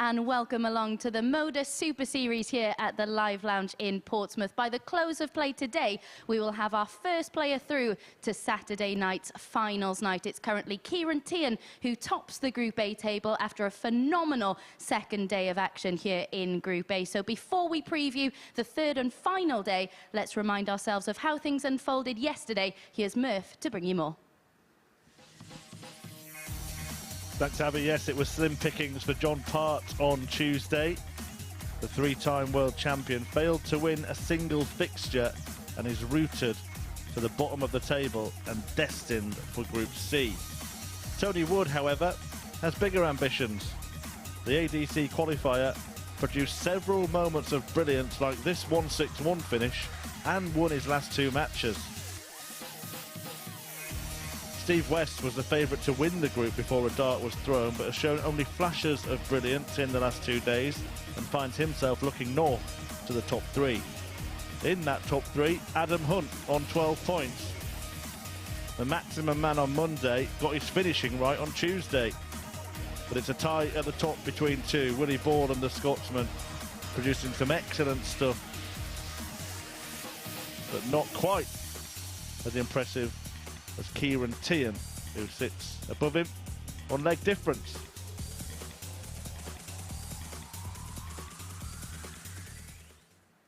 and welcome along to the MODUS Super Series here at the Live Lounge in Portsmouth. By the close of play today, we will have our first player through to Saturday night's finals night. It's currently Ciaran Teehan who tops the Group A table after a phenomenal second day of action here in Group A. So before we preview the third and final day, let's remind ourselves of how things unfolded yesterday. Here's Murph to bring you more. Thanks, Abby. Yes, it was slim pickings for John Part on Tuesday. The three-time world champion failed to win a single fixture and is rooted to the bottom of the table and destined for Group C. Tony Wood, however, has bigger ambitions. The ADC qualifier produced several moments of brilliance like this 1-6-1 finish and won his last two matches. Steve West was the favourite to win the group before a dart was thrown, but has shown only flashes of brilliance in the last 2 days and finds himself looking north to the top three. In that top three, Adam Hunt on 12 points. The maximum man on Monday got his finishing right on Tuesday. But it's a tie at the top between two. Willie Borland, the Scotsman, producing some excellent stuff, but not quite as impressive as Ciaran Teehan, who sits above him on leg difference.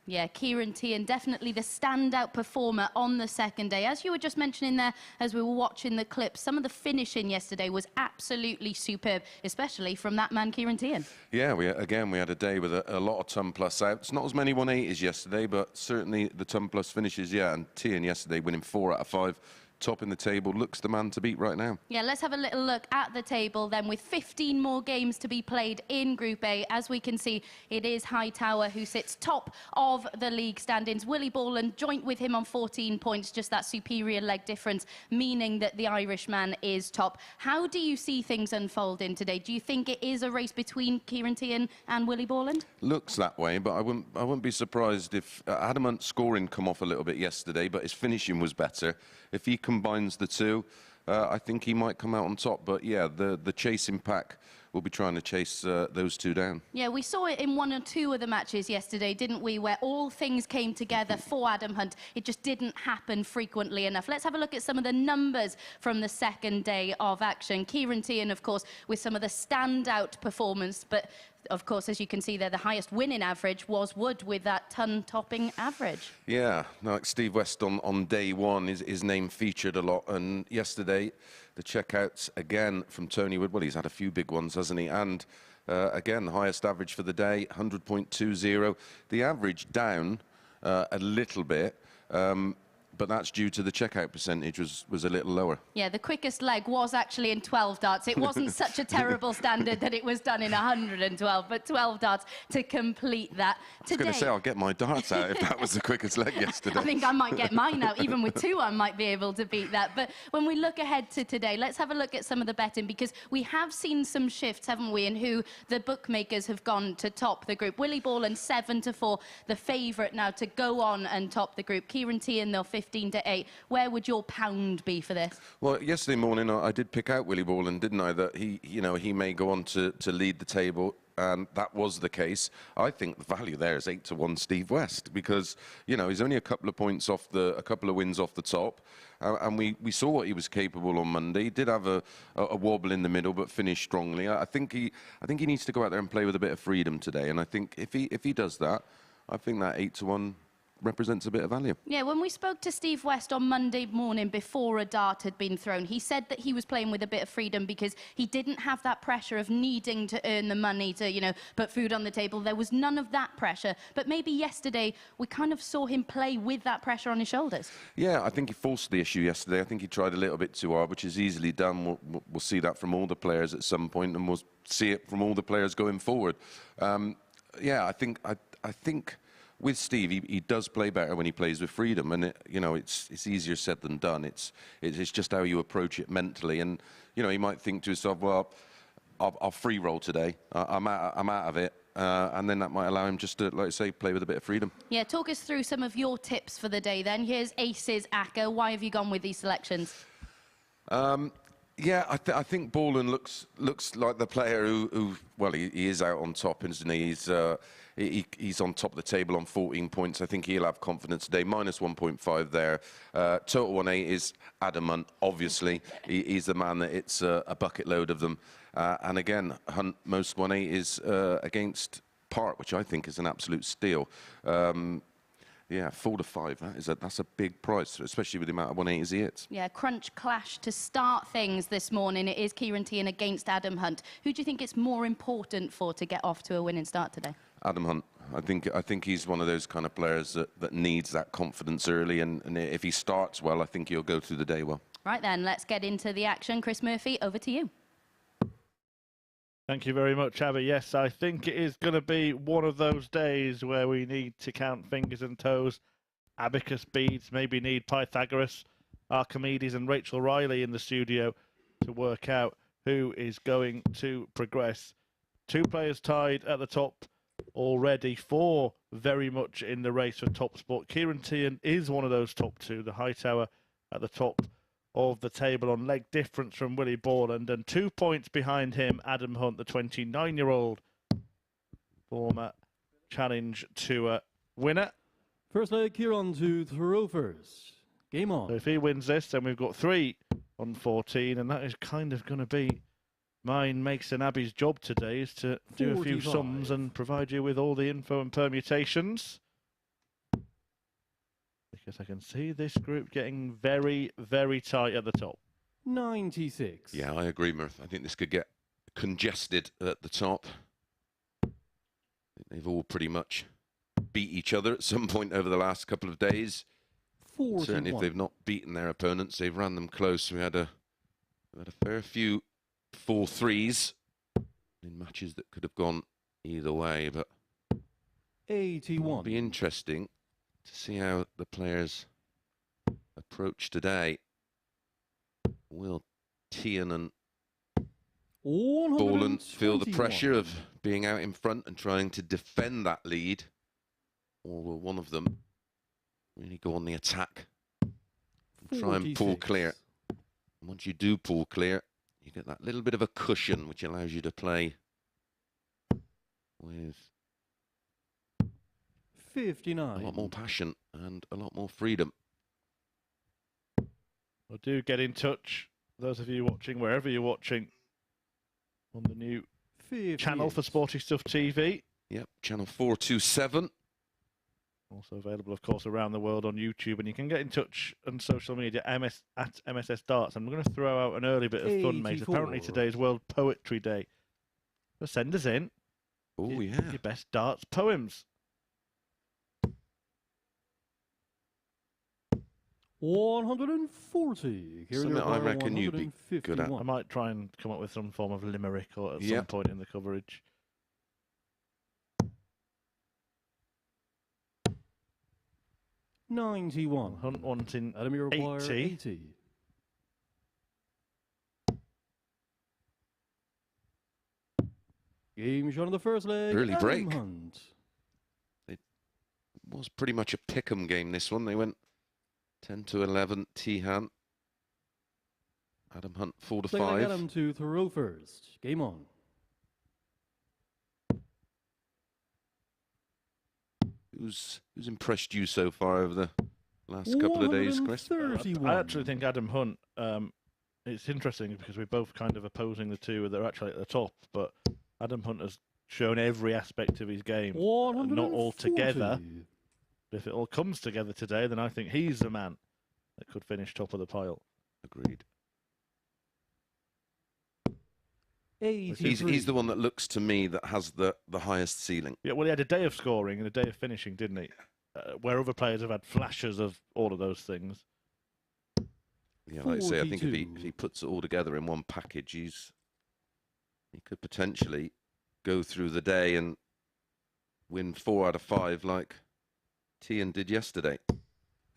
Yeah, Ciaran Teehan, definitely the standout performer on the second day. As you were just mentioning there, as we were watching the clips, some of the finishing yesterday was absolutely superb, especially from that man, Ciaran Teehan. Yeah, we had a day with a lot of ton plus outs. Not as many 180s yesterday, but certainly the ton plus finishes, yeah. And Teehan yesterday winning 4 out of 5. Top in the table, looks the man to beat right now. Yeah, let's have a little look at the table then, with 15 more games to be played in Group A. As we can see, it is Hightower who sits top of the league standings. Willie Borland joint with him on 14 points, just that superior leg difference, meaning that the Irishman is top. How do you see things unfolding today? Do you think it is a race between Ciaran Teehan and Willie Borland? Looks that way, but I wouldn't be surprised if Adam Hunt's scoring come off a little bit yesterday, but his finishing was better. If he combines the two, I think he might come out on top. But yeah, the chasing pack will be trying to chase those two down. Yeah, we saw it in 1 or 2 of the matches yesterday, didn't we, where all things came together for Adam Hunt. It just didn't happen frequently enough. Let's have a look at some of the numbers from the second day of action. Ciaran Teehan, of course, with some of the standout performance, but of course, as you can see there, the highest winning average was Wood with that ton-topping average. Yeah, like Steve West on day one, his name featured a lot. And yesterday, the checkouts again from Tony Wood. Well, he's had a few big ones, hasn't he? And again, the highest average for the day, 100.20. The average down a little bit. But that's due to the checkout percentage was a little lower. Yeah, the quickest leg was actually in 12 darts. It wasn't such a terrible standard that it was done in 112, but 12 darts to complete that. I was going to say, I'll get my darts out if that was the quickest leg yesterday. I think I might get mine out. Even with 2, I might be able to beat that. But when we look ahead to today, let's have a look at some of the betting, because we have seen some shifts, haven't we, in who the bookmakers have gone to top the group. Willie Borland 7-4, the favourite now to go on and top the group. Ciaran Teehan, they'll 15-8. Where would your pound be for this? Well, yesterday morning I did pick out Willie Borland, didn't I? That he may go on to lead the table, and that was the case. I think the value there is 8-1 Steve West, because he's only a couple of points off a couple of wins off the top, and we saw what he was capable on Monday. He did have a wobble in the middle, but finished strongly. I think he needs to go out there and play with a bit of freedom today, and I think if he does that, I think that 8-1 represents a bit of value. Yeah, when we spoke to Steve West on Monday morning before a dart had been thrown, he said that he was playing with a bit of freedom because he didn't have that pressure of needing to earn the money to, put food on the table. There was none of that pressure. But maybe yesterday we kind of saw him play with that pressure on his shoulders. Yeah, I think he forced the issue yesterday. I think he tried a little bit too hard, which is easily done. We'll see that from all the players at some point, and we'll see it from all the players going forward. Yeah, I think with Steve, he does play better when he plays with freedom, and it's easier said than done. It's just how you approach it mentally, and he might think to himself, well, I'll free roll today. I'm out of it, and then that might allow him just to, like I say, play with a bit of freedom. Yeah, talk us through some of your tips for the day then. Here's Aces, Acker. Why have you gone with these selections? Yeah, I think Borland looks like the player who well, he is out on top, isn't he? He's on top of the table on 14 points. I think he'll have confidence today. Minus 1.5 there. Total 1-8 is Adam Hunt, obviously. He's the man that it's a bucket load of them. And again, Hunt, most 1-8 is against Part, which I think is an absolute steal. Yeah, 4 to 5. That's a big price, especially with the amount of 180s he hits. Yeah, crunch clash to start things this morning. It is Ciaran Teehan against Adam Hunt. Who do you think it's more important for to get off to a winning start today? Adam Hunt. I think he's one of those kind of players that needs that confidence early, and if he starts well, I think he'll go through the day well. Right then, let's get into the action. Chris Murphy, over to you. Thank you very much, Abby. Yes, I think it is going to be one of those days where we need to count fingers and toes, abacus beads, maybe need Pythagoras, Archimedes and Rachel Riley in the studio to work out who is going to progress. 2 players tied at the top already, 4 very much in the race for top spot. Ciaran Teehan is one of those top 2, the Hightower at the top of the table on leg difference from Willie Borland, and 2 points behind him, Adam Hunt, the 29-year-old former Challenge Tour winner. First leg, Ciaran to throw first. Game on. So if he wins this, then we've got 3 on 14, and that is kind of going to be mine, Makes and Abby's job today, is to do a few 45. sums and provide you with all the info and permutations. Because I can see this group getting very, very tight at the top. 96. Yeah, I agree, Murph. I think this could get congested at the top. I think they've all pretty much beat each other at some point over the last couple of days. 41. Certainly, if they've not beaten their opponents, they've run them close. We had a fair few 4-3s in matches that could have gone either way, but 81. it'll be interesting to see how the players approach today. Will Teehan and Borland feel the pressure of being out in front and trying to defend that lead? Or will one of them really go on the attack and try and pull 46. clear? And once you do pull clear, you get that little bit of a cushion which allows you to play with 59. a lot more passion and a lot more freedom. Well, do get in touch, those of you watching, wherever you're watching, on the new 58. channel for Sporty Stuff TV. Yep, channel 427. Also available, of course, around the world on YouTube. And you can get in touch on social media, at MSS Darts. And we're going to throw out an early bit of fun, mate. 84. Apparently today is World Poetry Day. So send us in Oh, your, yeah. your best darts poems. 140. Something I reckon you'd be good at. I might try and come up with some form of limerick or at some Yep. point in the coverage. $91. Hunt wanting Adam, you require 80. 80. Game shot on the first leg. Early Adam break. Hunt. It was pretty much a pick'em game, this one. They went 10 to 11, Teehan. Adam Hunt 4 to Second leg, 5. Adam to throw first. Game on. Who's impressed you so far over the last couple of days, Chris? 131. I actually think Adam Hunt, it's interesting because we're both kind of opposing the two that are actually at the top, but Adam Hunt has shown every aspect of his game, not all together. 140. But if it all comes together today, then I think he's the man that could finish top of the pile. Agreed. 83. He's the one that looks to me that has the highest ceiling. Yeah, well, he had a day of scoring and a day of finishing, didn't he? Where other players have had flashes of all of those things. Yeah, like I say, I think if 42. he puts it all together in one package, he could potentially go through the day and win 4 out of 5 like Teehan did yesterday.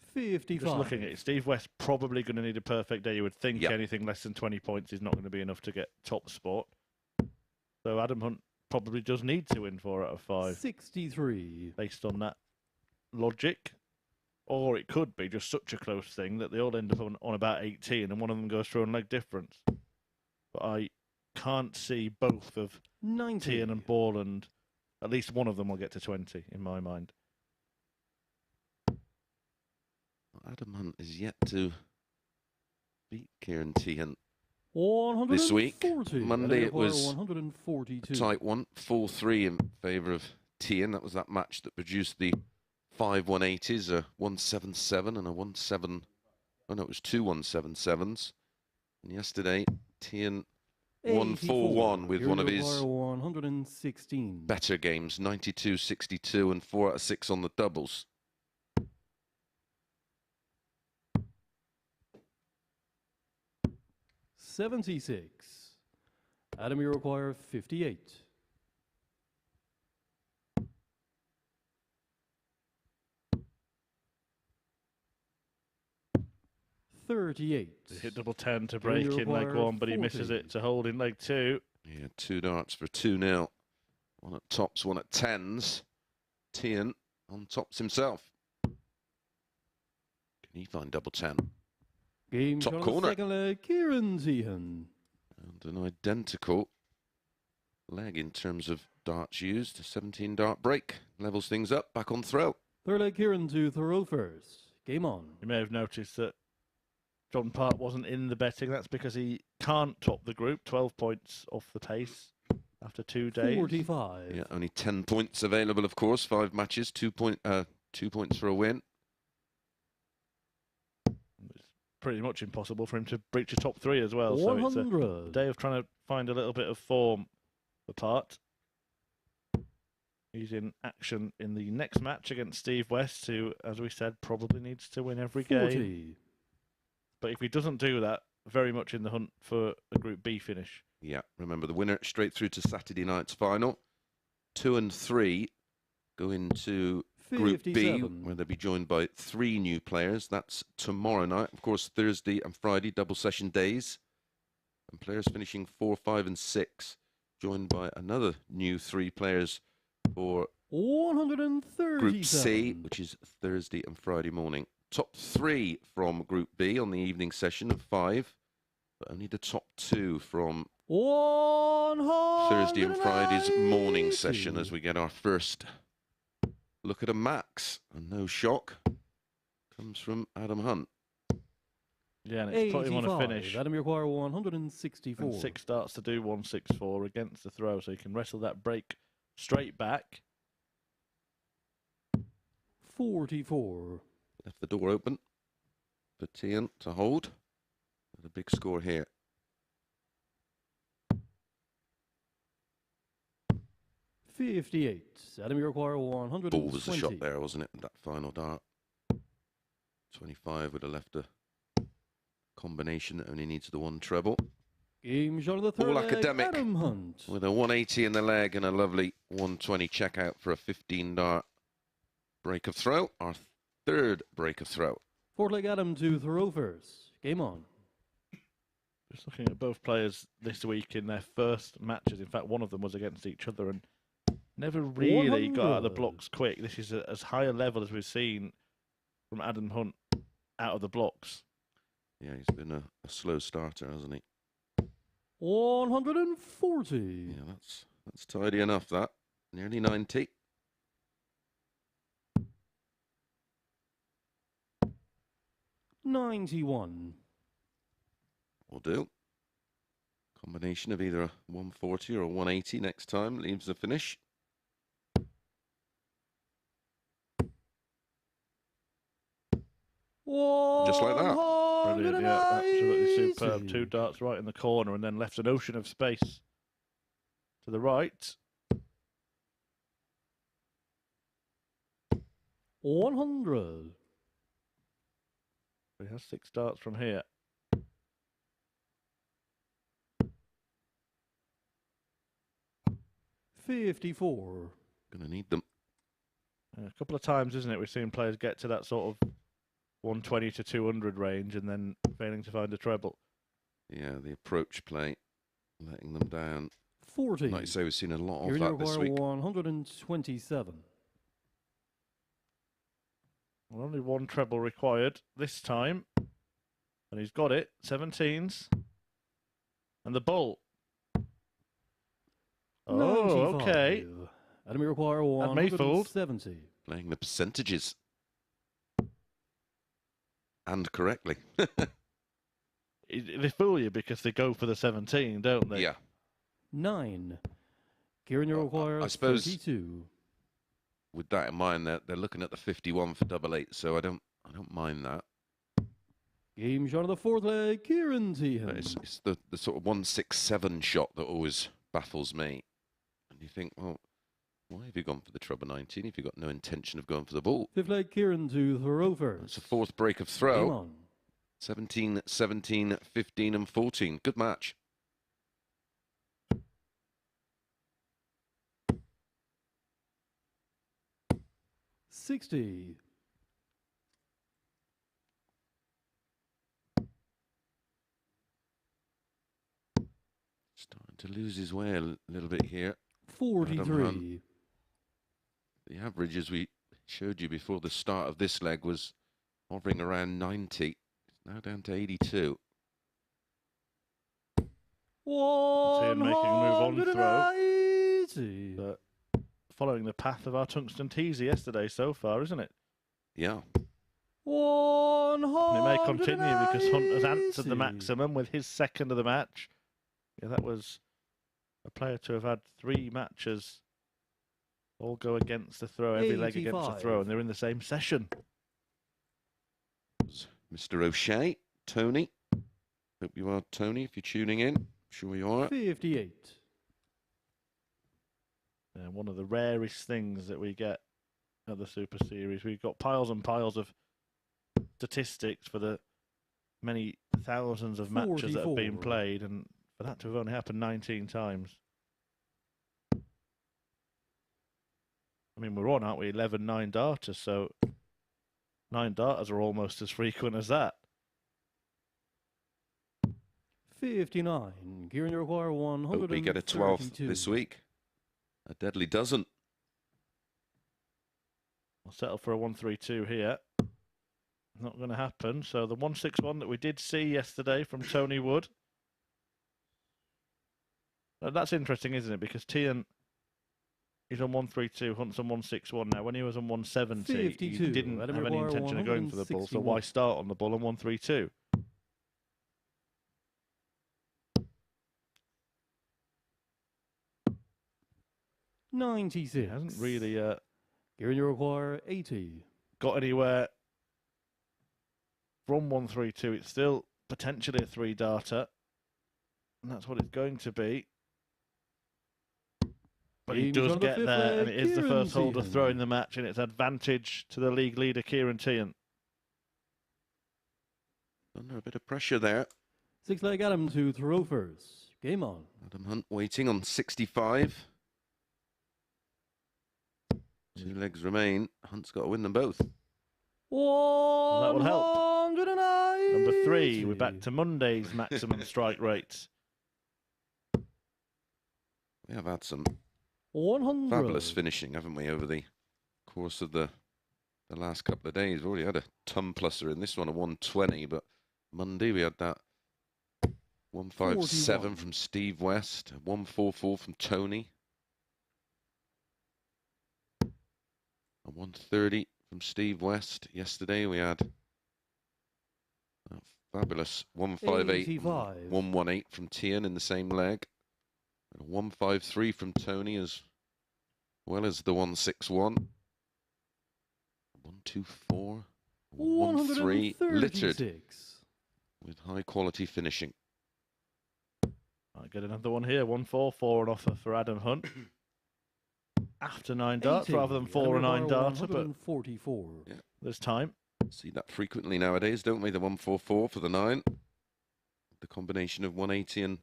55. Just looking at it, Steve West probably going to need a perfect day. You would think Yep. anything less than 20 points is not going to be enough to get top spot. So Adam Hunt probably does need to win 4 out of 5 63. based on that logic. Or it could be just such a close thing that they all end up on about 18 and one of them goes through on leg difference. but I can't see both of 90. Teehan and Borland. At least one of them will get to 20 in my mind. Adam Hunt is yet to beat Ciaran Teehan 140. this week. Monday it was 142. a tight one, 4-3 in favour of Teehan. That was that match that produced the 5 180s, a 177 and a 17. Oh no, it was 2 177s. And yesterday, Teehan won 4-1 with one of his 116. better games, 92-62 and 4 out of 6 on the doubles. $76. Adam, you require 58. $38. He hit double 10 to break in leg 1, but he misses it to hold in leg 2. Yeah, 2 darts for 2-0. One at tops, one at tens. Teehan on tops himself. Can he find double 10? Game Top shot on corner. the second leg, Ciaran Teehan. And an identical leg in terms of darts used. A 17 dart break. Levels things up, back on throw. Third leg, Ciaran to throw first. Game on. You may have noticed that John Part wasn't in the betting. That's because he can't top the group. 12 points off the pace after 2 days. 45. Yeah, only 10 points available, of course. 5 matches, 2 points for a win. It's pretty much impossible for him to breach a top 3 as well. So it's a day of trying to find a little bit of form for Part. He's in action in the next match against Steve West, who, as we said, probably needs to win every 40. game. But if he doesn't do that, very much in the hunt for a Group B finish. Yeah, remember the winner straight through to Saturday night's final. 2 and 3 go into Group B, 57. where they'll be joined by 3 new players. That's tomorrow night. Of course, Thursday and Friday, double session days. And players finishing 4, 5 and 6, joined by another new 3 players for 137. Group C, which is Thursday and Friday morning. Top 3 from Group B on the evening session of 5, but only the top 2 from 180. Thursday and Friday's morning session as we get our first look at a max. And no shock comes from Adam Hunt. Yeah, and it's put him on a finish. Adam, you require 164. And 6 starts to do 164 against the throw, so he can wrestle that break straight back. 44. Left the door open for Teehan to hold. With a big score here. $58. Adam, you require 120. Ball was the shot there, wasn't it? That final dart. 25 would have left a combination that only needs the 1 treble. Game shot of the third All leg, academic. Adam Hunt. With a 180 in the leg and a lovely 120 checkout for a 15 dart break of throw. Our 3rd break of throw. Fourth leg, Adam to throw first. Game on. Just looking at both players this week in their first matches. In fact, one of them was against each other and never really got out of the 100. blocks quick. This is as high a level as we've seen from Adam Hunt out of the blocks. Yeah, he's been a slow starter, hasn't he? 140. Yeah, that's tidy enough, that. Nearly 90. $91. Will do. Combination of either a 140 or a 180 next time leaves the finish. Just like that. Brilliant, yeah, absolutely superb. 2 darts right in the corner and then left an ocean of space to the right. 100. He has 6 darts from here. $54. Gonna need them. A couple of times, isn't it? We've seen players get to that sort of 120 to 200 range and then failing to find a treble. Yeah, the approach play, letting them down. 40. Like you say, we've seen a lot You're of going that to this require week. 127. Well, only 1 treble required this time. And he's got it. 17s. And the bull. Oh, 95. okay. Adam, you require Had me fooled. 170. Playing the percentages. And correctly. They fool you because they go for the 17, don't they? Yeah. 9. Ciaran, you require I suppose 32. with that in mind, they're looking at the 51 for double eight, so I don't mind that. Game shot of the fourth leg, Ciaran Teehan. But it's the sort of 167 shot that always baffles me. And you think, well, why have you gone for the treble 19 if you've got no intention of going for the ball? Fifth leg, Ciaran to throw first. It's a fourth break of Game throw. on. 17, 17, 15 and 14. Good match. $60. Starting to lose his way a little bit here. 43. The average, as we showed you before the start of this leg, was hovering around 90. It's now down to 82. Teehan making a move on throw. 180. But following the path of our tungsten teaser yesterday so far, isn't it? Yeah. 180. And it may continue because Hunt has answered the maximum with his second of the match. Yeah, that was a player to have had 3 matches all go against the throw, every leg against the throw, and they're in the same session. Mr. O'Shea, Tony. Hope you are, Tony, if you're tuning in. Sure you are. 58. And one of the rarest things that we get at the Super Series. We've got piles and piles of statistics for the many thousands of matches that have been 44. played, and for that to have only happened 19 times. I mean, we're on, aren't we? 11 9-darters, so 9-darters are almost as frequent as that. 59. Ciaran, you require 132. Hope we get a 12th this week. A deadly dozen. I'll settle for a 132 here. Not going to happen. So the 161 that we did see yesterday from Tony Wood. That's interesting, isn't it? Because Teehan, he's on 132, Hunt's on 161 now. When he was on 170, 52. he didn't have any intention of going for the ball. So 161. why start on the ball on 132? He 96. hasn't really Ciaran, you require 80. got anywhere from 132. It's still potentially a 3-darter. And that's what it's going to be. But he does get there, and it is the first holder throw in the match, and it's advantage to the league leader, Ciaran Teehan. Under a bit of pressure there. 6 leg Adam to throw first. Game on. Adam Hunt waiting on 65. 2 legs remain. Hunt's got to win them both. That will help. 190. Number 3, we're back to Monday's maximum strike rates. We have had some 100. fabulous finishing, haven't we, over the course of the last couple of days. We've already had a ton-plusser in this one, a 120, but Monday we had that 157 41. from Steve West, a 144 from Tony, a 130 from Steve West. Yesterday we had a fabulous 158, 85. 118 from Teehan in the same leg. And a 153 from Tony as well as the 161. 124, 113, littered 136. with high quality finishing. I get another one here, 144, an offer for Adam Hunt. After 9 darts 80. rather than 4 and 9 darter, but 144. Yeah. there's time. See that frequently nowadays, don't we? The 144 for the 9. The combination of 180 and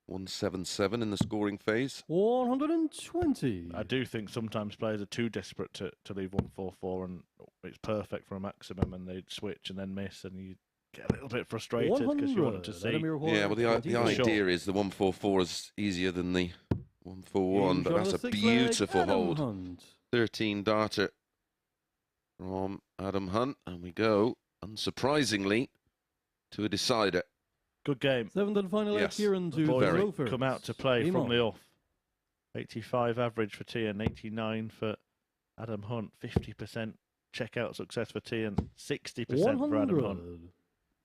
177 in the scoring phase. 120. I do think sometimes players are too desperate to leave 144, and it's perfect for a maximum, and they'd switch and then miss, and you get a little bit frustrated because you want to see. Yeah, well, the idea is the 144 is easier than the 141, but that's a beautiful hold. 13 darter from Adam Hunt, and we go, unsurprisingly, to a decider. Good game. 7th and final Yes. Ciaran The to boys the Rovers. come out to play Game from on. the off. 85 average for Teehan, 89 for Adam Hunt, 50% checkout success for Teehan, 60% for Adam Hunt. 100.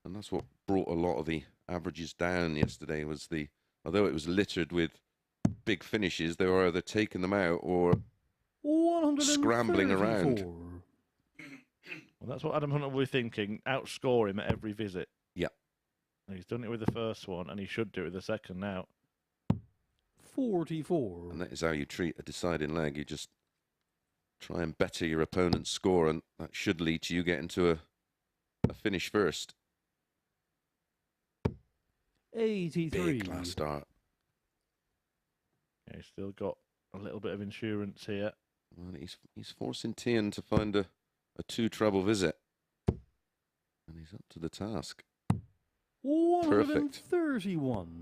And that's what brought a lot of the averages down yesterday, was although it was littered with big finishes, they were either taking them out or scrambling around. 134. Well, that's what Adam Hunt will be thinking, outscore him at every visit. Yeah. And he's done it with the first one, and he should do it with the second now. 44. And that is how you treat a deciding leg. You just try and better your opponent's score, and that should lead to you getting to a finish first. 83. Big last start. Yeah, he's still got a little bit of insurance here. Well, he's forcing Teehan to find a two-treble visit. And he's up to the task. 131.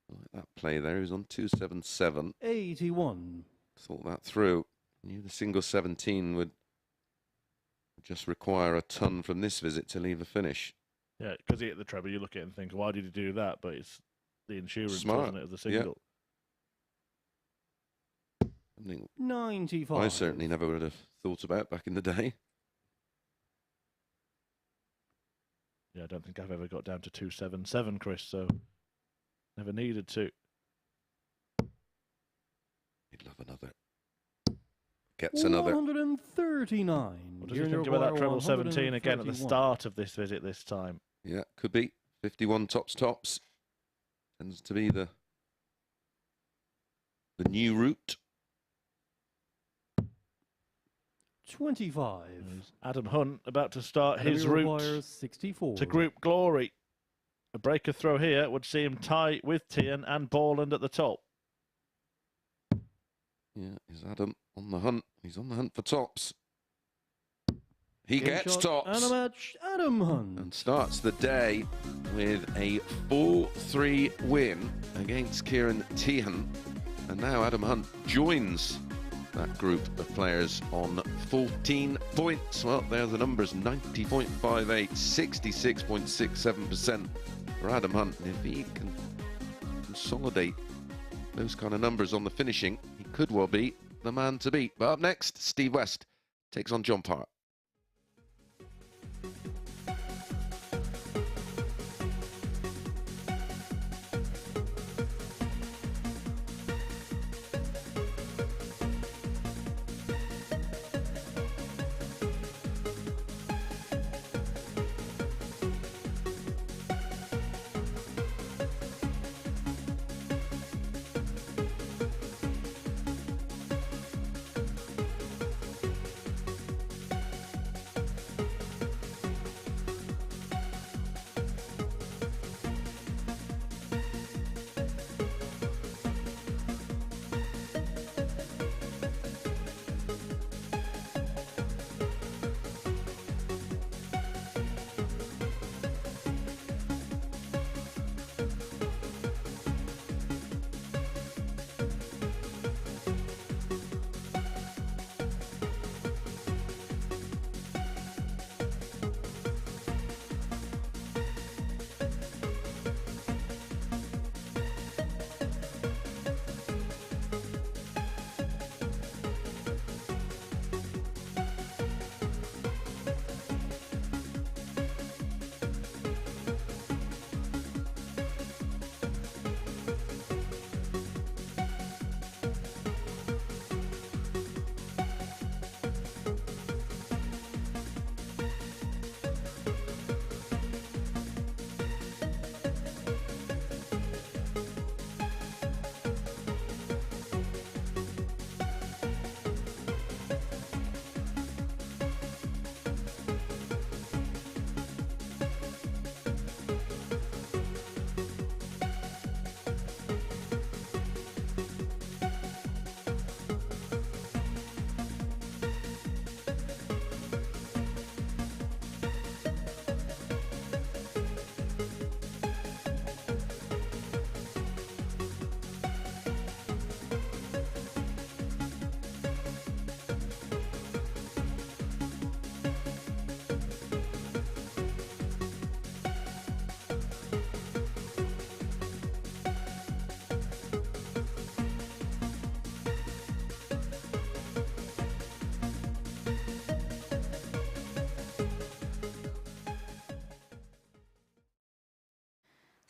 I like that play there. He was on 277. 81. Thought that through. Knew the single 17 would just require a ton from this visit to leave a finish. Yeah, because he hit the treble, you look at it and think, why did he do that? But it's the insurance, Smart. isn't it, of the single. Something 95. I certainly never would have thought about back in the day. Yeah, I don't think I've ever got down to 277, Chris, so never needed to. He'd love another. Gets another. 139. What does he think about that treble 17 again at the 131. start of this visit this time? Yeah, could be. 51 tops. Tends to be the new route. 25. Adam Hunt about to start Enemy his route requires 64. to group glory. A breaker throw here would see him tie with Teehan and Borland at the top. Yeah, is Adam on the hunt? He's on the hunt for tops. He Game gets shot tops. And a match, Adam Hunt. And starts the day with a 4-3 win against Ciaran Teehan. And now Adam Hunt joins that group of players on 14 points. Well, there are the numbers: 90.58, 66.67% for Adam Hunt. And if he can consolidate those kind of numbers on the finishing, he could well be the man to beat. But up next, Steve West takes on John Parr.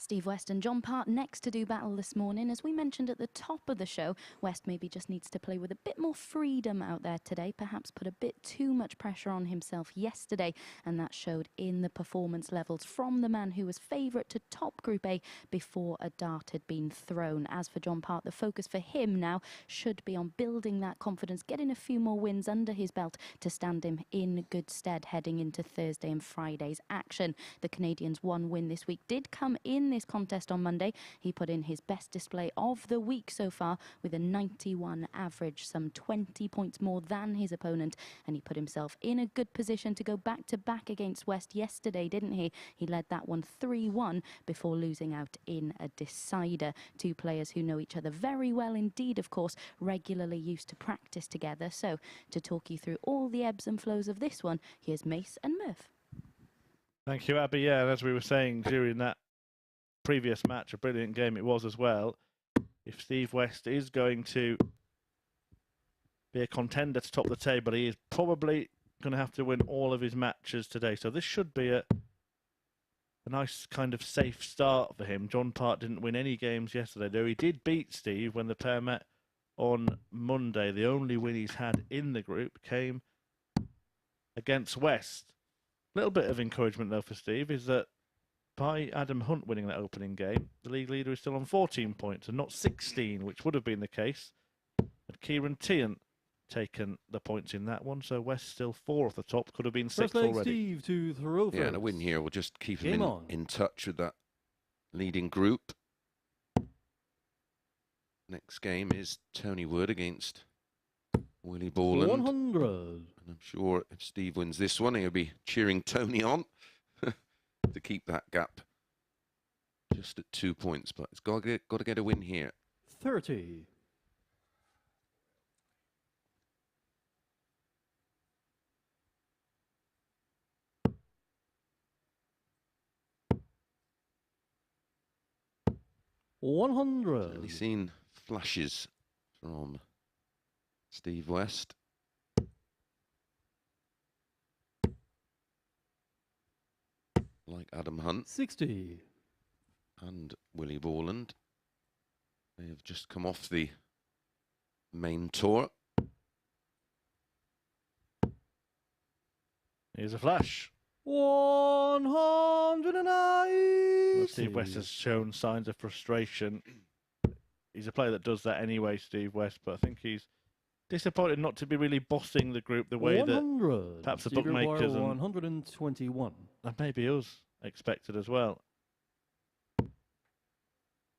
Steve West and John Part next to do battle this morning. As we mentioned at the top of the show, West maybe just needs to play with a bit more freedom out there today, perhaps put a bit too much pressure on himself yesterday, and that showed in the performance levels from the man who was favourite to top Group A before a dart had been thrown. As for John Part, the focus for him now should be on building that confidence, getting a few more wins under his belt to stand him in good stead heading into Thursday and Friday's action. The Canadian's one win this week did come in this contest on Monday. He put in his best display of the week so far with a 91 average, some 20 points more than his opponent, and he put himself in a good position to go back-to-back against West yesterday, didn't he? He led that one 3-1 before losing out in a decider. Two players who know each other very well indeed, of course, regularly used to practice together. So to talk you through all the ebbs and flows of this one, here's Mace and Murph. Thank you, Abby. Yeah, and as we were saying during that previous match, a brilliant game it was as well. If Steve West is going to be a contender to top the table, he is probably going to have to win all of his matches today. So this should be a nice kind of safe start for him. John Part didn't win any games yesterday, though he did beat Steve when the pair met on Monday. The only win he's had in the group came against West. A little bit of encouragement, though, for Steve is that by Adam Hunt winning that opening game, the league leader is still on 14 points and not 16, which would have been the case had Ciaran Teehan taken the points in that one. So West still 4 off the top, could have been 6 already. Steve to throw first. Yeah, and a win here will just keep him in touch with that leading group. Next game is Tony Wood against Willie Borland. 100. And I'm sure if Steve wins this one, he'll be cheering Tony on to keep that gap just at 2 points. But it's got to get a win here. 30. Certainly seen flashes from Steve West. Like Adam Hunt. 60. And Willie Borland. They have just come off the main tour. Here's a flash. 190. Well, Steve West has shown signs of frustration. He's a player that does that anyway, Steve West, but I think he's disappointed not to be really bossing the group the way that perhaps the bookmakers and 121. And maybe us expected as well.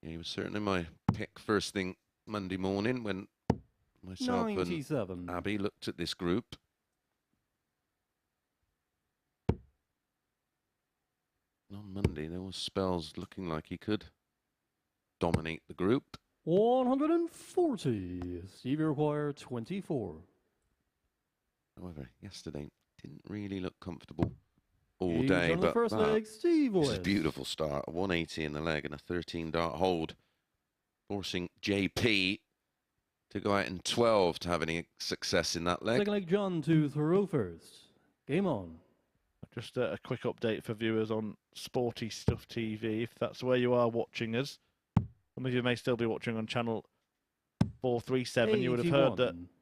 Yeah, he was certainly my pick first thing Monday morning when myself 97. and Abby looked at this group. On Monday, there was spells looking like he could dominate the group. 140. Steve required 24. However, yesterday didn't really look comfortable all He's day. on the But first leg, Steve this is West. a beautiful start. A 180 in the leg and a 13 dart hold, forcing JP to go out in 12 to have any success in that leg. Second leg, John to throw first. Game on. Just a quick update for viewers on Sporty Stuff TV, if that's where you are watching us. Some of you may still be watching on channel 437. You would have heard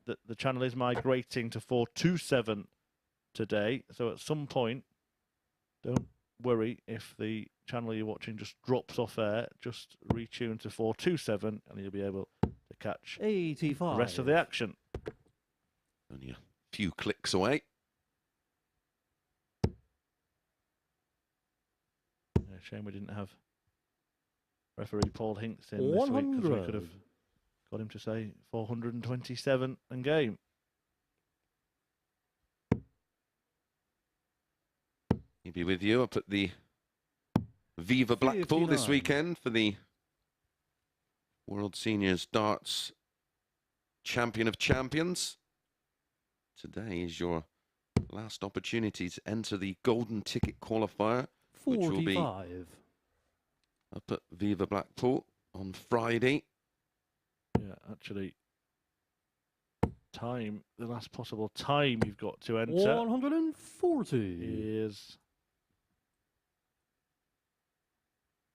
that the channel is migrating to 427 today. So at some point, don't worry if the channel you're watching just drops off air. Just retune to 427 and you'll be able to catch 85. the rest of the action. Only a few clicks away. Shame we didn't have referee Paul Hinks in this week, because we could have got him to say 427 and game. He'll be with you up at the Viva Blackpool 59. this weekend for the World Seniors Darts Champion of Champions. Today is your last opportunity to enter the Golden Ticket Qualifier, 45. which will be up at Viva Blackpool on Friday. Yeah, actually, time, the last possible time you've got to enter 140 is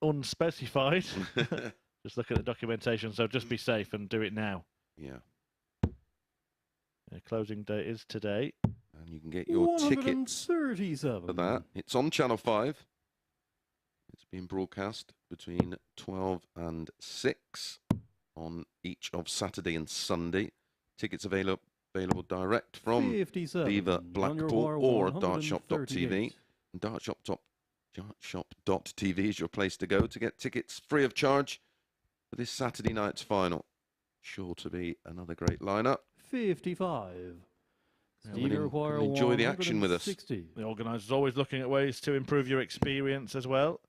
unspecified. Just look at the documentation, so just be safe and do it now. Yeah. The closing date is today. And you can get your tickets for 137. that. It's on Channel 5. It's being broadcast between 12 and 6 on each of Saturday and Sunday. Tickets available direct from 57. Viva Blackpool or dartshop.tv. And dartshop.tv is your place to go to get tickets free of charge for this Saturday night's final. Sure to be another great lineup. 55. Enjoy the action with us. The organiser's always looking at ways to improve your experience as well.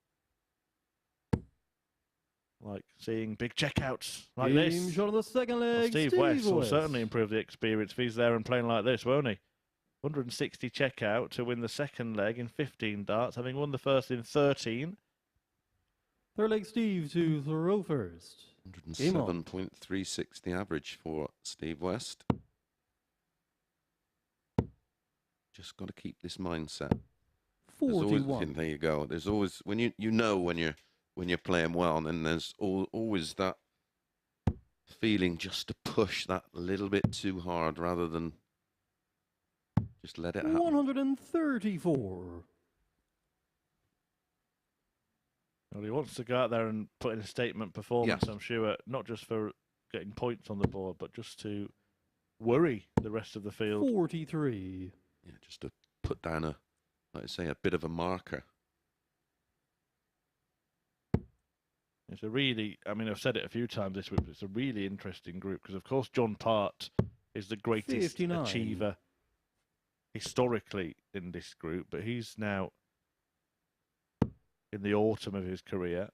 Like seeing big checkouts like this. Shot on the second leg. Steve West will certainly improve the experience if he's there and playing like this, won't he? 160 checkout to win the second leg in 15 darts, having won the first in 13. Third leg Steve to throw first. 107.36 the average for Steve West. Just got to keep this mindset. 41. There you go. There's always when you're playing well, and then there's always that feeling just to push that little bit too hard rather than just let it happen. 134. Well, he wants to go out there and put in a statement performance, Yes. I'm sure, not just for getting points on the board, but just to worry the rest of the field. 43. Yeah, just to put down like I say, a bit of a marker. It's a really, I mean, I've said it a few times this week, but it's a really interesting group because, of course, John Part is the greatest 59. achiever historically in this group, but he's now in the autumn of his career.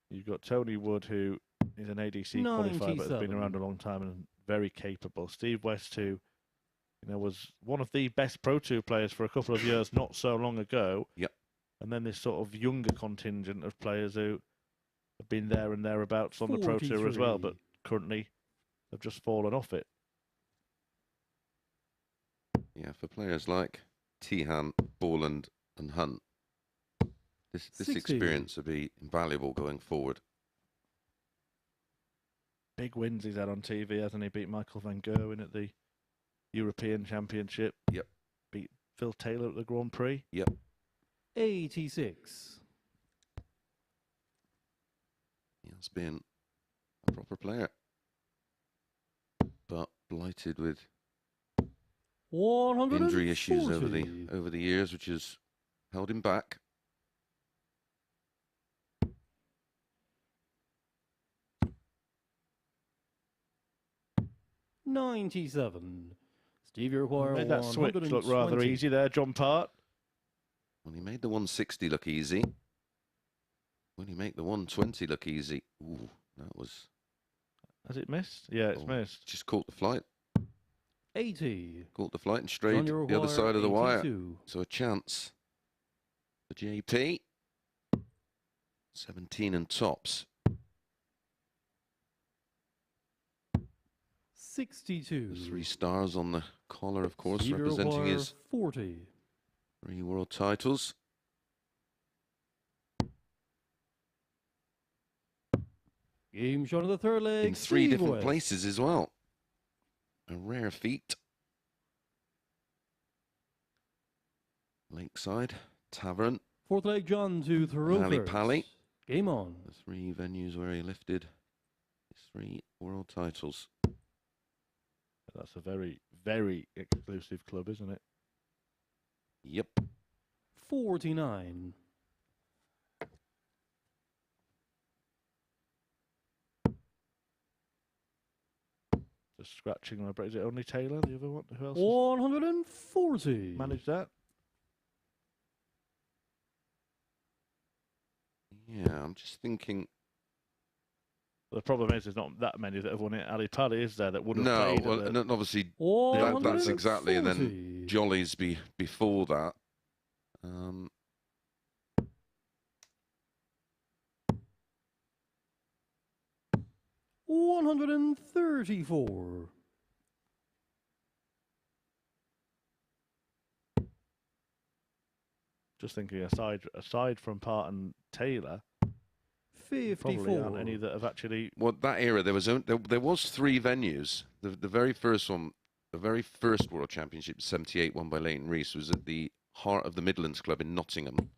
You've got Tony Wood, who is an ADC qualifier, but has been around a long time and very capable. Steve West, who was one of the best Pro Tour players for a couple of years not so long ago. Yep. And then this sort of younger contingent of players who have been there and thereabouts on the Pro Tour as well, but currently have just fallen off it. Yeah, for players like Teehan, Borland and Hunt, this experience will be invaluable going forward. Big wins he's had on TV, hasn't he? Beat Michael van Gerwen at the European Championship. Yep. Beat Phil Taylor at the Grand Prix. Yep. 86. He has been a proper player, but blighted with 140. injury issues over the years, which has held him back. $97. Steve, you require Made that switch look rather easy there, John Part. Well, he made the 160 look easy. Will he make the 120 look easy? Ooh, that was... Has it missed? Yeah, it's missed. Just caught the flight. 80. Caught the flight and strayed the other side of the wire. So a chance for JP. 17 and tops. 62. The 3 stars on the collar, of course, Steve, representing his 40. 3 world titles. Game shot of the third leg. In 3 Steve different West. places as well. A rare feat. Lakeside, Tavern, Fourth leg, John to throw Pally first. Pally. Game on. The 3 venues where he lifted his 3 world titles. That's a very, very exclusive club, isn't it? Yep. 49. Just scratching my brain. Is it only Taylor, the other one? Who else 140. managed that? Yeah, I'm just thinking. The problem is there's not that many that have won it. Ali Pali is there that would have No, played. well, and obviously that's exactly, and then Jolly's before that. 134. Just thinking aside from Part and Taylor, 54. probably aren't any that have actually. Well, that era, there was 3 venues. The very first one, the very first World Championship, '78, won by Leighton Rees, was at the Heart of the Midlands Club in Nottingham.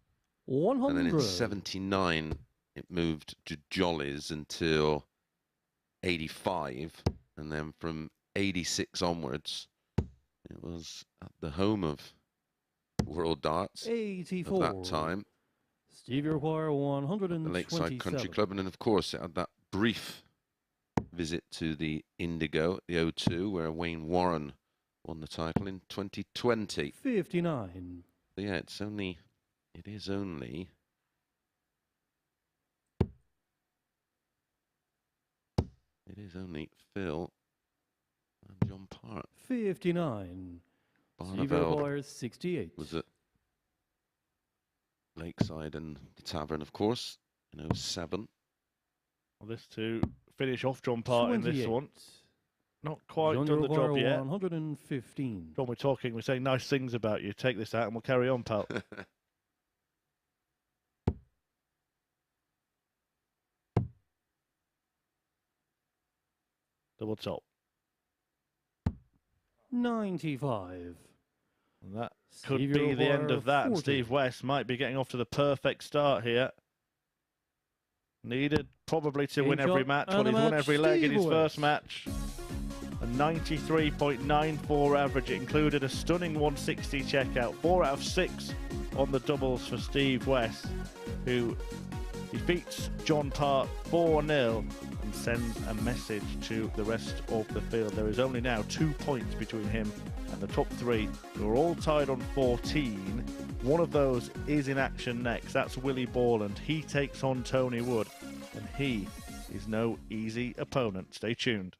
100. And then in '79, it moved to Jolly's until '85, and then from '86 onwards, it was at the home of World Darts 84. at that time, Steve, you require the 127. Lakeside Country Club, and then of course it had that brief visit to the Indigo, the O2, where Wayne Warren won the title in 2020. 59. So yeah, it is only Phil and John Part. 59. Steve Barneveld requires 68. was at Lakeside and the Tavern, of course, in '07. Well, this to finish off John Part in this one. Not quite John, done the job yet. 115. John, we're saying nice things about you. Take this out and we'll carry on, pal. Double top. 95. And that could Steve, be you the end require of that. And 40. Steve West might be getting off to the perfect start here. Needed probably to win every match. Well, he's won every leg in his first match. A 93.94 average. It included a stunning 160 checkout. 4 out of 6 on the doubles for Steve West, who defeats John Part 4-0 and sends a message to the rest of the field. There is only now 2 points between him and the top 3, who are all tied on 14. One of those is in action next. That's Willie Borland. He takes on Tony Wood, and he is no easy opponent. Stay tuned.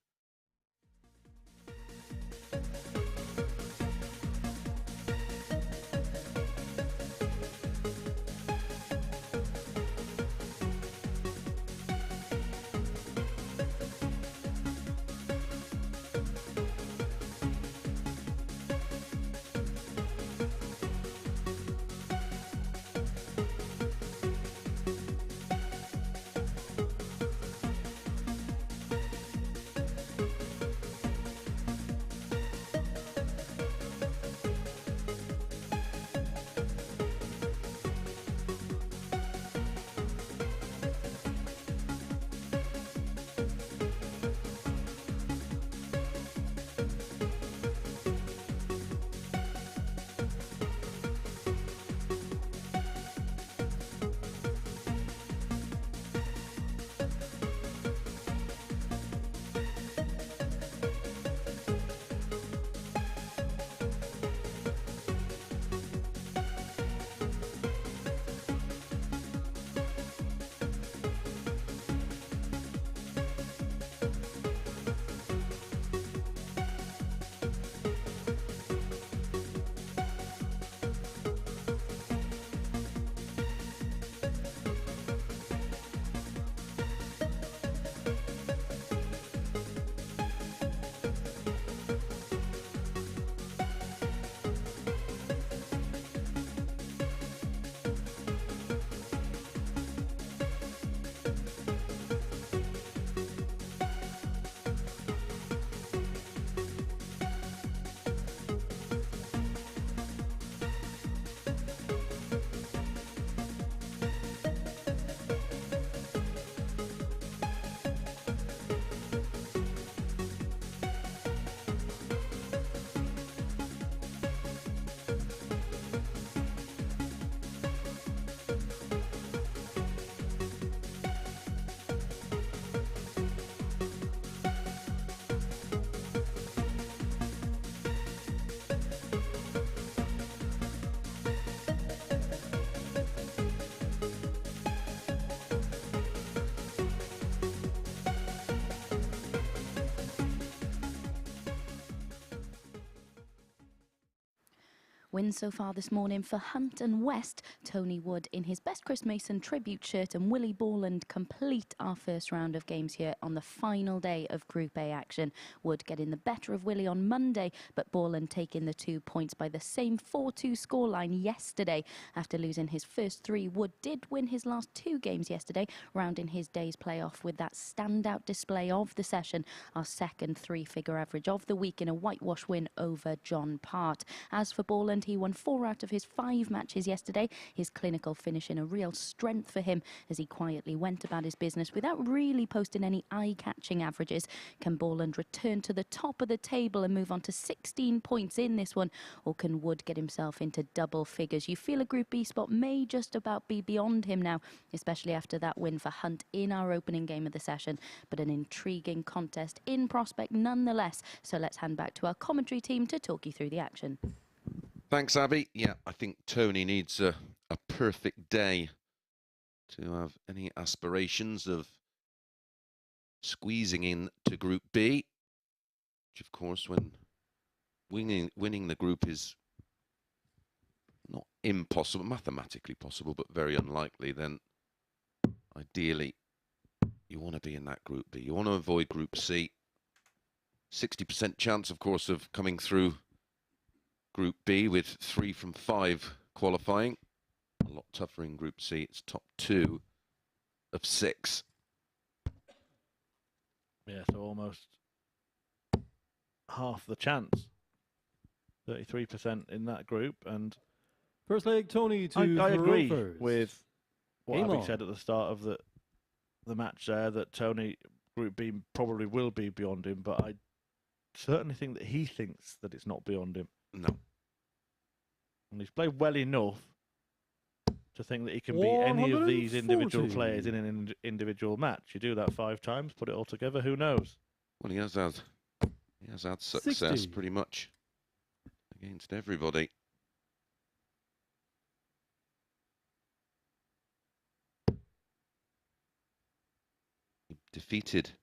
Wins so far this morning for Hunt and West. Tony Wood in his best Chris Mason tribute shirt and Willie Borland complete our first round of games here on the final day of Group A action. Wood getting the better of Willie on Monday, but Borland taking the 2 points by the same 4-2 scoreline yesterday. After losing his first 3, Wood did win his last 2 games yesterday, rounding his day's playoff with that standout display of the session, our second 3-figure average of the week in a whitewash win over John Part. As for Borland, he won 4 out of his 5 matches yesterday. His clinical finishing a real strength for him as he quietly went about his business without really posting any eye-catching averages. Can Borland return to the top of the table and move on to 16 points in this one, or can Wood get himself into double figures? You feel a Group B spot may just about be beyond him now, especially after that win for Hunt in our opening game of the session, but an intriguing contest in prospect nonetheless. So let's hand back to our commentary team to talk you through the action. Thanks, Abby. Yeah, I think Tony needs a perfect day to have any aspirations of squeezing in to Group B, which, of course, when winning the group is not impossible, mathematically possible, but very unlikely, then ideally you want to be in that Group B. You want to avoid Group C. 60% chance, of course, of coming through Group B with 3 from 5 qualifying. A lot tougher in Group C. It's top 2 of 6. Yeah, so almost half the chance. 33% in that group. And First leg, Tony to I agree Rovers. with what Game Abby on. said at the start of the match there, that Tony, Group B probably will be beyond him, but I certainly think that he thinks that it's not beyond him. No. And he's played well enough to think that he can beat any of these individual 140. players in an individual match. You do that 5 times, put it all together, who knows? Well, he has had success 60. pretty much against everybody. He defeated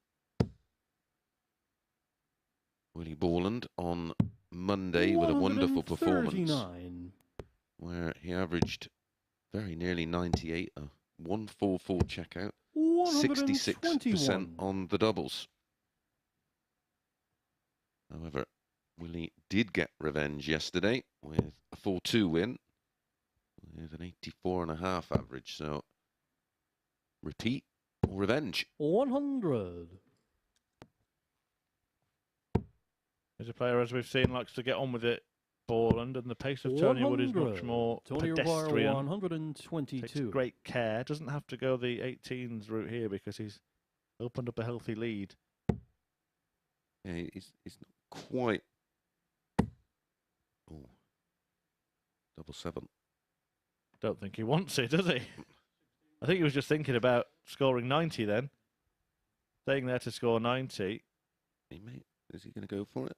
Willie Borland on Monday with a wonderful performance 139. where he averaged very nearly 98, a 144 checkout, 66% 121. on the doubles. However, Willie did get revenge yesterday with a 4-2 win with an 84.5 average. So, repeat or revenge. 100. He's a player, as we've seen, likes to get on with it, Borland, and the pace of Tony Wood is much 100. more Tony pedestrian. 122. Takes great care. Doesn't have to go the 18s route here because he's opened up a healthy lead. Yeah, he's not quite. Oh, 7. Don't think he wants it, does he? I think he was just thinking about scoring 90 then. Staying there to score 90. He may. Is he going to go for it?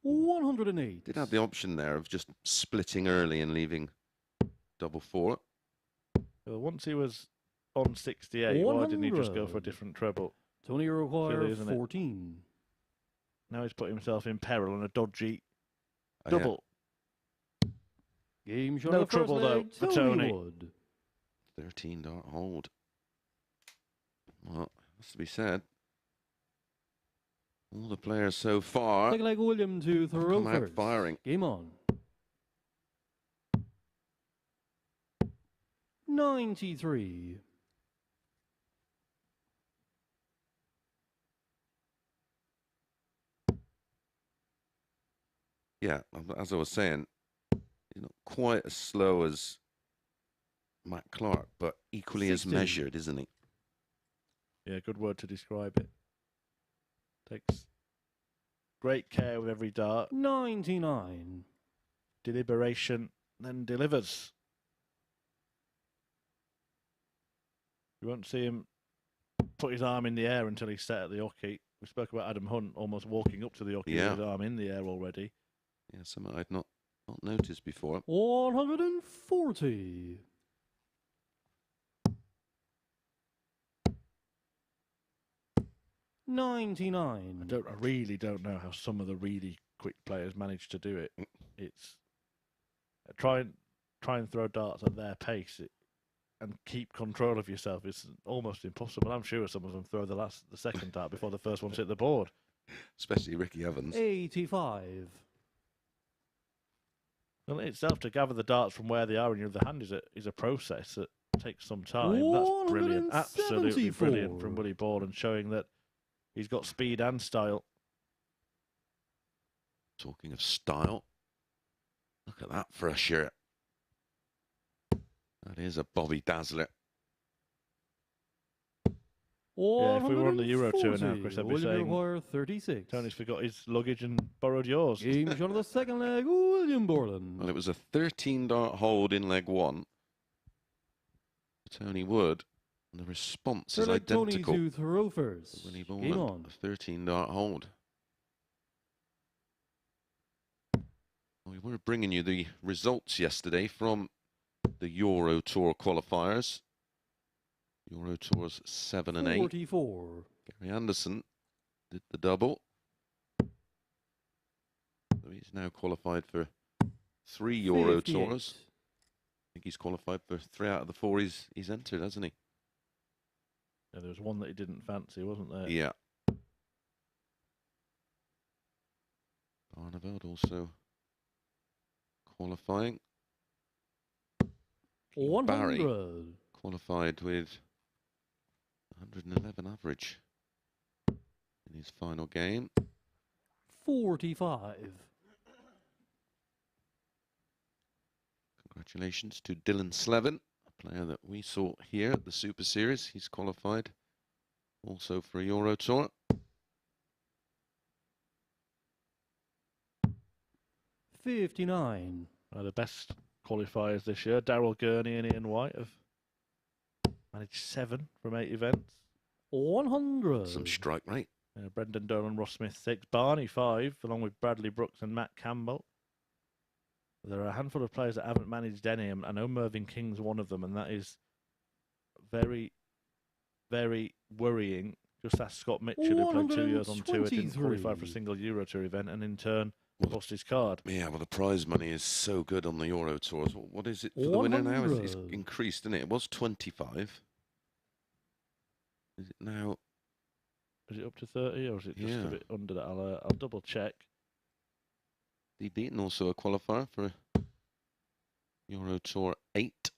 108. Did have the option there of just splitting early and leaving double 4. Well, once he was on 68, why didn't he just go for a 100. different treble? Tony requires Silly, isn't it? 14. Now he's put himself in peril on a dodgy Yeah. double. Game shot No of first trouble, though, leg, for Tony. Wood. 13 dart hold. Well, has to be said. All the players so far Second leg, William to come out Rovers. firing. Game on. 93. Yeah, as I was saying, he's not quite as slow as Matt Clark, but equally as 60. measured, isn't he? Yeah, good word to describe it. Takes great care with every dart. 99. Deliberation, then delivers. You won't see him put his arm in the air until he's set at the hockey. We spoke about Adam Hunt almost walking up to the hockey Yeah. with his arm in the air already. Yeah, something I'd not noticed before. 140. 99. I really don't know how some of the really quick players manage to do it. It's try and throw darts at their pace and keep control of yourself is almost impossible. I'm sure some of them throw the second dart before the first one's hit the board. Especially Ricky Evans. 85. Well, in itself, to gather the darts from where they are in your other hand is a process that takes some time. That's brilliant, absolutely brilliant from Willie Borland, showing that he's got speed and style. Talking of style, look at that for a shirt. That is a Bobby Dazzler. Yeah, if we were on the Euro Tour now, Chris, I'd be saying require 36. Tony's forgot his luggage and borrowed yours. Game shot of the second leg, William Borland. Well, it was a 13-dart hold in leg 1. Tony Wood, and the response is identical. Tony to throw first. Willie Game on. Borland, a 13-dart hold. We were bringing you the results yesterday from the Euro Tour qualifiers. Euro Tours 7 and 8. 44. Gary Anderson did the double. So he's now qualified for 3 Euro 58. Tours. I think he's qualified for 3 out of the 4 he's entered, hasn't he? Yeah, there was one that he didn't fancy, wasn't there? Yeah. Barneveld also qualifying. 100. Barry qualified with 111 average in his final game. 45. Congratulations to Dylan Slevin, a player that we saw here at the Super Series. He's qualified also for a Euro Tour. 59. The best qualifiers this year, Daryl Gurney and Ian White, have managed 7 from 8 events. 100. Some strike rate. Brendan Dolan, Ross Smith 6, Barney 5, along with Bradley Brooks and Matt Campbell. There are a handful of players that haven't managed any. I know Mervyn King's one of them, and that is very, very worrying. Just ask Scott Mitchell, who played 2 years on tour, didn't qualify for a single Euro Tour event, and in turn lost his card. Yeah, well, the prize money is so good on the Euro Tours. What is it for the winner now? It's increased, isn't it? It was 25. Is it now? Is it up to 30, or is it just a bit under that? I'll double check. He beaten also a qualifier for Euro Tour 8.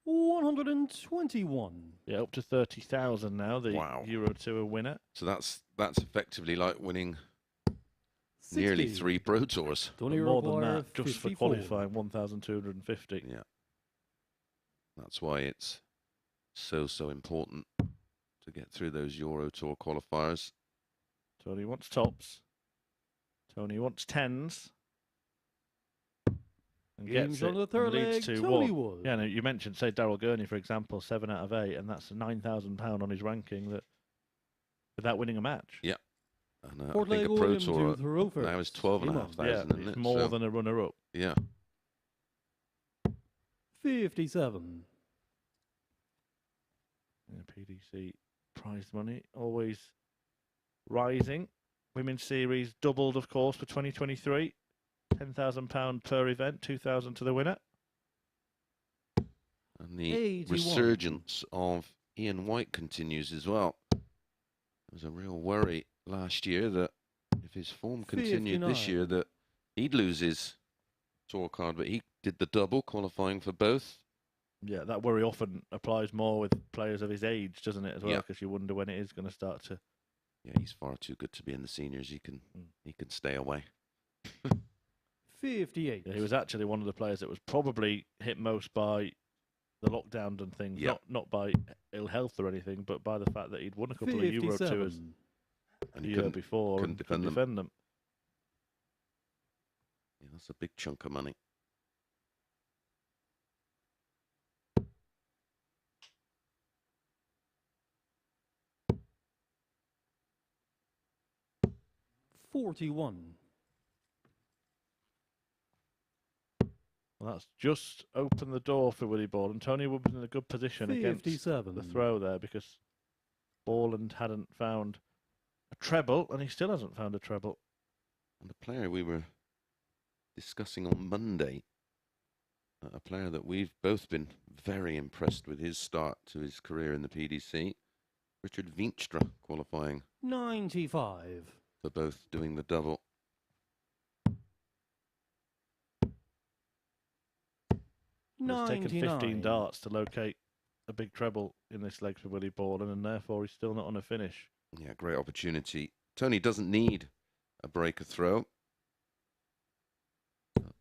121. Yeah, up to 30,000 now. The Euro Tour winner. So that's effectively like winning 60. Nearly 3 Pro Tours. More than that, just 54. For qualifying, 1,250. Yeah, that's why it's so important to get through those Euro Tour qualifiers. Tony wants tops. Tony wants 10s. And gets it, and leads to one. Yeah, no, you mentioned, say, Daryl Gurney, for example, 7 out of 8, and that's £9,000 on his ranking that without winning a match. Yeah. And I think a Pro Tour now is 12,500, yeah, isn't it? More than a runner-up. Yeah. 57. Yeah, PDC prize money always rising. Women's Series doubled, of course, for 2023. £10,000 per event, 2,000 to the winner. And the 81. Resurgence of Ian White continues as well. There was a real worry last year that if his form continued 59. This year, that he'd lose his tour card, but he did the double, qualifying for both. Yeah, that worry often applies more with players of his age, doesn't it, as well? Because you wonder when it is going to start to... Yeah, he's far too good to be in the seniors. He can stay away. 58. Yeah, he was actually one of the players that was probably hit most by the lockdown and things. Not by ill health or anything, but by the fact that he'd won a couple 57. Of Euro Tours and the year before and couldn't defend them. Yeah, that's a big chunk of money. $41. Well, that's just opened the door for Willie Borland. Tony Wood was in a good position 57. Against the throw there because Borland hadn't found a treble, and he still hasn't found a treble. And the player we were discussing on Monday. A player that we've both been very impressed with his start to his career in the PDC. Richard Veenstra qualifying 95. for both doing the double. It's taken 99. 15 darts to locate a big treble in this leg for Willie Borland, and therefore he's still not on a finish. Yeah, great opportunity. Tony doesn't need a breaker throw.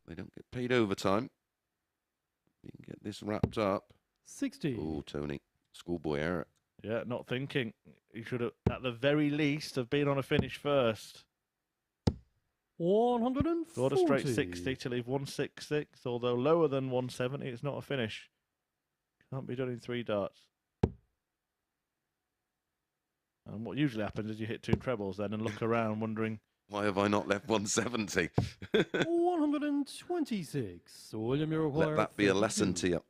They don't get paid overtime. You can get this wrapped up. 60. Oh, Tony, schoolboy error. Yeah, not thinking. He should have, at the very least, have been on a finish first. 140. Got a straight 60 to leave 166, although lower than 170, it's not a finish. Can't be done in 3 darts. And what usually happens is you hit 2 trebles then and look around wondering, why have I not left 170? 126. William, you require Let that be a 32. lesson to you.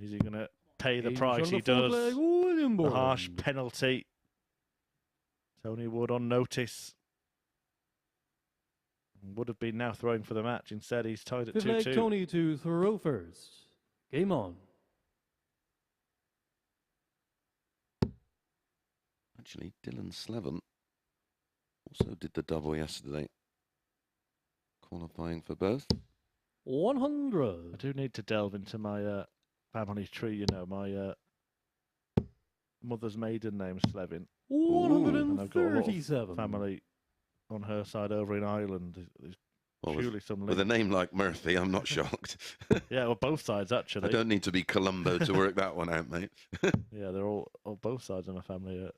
is he going to pay the Game's price on he the fourth does? leg, William The Borland. harsh penalty. Tony Wood on notice. Would have been now throwing for the match. Instead, he's tied at Fifth leg, 2-2. Tony to throw first. Game on. Actually, Dylan Slevin also did the double yesterday, qualifying for both. 100. I do need to delve into my family tree, you know, my mother's maiden name's Slevin. And I've got a lot of 137. family on her side over in Ireland. There's Well, surely some with a link. name like Murphy, I'm not shocked. Yeah, well, both sides, I actually. don't need to be Columbo to work that one out, mate. Yeah, they're all both sides of my family are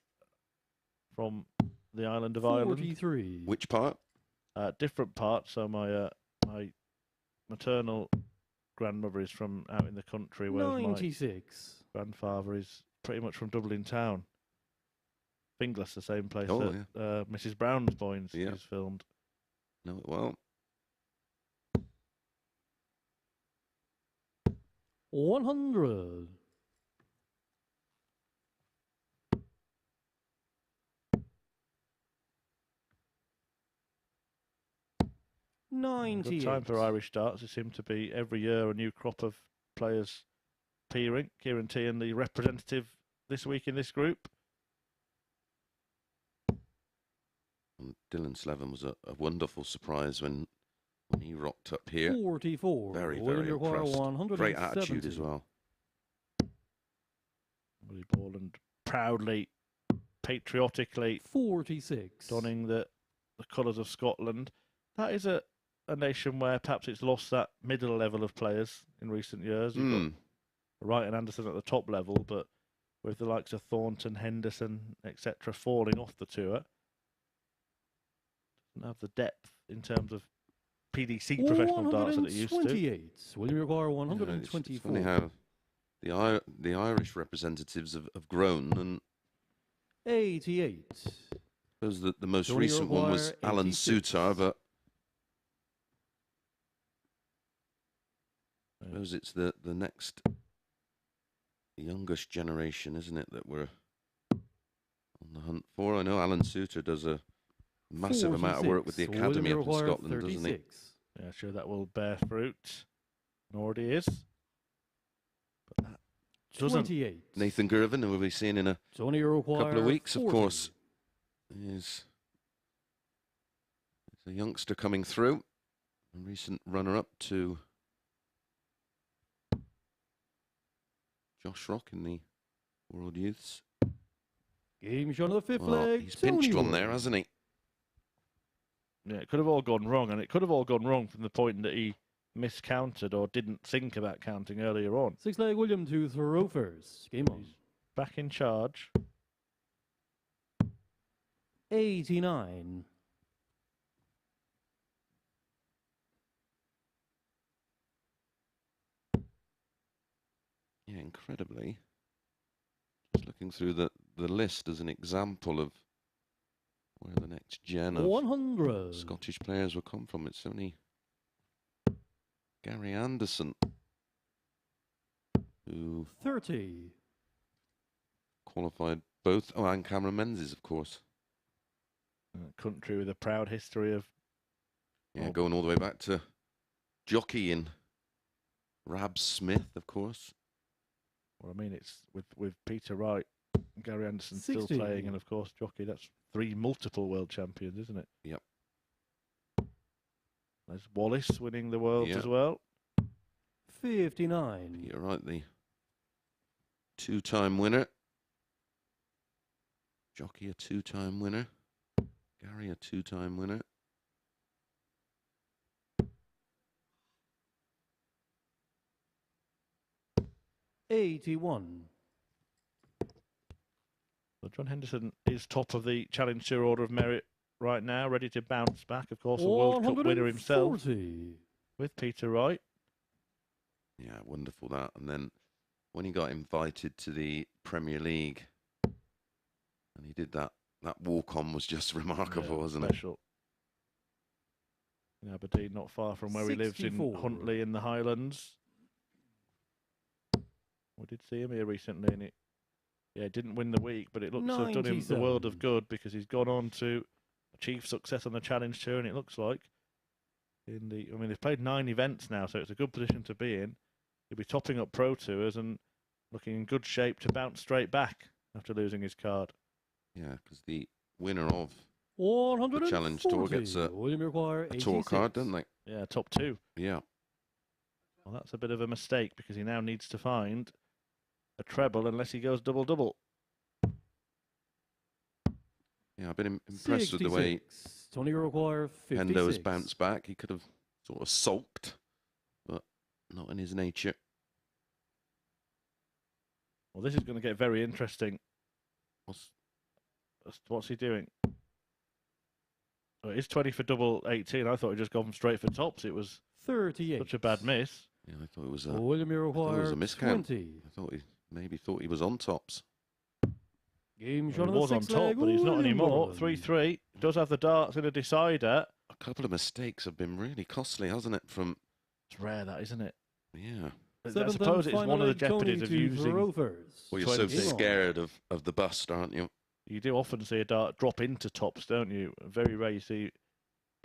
from the island of Ireland. 43. Which part? Different parts. So my my maternal grandmother is from out in the country, whereas 96. my grandfather is pretty much from Dublin town. Finglas, the same place Oh, that Mrs. Brown's Boyne Yeah. is filmed. Know it well. 100. Good 98. time for Irish darts. There seem to be every year a new crop of players appearing. Ciaran Teehan, the representative this week in this group. And Dylan Slevin was a wonderful surprise when he rocked up here. 44. Very, William very require impressed. 170. Great attitude as well. Willie Borland proudly, patriotically 46. donning the colours of Scotland. That is a nation where perhaps it's lost that middle level of players in recent years. You've got Wright and Anderson at the top level, but with the likes of Thornton, Henderson, etc., falling off the tour, doesn't have the depth in terms of PDC professional darts that it used to. 128. William require You know, it's 124. funny how the Irish representatives have grown, and 88. I suppose that the most Tony recent one was Maguire, Alan 86. Soutar, but I suppose it's the next youngest generation, isn't it, that we're on the hunt for. I know Alan Soutar does a massive amount of work with the 46. academy William up in require Scotland, doesn't he? 36. Yeah, sure that will bear fruit. And already is. But that doesn't. 28. Nathan Girvin, who we'll be seeing in a Tony require couple of weeks, 40. of course, is a youngster coming through. A recent runner-up to Josh Rock in the World Youths. Game shot of the fifth Well, leg. he's pinched Tony one Wood. there, hasn't he? Yeah, it could have all gone wrong, and it could have all gone wrong from the point that he miscounted or didn't think about counting earlier on. Sixth leg, William to throw first. Game on. He's back in charge. 89. Yeah, incredibly. Just looking through the list as an example of where the next gen of 100. Scottish players will come from. It's only Gary Anderson who 30. qualified both. Oh, and Cameron Menzies, of course. A country with a proud history of Yeah, going all the way back to jockeying. Rab Smith, of course. Well, I mean, it's with Peter Wright and Gary Anderson still 60. playing, and of course jockey. That's 3 multiple world champions, isn't it? Yep. There's Wallace winning the world Yep. as well. 59. You're right, the 2-time winner. Jockey, a 2-time winner. Gary, a 2-time winner. '81. Well, John Henderson is top of the Challenge Tour Order of Merit right now, ready to bounce back. Of course, a World Cup winner himself 140. with Peter Wright. Yeah, wonderful that. And then when he got invited to the Premier League, and he did that walk-on was just remarkable, Yeah, wasn't special. In Aberdeen, not far from where he lives in 64. Huntly in the Highlands. We did see him here recently, and it didn't win the week, but it looks to have done him the world of 97. good because he's gone on to achieve success on the Challenge Tour, and it looks like I mean, they've played 9 events now, so it's a good position to be in. He'll be topping up Pro Tours and looking in good shape to bounce straight back after losing his card. Yeah, because the winner of 140. the Challenge Tour gets a tour card, don't they? Yeah, top 2. Yeah. Well, that's a bit of a mistake because he now needs to find a treble unless he goes double-double. Yeah, I've been impressed with the way Tony Roquire, 56. Hendo has bounced back. He could have sort of sulked, but not in his nature. Well, this is going to get very interesting. What's he doing? Oh, it's 20 for double 18. I thought he'd just gone straight for tops. It was 38. such a bad miss. Yeah, I thought it was a, William I thought it was a Roquire, miscount. 20. I thought he maybe thought he was on tops. Game Well, shot he on the was on sixth top, leg, but he's not William anymore. Borland. 3-3. Does have the darts in a decider. A couple of mistakes have been really costly, hasn't it? From It's rare, that, isn't it? yeah. I Seventh suppose and it's one of the final leg, jeopardies Tony of to using. Rovers. Well, you're so 20. scared of the bust, aren't you? You do often see a dart drop into tops, don't you? Very rare you see a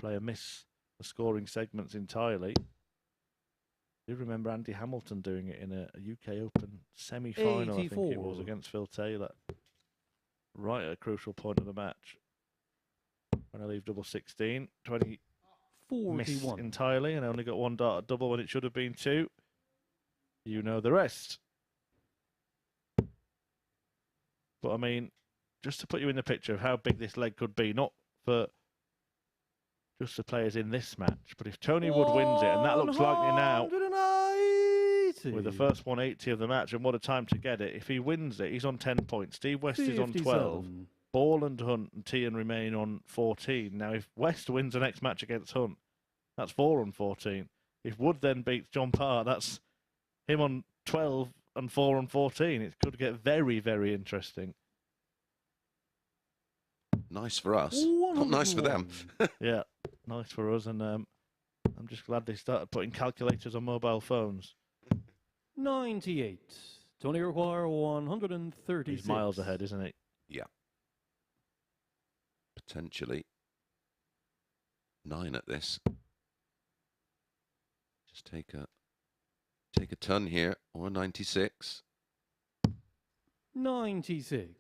player miss the scoring segments entirely. I do remember Andy Hamilton doing it in a UK Open semi-final, I think it was, 84. against Phil Taylor. Right at a crucial point of the match. When I leave double 16, 20 missed 41. entirely and only got 1 dart at double when it should have been 2. You know the rest. But I mean, just to put you in the picture of how big this leg could be, not for just the players in this match, but if Tony Wood wins it, and that looks likely now, 180. with the first 180 of the match, and what a time to get it. If he wins it, he's on 10 points. Steve West is on 12. 57. Borland, Hunt and Teehan remain on 14. Now, if West wins the next match against Hunt, that's 4 on 14. If Wood then beats John Parr, that's him on 12 and 4 on 14. It could get very, very interesting. Nice for us, not nice for them. Yeah, nice for us. And I'm just glad they started putting calculators on mobile phones. 98. Tony Roquire, 136. He's miles ahead, isn't he? Yeah. Potentially 9 at this. Just take a ton here, or 96. 96.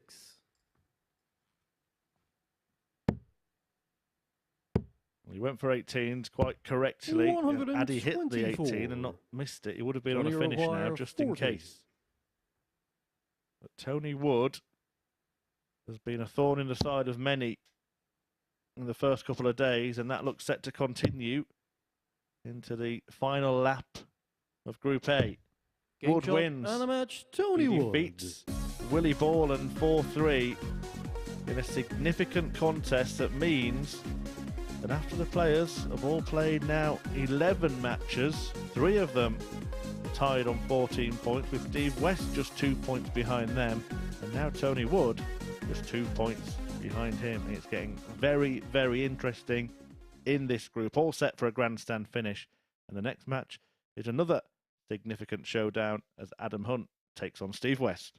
Well, he went for 18s quite correctly. Had he hit the 18 124. and not missed it, he would have been Tony on a finish now, Roquire, just in 40. case. But Tony Wood has been a thorn in the side of many in the first couple of days, and that looks set to continue into the final lap of Group A. Game Wood shot wins. And the match, Tony He Wood. defeats Willie Borland 4-3 in a significant contest that means that after the players have all played now 11 matches, 3 of them tied on 14 points, with Steve West just 2 points behind them, and now Tony Wood just 2 points behind him. It's getting very, very interesting in this group, all set for a grandstand finish. And the next match is another significant showdown as Adam Hunt takes on Steve West.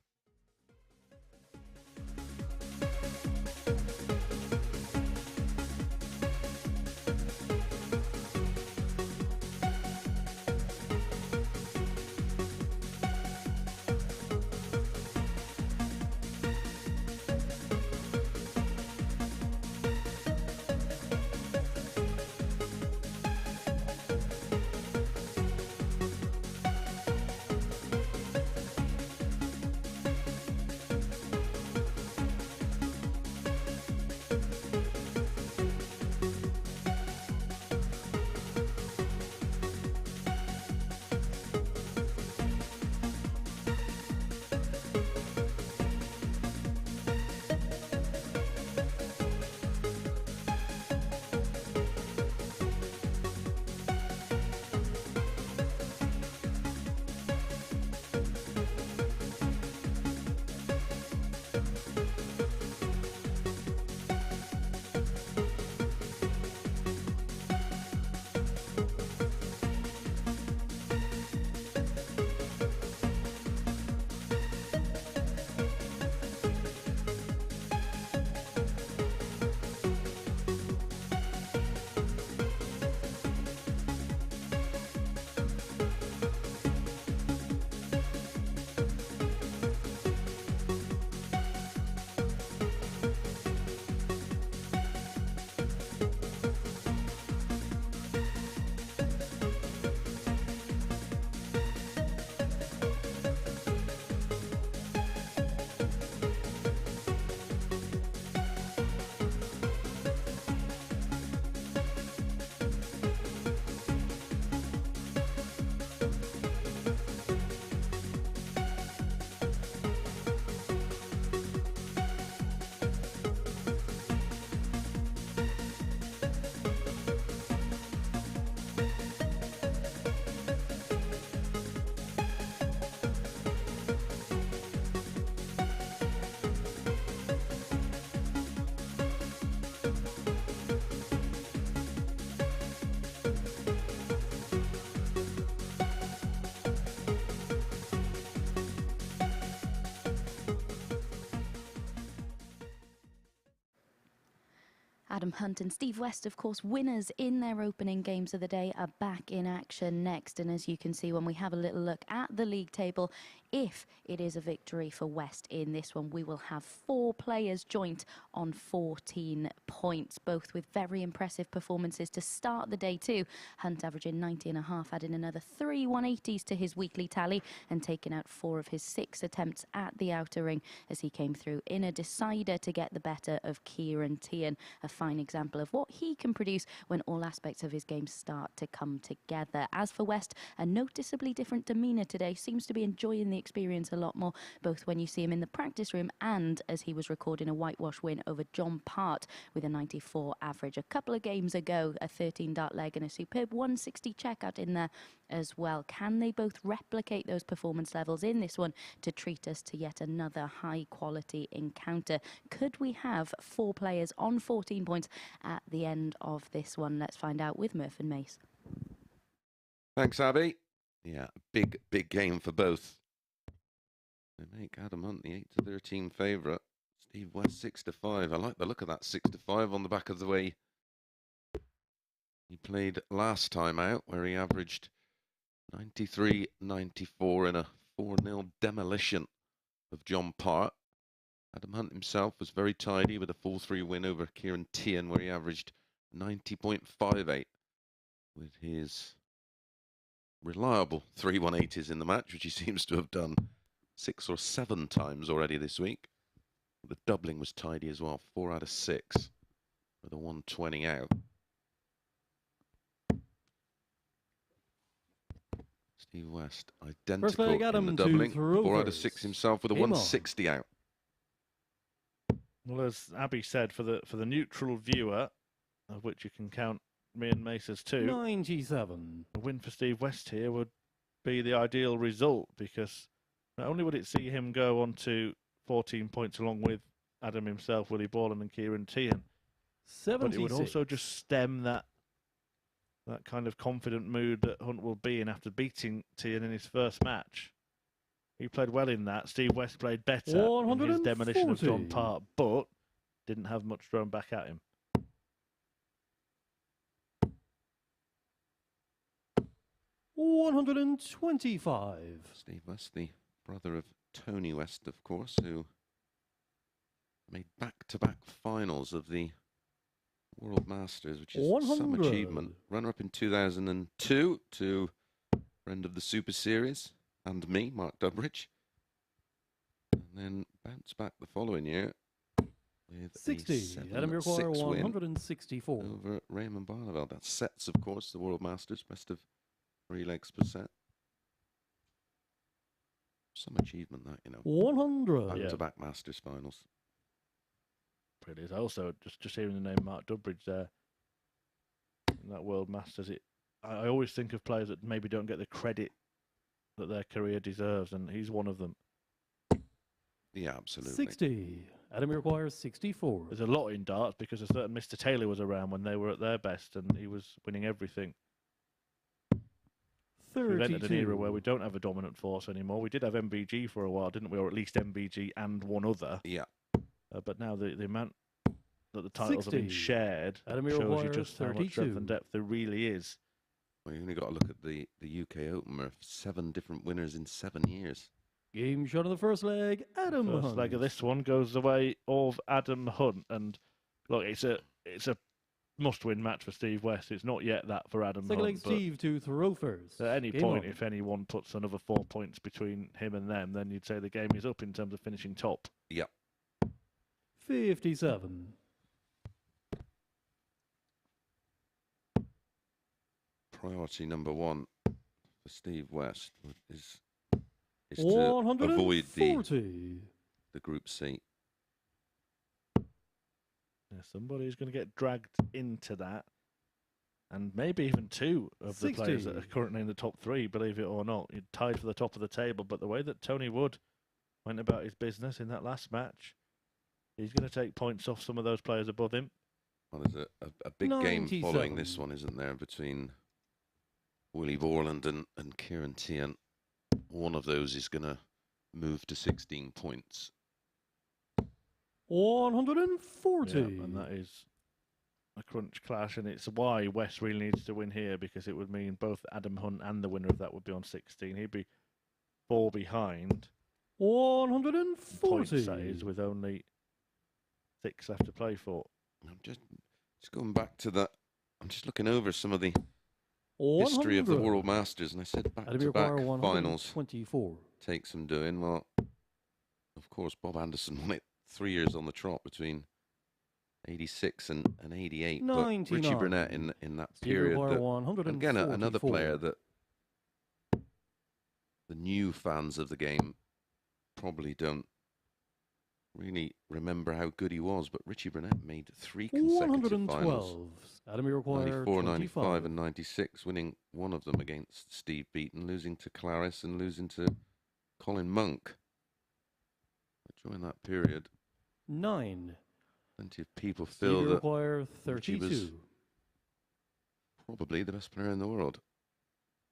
Adam Hunt and Steve West, of course, winners in their opening games of the day, are back in action next. And as you can see, when we have a little look at the league table, if it is a victory for West in this one, we will have 4 players joint on 14 points, both with very impressive performances to start the day too. Hunt averaging 90.5, adding another 3 180s to his weekly tally and taking out 4 of his 6 attempts at the outer ring as he came through in a decider to get the better of Ciaran Teehan. A fine example of what he can produce when all aspects of his game start to come together. As for West, a noticeably different demeanour today, seems to be enjoying the experience a lot more, both when you see him in the practice room and as he was recording a whitewash win over John Part with a 94 average. A couple of games ago, a 13 dart leg and a superb 160 checkout in there as well. Can they both replicate those performance levels in this one to treat us to yet another high quality encounter? Could we have 4 players on 14 points at the end of this one? Let's find out with Murph and Mace. Thanks, Abby. Yeah, big game for both. They make Adam Hunt the 8-13 favourite. Steve West 6-5. I like the look of that 6-5 on the back of the way he played last time out, where he averaged 93-94 in a 4-0 demolition of John Part. Adam Hunt himself was very tidy with a 4-3 win over Ciaran Teehan, where he averaged 90.58 with his reliable 3 180s in the match, which he seems to have done 6 or 7 times already this week. The doubling was tidy as well, 4 out of 6 with a 120 out. Steve West, identical in the doubling, 4 out of 6 himself with a 160 out. Well, as Abby said, for the neutral viewer, of which you can count me and Mace as 2, 97. a win for Steve West here would be the ideal result, because not only would it see him go on to 14 points along with Adam himself, Willie Borland and Ciaran Teehan, 76. but it would also just stem that kind of confident mood that Hunt will be in after beating Teehan in his first match. He played well in that. Steve West played better in his demolition of John Part, but didn't have much thrown back at him. $125. Steve West, the brother of Tony West, of course, who made back-to-back finals of the World Masters, which is 100. some achievement. Runner-up in 2002 to friend of the Super Series and me, Mark Durbridge. And then bounced back the following year with 60. Adam a 7-6 win 164. over Raymond Barneveld. That sets, of course, the World Masters, best of 3 legs per set. Some achievement, that, you know. 100. Back-to-back Masters finals. It is. Also, just hearing the name Mark Durbridge there in that World Masters, I always think of players that maybe don't get the credit that their career deserves, and he's one of them. Yeah, absolutely. 60. Adam requires 64. There's a lot in darts because a certain Mr. Taylor was around when they were at their best, and he was winning everything. 32. We've entered an era where we don't have a dominant force anymore. We did have MBG for a while, didn't we? Or at least MBG and one other. Yeah. But now the amount that the titles 60. have been shared Adam shows you just how much 32. strength and depth there really is. Well, you only got to look at the UK Open, Murph. 7 different winners in 7 years. Game shot of the first leg, Adam First Hunt. leg of this one goes the way of Adam Hunt, and look, it's a must-win match for Steve West. It's not yet that for Adam Second leg, Hunt. But Steve to throw first. at any Game point, on. if anyone puts another 4 points between him and them, then you'd say the game is up in terms of finishing top. Yeah. 57. Priority number 1 for Steve West is to avoid the Group C. Yeah, somebody's going to get dragged into that, and maybe even 2 of 60. the players that are currently in the top 3, believe it or not. You're tied for the top of the table, but the way that Tony Wood went about his business in that last match, he's going to take points off some of those players above him. Well, there's a big game following this one, isn't there, between Willie Borland and Ciaran Teehan. One of those is going to move to 16 points. 140. Yeah, and that is a crunch clash, and it's why West really needs to win here, because it would mean both Adam Hunt and the winner of that would be on 16. He'd be 4 behind. 140. Points, that is, with only 6 left to play for. I'm just going back to that. I'm just looking over some of the history of the World Masters, and I said back-to-back finals 24. take some doing. Well, of course, Bob Anderson won it 3 years on the trot between 86 and 88. But Richie Burnett in that period, again, another player that the new fans of the game probably don't really remember how good he was, but Richie Burnett made 3 consecutive finals. 94, 95 and 96, winning one of them against Steve Beaton, losing to Claris and losing to Colin Monk. But during that period, 9. plenty of people feel that Richie was probably the best player in the world.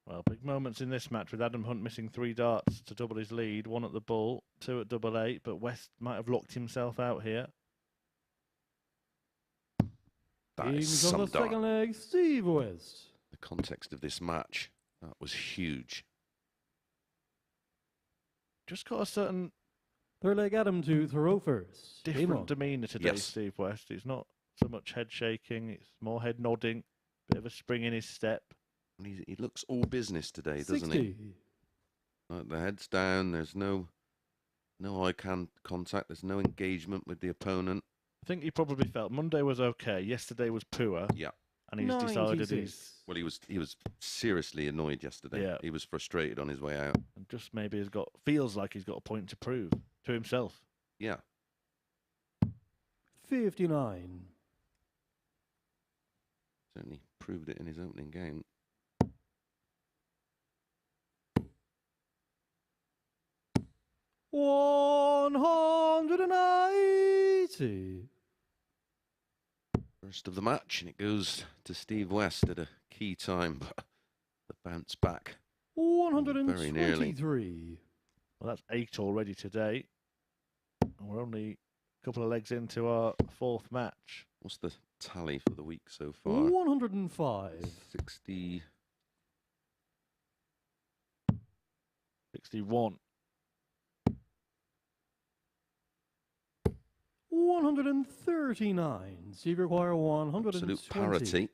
Well, big moments in this match with Adam Hunt missing 3 darts to double his lead. 1 at the bull, 2 at double 8, but West might have locked himself out here. That is on some the second dart. leg, Steve West. The context of this match, that was huge. Just got a certain Third leg, Adam to throw first. different demeanour today, Yes. Steve West. It's not so much head shaking, it's more head nodding, bit of a spring in his step. And he looks all business today, doesn't 60. he? Like the head's down, there's no eye contact, there's no engagement with the opponent. I think he probably felt Monday was okay, yesterday was poor. Yeah. And he's decided 96. Well, he was seriously annoyed yesterday. Yeah. He was frustrated on his way out. and just maybe feels like he's got a point to prove to himself. Yeah. 59. Certainly proved it in his opening game. $180. First of the match, and it goes to Steve West at a key time, but the bounce back. Very nearly. 123. Well, that's 8 already today. And we're only a couple of legs into our 4th match. What's the tally for the week so far? 105. 60. 61. 139. Steve require 120. Absolute parity.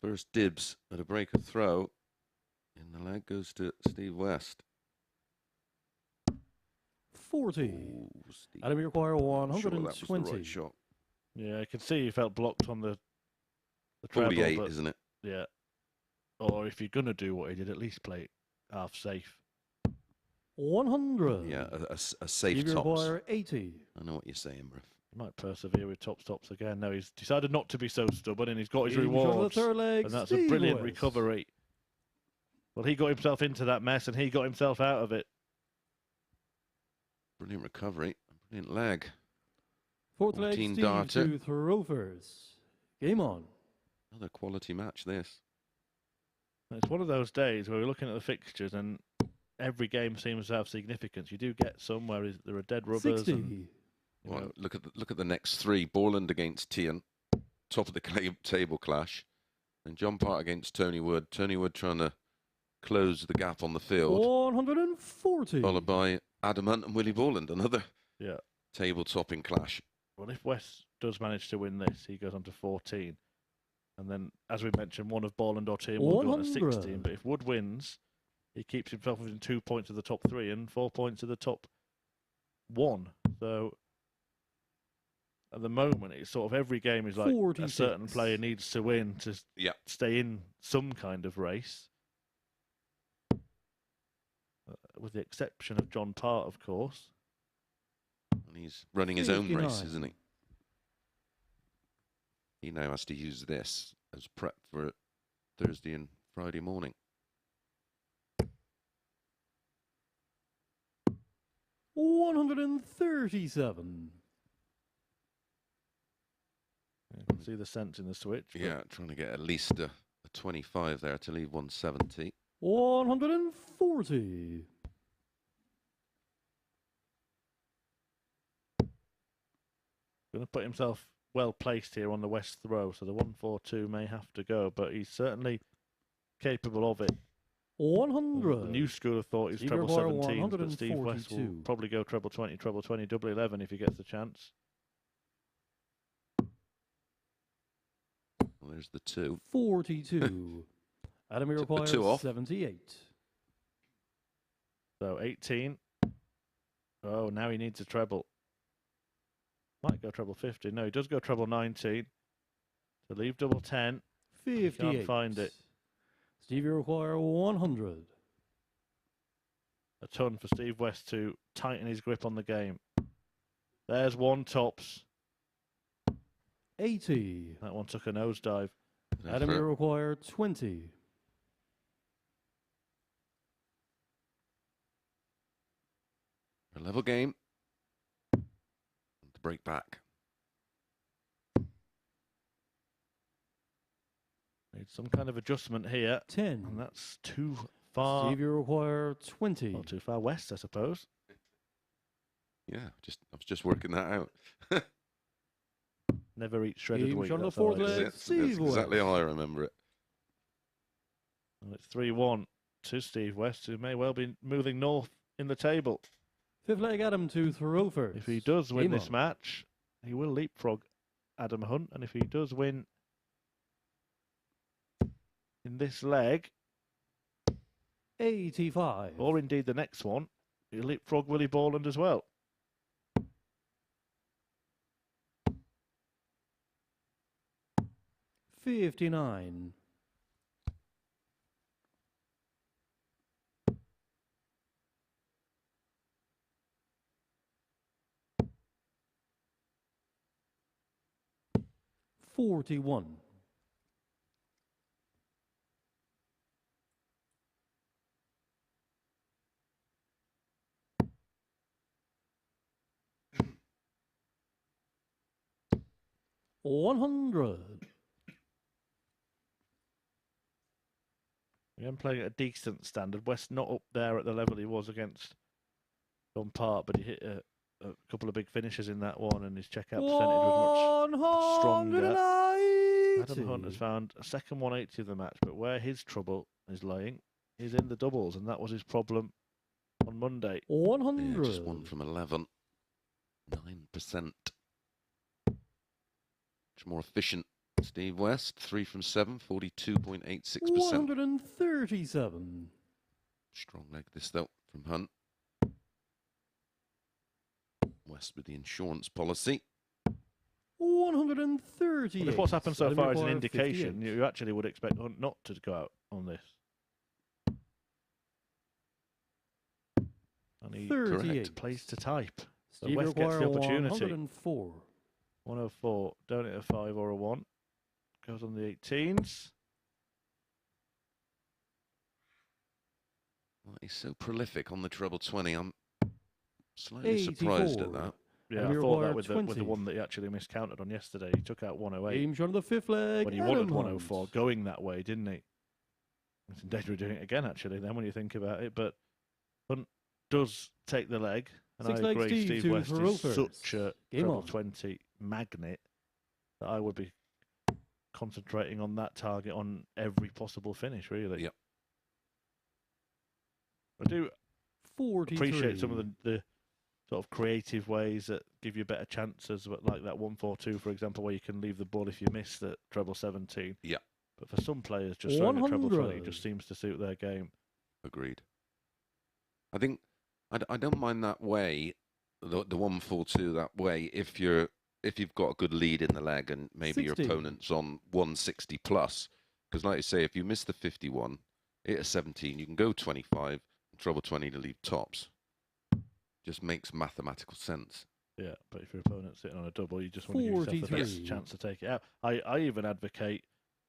First dibs at a breaker throw. In the leg goes to Steve West. 40. Ooh, Steve. Adam require Sure, that 120. was the right shot. Yeah, I can see he felt blocked on the treble. 48, but isn't it? yeah. Or if you're going to do what he did, at least play it half safe. 100. Yeah, a safe Steve tops. require 80. I know what you're saying, bro. He might persevere with tops again. No, he's decided not to be so stubborn, and he's got his Aiming for the rewards. third leg, And that's Steve a brilliant West. recovery. Well, he got himself into that mess, and he got himself out of it. Brilliant recovery. Brilliant leg. Fourth leg, 14 Steve darter. to throw first. Game on. Another quality match, this. It's one of those days where we're looking at the fixtures, and every game seems to have significance. You do get some where there are dead rubbers. 60. And, you Well, know, look at the next 3. Borland against Teehan. Top of the table clash. And John Part against Tony Wood. Tony Wood trying to close the gap on the field. 140. Followed by Adam Hunt and Willie Borland. Another yeah. table-topping clash. Well, if West does manage to win this, he goes on to 14. And then, as we mentioned, one of Borland or Teehan will go on to 16. 100. But if Wood wins, he keeps himself within 2 points of the top 3 and 4 points of the top 1. So, at the moment, it's sort of every game is like 46. a certain player needs to win to stay in some kind of race. With the exception of John Part, of course. And he's running his own race, 59. isn't he? He now has to use this as prep for Thursday and Friday morning. $137. You can see the sense in the switch. but Yeah, trying to get at least a 25 there to leave 170. 140. Going to put himself well placed here on the west throw, so the 1-4-2 may have to go, but he's certainly capable of it. 100. The new school of thought is Steve treble require 17, but Steve West will 142. probably go treble 20, double 11 if he gets the chance. Well, there's the 2. 42. Adam Took the requires 2 off. 78. So 18. Oh, now he needs a treble. Might go treble 50. No, he does go treble 19. To leave double 10. 58. Can't find it. Steve require 100. A ton for Steve West to tighten his grip on the game. There's one tops. 80. That one took a nosedive. Adam require 20. A level game. To break back. Need some kind of adjustment here. 10. And that's too far. Steve require 20. Not too far west, I suppose. Yeah, I was just working that out. Never eat shredded Game wheat. shot on the That's all fourth it is. leg. That's Steve exactly West. how I remember it. And it's 3-1 to Steve West, who may well be moving north in the table. Fifth leg Adam to throw first. If he does win Game this on. match, he will leapfrog Adam Hunt. And if he does win in this leg, 85. or indeed the next one, he'll leapfrog Willie Borland as well. $59. $41. $100. Again, playing at a decent standard. West not up there at the level he was against John Part, but he hit a couple of big finishes in that one, and his checkout percentage was much stronger. Adam Hunt has found a second 180 of the match, but where his trouble is lying is in the doubles, and that was his problem on Monday. 100. Yeah, just 1 from 11. 9%. Much more efficient. Steve West, 3 from 7, 42.86%. 137. Strong leg this though from Hunt. West with the insurance policy. 138. Well, if what's happened so Adam far is an require indication, 58. you actually would expect Hunt not to go out on this. And he 38. plays to type. So Steve West gets the require opportunity. 104. 104, don't hit a 5 or a 1. Goes on the 18s. Well, he's so prolific on the treble 20. I'm slightly surprised at 84. that. Yeah, And I we thought require that with the 20. one that he actually miscounted on yesterday. He took out 108 Game shot on the fifth leg. when he Adam wanted Hunt. 104, going that way, didn't he? It's in danger of doing it again, actually, then, when you think about it. But Hunt does take the leg. And Six I leg agree, Steve Steve to West throw is first. such a Game treble on. 20 magnet that I would be concentrating on that target on every possible finish, really. Yep. I do 43. appreciate some of the sort of creative ways that give you better chances, but like that 1-4-2, for example, where you can leave the ball if you miss the treble 17. Yeah. But for some players, just throwing a treble 20 100. just seems to suit their game. Agreed. I think I don't mind that way, the 1-4-2 that way, if you've got a good lead in the leg and maybe 60. your opponent's on 160 plus. Because like you say, if you miss the 51, hit a 17, you can go 25, treble 20 to leave tops. Just makes mathematical sense. Yeah, but if your opponent's sitting on a double, you just want to give yourself the 43. best chance to take it out. I even advocate,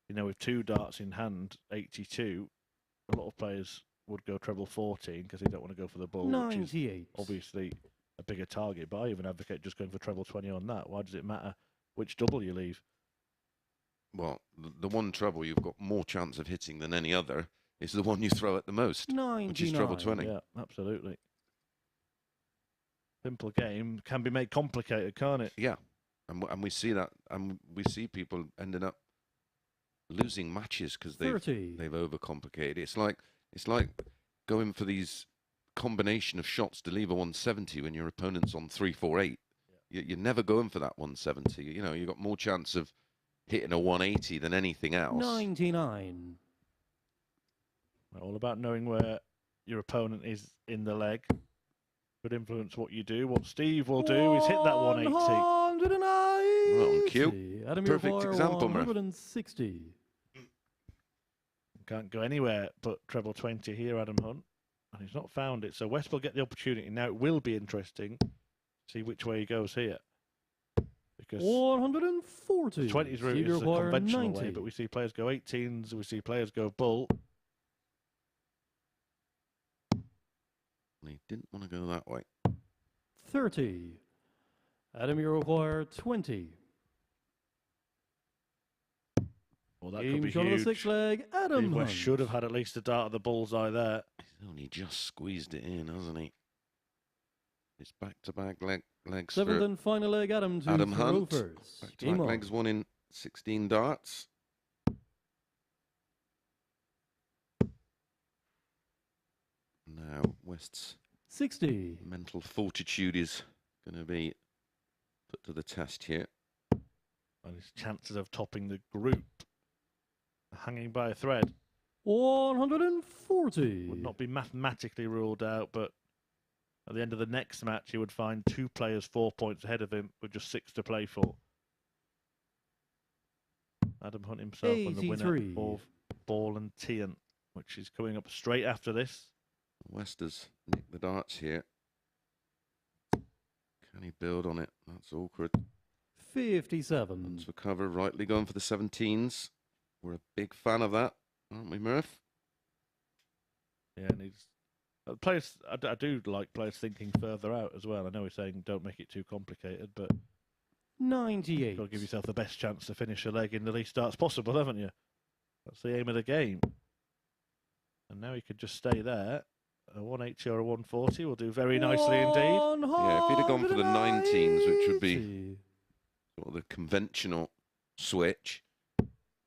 with 2 darts in hand, 82, a lot of players would go treble 14 because they don't want to go for the ball, which is 98. obviously a bigger target. But I even advocate just going for treble 20 on that. Why does it matter which double you leave? Well, the one treble you've got more chance of hitting than any other is the one you throw at the most, 99. which is treble 20. Yeah, absolutely. Simple game can be made complicated, can't it? Yeah. And we see that, and we see people ending up losing matches because they've overcomplicated. It's like going for these combination of shots to leave a 170 when your opponent's on 348. You're never going for that 170. You know, you've got more chance of hitting a 180 than anything else. 99. All about knowing where your opponent is in the leg. Could influence what you do. What Steve will do is hit that 180. 190. Well, on cue. Perfect example, Murph. 160. Can't go anywhere but treble 20 here, Adam Hunt. And he's not found it. So West will get the opportunity. Now it will be interesting to see which way he goes here. Because 140. 20's route is the conventional way, but we see players go 18s, we see players go bull. He didn't want to go that way. 30. Adam, you require 20. Well, that could be shot huge. on the 6 leg, Adam West Hunt. should have had at least a dart at the bullseye there. He's only just squeezed it in, hasn't he? It's back-to-back legs 7th for and final leg, Adam to Adam Hunt. first. Back-to-back legs, 1 in 16 darts. Now, West's 60. mental fortitude is going to be put to the test here. And his chances of topping the group are hanging by a thread. 140. Would not be mathematically ruled out, but at the end of the next match, he would find 2 players 4 points ahead of him with just 6 to play for. Adam Hunt himself on the winner of Borland Teehan, which is coming up straight after this. West has nicked the darts here. Can he build on it? That's awkward. 57. Hunts for cover, rightly going for the 17s. We're a big fan of that, aren't we, Murph? Yeah, and he's players. I do like players thinking further out as well. I know he's saying don't make it too complicated, but 98. you've got to give yourself the best chance to finish a leg in the least darts possible, haven't you? That's the aim of the game. And now he could just stay there. A 180 or a 140 will do very nicely indeed. Yeah, if he'd have gone for the 19s, which would be sort of the conventional switch,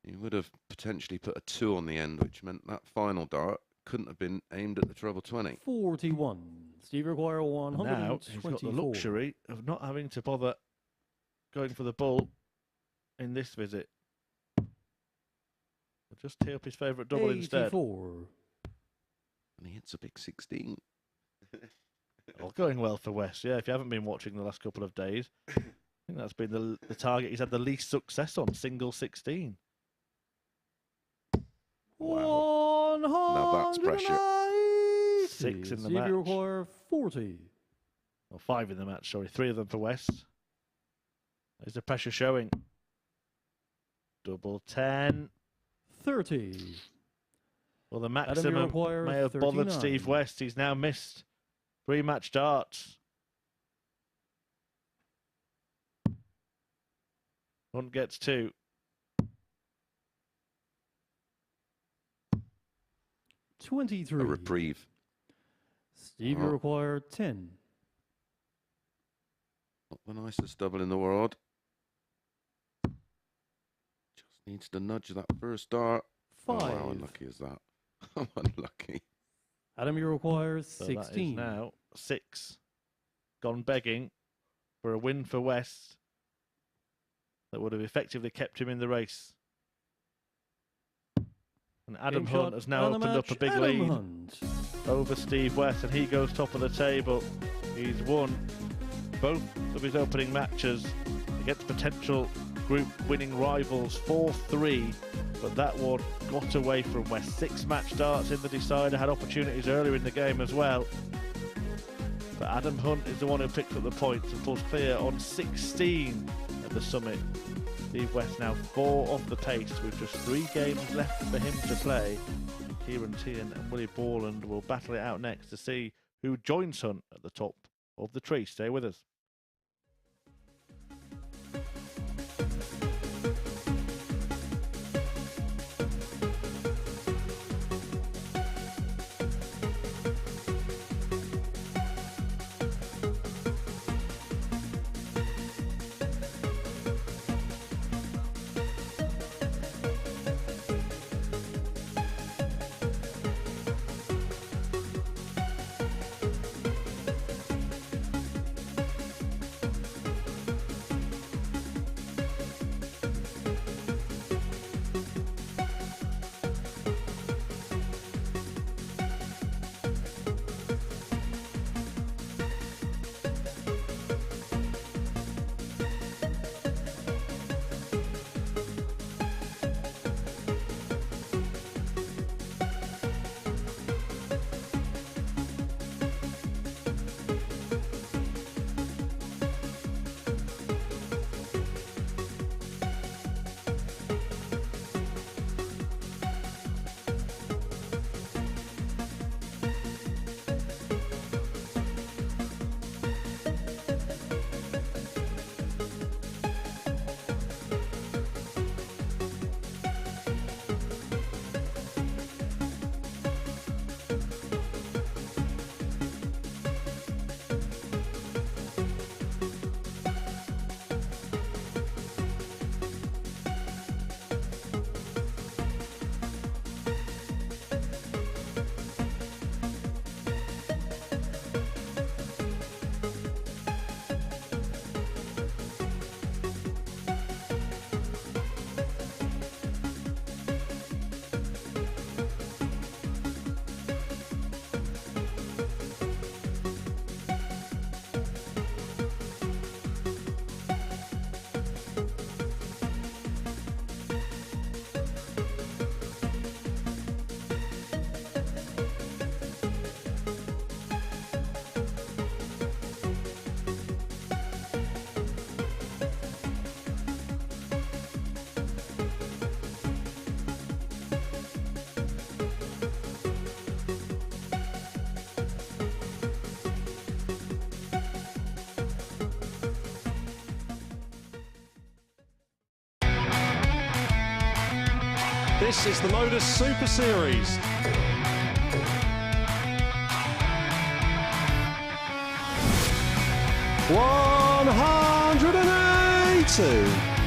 he would have potentially put a 2 on the end, which meant that final dart couldn't have been aimed at the treble 20. 41. Steve require 124. Now he's got the luxury of not having to bother going for the bull in this visit. He'll just tee up his favourite double 84. instead. And he hits a big 16. All going well for West, yeah. If you haven't been watching the last couple of days, I think that's been the target he's had the least success on, single 16. Wow. Now that's pressure. 6 in the Steve match. require 40. Well, 5 in the match, sorry. 3 of them for West. There's the pressure showing. Double 10. 30. Well, the maximum may have bothered Steve West. He's now missed 3 match darts. Hunt gets 2. A 23. reprieve. Steve require 10. Not the nicest double in the world. Just needs to nudge that first dart. 5. Oh, how unlucky is that? How unlucky. Adam, you require So 16. that is now 6. Gone begging for a win for West. That would have effectively kept him in the race. And Adam Game Hunt shot has now and the opened up a match, big Adam lead Hunt. over Steve West, and he goes top of the table. He's won both of his opening matches against potential group winning rivals 4-3, but that one got away from West. 6 match darts in the decider, had opportunities earlier in the game as well. But Adam Hunt is the one who picked up the points and pulls clear on 16 at the summit. Steve West now 4 off the pace with just 3 games left for him to play. Ciaran Teehan and Willie Borland will battle it out next to see who joins Hunt at the top of the tree. Stay with us. This is the MODUS Super Series. $180.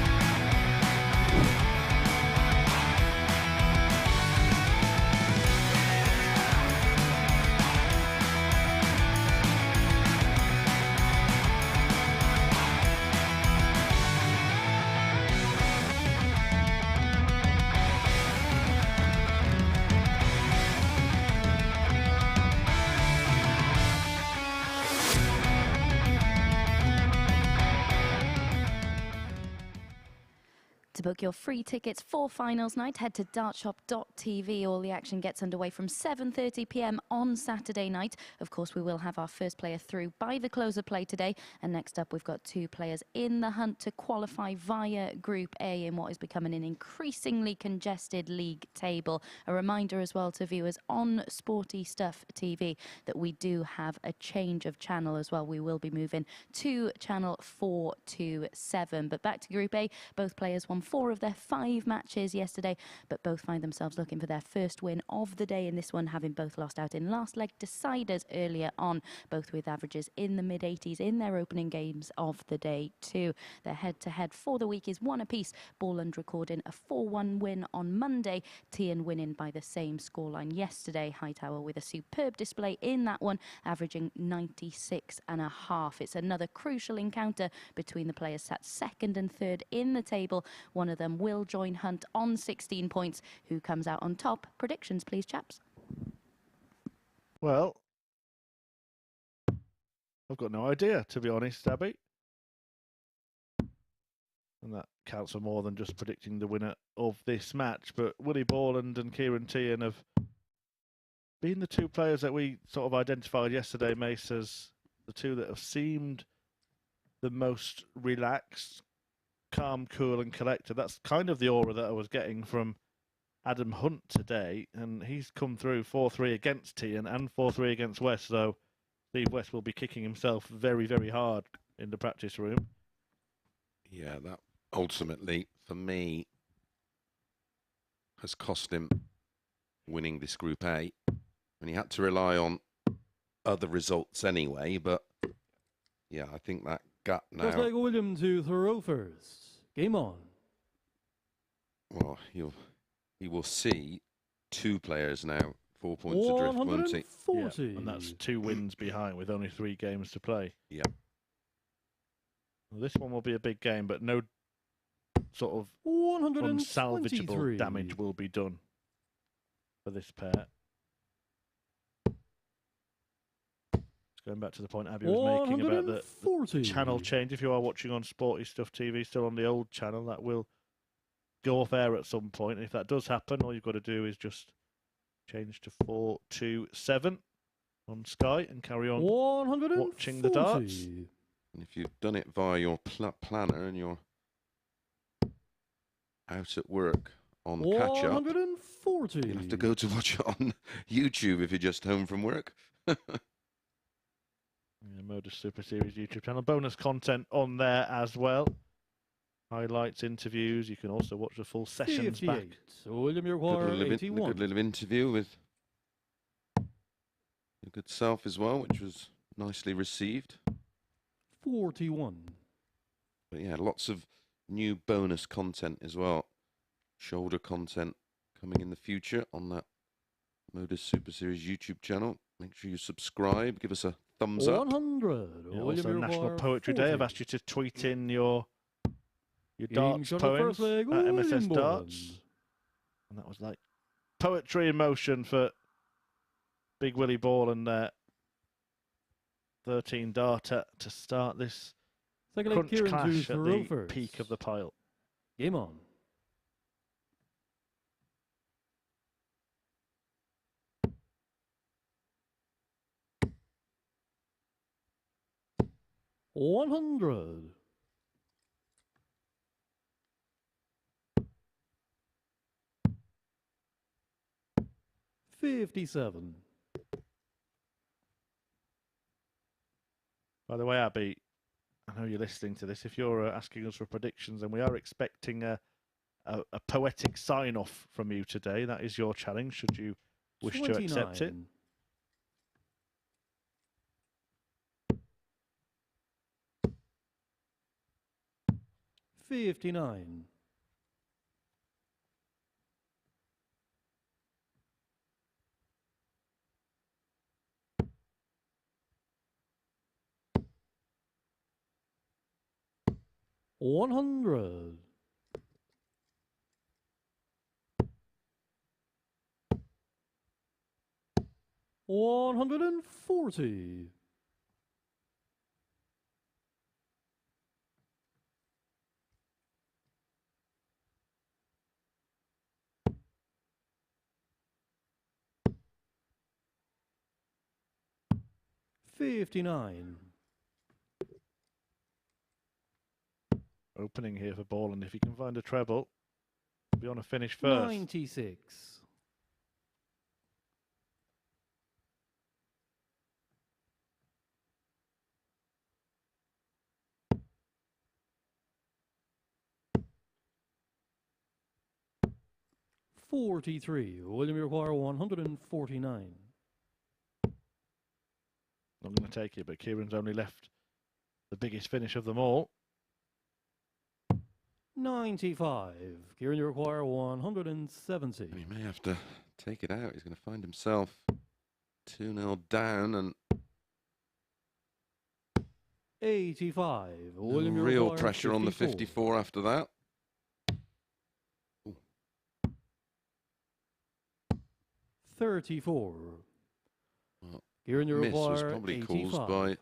To book your free tickets for finals night, head to dartshop.tv. All the action gets underway from 7:30 p.m. on Saturday night. Of course, we will have our first player through by the close of play today. And next up, we've got two players in the hunt to qualify via Group A in what is becoming an increasingly congested league table. A reminder as well to viewers on Sporty Stuff TV that we do have a change of channel as well. We will be moving to channel 427. But back to Group A, both players won 4 of their 5 matches yesterday, but both find themselves looking for their first win of the day in this one, having both lost out in last leg deciders earlier on, both with averages in the mid-80s in their opening games of the day too. Their head-to-head for the week is 1 apiece, Borland recording a 4-1 win on Monday, Teehan winning by the same scoreline yesterday. Hightower with a superb display in that one, averaging 96.5. It's another crucial encounter between the players sat second and third in the table. One of them will join Hunt on 16 points. Who comes out on top? Predictions, please, chaps. Well, I've got no idea, to be honest, Abby. And that counts for more than just predicting the winner of this match. But Willie Borland and Ciaran Teehan have been the two players that we sort of identified yesterday, Mace, as the two that have seemed the most relaxed, calm, cool and collected. That's kind of the aura that I was getting from Adam Hunt today, and he's come through 4-3 against Teehan and 4-3 against West, so Steve West will be kicking himself very, very hard in the practice room. Yeah, that ultimately, for me, has cost him winning this Group A. And he had to rely on other results anyway, but yeah, I think that gap now... Just like William to throw first. Game on. Well, he will see 2 players now, 4 points adrift, won't he? Yeah, and that's 2 wins behind with only 3 games to play. Yeah. Well, this one will be a big game, but no sort of unsalvageable damage will be done for this pair. Going back to the point Abby was making about the channel change. If you are watching on Sporty Stuff TV, still on the old channel, that will go off air at some point. And if that does happen, all you've got to do is just change to 427 on Sky and carry on watching the darts. And if you've done it via your planner and you're out at work on catch-up, you'll have to go to watch it on YouTube if you're just home from work. Yeah, MODUS Super Series YouTube channel. Bonus content on there as well. Highlights, interviews. You can also watch the full sessions back. William, good little interview with your good self as well, which was nicely received. 41. But yeah, lots of new bonus content as well. Shoulder content coming in the future on that MODUS Super Series YouTube channel. Make sure you subscribe. Give us a thumbs up. 100. Yeah, also National Poetry Day. I've asked you to tweet in your darts poems at MSS Darts. And that was like poetry in motion for big Willie Borland there. 13 darter to start this crunch clash at the peak of the pile. Game on. $100. 57. By the way, Abby, I know you're listening to this. If you're asking us for predictions, and we are expecting a a poetic sign-off from you today. That is your challenge, should you wish to accept it. 59. 100. 140. 59. Opening here for Borland. If he can find a treble, be on a finish first. 96. 43. William, you require 149. I'm going to take it, but Ciaran's only left the biggest finish of them all. 95. Ciaran, you require 170. And he may have to take it out. He's going to find himself 2-0 down, and 85. William, you real require pressure on the 54. 54 after that. 34. Well, Ciaran, you miss require was probably 85. caused by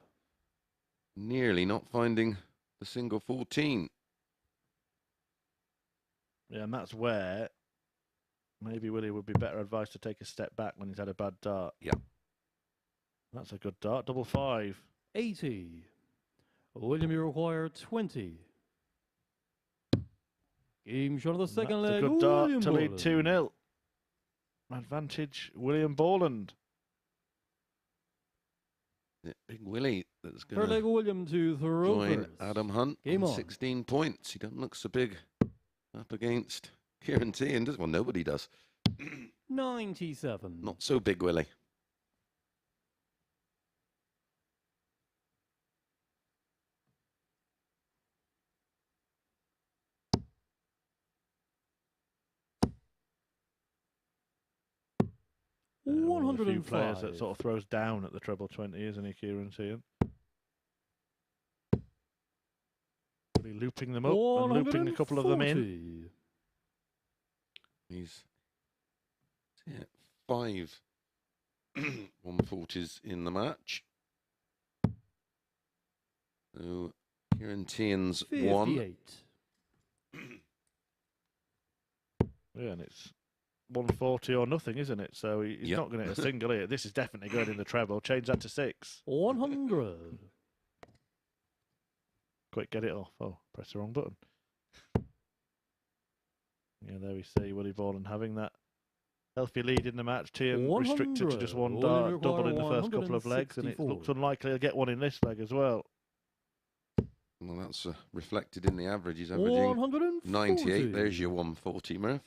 nearly not finding the single 14. Yeah, and that's where maybe Willie would be better advised to take a step back when he's had a bad dart. Yeah. That's a good dart. Double 5. 80. William, you require 20. Game shot of the second That's leg. a good dart William to lead Borland. 2-0. Advantage, William Borland. Big Willie that's Third going leg, to William to throw join first. Adam Hunt Game on on. 16 points. He doesn't look so big up against Ciaran Teehan, does? Well, nobody does. 97. Not so big, Willie. One of the few 105. players that sort of throws down at the treble 20, isn't he, Ciaran Teehan? Really looping them up and looping a couple of them in. 140. He's 5 140s in the match. So Ciaran Teehan's 1. 58. Yeah, and it's 140 or nothing, isn't it? So he's Yep. not going to hit a single here. This is definitely going in the treble. Change that to 6. 100. Quick, get it off. Oh, press the wrong button. Yeah, there we see Willie Borland having that healthy lead in the match. Teehan restricted to just one 100. dart, double in the first couple of legs, and it 164. looks unlikely he'll get one in this leg as well. Well, that's reflected in the average. He's averaging 140. 98. There's your 140, Murph.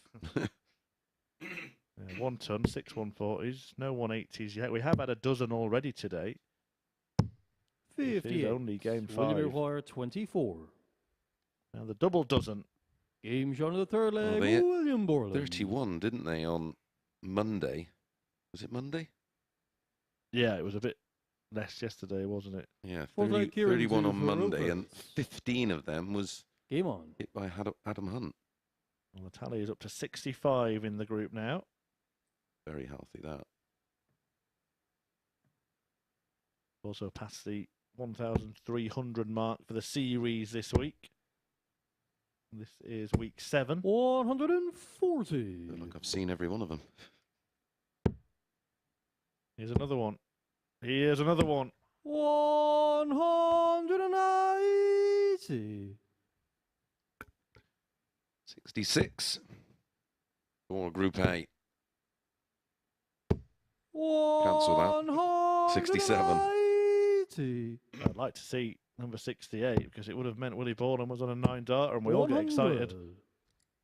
Yeah, 1 ton, 6 140s, no 180s yet. We have had a dozen already today. 58. Only game 5. William require 24. Now the double dozen. Game shot of the third leg. they hit William Borland. 31, didn't they, on Monday? Was it Monday? Yeah, it was a bit less yesterday, wasn't it? Yeah, Well, 30, like Ciaran 31 do on for Monday, and Rovers. 15 of them was Game on. hit by Adam Hunt. Well, the tally is up to 65 in the group now. Very healthy, that. Also past the 1,300 mark for the series this week. This is week 7. 140. Look like I've seen every one of them. Here's another one. Here's another one. 190. 66 for Group A. Cancel that. 67. 180. I'd like to see number 68 because it would have meant Willie Borland was on a 9 darter and we all get excited. 100.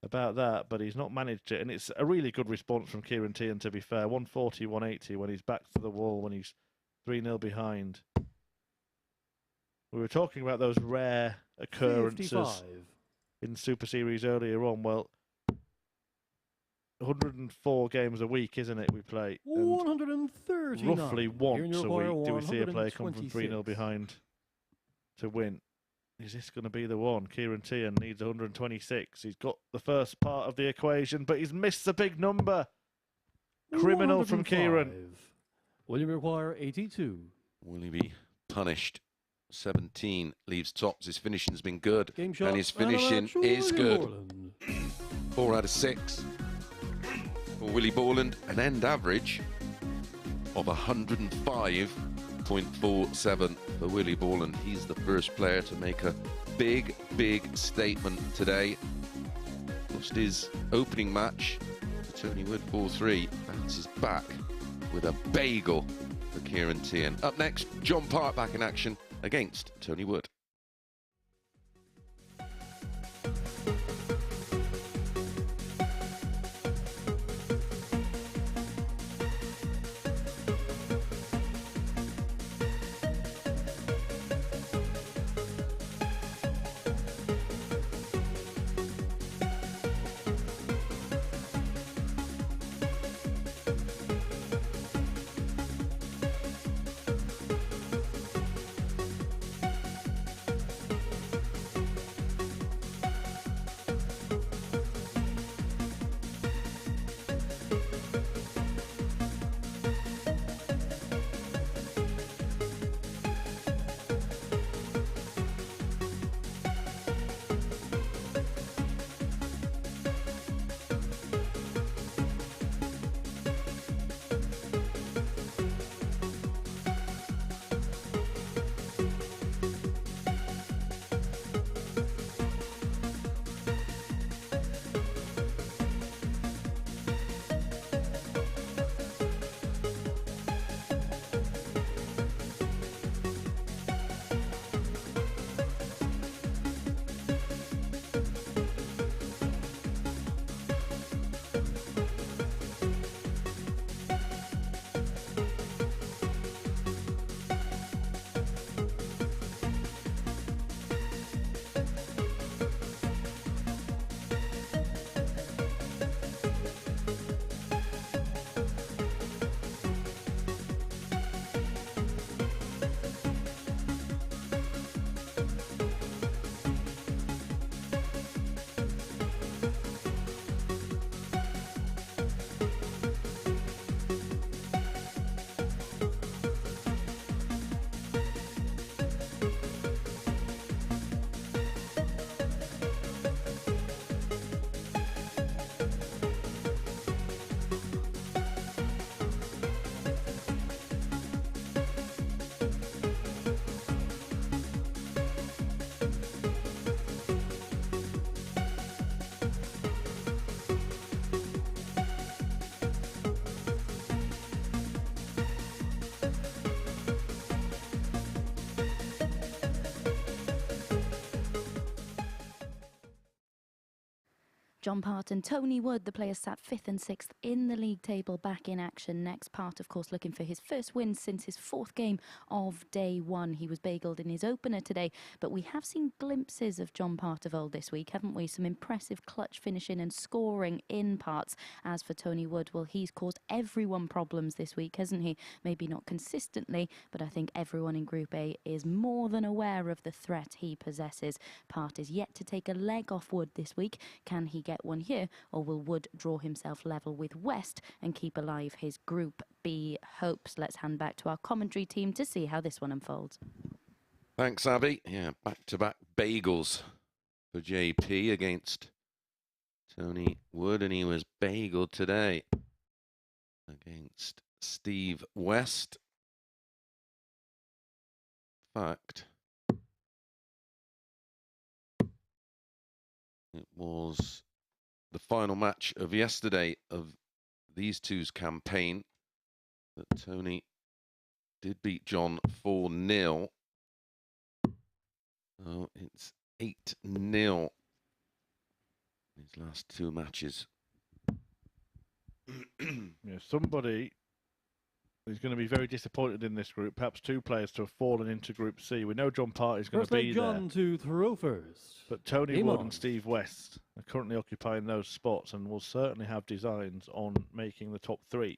about that, but he's not managed it. And it's a really good response from Ciaran Teehan, to be fair. 140, 180 when he's back to the wall, when he's 3-0 behind. We were talking about those rare occurrences 55. in Super Series earlier on. Well, 104 games a week, isn't it, we play? And 139. roughly Here once in a your week do we see a player come from 126. 3-0 behind to win. Is this going to be the one? Ciaran Teehan needs 126. He's got the first part of the equation, but he's missed the big number. Criminal from 105. Ciaran. Will you require 82? Will he be punished? 17 leaves tops. His finishing's been good, Game shot and his finishing is Willie good. Borland. 4 out of 6 for Willie Borland, an end average of 105.47 for Willie Borland. He's the first player to make a big, big statement today. Lost his opening match to Tony Wood 4-3. Bounces back with a bagel for Ciaran Teehan. Up next, John Part back in action against Tony Wood. John Part and Tony Wood, the players sat 5th and 6th in the league table, back in action. Next, Part, of course, looking for his first win since his 4th game of day 1. He was bageled in his opener today, but we have seen glimpses of John Part of old this week, haven't we? Some impressive clutch finishing and scoring in parts. As for Tony Wood, well, he's caused everyone problems this week, hasn't he? Maybe not consistently, but I think everyone in Group A is more than aware of the threat he possesses. Part is yet to take a leg off Wood this week. Can he get one here, or will Wood draw himself level with West and keep alive his Group B hopes? Let's hand back to our commentary team to see how this one unfolds. Thanks, Abby. Yeah, back-to-back bagels for JP against Tony Wood, and he was bageled today against Steve West. In fact, it was the final match of yesterday of these two's campaign that Tony did beat John 4-0. Oh, it's 8-0 His last 2 matches. Yeah, somebody who's going to be very disappointed in this group, perhaps 2 players to have fallen into Group C. We know John Party's going First to leg, be John there, to throw first. but Tony Game Wood on. and Steve West are currently occupying those spots and will certainly have designs on making the top 3.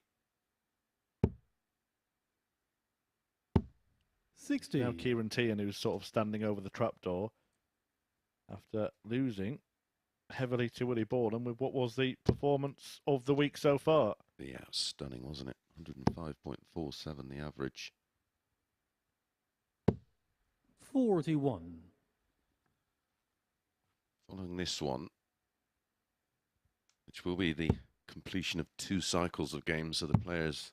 60. Now Ciaran Teehan, who's sort of standing over the trapdoor after losing heavily to Willie Borland with what was the performance of the week so far. Yeah, stunning, wasn't it? 105.47 the average. 41. Following this one, which will be the completion of 2 cycles of games, so the players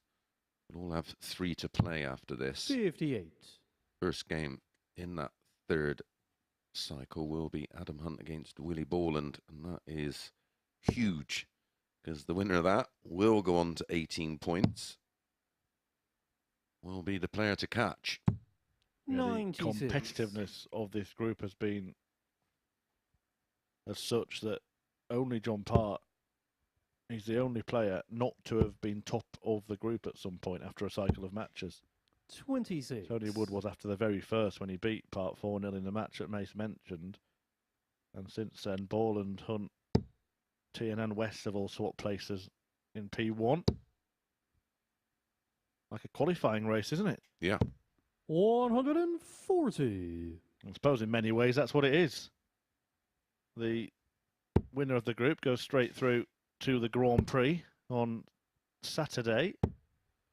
will all have 3 to play after this. 58. First game in that 3rd cycle will be Adam Hunt against Willie Borland, and that is huge because the winner of that will go on to 18 points, will be the player to catch. Yeah, the 96. competitiveness of this group has been as such that only John Part is the only player not to have been top of the group at some point after a cycle of matches. 26. Tony Wood was after the very first when he beat Part 4-0 in the match that Mace mentioned. And since then, Borland, Hunt, Teehan and West have all swapped places in P1. Like a qualifying race, isn't it? Yeah. 140. I suppose in many ways that's what it is. The winner of the group goes straight through to the Grand Prix on Saturday.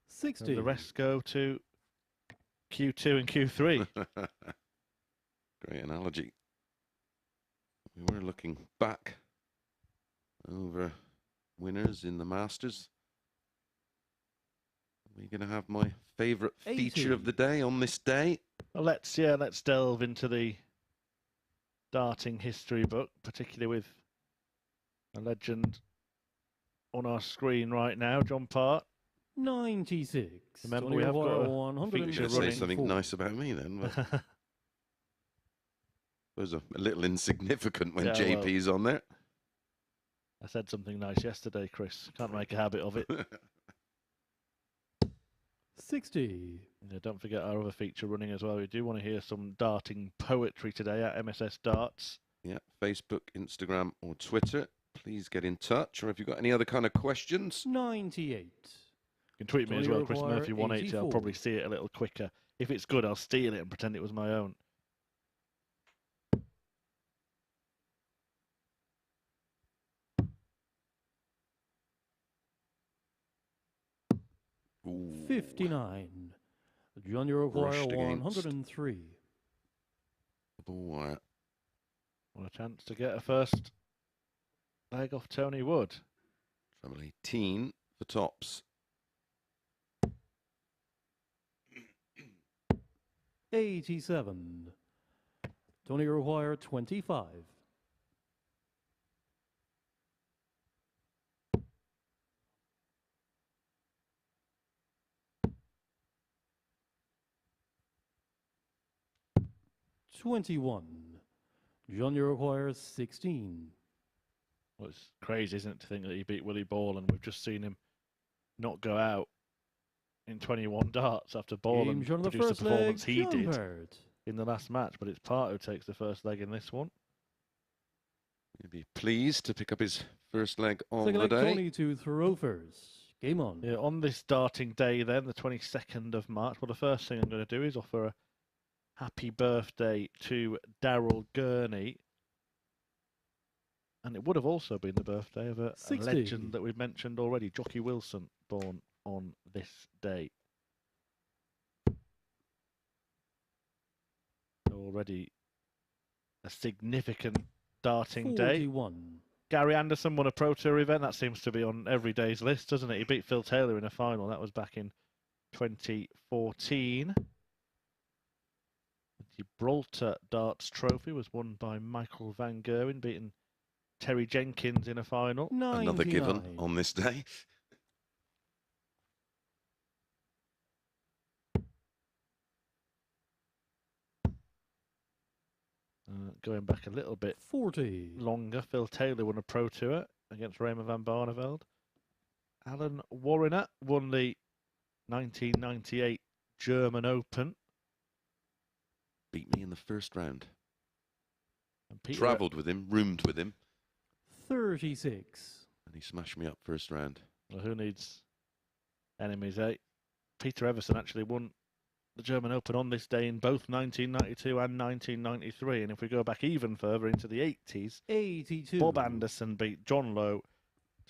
60. And the rest go to Q2 and Q3. Great analogy. We were looking back over winners in the Masters. We're going to have my favourite 80. feature of the day on this day. Well, let's delve into the darting history book, particularly with a legend on our screen right now, John Part. 96. Remember, Tony we have got O'Hara, a 104. You should say something nice about me then. But it was a little insignificant when Yeah, JP's on there. I said something nice yesterday, Chris. Can't make a habit of it. 60. Yeah, don't forget our other feature running as well. We do want to hear some darting poetry today at MSS Darts. Yeah, Facebook, Instagram or Twitter. Please get in touch. Or if you've got any other kind of questions. 98. You can tweet me as Tony well, Chris O'Hara, Murphy 180. I'll 84. probably see it a little quicker. If it's good, I'll steal it and pretend it was my own. Ooh. 59. John Uruguay, Brushed against. 103. Double wire. What a chance to get a first leg off Tony Wood. Treble 18 for tops. 87. Tony Uruguay, 25. 21. John Uruguay, 16. Well, it's crazy, isn't it, to think that he beat Willie Borland. We've just seen him not go out in 21 darts after Borland John, the produced first the performance leg, he John did Bird. in the last match. But it's Part who takes the first leg in this one. He'll be pleased to pick up his first leg on Second the leg, day. Tony to throw first. Game on. Yeah, on this darting day then, the 22nd of March, well, the first thing I'm going to do is offer a happy birthday to Daryl Gurney. And it would have also been the birthday of a 60. legend that we've mentioned already, Jockey Wilson, born on this day. Already a significant darting day. 41. Gary Anderson won a Pro Tour event. That seems to be on every day's list, doesn't it? He beat Phil Taylor in a final. That was back in 2014. The Gibraltar Darts Trophy was won by Michael Van Gerwen, beating Terry Jenkins in a final. 99. Another given on this day. Going back a little bit 40. longer, Phil Taylor won a Pro Tour against Raymond van Barneveld. Alan Warriner won the 1998 German Open. Beat me in the first round. And Peter Travelled with him, roomed with him, 36. and he smashed me up first round. Well, who needs enemies, eh? Peter Everson actually won the German Open on this day in both 1992 and 1993. And if we go back even further into the 80s, 82. Bob Anderson beat John Lowe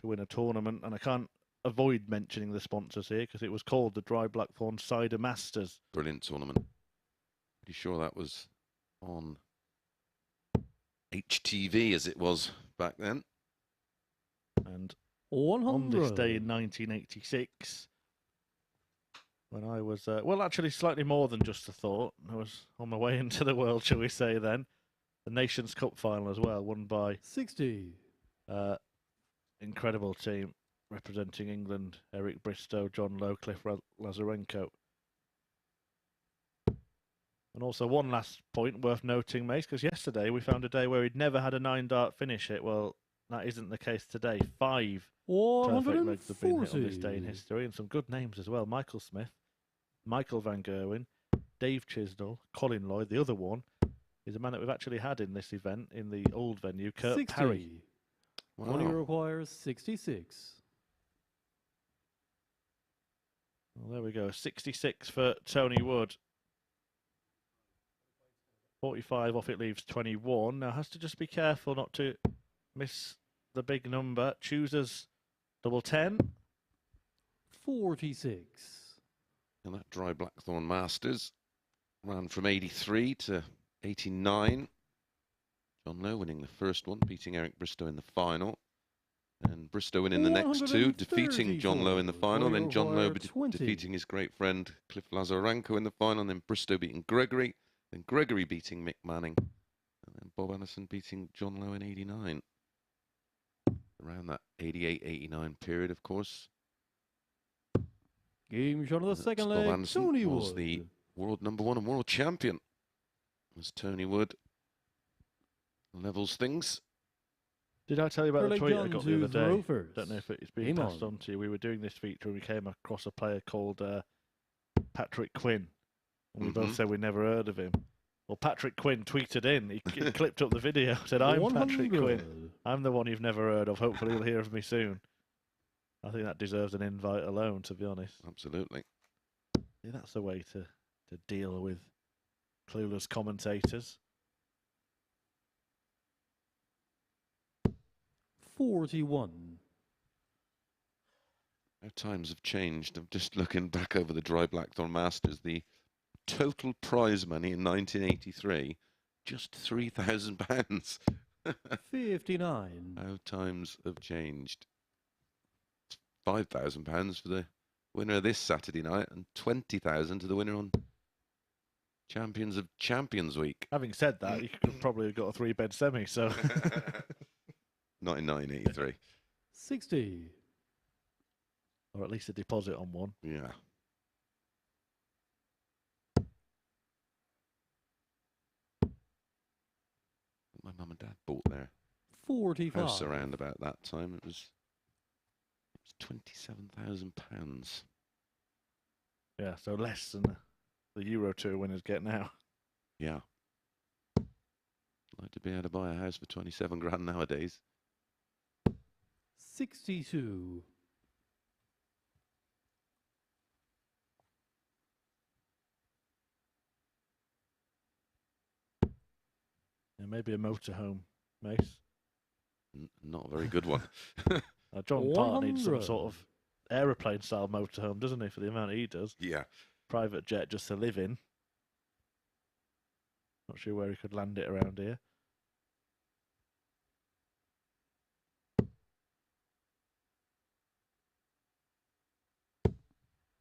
to win a tournament. And I can't avoid mentioning the sponsors here because it was called the Dry Blackthorn Cider Masters. Brilliant tournament. Pretty sure that was on HTV as it was back then. And 100. on this day in 1986, when I was, well, actually slightly more than just a thought. I was on my way into the world, shall we say then. The Nations Cup final as well, won by 60. incredible team representing England, Eric Bristow, John Lowe, Cliff Lazarenko. And also one last point worth noting, Mace, because yesterday we found a day where he'd never had a 9-dart finish hit. Well, that isn't the case today. 5 perfect legs have been hit on this day in history, and some good names as well. Michael Smith, Michael Van Gerwen, Dave Chisnell, Colin Lloyd. The other one is a man that we've actually had in this event in the old venue, Kurt 60. Parry. Wow. Money requires 66. Well, there we go. 66 for Tony Wood. 45 off, it leaves 21. Now has to just be careful not to miss the big number. Choosers double 10. 46. And that Dry Blackthorn Masters ran from 83 to 89. John Lowe winning the first one, beating Eric Bristow in the final. And Bristow winning the next two, defeating John Lowe in the final. Then John Lowe defeating his great friend Cliff Lazarenko in the final. And then Bristow beating Gregory. Then Gregory beating Mick Manning. And then Bob Anderson beating John Lowe in 89. Around that 88-89 period, of course. Game shot of the second Bob leg. Anderson Tony was Wood. the world #1 and world champion. As Tony Wood levels things. Did I tell you about the Early tweet I John got to the other the day? Rovers. Don't know if it's been Game passed on. on to you. We were doing this feature and we came across a player called Patrick Quinn. And we both said we never heard of him. Well, Patrick Quinn tweeted in. He clipped up the video, said, "I'm Patrick 100. Quinn. I'm the one you've never heard of. Hopefully you'll hear of me soon." I think that deserves an invite alone, to be honest. Absolutely. Yeah, that's the way to deal with clueless commentators. 41. How times have changed. I'm just looking back over the Dry Blackthorn Masters. The total prize money in 1983, just £3,000. 59. How times have changed. £5,000 for the winner this Saturday night and £20,000 to the winner on Champions of Champions Week. Having said that, you could probably have got a 3-bed semi, so... Not in 1983. 60. Or at least a deposit on one. Yeah. My mum and dad bought their 45. house around about that time. It was £27,000. Yeah, so less than the Euro Tour winners get now. Yeah. Like to be able to buy a house for 27 grand nowadays. 62. Yeah, maybe a motorhome, Mace. Not a very good one. John Part needs some 100. sort of aeroplane style motorhome, doesn't he, for the amount he does? Yeah. Private jet just to live in. Not sure where he could land it around here.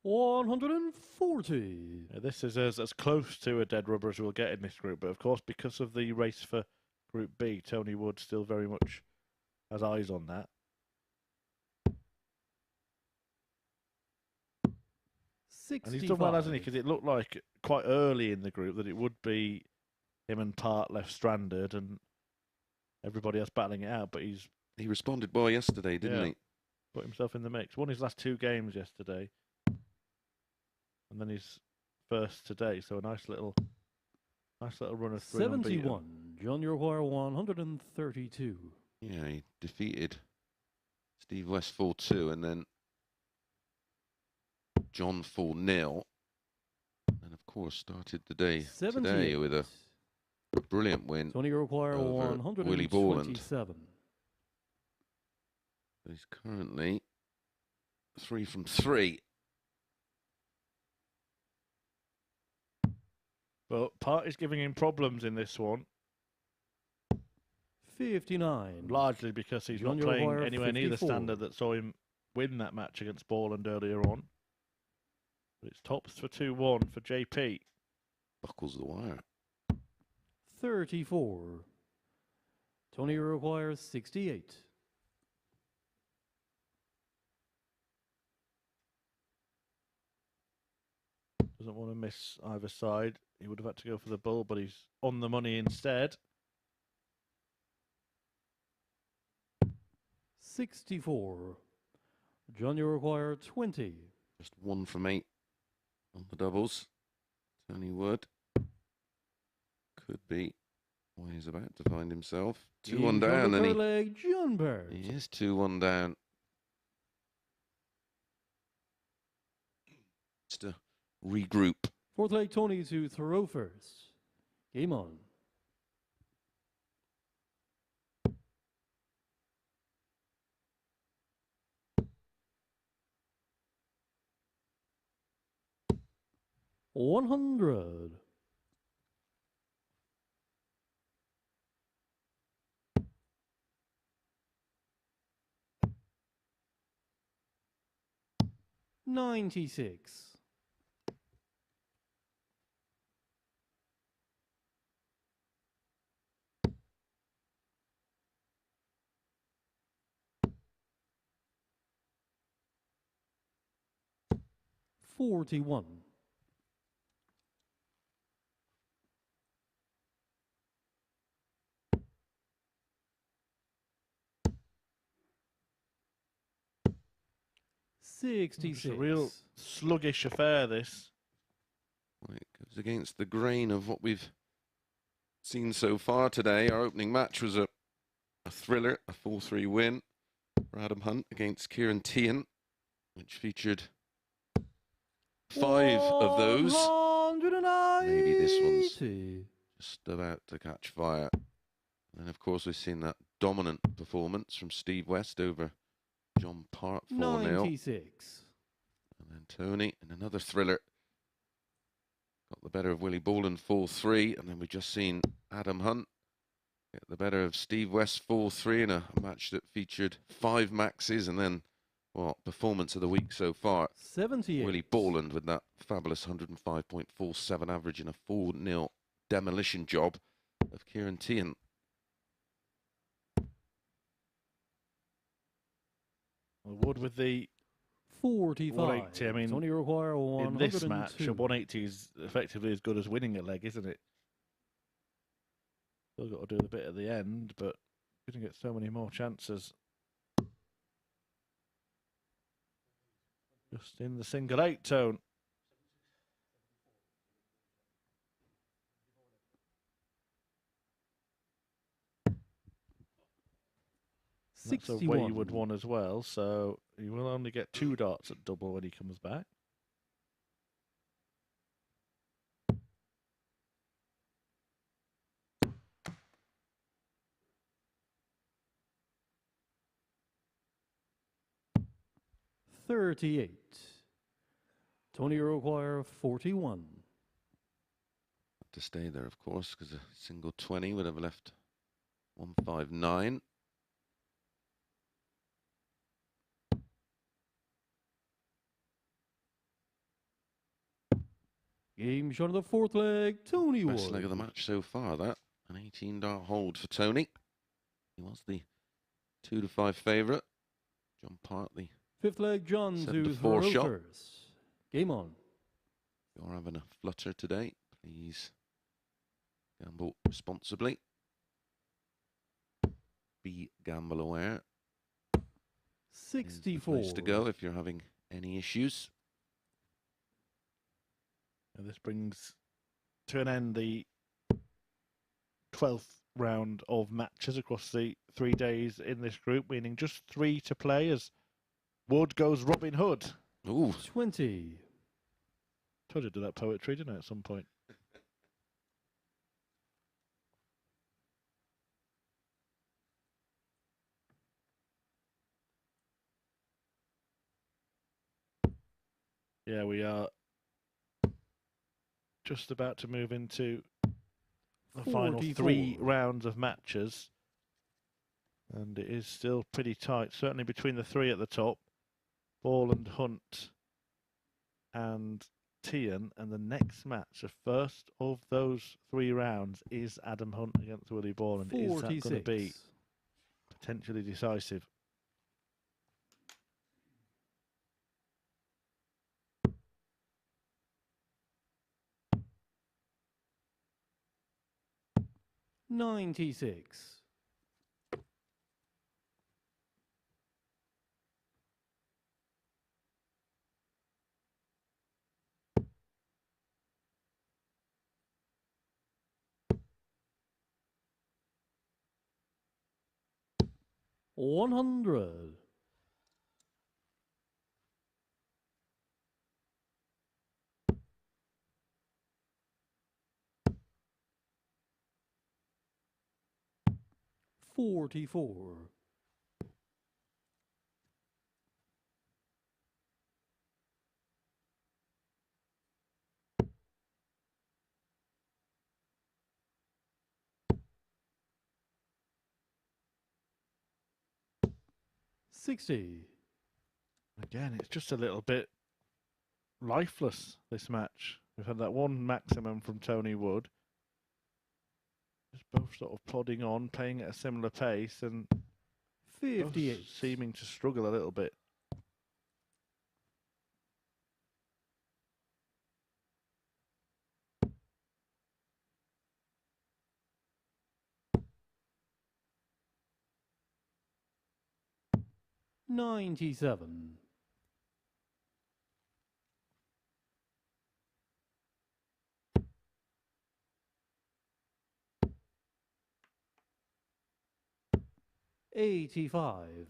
$140. Yeah, this is as close to a dead rubber as we'll get in this group, but of course, because of the race for Group B, Tony Wood still very much has eyes on that. 65. And he's done well, hasn't he? Because it looked like quite early in the group that it would be him and Part left stranded, and everybody else battling it out. But He responded well yesterday, didn't he? put himself in the mix. Won his last 2 games yesterday, and then his first today. So a nice little run of 3 unbeaten. 71. Junior Wire 132. Yeah, he defeated Steve West 4-2, and then John 4-0. And of course, started the day today with a brilliant win Tony Wire over Willie Borland. 127. He's currently 3 from 3. But Part is giving him problems in this one, 59. largely because he's not Junior playing Wire anywhere near the 54. standard that saw him win that match against Borland earlier on. But it's tops for 2-1 for JP. Buckles the wire. 34. Tony Wire 68. Doesn't want to miss either side. He would have had to go for the bull, but he's on the money instead. 64. Junior Wire 20. Just 1 from 8 on the doubles. Tony Wood could be where he's about to find himself. 2-1 down, and he is 2-1 down. Just to regroup. 4th leg, Tony to throw first. Game on. $100. $96. $41. It's a real sluggish affair, this. Well, it goes against the grain of what we've seen so far today. Our opening match was a thriller, a 4-3 win for Adam Hunt against Ciaran Teehan, which featured 5 of those. Maybe this one's just about to catch fire. And of course, we've seen that dominant performance from Steve West over John Part 4-0. 96. And then Tony in another thriller got the better of Willie Borland 4-3. And then we've just seen Adam Hunt get the better of Steve West 4-3 in a match that featured 5 maxes. And then, well, performance of the week so far. 78. Willie Borland with that fabulous 105.47 average in a 4-0 demolition job of Ciaran Teehan. Wood with the 45. 180. I mean, Tony Wire 102. in this match, a 180 is effectively as good as winning a leg, isn't it? Still got to do the bit at the end, but going to get so many more chances. Just in the single 8 tone. That's a wayward one as well, so he will only get 2 darts at double when he comes back. $38. Tony Wire 41. To stay there, of course, because a single 20 would have left 159. Game shot of the 4th leg, Tony Wood. Best leg of the match so far, that. An 18-dart hold for Tony. He was the 2-5 favourite. John Part, the 5th leg, John to 7-4 shot. first. Game on. You're having a flutter today. Please Gamble responsibly. Be gamble aware. Here's the 64. place to go if you're having any issues. And this brings to an end the 12th round of matches across the 3 days in this group, meaning just 3 to play as Wood goes Robin Hood. Ooh, 20. Told you to do that poetry, didn't I, at some point? Yeah, we are just about to move into the final 3 44. rounds of matches. And it is still pretty tight, certainly between the 3 at the top. Borland, Hunt and Teehan. And the next match, the first of those 3 rounds, is Adam Hunt against Willie Borland. Is that going to 46. be potentially decisive? $96. 100. 44. 60. Again, it's just a little bit lifeless, this match. We've had that one maximum from Tony Wood. Just both sort of plodding on, playing at a similar pace, and both 58. seeming to struggle a little bit. $97. 85.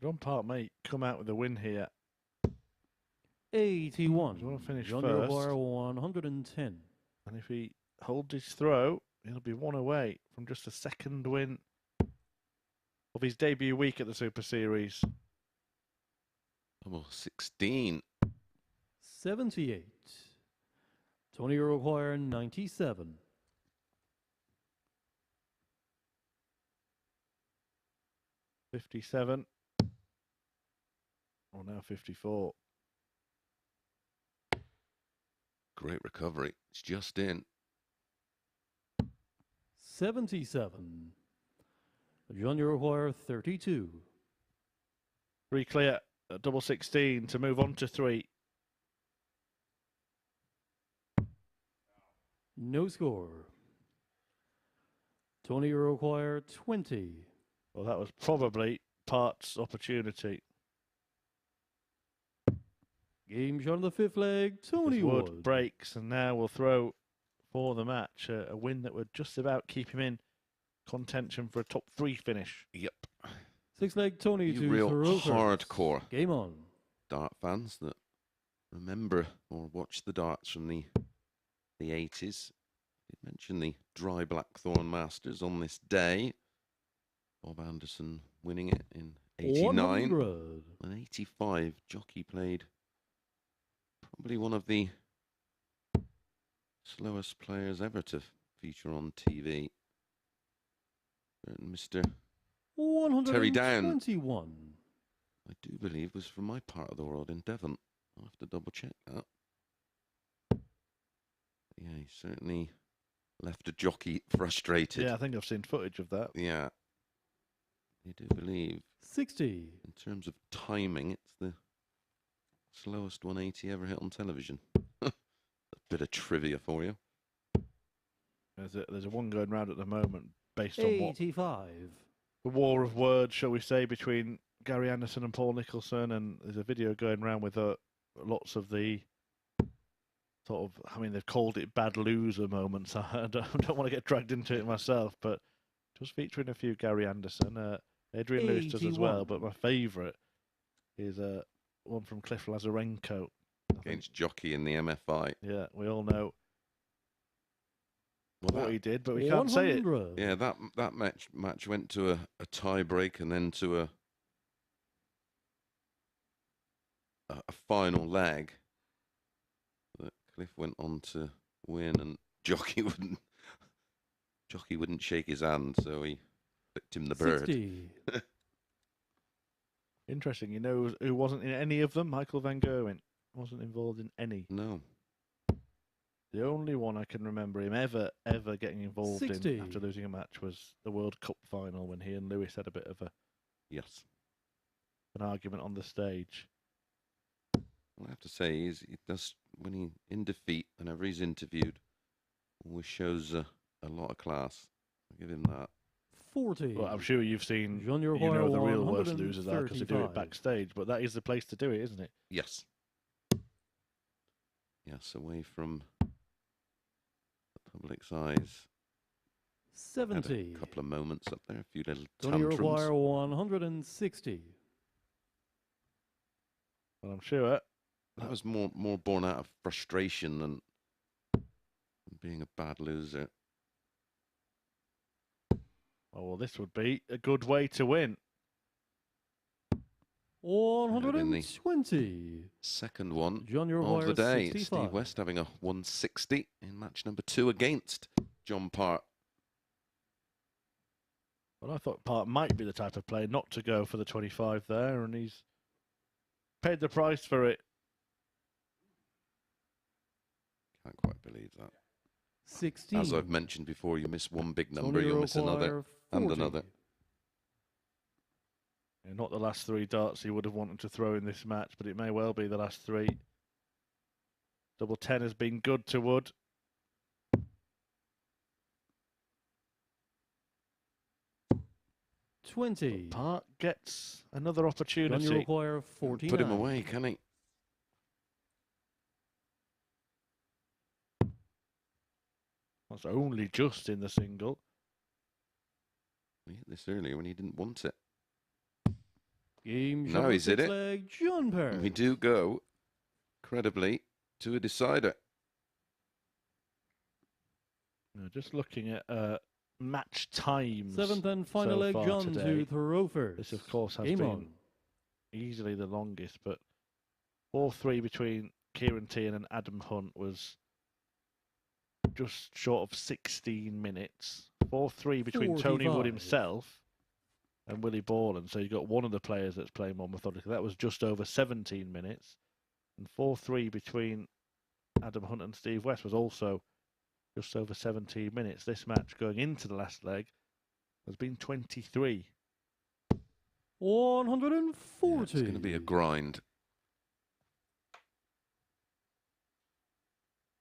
'John Park may come out with a win here. 81. He's want to finish John first. Wire 110. And if he holds his throw, he'll be 1 away from just a second win of his debut week at the Super Series. double 16. 78. Tony Wire 97. 57. Or now 54. Great recovery. It's just in. 77. John Wire 32. 3 clear at double 16 to move on to 3. No score. Tony Wire 20. Well, that was probably Part's opportunity. Game shot on the 5th leg. Tony Wood Wood. breaks and now will throw for the match. A win that would just about keep him in contention for a top 3 finish. Yep. 6th leg. Tony You to real Thoroughfares. hardcore Game on. dart fans that remember or watch the darts from the 80s. I did mention the Dry Blackthorn Masters on this day. Bob Anderson winning it in 89. 100. And 85, Jockey played probably one of the slowest players ever to feature on TV. Mr. Terry Down, 121. I do believe, was from my part of the world in Devon. I'll have to double check that. Yeah, he certainly left a jockey frustrated. Yeah, I think I've seen footage of that. Yeah. You do believe, 60. in terms of timing, it's the slowest 180 ever hit on television. A bit of trivia for you. There's a one going round at the moment based on what 85. the war of words, shall we say, between Gary Anderson and Paul Nicholson, and there's a video going around with lots of the sort of, I mean, they've called it bad loser moments. I don't want to get dragged into it myself, but just featuring a few Gary Anderson, Adrian Lewis does as well. 81. But my favourite is one from Cliff Lazarenko Against Jockey in the MFI. Yeah, we all know Well, what he did, but we can't say it. 100. yeah, that match went to a tie break and then to a final leg that Cliff went on to win, and Jockey wouldn't shake his hand, so he flicked him the bird. 60. Interesting. You know who wasn't in any of them? Michael van Gerwen wasn't involved in any. No. The only one I can remember him ever getting involved 60. in after losing a match was the World Cup final when he and Lewis had a bit of Yes. an argument on the stage. Well, I have to say, he does, when he's in defeat, whenever he's interviewed, always shows a lot of class. I'll give him that. 40. Well, I'm sure you've seen, Junior you know, the Wire real worst losers are because they do it 135. backstage, but that is the place to do it, isn't it? Yes. Yes, away from the public's eyes. Had 70. a couple of moments up there, a few little Junior tantrums. Wire 160. Well, I'm sure. That was more born out of frustration than being a bad loser. Oh, well, this would be a good way to win. 120. Second one Junior of Wire the day. 65. Steve West having a 160 in match number 2 against John Part. Well, I thought Part might be the type of player not to go for the 25 there, and he's paid the price for it. Can't quite believe that. 16. As I've mentioned before, you miss one big number, Junior you'll miss another Wire and 40. another. Yeah, not the last 3 darts he would have wanted to throw in this match, but it may well be the last 3. Double 10 has been good to Wood. $20. Part gets another opportunity. Junior Wire 49. Put him away, can he? That's only just in the single. We hit this earlier when he didn't want it. Game No, shot he's hit six it. leg, John Perry. We do go, credibly, to a decider. Just looking at match times. 7th and final so leg, far John today. to throw first. This, of course, has Game been on. easily the longest, but 4-3 between Ciaran Teehan and Adam Hunt was just short of 16 minutes. 4-3 between Tony Wood 45. himself and Willie Borland. So you've got one of the players that's playing more methodically. That was just over 17 minutes. And 4-3 between Adam Hunt and Steve West was also just over 17 minutes. This match going into the last leg has been 23. 140. Yeah, it's going to be a grind.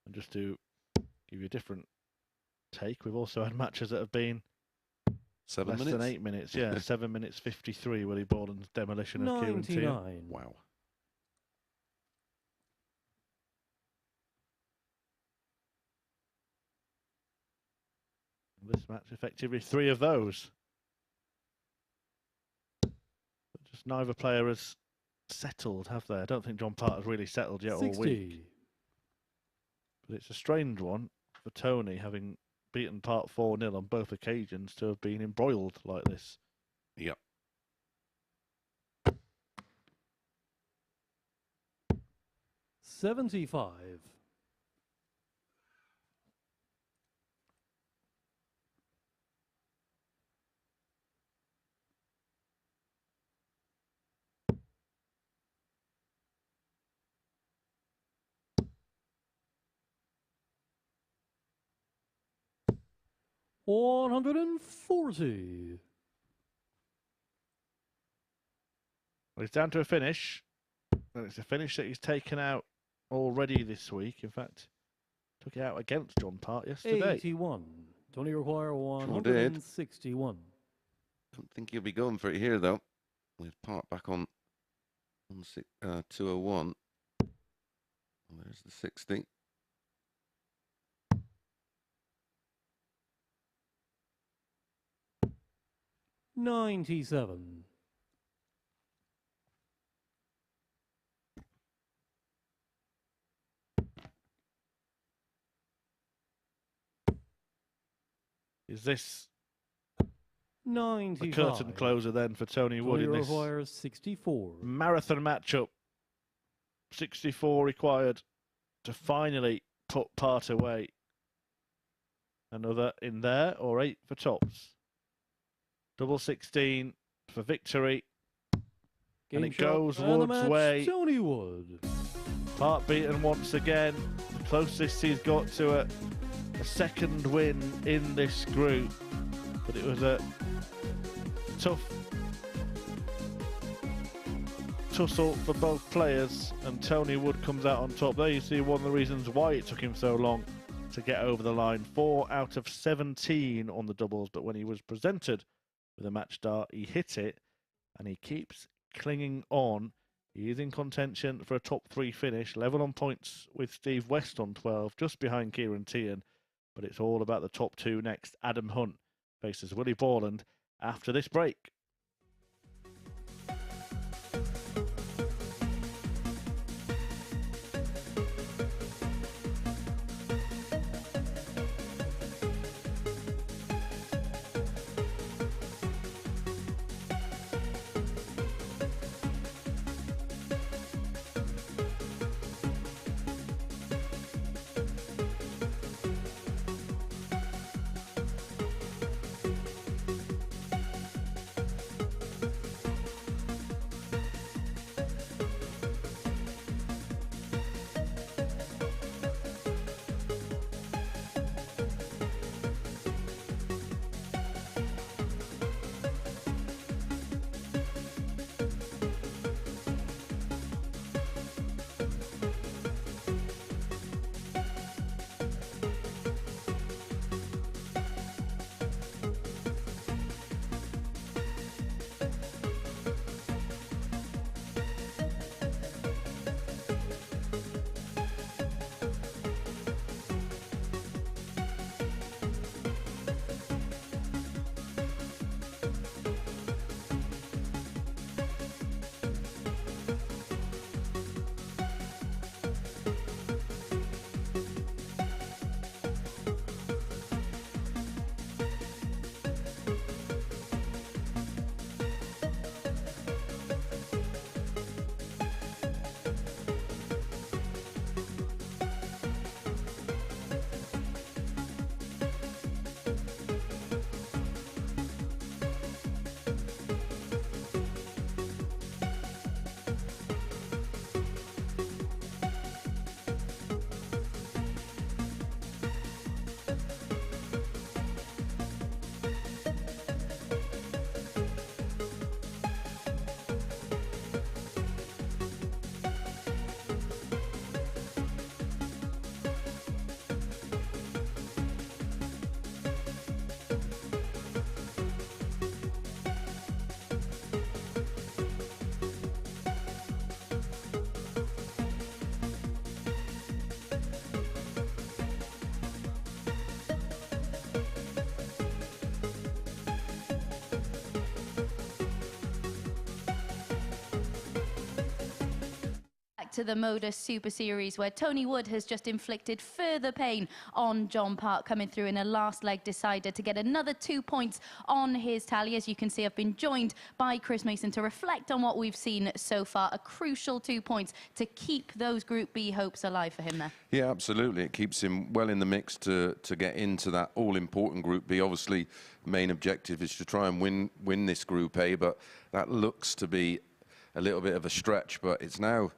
And just to give you a different take, we've also had matches that have been 7 less minutes? than 8 minutes. Yeah, 7 minutes 53, Willie Borland's demolition of Ciaran Teehan. 99. Wow. This match, effectively 3 of those. But just neither player has settled, have they? I don't think John Part has really settled yet all 60. week. But it's a strange one for Tony, having beaten Part 4-0 on both occasions, to have been embroiled like this. Yep. 75. $140. Well, he's down to a finish, and it's a finish that he's taken out already this week. In fact, took it out against John Part yesterday. 81. Tony require Sure did. 161. Don't think he'll be going for it here, though. With Part back on 201. Well, there's the 60. $97. Is this 95. the curtain closer then for Tony Wood in this requires 64. marathon matchup? 64 required to finally put Part away. Another in there, or 8 for tops. Double 16 for victory. Game and it shot, goes and the Wood's match, way. Tony Wood. Part beaten once again. The closest he's got to a second win in this group. But it was a tough tussle for both players, and Tony Wood comes out on top. There you see one of the reasons why it took him so long to get over the line. 4 out of 17 on the doubles, but when he was presented with a match dart, he hit it, and he keeps clinging on. He is in contention for a top 3 finish, level on points with Steve West on 12, just behind Ciaran Teehan, but it's all about the top 2 next. Adam Hunt faces Willie Borland after this break. To the MODUS Super Series, where Tony Wood has just inflicted further pain on John Park, coming through in a last leg decider to get another 2 points on his tally. As you can see, I've been joined by Chris Mason to reflect on what we've seen so far. A crucial 2 points to keep those Group B hopes alive for him there. Yeah, absolutely. It keeps him well in the mix to get into that all-important Group B. Obviously, main objective is to try and win this Group A, but that looks to be a little bit of a stretch. But it's now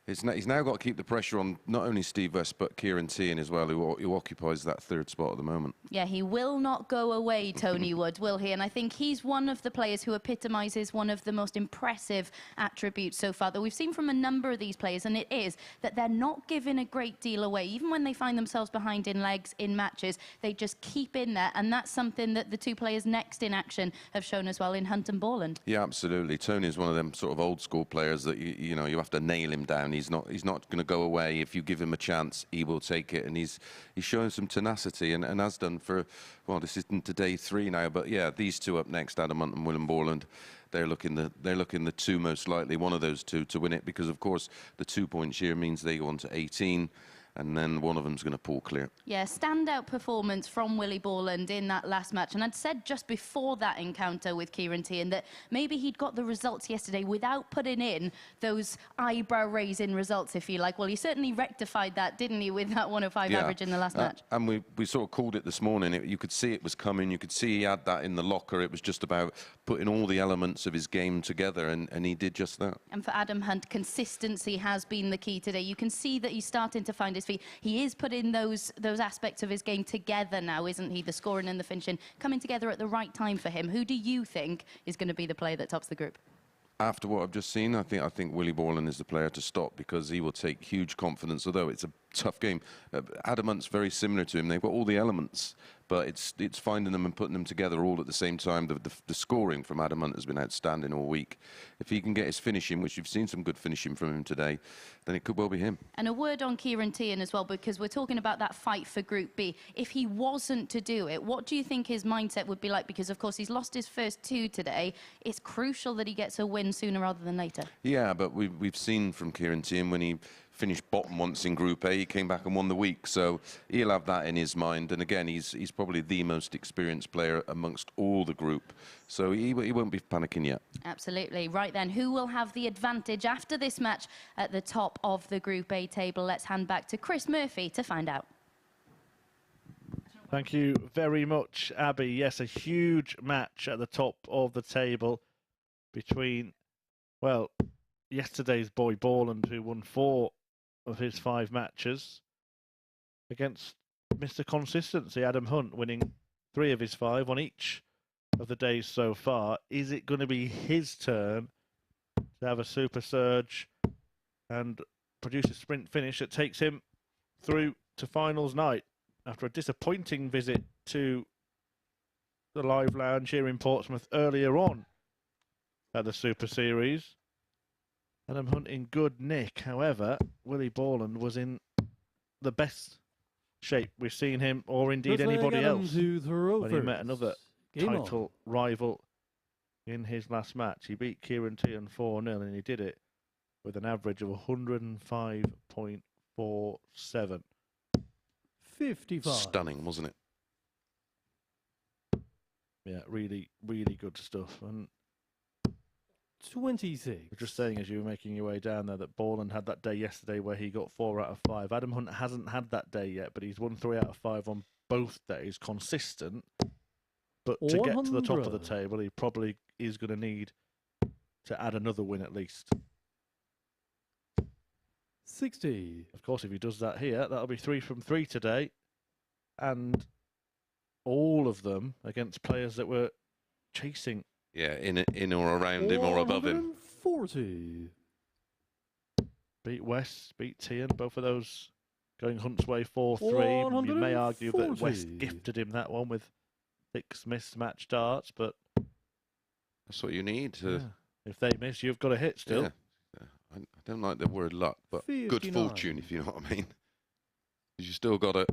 He's now got to keep the pressure on not only Steve West but Ciaran Teehan as well, who occupies that third spot at the moment. Yeah, he will not go away, Tony Wood, will he? And I think he's one of the players who epitomises one of the most impressive attributes so far that we've seen from a number of these players, and it is that they're not giving a great deal away. Even when they find themselves behind in legs in matches, they just keep in there, and that's something that the two players next in action have shown as well in Hunt and Borland. Yeah, absolutely. Tony is one of them sort of old school players that you know you have to nail him down. He's not going to go away. If you give him a chance, he will take it, and he's showing some tenacity and has done for, well, this isn't to day 3 now, but yeah, these two up next, Adam Hunt and Willie Borland, they're looking the two most likely, one of those two to win it, because of course the 2 points here means they go on to 18. And then one of them's going to pull clear. Yeah, standout performance from Willie Borland in that last match. And I'd said just before that encounter with Ciaran Teehan that maybe he'd got the results yesterday without putting in those eyebrow-raising results, if you like. Well, he certainly rectified that, didn't he, with that 105 average in the last match? And we sort of called it this morning. You could see it was coming. You could see he had that in the locker. It was just about putting all the elements of his game together, and he did just that. And for Adam Hunt, consistency has been the key today. You can see that he's starting to find his feet. He is putting those aspects of his game together now, isn't he? The scoring and the finishing coming together at the right time for him. Who do you think is going to be the player that tops the group? After what I've just seen, I think Willie Borland is the player to stop, because he will take huge confidence, although it's a tough game. Adam Hunt's very similar to him. They've got all the elements, but it's finding them and putting them together all at the same time. The scoring from Adam Hunt has been outstanding all week. If he can get his finishing, which you've seen some good finishing from him today, then it could well be him. And a word on Ciaran Teehan as well, because we're talking about that fight for Group B. If he wasn't to do it, what do you think his mindset would be like? Because, of course, he's lost his first 2 today. It's crucial that he gets a win sooner rather than later. Yeah, but we've seen from Ciaran Teehan when he finished bottom once in Group A, he came back and won the week, so he'll have that in his mind. And again, he's probably the most experienced player amongst all the group, so he won't be panicking yet. Absolutely. Right then, who will have the advantage after this match at the top of the Group A table? Let's hand back to Chris Murphy to find out. Thank you very much, Abby. Yes, a huge match at the top of the table between, well, yesterday's boy Borland, who won 4 of his 5 matches, against Mr. Consistency, Adam Hunt, winning 3 of his 5 on each of the days so far. Is it going to be his turn to have a super surge and produce a sprint finish that takes him through to finals night after a disappointing visit to the Live Lounge here in Portsmouth earlier on at the Super Series? Adam Hunt in good nick. However, Willie Borland was in the best shape we've seen him, or indeed anybody else, when he met another title rival in his last match. He beat Ciaran Teehan 4-0, and he did it with an average of 105.47. 55. Stunning, wasn't it? Yeah, really, really good stuff. And 26. we're just saying, as you were making your way down there, that Borland had that day yesterday where he got 4 out of 5. Adam Hunt hasn't had that day yet, but he's won 3 out of 5 on both days, consistent. But to get to the top of the table, he probably is going to need to add another win at least. 60. Of course, if he does that here, that'll be 3 from 3 today. And all of them against players that were chasing. Yeah, in or around him or above him. 40. Beat West, beat Teehan, both of those going Hunt's way 4-3. You may argue that West gifted him that one with 6 mismatched darts, but That's what you need to. yeah, if they miss, you've got a hit still. Yeah. I don't like the word luck, but 59. good fortune, if you know what I mean. Because you still got to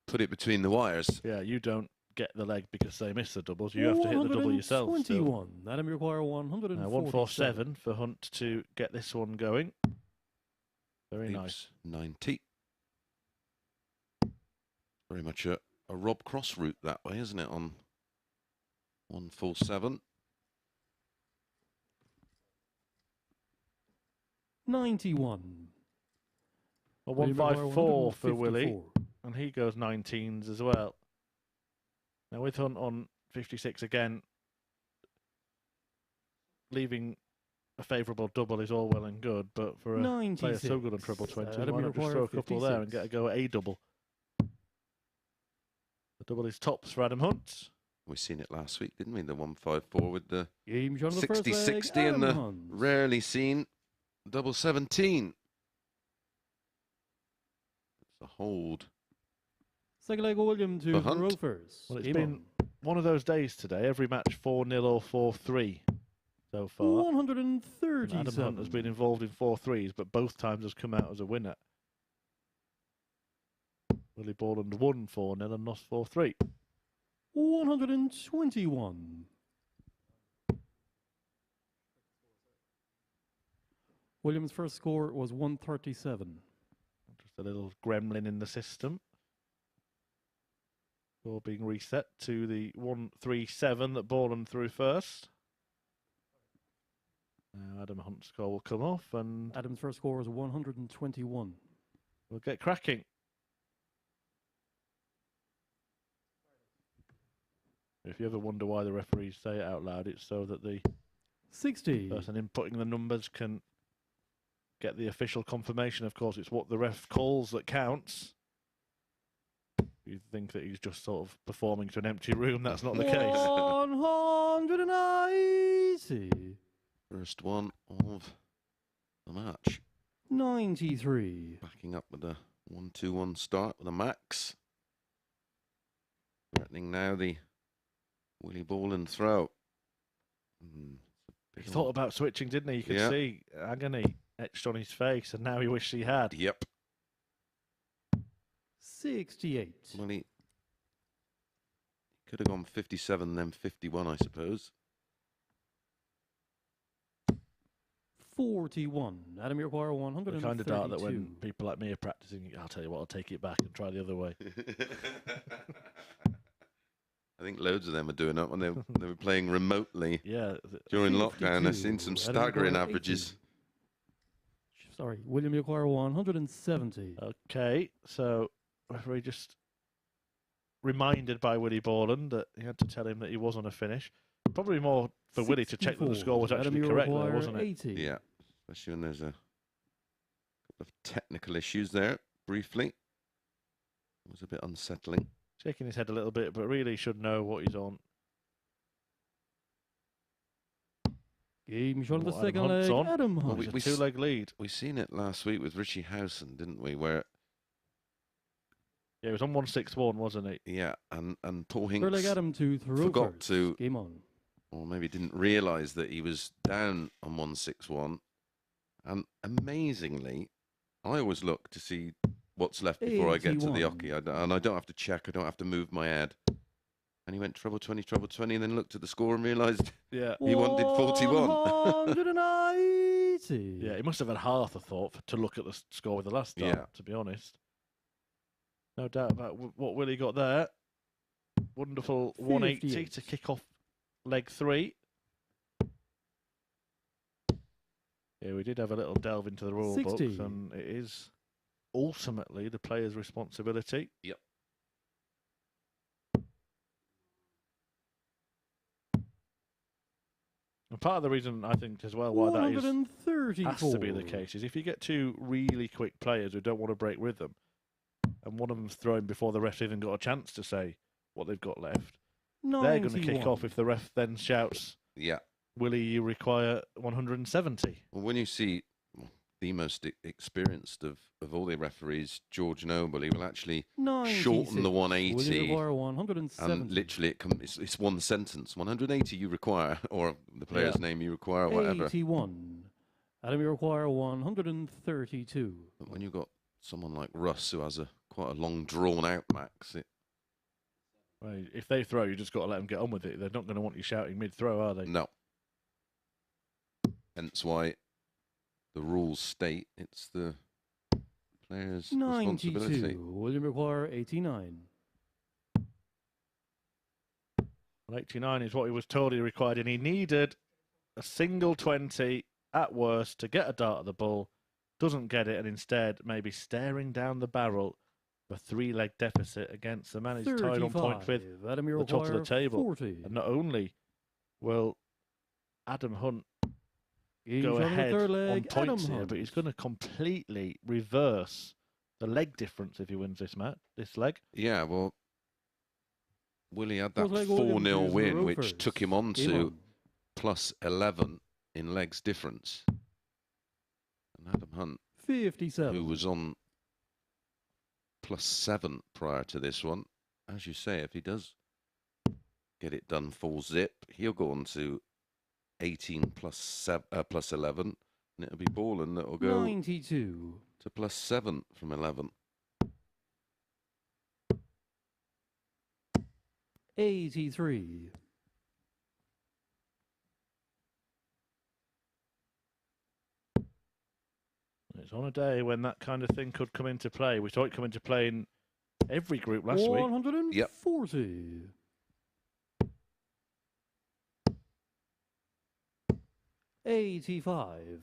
put it between the wires. Yeah, you don't get the leg because they miss the doubles. You have to hit the double yourself. 21. Adam, you require 147. 147 for Hunt to get this one going. Very Leaves nice. 90. Very much a Rob Cross route that way, isn't it? On 147. 91. A 154 for Willie, and he goes 19s as well. Now with Hunt on 56 again, leaving a favourable double is all well and good, but for a player so good on treble 20, why not just throw a couple there and get a go at a double? The double is tops for Adam Hunt. We seen it last week, didn't we? The 154 with the Game shot on the first 60-60 leg, and the Adam Hunt. rarely seen double 17. It's a hold. Second leg, William to For Hunt. Rovers. Well, it's Game been one of those days today. Every match 4-0 or 4-3 so far. on. And 137. Adam Hunt has been involved in 4-3s, but both times has come out as a winner. Willie Borland won 4-0 and lost 4-3. 121. Williams' first score was 137. Just a little gremlin in the system. Score being reset to the 137 that Borland threw first. Now Adam Hunt's score will come off and Adam's first score was 121. we'll get cracking. If you ever wonder why the referees say it out loud, it's so that the 60. person inputting the numbers can get the official confirmation. Of course, it's what the ref calls that counts. You think that he's just sort of performing to an empty room. That's not the case. 180. First one of the match. 93. Backing up with a 1-2-1 start with a max. Threatening now the Willie Borland throw. He thought about switching, didn't he? You could Yeah. see agony etched on his face, and now he wished he had. Yep. 68. Well, he could have gone 57, then 51, I suppose. 41. Adam, you require The 132. kind of dart that when people like me are practicing, I'll tell you what, I'll take it back and try the other way. I think loads of them are doing it when they were playing remotely Yeah. during lockdown. I've seen 52. some Adam, staggering require averages. 80. Sorry, William, you require 170. Okay, so referee just reminded by Willie Borland that he had to tell him that he was on a finish. Probably more for Willie to check that the score was Adam, actually you correct there, require wasn't it? 80. Yeah, especially when there's a couple of technical issues there, briefly. It was a bit unsettling. Shaking his head a little bit, but really should know what he's on. Game shot on the What Adam second Hunt's leg. on. Adam Well, Hunt. we- It's a two-leg lead. We seen it last week with Richie Howson, didn't we? Where, Yeah, he was on 161, wasn't he? yeah, and Paul Third leg, Hinks Adam to Rovers. forgot to, Game on. or maybe didn't realise that he was down on 161. And amazingly, I always look to see what's left before I get to the 81. hockey. And I don't have to check, I don't have to move my head. And he went treble 20, and then looked at the score and realised Yeah. he wanted 41. 190. Yeah, he must have had half a thought to look at the score with the last start, Yeah. to be honest. No doubt about what Willie got there. Wonderful 180 58. to kick off leg 3. Yeah, we did have a little delve into the rule 60. books, and it is ultimately the player's responsibility. Yep. And part of the reason I think as well why that is 134. has to be the case is if you get two really quick players who don't want to break rhythm, and one of them's throwing before the ref even got a chance to say what they've got left, they're going to kick 91. off if the ref then shouts, Yeah. Willie, you require 170. Well, when you see the most experienced of all the referees, George Noble, he will actually 96. shorten the Will 180. you require 170? And literally, it's one sentence. 180 you require, or the player's name you require, whatever. 81. Adam, you require 132. But when you've got someone like Russ who has quite a long, drawn-out max, Well, if they throw, you just got to let them get on with it. They're not going to want you shouting mid-throw, are they? no. Hence why the rules state it's the player's 92. responsibility. Will you require 89? Well, 89 is what he was told he required, and he needed a single 20 at worst to get a dart at the ball. Doesn't get it, and instead maybe staring down the barrel of a 3-leg deficit against the man he's tied on point with 35. Adam, you the top of the require table. 40. And not only will Adam Hunt Game go shot on the ahead third on leg, Adam points here, but he's Hunt. going to completely reverse the leg difference if he wins this leg. Yeah, well, Willie had that Fourth leg, Williams 4-0 is win, the which Rovers. took him on Game to on. plus 11 in legs difference. And Adam Hunt, 57. who was on plus 7 prior to this one, as you say, if he does get it done full zip, he'll go on to 18 plus 11, and it'll be Borland that will go 92. to plus 7 from 11. 83. It's on a day when that kind of thing could come into play. We saw it come into play in every group last week. 140. 85.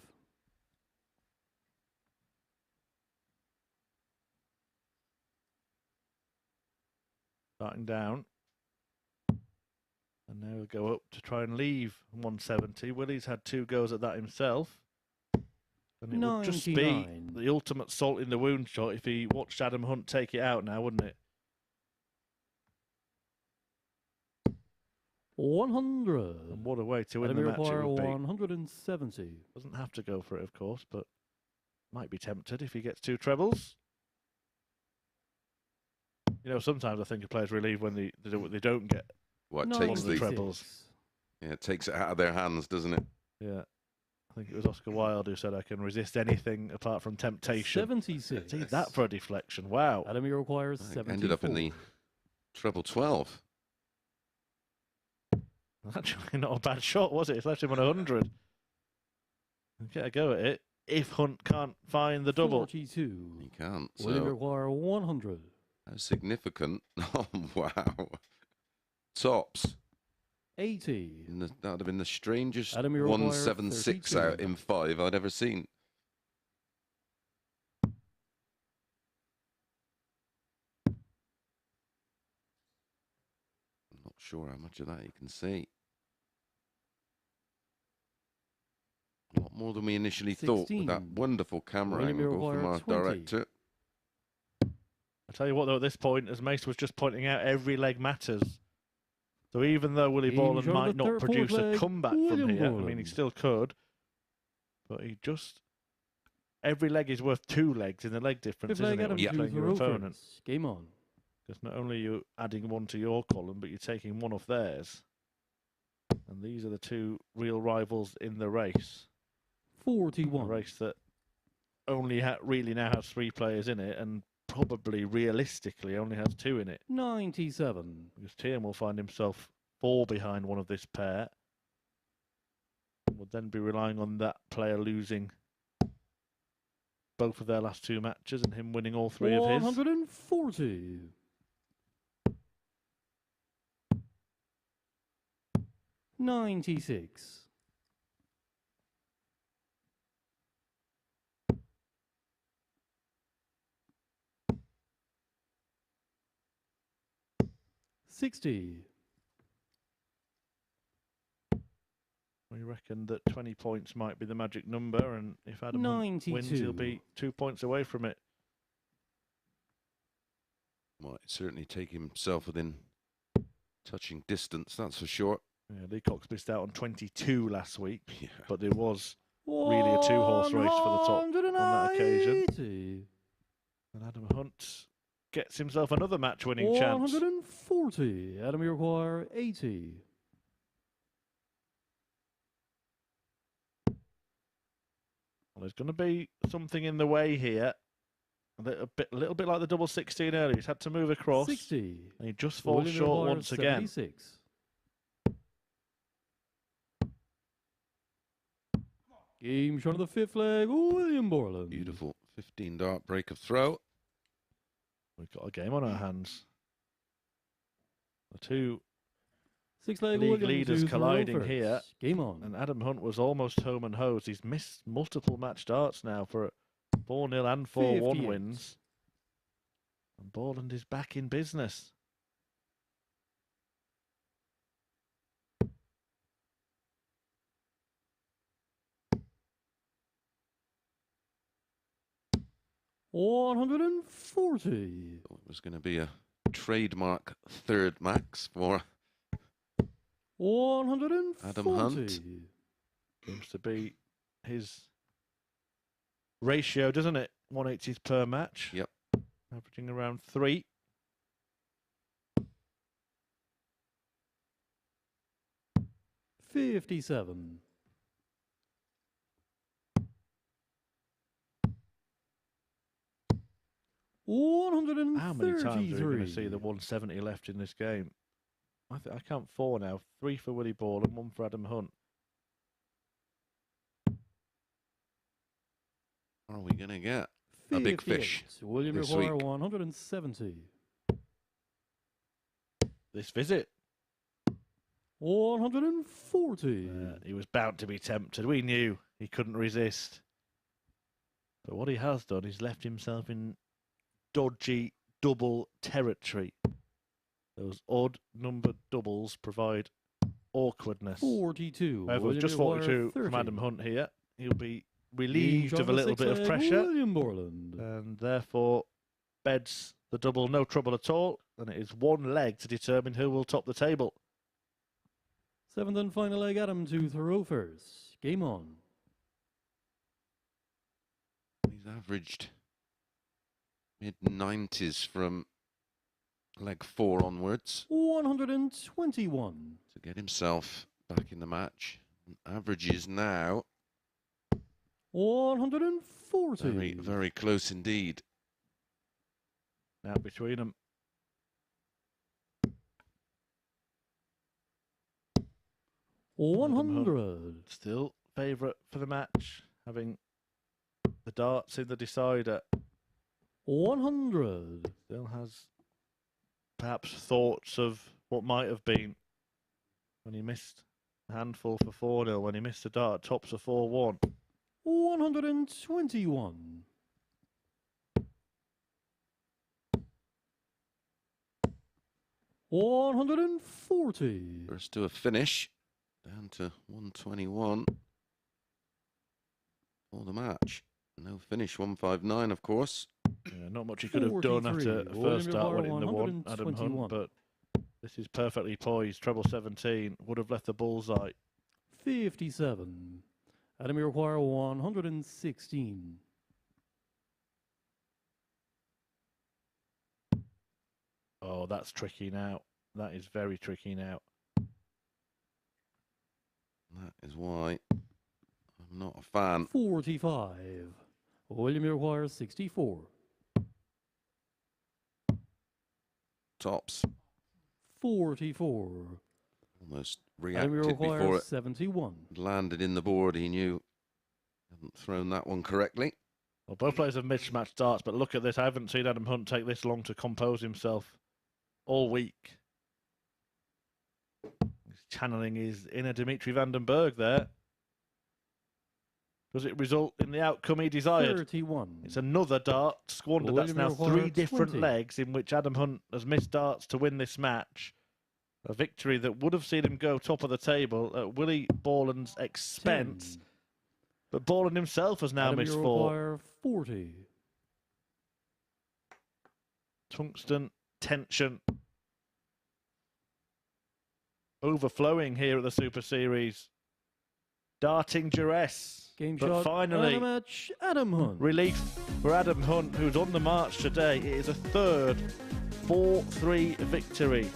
Starting down. And now we'll go up to try and leave 170. Willie's had 2 goes at that himself. And it would just be 99. the ultimate salt in the wound shot if he watched Adam Hunt take it out now, wouldn't it? 100. And what a way to win Adam the match it would be. 170. Doesn't have to go for it, of course, but might be tempted if he gets 2 trebles. You know, sometimes I think a players relieve when they don't get What takes takes the the trebles. Yeah, it takes it out of their hands, doesn't it? Yeah. I think it was Oscar Wilde who said, I can resist anything apart from temptation. 76. See that for a deflection. Wow. Adam requires Right, 74. ended up in the treble 12. Actually, not a bad shot, was it? It's left him on 100. Get a go at it if Hunt can't find the double. 42. He can't. William So require 100. how significant. Oh, wow. Tops. 80. That would have been the strangest Adam requires 176 out 32. in 5 I'd ever seen. I'm not sure how much of that you can see. A lot more than we initially thought with that 16. wonderful camera William angle from require our 20. director. I tell you what, though, at this point, as Mace was just pointing out, every leg matters. So even though Willie Game Borland shot might of the not third, produce fourth a leg, comeback William from here, I mean, he Borland. still could. But he just... Every leg is worth 2 legs in the leg difference, Fifth leg, isn't it, Adam when you're to playing the your opponent? Rovers. Game on. Because not only are you adding 1 to your column, but you're taking 1 off theirs. And these are the 2 real rivals in the race. A 41. race that only really now has 3 players in it, and probably realistically only has 2 in it. 97. Because Teehan will find himself 4 behind one of this pair. Would then be relying on that player losing both of their last 2 matches and him winning all 3 of his. 140. 96. 60. We reckon that 20 points might be the magic number, and if Adam Hunt wins, he'll 92. be 2 points away from it. Might certainly take himself within touching distance, that's for sure. Yeah, Leacock's missed out on 22 last week, Yeah. but there was really a 2-horse race for the top on that occasion. 180. And Adam Hunt gets himself another match-winning chance. 140. Adam require 80. Well, there's going to be something in the way here. A little bit like the double 16 earlier. He's had to move across. 60. And he just falls William short require once again. 76. Game shot of the 5th leg, William Borland. Beautiful 15-dart break of throw. We've got a game on our hands. The 2 6th leg, league William leaders to the colliding Rovers. here. Game on. And Adam Hunt was almost home and hosed. He's missed multiple match darts now for 4-0 and 4-1 58. wins. And Borland is back in business. 140. It was going to be a trademark third max for 140. Adam Hunt. Seems to be his ratio, doesn't it? 180s per match. Yep. Averaging around 3. $57. 133. How many times are we going to see the 170 left in this game? I count 4 now. 3 for Willie Borland, 1 for Adam Hunt. Are we going to get a big fish? William this McGuire, week? 170. This visit. 140. He was bound to be tempted. We knew he couldn't resist. But what he has done is left himself in dodgy double territory. Those odd numbered doubles provide awkwardness. 42. However, William just McGuire, 42 30. from Adam Hunt here. He'll be relieved Each of a on the little bit of six-leg, pressure. William Borland. And therefore beds the double no trouble at all. And it is one leg to determine who will top the table. 7th and final leg, Adam to throw first. Game on. He's averaged mid-90s from leg 4 onwards 121. to get himself back in the match. Averages now 140. very, very close indeed. Now between them. 100. Still favourite for the match, having the darts in the decider. 100. Still has perhaps thoughts of what might have been when he missed a handful for 4-0, when he missed a dart tops of 4-1. 121. 140. First to a finish, down to 121 for the match. No finish, 159 of course. Yeah, not much he could have done after a first start winning the one, Adam Hunt, but this is perfectly poised. Treble 17 would have left the bullseye. 57. Adam require 116. Oh, that's tricky now. That is very tricky now. That is why I'm not a fan. 45. William requires 64. Tops 44. almost Adam reacted before requires it 71. landed in the board. He knew he hadn't thrown that one correctly. Well, both players have mismatched darts, but look at this. I haven't seen Adam Hunt take this long to compose himself all week. He's channeling his inner Dimitri van den Berg there. Does it result in the outcome he desired? 31. It's another dart squandered. That's now 3 different legs in which Adam Hunt has missed darts to win this match. A victory that would have seen him go top of the table at Willie Borland's expense. 10. But Borland himself has now Adam missed 4. require 40. Tungsten tension overflowing here at the Super Series. Darting duress. Game But shot. finally, and a match. Adam Hunt. relief for Adam Hunt, who's on the march today. It is a third 4-3 victory.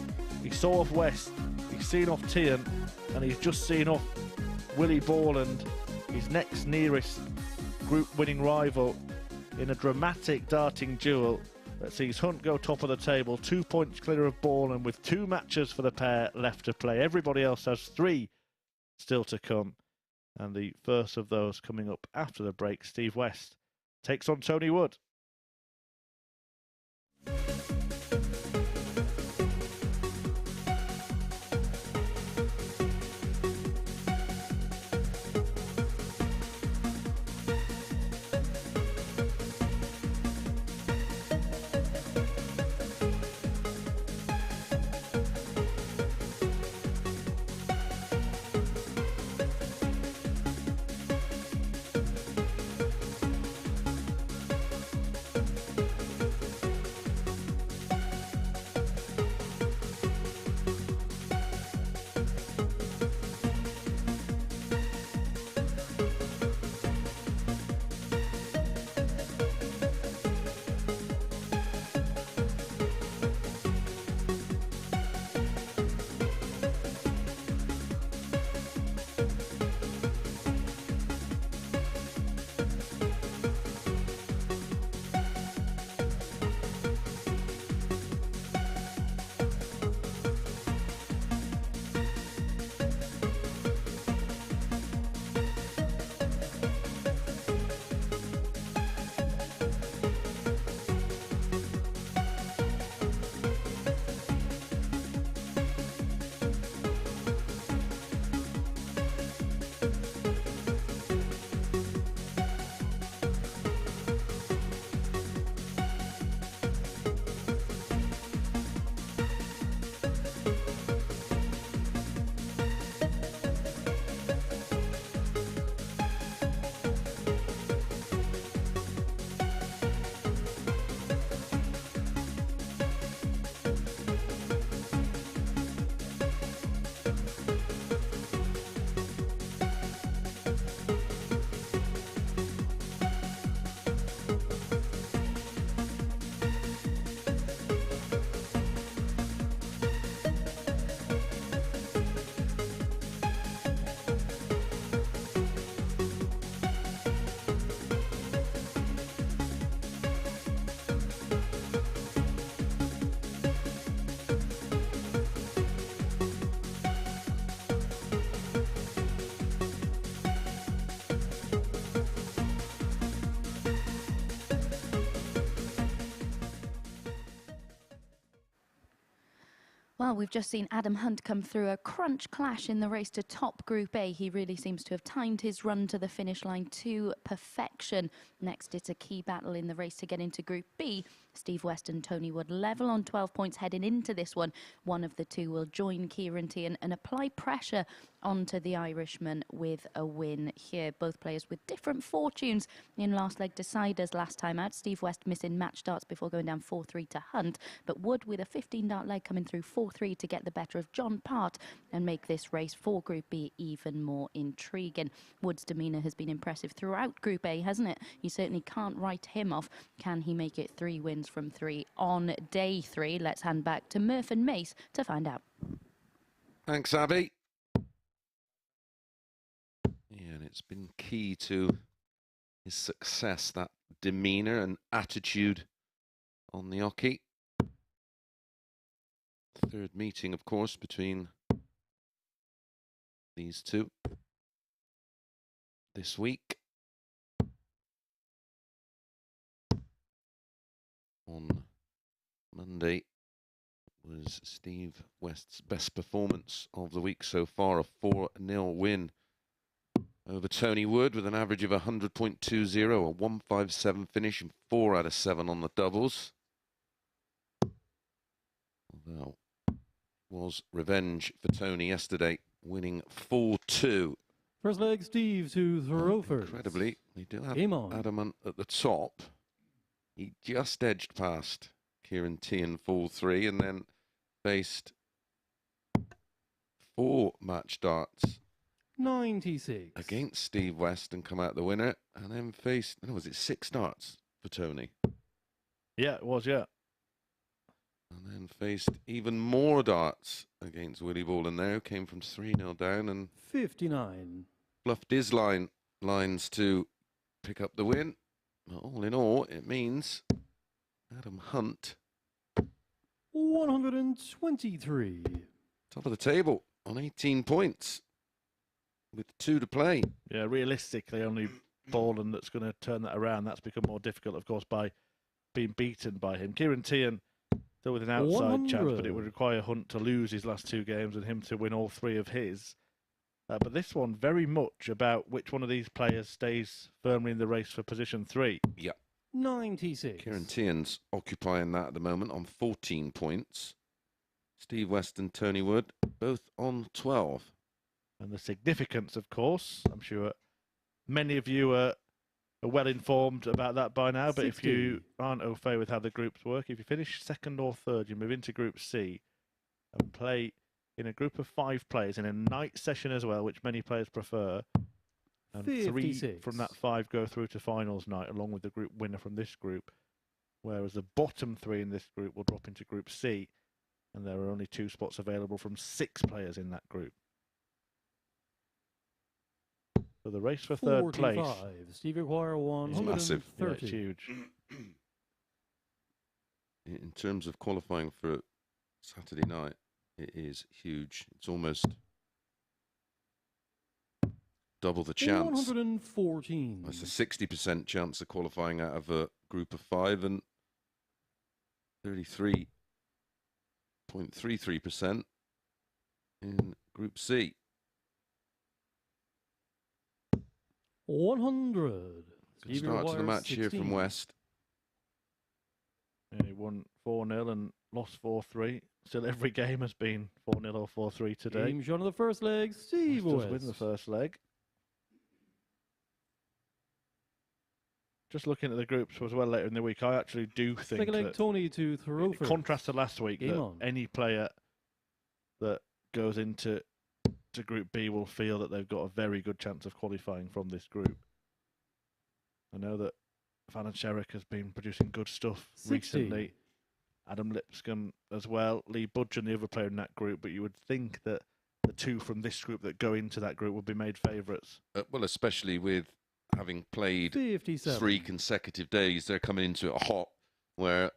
He saw off West, he's seen off Teehan, and he's just seen off Willie Borland, his next nearest group winning rival, in a dramatic darting duel that sees Hunt go top of the table, 2 points clear of Borland with 2 matches for the pair left to play. Everybody else has 3 still to come. And the first of those coming up after the break, Steve West takes on Tony Wood. Well, we've just seen Adam Hunt come through a crunch clash in the race to top Group A. He really seems to have timed his run to the finish line to perfection. Next, it's a key battle in the race to get into Group B. Steve West and Tony Wood level on 12 points heading into this one. One of the two will join Ciaran Teehan and apply pressure onto the Irishman with a win here. Both players with different fortunes in last leg deciders last time out. Steve West missing match starts before going down 4-3 to Hunt, but Wood with a 15-dart leg coming through 4-3 to get the better of John Part and make this race for Group B even more intriguing. Wood's demeanour has been impressive throughout Group A, hasn't it? You certainly can't write him off. Can he make it 3 wins from 3 on day 3? Let's hand back to Murph and Mace to find out. Thanks, Abby. Yeah, and it's been key to his success, that demeanour and attitude on the oche. Third meeting, of course, between these two this week. On Monday was Steve West's best performance of the week so far, a 4-0 win over Tony Wood with an average of 100.20, a 157 finish and 4 out of 7 on the doubles. Although was revenge for Tony yesterday, winning 4-2. First leg, Steve to throw first. Incredibly, we do have Game on. Adam at the top. He just edged past Ciaran Teehan 4-3 and then faced 4 match darts 96. against Steve West and come out the winner, and then faced, was it 6 darts for Tony? Yeah, it was, yeah. And then faced even more darts against Willie Borland there, who came from 3-0 down and 59. bluffed his lines to pick up the win. But all in all, it means Adam Hunt 123. top of the table on 18 points with 2 to play. Yeah, realistically, only Borland that's going to turn that around. That's become more difficult, of course, by being beaten by him. Ciaran Teehan still with an outside 100. chance, but it would require Hunt to lose his last 2 games and him to win all 3 of his. But this one, very much about which one of these players stays firmly in the race for position 3. Yeah. 96. Ciaran Teehan's occupying that at the moment on 14 points. Steve West and Tony Wood both on 12. And the significance, of course, I'm sure many of you are well informed about that by now, but 60. if you aren't au fait with how the groups work, if you finish 2nd or 3rd, you move into Group C and play in a group of 5 players in a night session as well, which many players prefer. And 3 from that 5 go through to finals night, along with the group winner from this group, whereas the bottom 3 in this group will drop into Group C, and there are only 2 spots available from 6 players in that group. So the race for 3rd place. 45. Steve require 130. massive. Yeah, it's huge. In terms of qualifying for Saturday night, it is huge. It's almost double the chance. 114. It's a 60% chance of qualifying out of a group of 5 and 33.33% in Group C. 100. Good start to the match here from West. Yeah, he won 4-0 and lost 4-3. Still, every game has been 4-0 or 4-3 today. Game shot of the first leg, Steve West West. does win the first leg. Just looking at the groups as well later in the week, I actually do think Second leg, that, Tony to throw in first. contrast to last week, Game that on. any player that goes into Group B will feel that they've got a very good chance of qualifying from this group. I know that Fallon Sherrick has been producing good stuff 60. recently. Adam Lipscomb as well. Lee Budgeon, the other player in that group. But you would think that the 2 from this group that go into that group would be made favourites. Well, especially with having played 57. 3 consecutive days, they're coming into it hot, where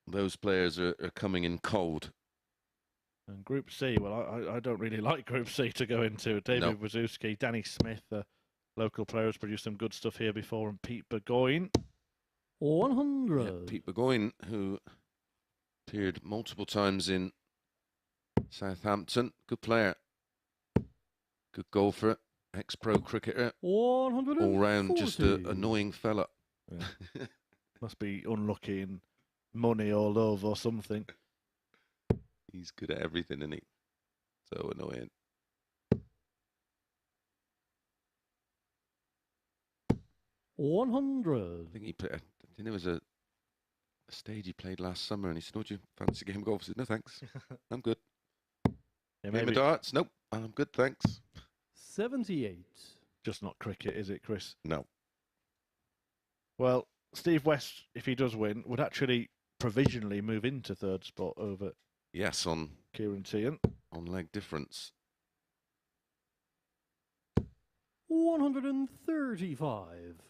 those players are coming in cold. And Group C, well, I don't really like Group C to go into. David Wazowski, Danny Smith, a local player, has produced some good stuff here before, and Pete Burgoyne. 100. Yeah, Pete Burgoyne, who appeared multiple times in Southampton, good player. Good golfer, ex-pro cricketer. 140. All round, just an annoying fella. Yeah. Must be unlucky and money all love or something. He's good at everything, isn't he? So annoying. 100. I think he played. I think there was a stage he played last summer, and he said, "Oh, do you fancy a game of golf?" I said, "No, thanks. I'm good." Yeah, Game of darts? Nope. I'm good, thanks. 78. Just not cricket, is it, Chris? No. Well, Steve West, if he does win, would actually provisionally move into third spot over Yes, on Ciaran Teehan. leg difference. 135.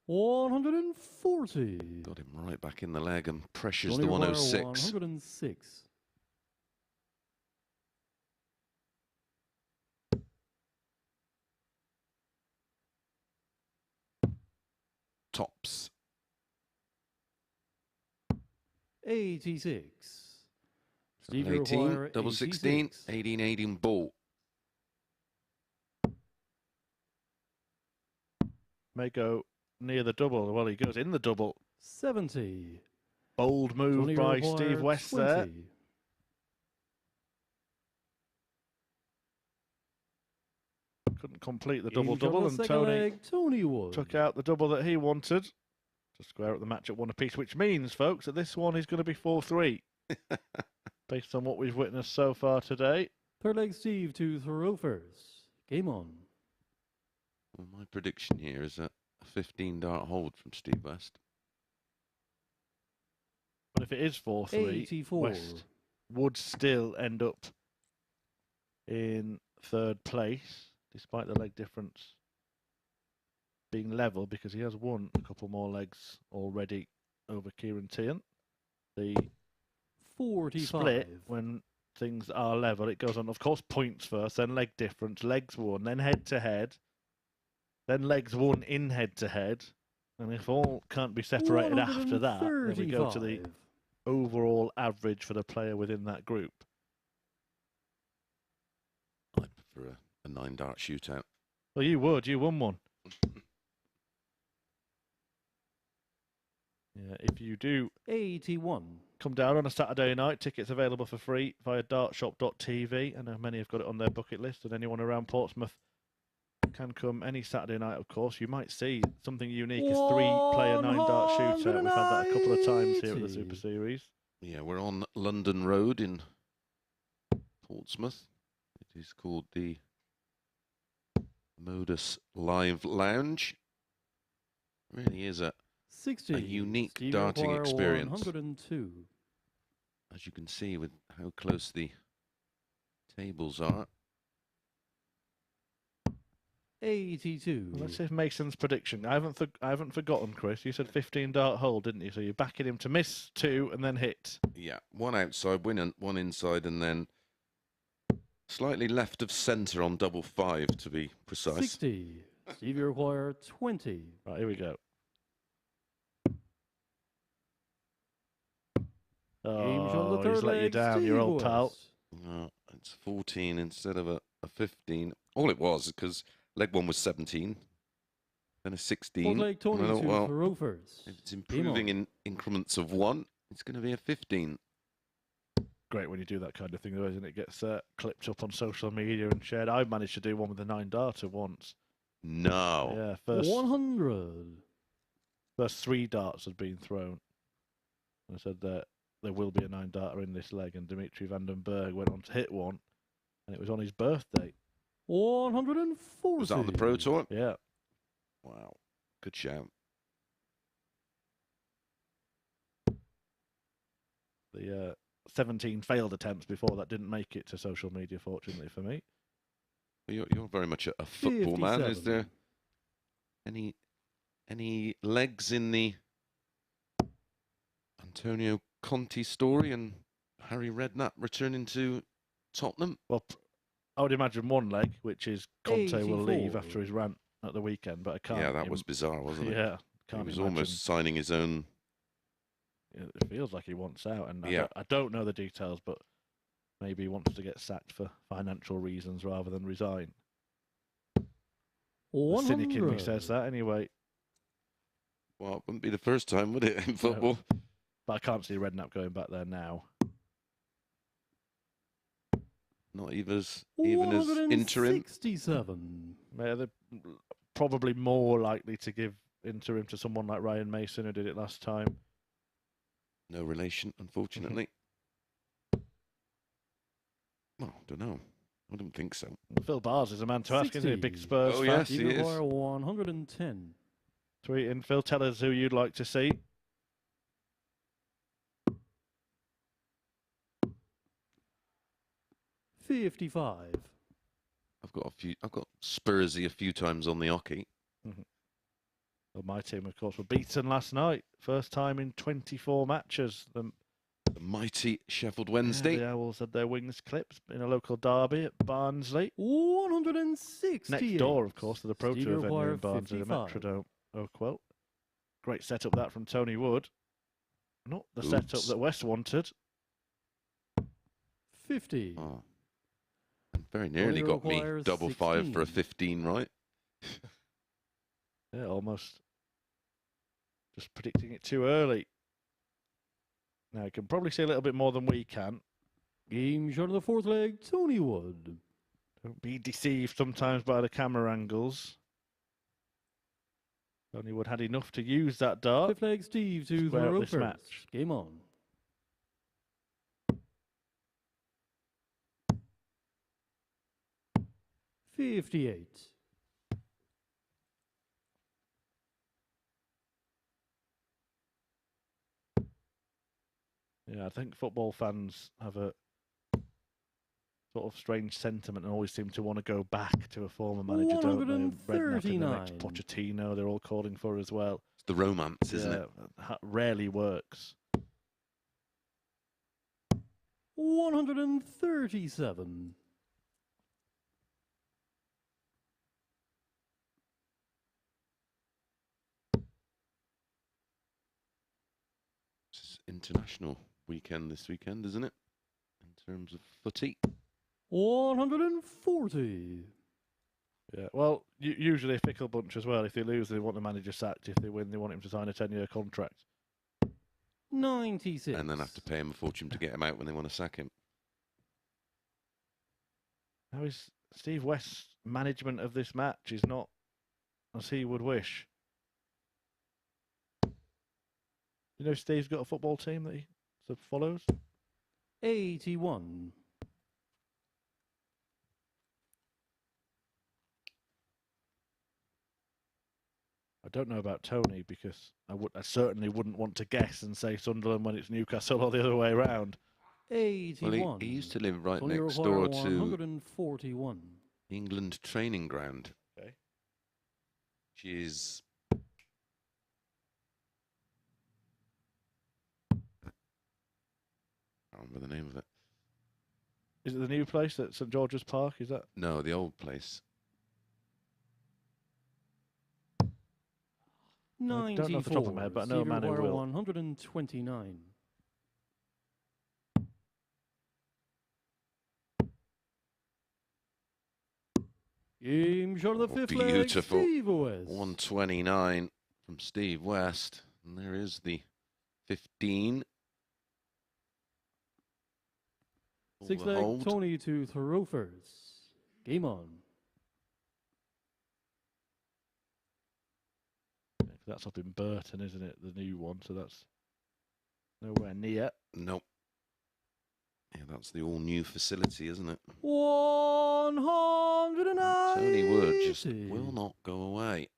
140. Got him right back in the leg and pressures Johnny the Wire, 106. 106. Tops. 86. Steve 18, Wire, double 16, 86. 18, 18 ball. May go near the double. Well, he goes in the double. 70. Bold move Johnny by Wire, Steve West 20. there. Couldn't complete the double-double, and Tony Wood took out the double that he wanted to square up the match at one apiece, which means, folks, that this one is going to be 4-3, based on what we've witnessed so far today. Third leg Steve to throw first. Game on. Well, my prediction here is a 15-dart hold from Steve West. But if it is 4-3, 84. West would still end up in third place, despite the leg difference being level, because he has won a couple more legs already over Ciaran Teehan. The 45. split, when things are level, it goes on, of course, points first, then leg difference, legs won, then head-to-head, then legs won in head-to-head, and if all can't be separated after that, then we go to the overall average for the player within that group. I'd prefer a 9-dart shootout. Well, you would. You won one. Yeah, if you do 81. come down on a Saturday night, tickets available for free via dartshop.tv. I know many have got it on their bucket list, and anyone around Portsmouth can come any Saturday night, of course. You might see something unique as 3-player 9-dart shootout. We've had that a couple of times here at the Super Series. Yeah, we're on London Road in Portsmouth. It is called the MODUS Live Lounge. Really is a 60. unique Steve darting Maguire, experience. 102. As you can see with how close the tables are. 82. Well, let's see if Mason's prediction. I haven't forgotten, Chris. You said 15-dart hole, didn't you? So you're backing him to miss 2 and then hit. Yeah, one outside, one inside, and then slightly left of centre on double 5 to be precise. 60. Steve Maguire, 20. Right, here we go. Games on the Oh, third he's let you leg, down, Steve your old pal. West. No, it's 14 instead of a 15. All it was, because leg 1 was 17, then a 16. Fourth leg Tony And I thought, to well, throw first. if it's improving in increments of 1, it's going to be a 15. Great when you do that kind of thing, though, isn't it? It gets clipped up on social media and shared. I managed to do one with a 9-darter once. No. Yeah, first 100. 3 darts had been thrown. I said that there will be a 9-darter in this leg, and Dimitri van den Berg went on to hit one, and it was on his birthday. 140. Was that on the Pro Tour? Yeah. Wow. Good shout. The 17 failed attempts before that didn't make it to social media, fortunately for me. Well, you're very much a football man. Is 57. there any legs in the Antonio Conte story and Harry Redknapp returning to Tottenham? Well, I would imagine one leg, which is Conte will leave 84. after his rant at the weekend, but I can't. Yeah, that was bizarre, wasn't it? Yeah, He can't was imagine. almost signing his own. It feels like he wants out, and Yeah. I don't know the details, but maybe he wants to get sacked for financial reasons rather than resign. The cynic in me says that anyway. Well, it wouldn't be the first time, would it, in football? No. But I can't see Redknapp going back there now. Not even as interim. 67. Yeah, they're probably more likely to give interim to someone like Ryan Mason, who did it last time. No relation, unfortunately. Well, I don't know. I don't think so. Phil Bars is a man to ask, isn't he? A big 60. Spurs Oh, fan. yes, he Steve is. Maguire, 110. Tweet in, Phil, tell us who you'd like to see. $55. I've got Spursy a few times on the hockey. Well, my team, of course, were beaten last night. First time in 24 matches. The mighty Sheffield Wednesday. The Owls had their wings clipped in a local derby at Barnsley. 160. Next door, of course, to the Pro Steve Tour venue Maguire, in Barnsley, the 55. Metrodome. Oakwell. Great setup that from Tony Wood. Not the setup Oops. that West wanted. 50. Oh. And very nearly Tony got me requires double 5 for a 16. 15, right? Yeah, almost just predicting it too early. Now, you can probably see a little bit more than we can. Game shot of the fourth leg, Tony Wood. Don't be deceived sometimes by the camera angles. Tony Wood had enough to use that dart. Fifth leg, Steve to Square up throw this first. match. Game on. $58. Yeah, I think football fans have a sort of strange sentiment and always seem to want to go back to a former manager, don't they? Redknapp and the next 139. Pochettino, they're all calling for as well. It's the romance, isn't it? Rarely works. 137. It's international weekend this weekend, isn't it? In terms of footy. 140. Yeah, well, usually a fickle bunch as well. If they lose, they want the manager sacked. If they win, they want him to sign a 10-year contract. 96. And then have to pay him a fortune to get him out when they want to sack him. How is Steve West's management of this match is not as he would wish? You know, Steve's got a football team that he sort of follows. 81. I don't know about Tony because I certainly wouldn't want to guess and say Sunderland when it's Newcastle or the other way around. 81. Well, he used to live right Tony next Maguire, door to 141. England training ground. Okay. Which is... I don't remember the name of it. Is it the new place at St George's Park? Is that? No, the old place. 94. I don't know off the top of my head, but I know a man who Maguire, will. 129. Game shot of the fifth leg, Beautiful. Steve West. 129 from Steve West. And there is the 15. Six All the leg, hold. Tony to throw first. Game on. That's up in Burton, isn't it? The new one, so that's nowhere near. Nope. Yeah, that's the all-new facility, isn't it? 190. Tony Wood just will not go away.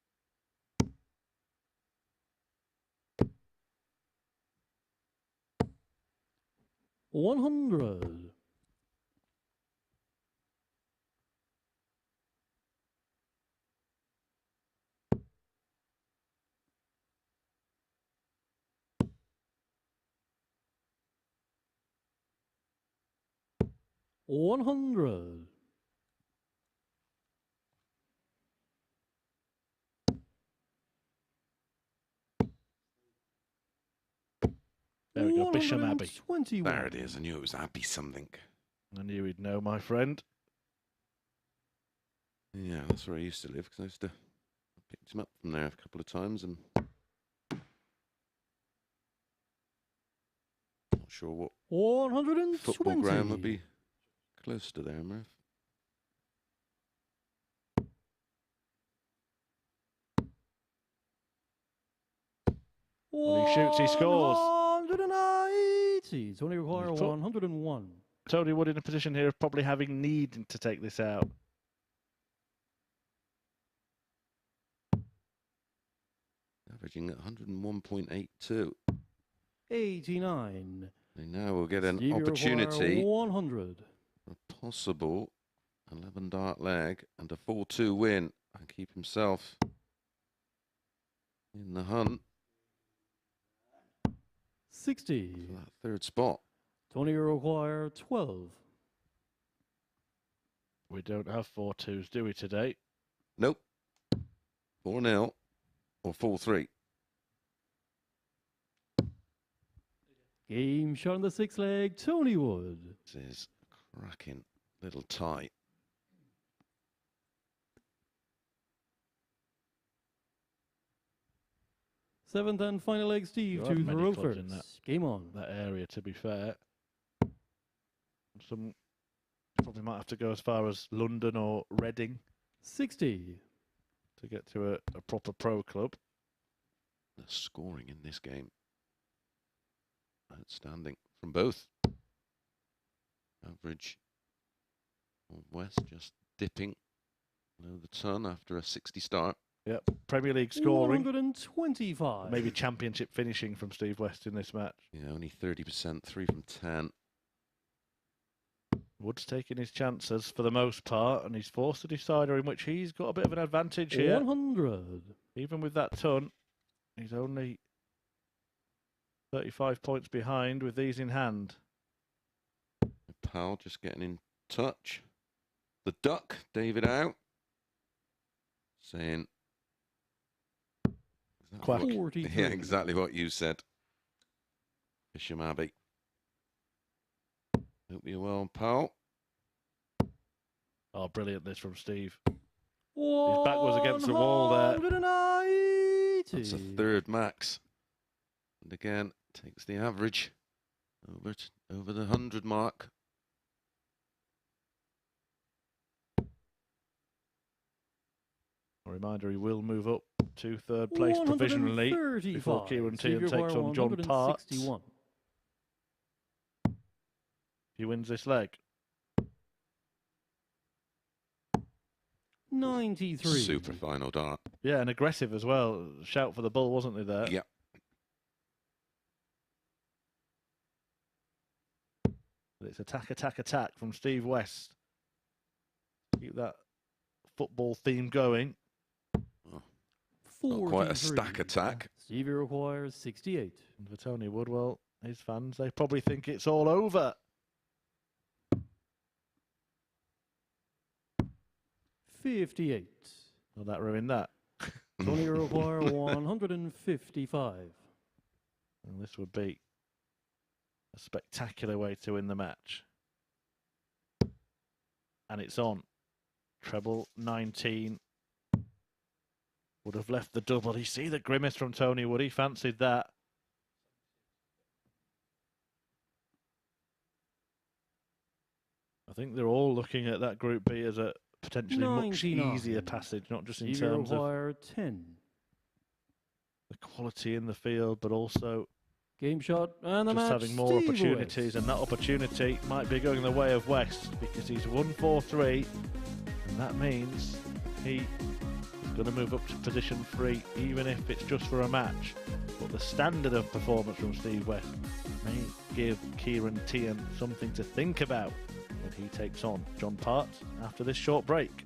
100. $100. There we go, Bisham Abbey. 121. There it is. I knew it was Abbey something. I knew he'd know, my friend. Yeah, that's where I used to live, because I used to pick him up from there a couple of times, and not sure what 120. football ground would be close to there, Murph. When he shoots, he scores. 180. It's only require He's put- 101. Tony Wood in a position here of probably having need to take this out. Averaging at 101.82. 89. And now we'll get an Stevie require opportunity 100. for a possible 11 dart leg and a 4-2 win, and keep himself in the hunt 60. for that third spot. Tony require 12. We don't have 4-2s, do we, today? Nope. 4-0 or 4-3. Game shot on the 6 leg, Tony Wood. This is a cracking little tie. Seventh and final leg, Steve, There aren't to many throw clubs in first. Game on. that area, to be fair. Some probably might have to go as far as London or Reading 60. to get to a proper pro club. The scoring in this game, outstanding from both. Average on West just dipping below the ton after a 60 start. Yep, Premier League scoring. 125. Maybe championship finishing from Steve West in this match. Yeah, only 30%, 3 from 10. Wood's taking his chances for the most part, and he's forced a decider in which he's got a bit of an advantage here. 100. Even with that ton, he's only 35 points behind with these in hand. Powell just getting in touch. The duck, David out, saying, is that Quack. what- 43. Yeah, exactly what you said. Bisham Abbey. Hope you're well, Powell. Oh, brilliant this from Steve. His back was against the wall there. 190. That's a third max. And again, takes the average over the 100 mark. A reminder, he will move up to third place provisionally before Ciaran Teehan takes on John Part. 161. He wins this leg. 93. Super final dart. Yeah, and aggressive as well. Shout for the bull, wasn't there there? Yep. But it's attack, attack, attack from Steve West. Keep that football theme going. Not quite a 43. stack attack. Stevie requires 68. And for Tony Woodwell, his fans, they probably think it's all over. 58. Well, that ruined that. Tony require 155. And this would be a spectacular way to win the match. And it's on. Treble 19. Would have left the double. You see the grimace from Tony Wood. He fancied that. I think they're all looking at that Group B as a potentially much 99. easier passage, not just in Stevie terms of require 10. the quality in the field, but also Game shot and the just match. having more Steve opportunities, West. and that opportunity might be going the way of West because he's won 4-3, and that means he is going to move up to position 3, even if it's just for a match. But the standard of performance from Steve West may give Ciaran Teehan something to think about when he takes on John Part after this short break.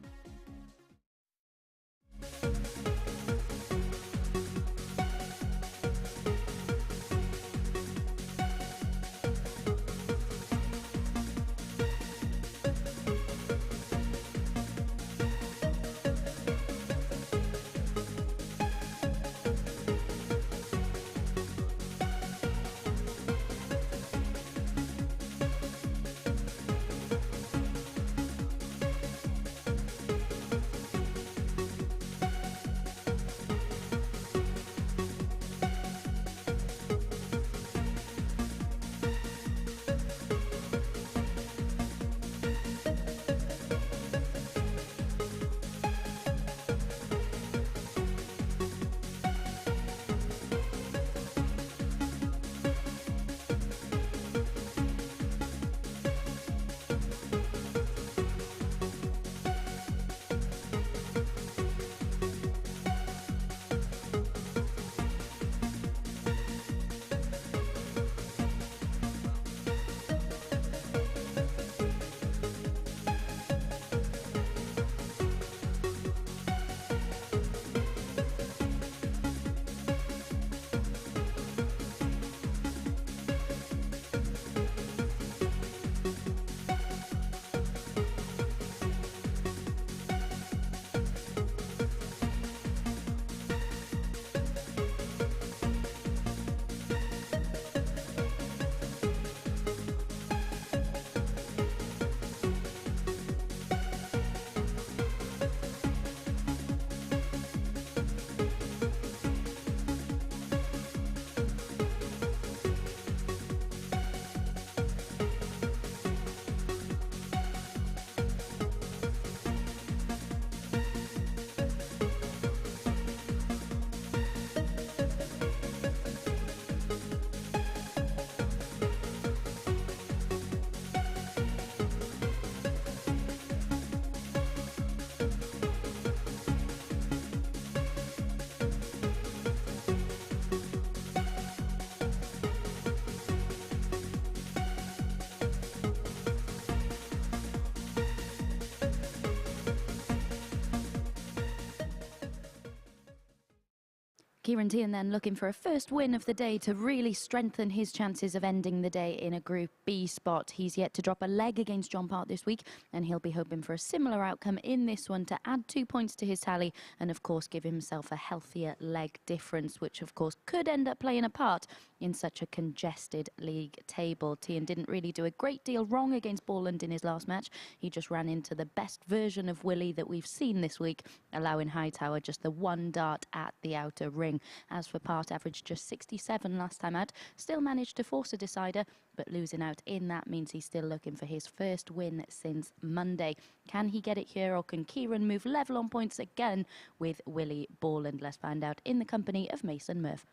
Ciaran Teehan then looking for a first win of the day to really strengthen his chances of ending the day in a Group B spot. He's yet to drop a leg against John Part this week, and he'll be hoping for a similar outcome in this one to add 2 points to his tally and, of course, give himself a healthier leg difference, which, of course, could end up playing a part in such a congested league table. Teehan didn't really do a great deal wrong against Borland in his last match. He just ran into the best version of Willie that we've seen this week, allowing Hightower just the one dart at the outer ring. As for Part, averaged just 67 last time out, still managed to force a decider, but losing out in that means he's still looking for his first win since Monday. Can he get it here, or can Ciaran move level on points again with Willie Borland? Let's find out in the company of Mason Murph.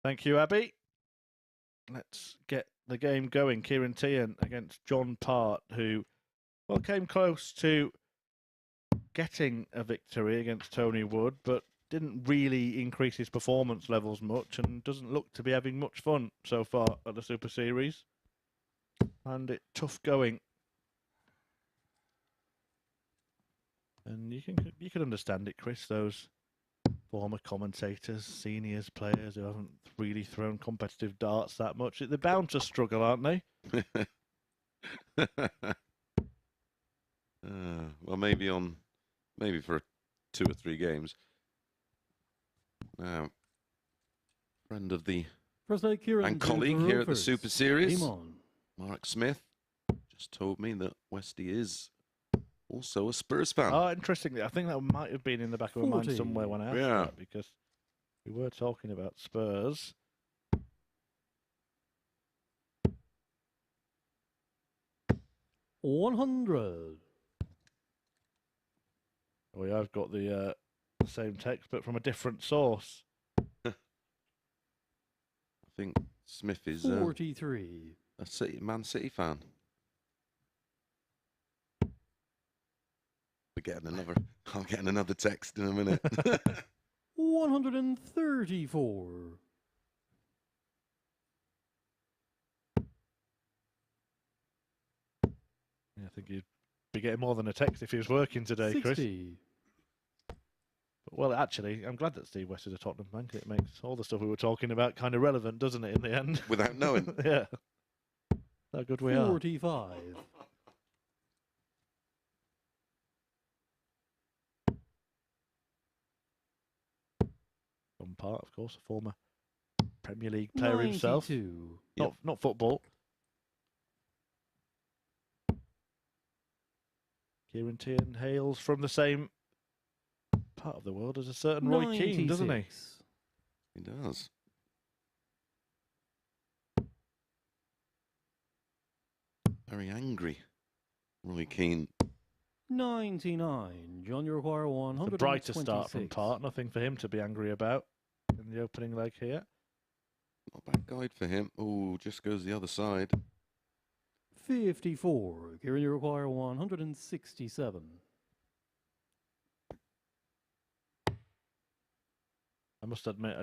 Thank you, Abby. Let's get the game going. Ciaran Teehan against John Part, who, well, came close to getting a victory against Tony Wood, but didn't really increase his performance levels much and doesn't look to be having much fun so far at the Super Series. And it tough going. And you can understand it, Chris, those former commentators, seniors, players who haven't really thrown competitive darts that much. They're bound to struggle, aren't they? Well, maybe for 2 or 3 games. Now, friend of the First leg, Ciaran and colleague here at the Super Series, Mark Smith, just told me that Westy is also a Spurs fan. Oh, interestingly, I think that might have been in the back of my mind somewhere when I asked that, because we were talking about Spurs. $100. Oh, yeah, I've got the same text, but from a different source. I think Smith is 43. a Man City fan. I'll get another text in a minute. 134. Yeah, I think you'd be getting more than a text if he was working today, 60. Chris. Well, actually, I'm glad that Steve West is a Tottenham fan. It makes all the stuff we were talking about kind of relevant, doesn't it, in the end? Without knowing. Yeah. How good we are. 45. One Part, of course, a former Premier League player himself. 92. Not football. Ciaran Teehan hails from the same part of the world as a certain Roy Keane, doesn't he? He does. Very angry, Roy Keane. 99. John, you require 100. A brighter start from Part. Nothing for him to be angry about in the opening leg here. Not a bad guide for him. Oh, just goes the other side. 54. Ciaran, you require 167. I must admit,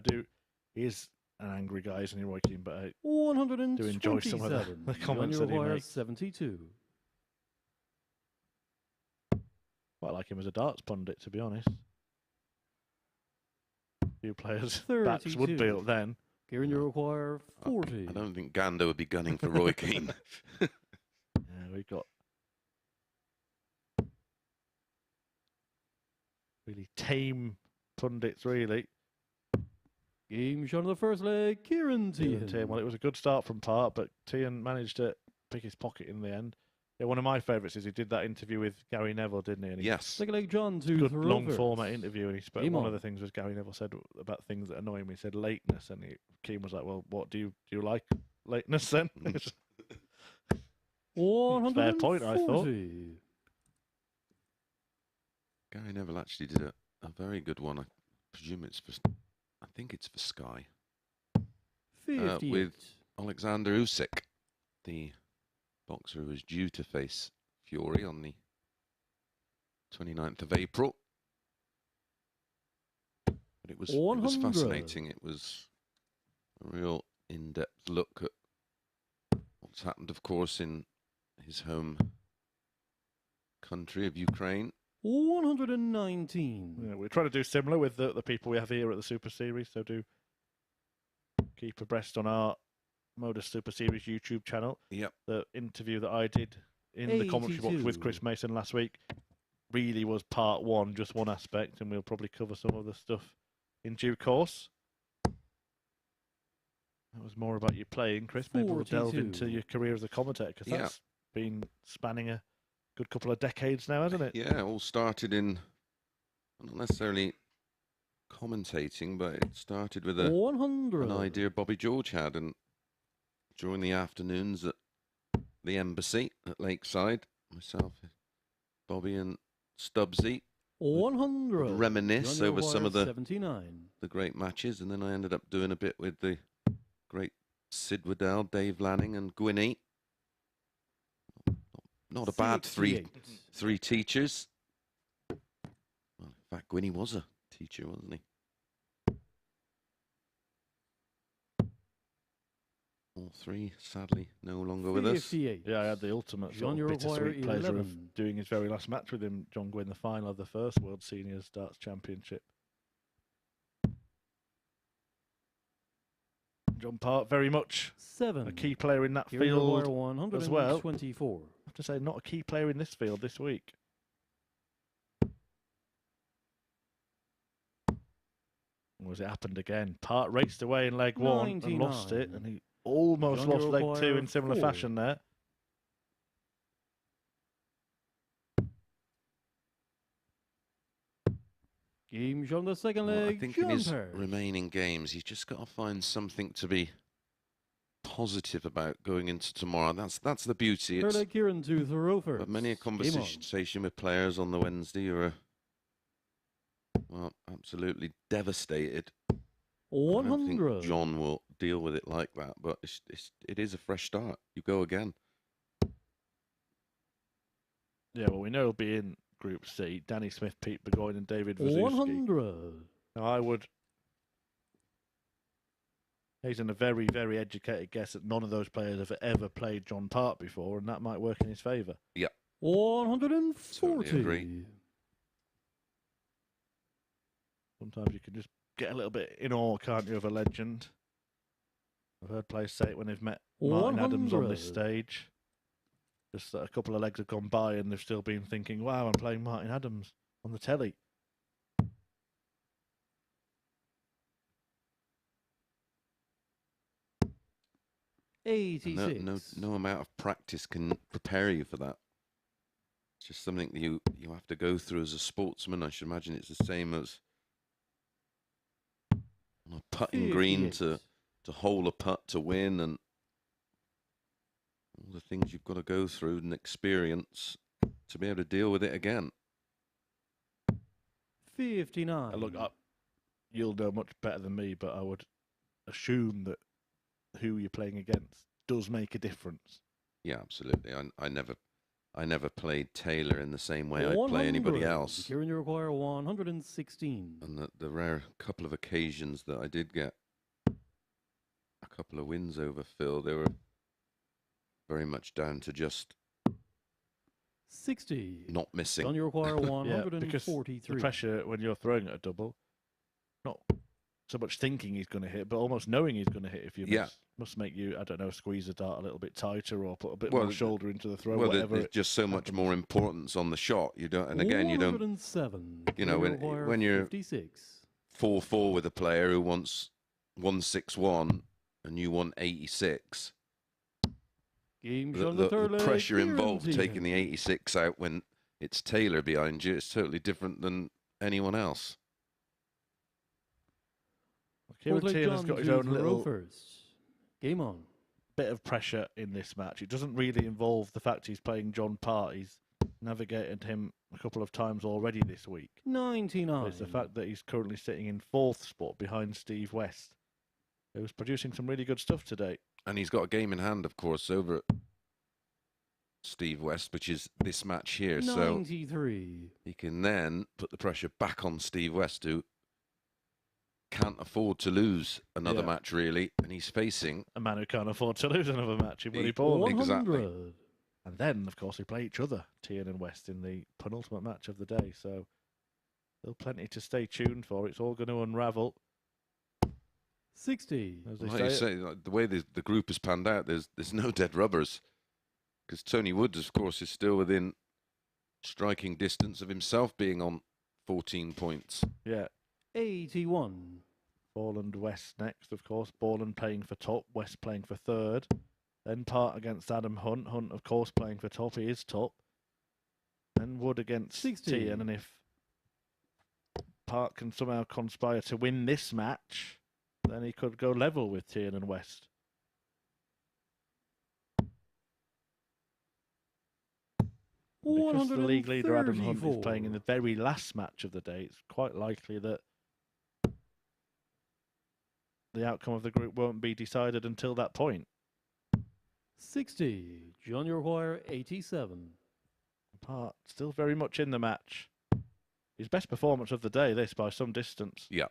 he is an angry guy, isn't he, Roy Keane? But I 127. do enjoy some of the comments that he makes. 72. Quite like him as a darts pundit, to be honest. Few players' 32. backs would be up then. Ciaran, you require 40. I don't think Gando would be gunning for Roy Keane. Yeah, we've got really tame pundits, really. Game shot of the first leg, Ciaran Teehan. Well, it was a good start from Part, but Teehan managed to pick his pocket in the end. Yeah, one of my favourites is he did that interview with Gary Neville, didn't he? And yes. Second leg, John, good long format interview, and he spoke. One of the things was Gary Neville said about things that annoy him. He said lateness, and Keane was like, "Well, what do you like lateness then?" 140. Fair point, I thought. Gary Neville actually did a very good one. I presume it's for, I think it's for Sky. 58. With Alexander Usyk, the boxer who was due to face Fury on the 29th of April. But it was fascinating. It was a real in-depth look at what's happened, of course, in his home country of Ukraine. 119. Yeah, we're trying to do similar with the people we have here at the Super Series, so do keep abreast on our MODUS Super Series YouTube channel. Yep. The interview that I did in the commentary box 82. with Chris Mason last week really was part one, just one aspect, and we'll probably cover some of the stuff in due course. That was more about you playing, Chris. Maybe we'll delve 42. into your career as a commentator, because that's been spanning a good couple of decades now, hasn't it? Yeah, it all started in, not necessarily commentating, but it started with 100. an idea Bobby George had, and during the afternoons at the embassy at Lakeside, myself, Bobby and Stubbsy 100. would reminisce John over some of the 79. great matches, and then I ended up doing a bit with the great Sid Waddell, Dave Lanning and Gwinney. Not a bad three 68. teachers. Well, in fact, Gwinney was a teacher, wasn't he? All three, sadly, no longer with us. 58. Yeah, I had the ultimate John, sort you of require bittersweet pleasure 11. of doing his very last match with him, John Gwynn, the final of the first World Seniors Darts Championship. John Part, very much 7. a key player in that Here you require field as well. 124. I have to say, not a key player in this field this week. Was it happened again? Part raced away in leg one and lost it, 99. and he almost John, lost you leg two require in similar 4. fashion there. Games on the second Well, leg. I think in his jumpers. remaining games, he's just got to find something to be positive about going into tomorrow. That's the beauty. Third It's leg Ciaran to throw first. but many a Game on. conversation with players on the Wednesday who are, well, absolutely devastated. I don't think 100. John will deal with it like that, but it is a fresh start. You go again. Yeah, well, we know he'll be in Group C. Danny Smith, Pete Burgoyne and David Vazuski. 100. Now, I would hasten a very, very educated guess that none of those players have ever played John Part before, and that might work in his favour. 140. Totally agree. Sometimes you can just get a little bit in awe, can't you, of a legend. I've heard players say it when they've met Martin Adams on this 100. stage. Just that a couple of legs have gone by and they've still been thinking, wow, I'm playing Martin Adams on the telly. No, 86. no amount of practice can prepare you for that. It's just something that you have to go through as a sportsman. I should imagine it's the same as on a putting green to hole a putt to win, and all the things you've got to go through and experience to be able to deal with it again. 59. Look, you'll know much better than me, but I would assume that who you're playing against does make a difference. Yeah, absolutely. I never played Taylor in the same way I'd play 100. anybody else. Ciaran, you require 116. And the rare couple of occasions that I did get a couple of wins over Phil, they were very much down to just 60. not missing. John, you require Yeah, because 143. the pressure when you're throwing at a double, not so much thinking he's going to hit, but almost knowing he's going to hit if you miss. Yeah. Must make you, I don't know, squeeze the dart a little bit tighter or put a bit Well, more shoulder into the throw, Well, whatever. there's just so much more importance on the shot. You don't, and again, you don't. 107. You know, Ciaran, you require when you're 56. 4-4 with a player who wants 161 and you want 86. Games The, on the third leg. pressure Ciaran involved Teehan. taking the 86 out when it's Taylor behind you, it's totally different than anyone else. Ciaran Fourth leg, Teehan has John got his to own throw little first. Game on. bit of pressure in this match. It doesn't really involve the fact he's playing John Part. He's navigated him a couple of times already this week. 99. It's the fact that he's currently sitting in fourth spot behind Steve West, who's producing some really good stuff today. And he's got a game in hand, of course, over at Steve West, which is this match here. 93. So he can then put the pressure back on Steve West, who can't afford to lose another Yeah. match, really. And he's facing A man who can't afford to lose another match in Willie He- Borland. 100. Exactly. And then, of course, we play each other, Teehan and West, in the penultimate match of the day. So still plenty to stay tuned for. It's all going to unravel. 60. As they Like you say, like, the way the group has panned out, there's no dead rubbers. Because Tony Woods, of course, is still within striking distance of himself being on 14 points. Yeah. 81. Borland West next, of course. Borland playing for top, West playing for third. Then Part against Adam Hunt. Hunt, of course, playing for top. He is top. Then Wood against 60. Teehan. And if Part can somehow conspire to win this match, then he could go level with Teehan and West. Because the league leader Adam Hunt is playing in the very last match of the day, it's quite likely that the outcome of the group won't be decided until that point. 60. John Wire 87. Part still very much in the match. His best performance of the day, this by some distance. Yeah.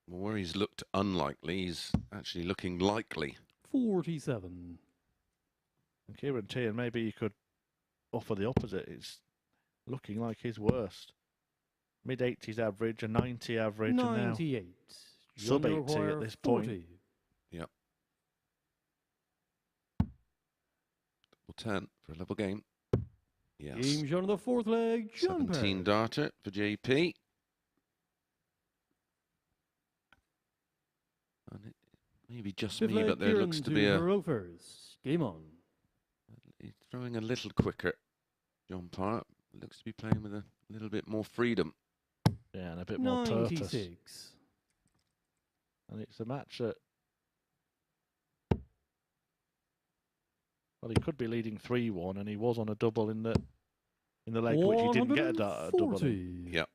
Well, where he's looked unlikely, he's actually looking likely. 47. And Ciaran Teehan, maybe you could offer the opposite. It's looking like his worst. Mid-80s average, a 90 average, 98. and now sub-80 at this point. 40. Yep. Double 10 for a level game. Yes. Game shot on the fourth leg, John 17 Perry. darter for JP. And it maybe just Fifth me, leg, but there Ciaran looks to be a... Rovers. Game on. He's throwing a little quicker. John Part looks to be playing with a little bit more freedom. Yeah, and a bit more 96. purpose. And it's a match that... Well, he could be leading 3-1, and he was on a double in the leg, which he didn't get a double in. Yep.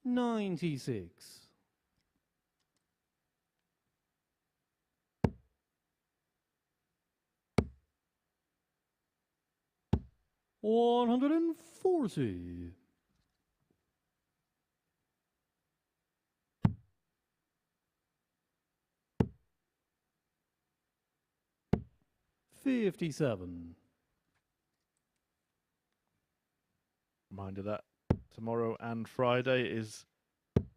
$96. 140. 57. Reminder that tomorrow and Friday is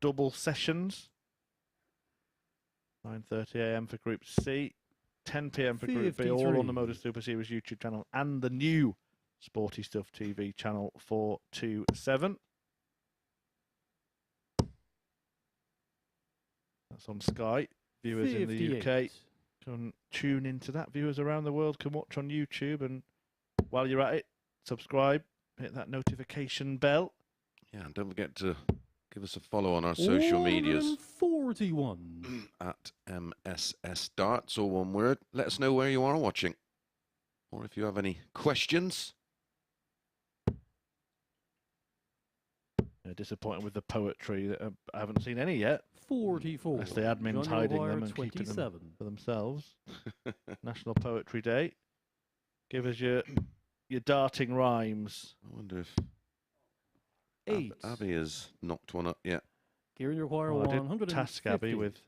double sessions. 9:30 AM for Group C, 10 PM for Group B, all on the 53. MODUS Super Series YouTube channel and the new Sporty Stuff TV channel 427. That's on Sky. Viewers in the UK 58. can tune into that. Viewers around the world can watch on YouTube. And while you're at it, subscribe, hit that notification bell. Yeah, and don't forget to give us a follow on our social medias 41. at MSS Darts, all one word. Let us know where you are watching, or if you have any questions. Disappointed with the poetry. That I haven't seen any yet. 44. That's the admins John hiding Wire them and keeping them 27. for themselves. National Poetry Day. Give us your darting rhymes. I wonder if 8. Abby has knocked one up yet. Ciaran Wire Well, I did 150. task Abby with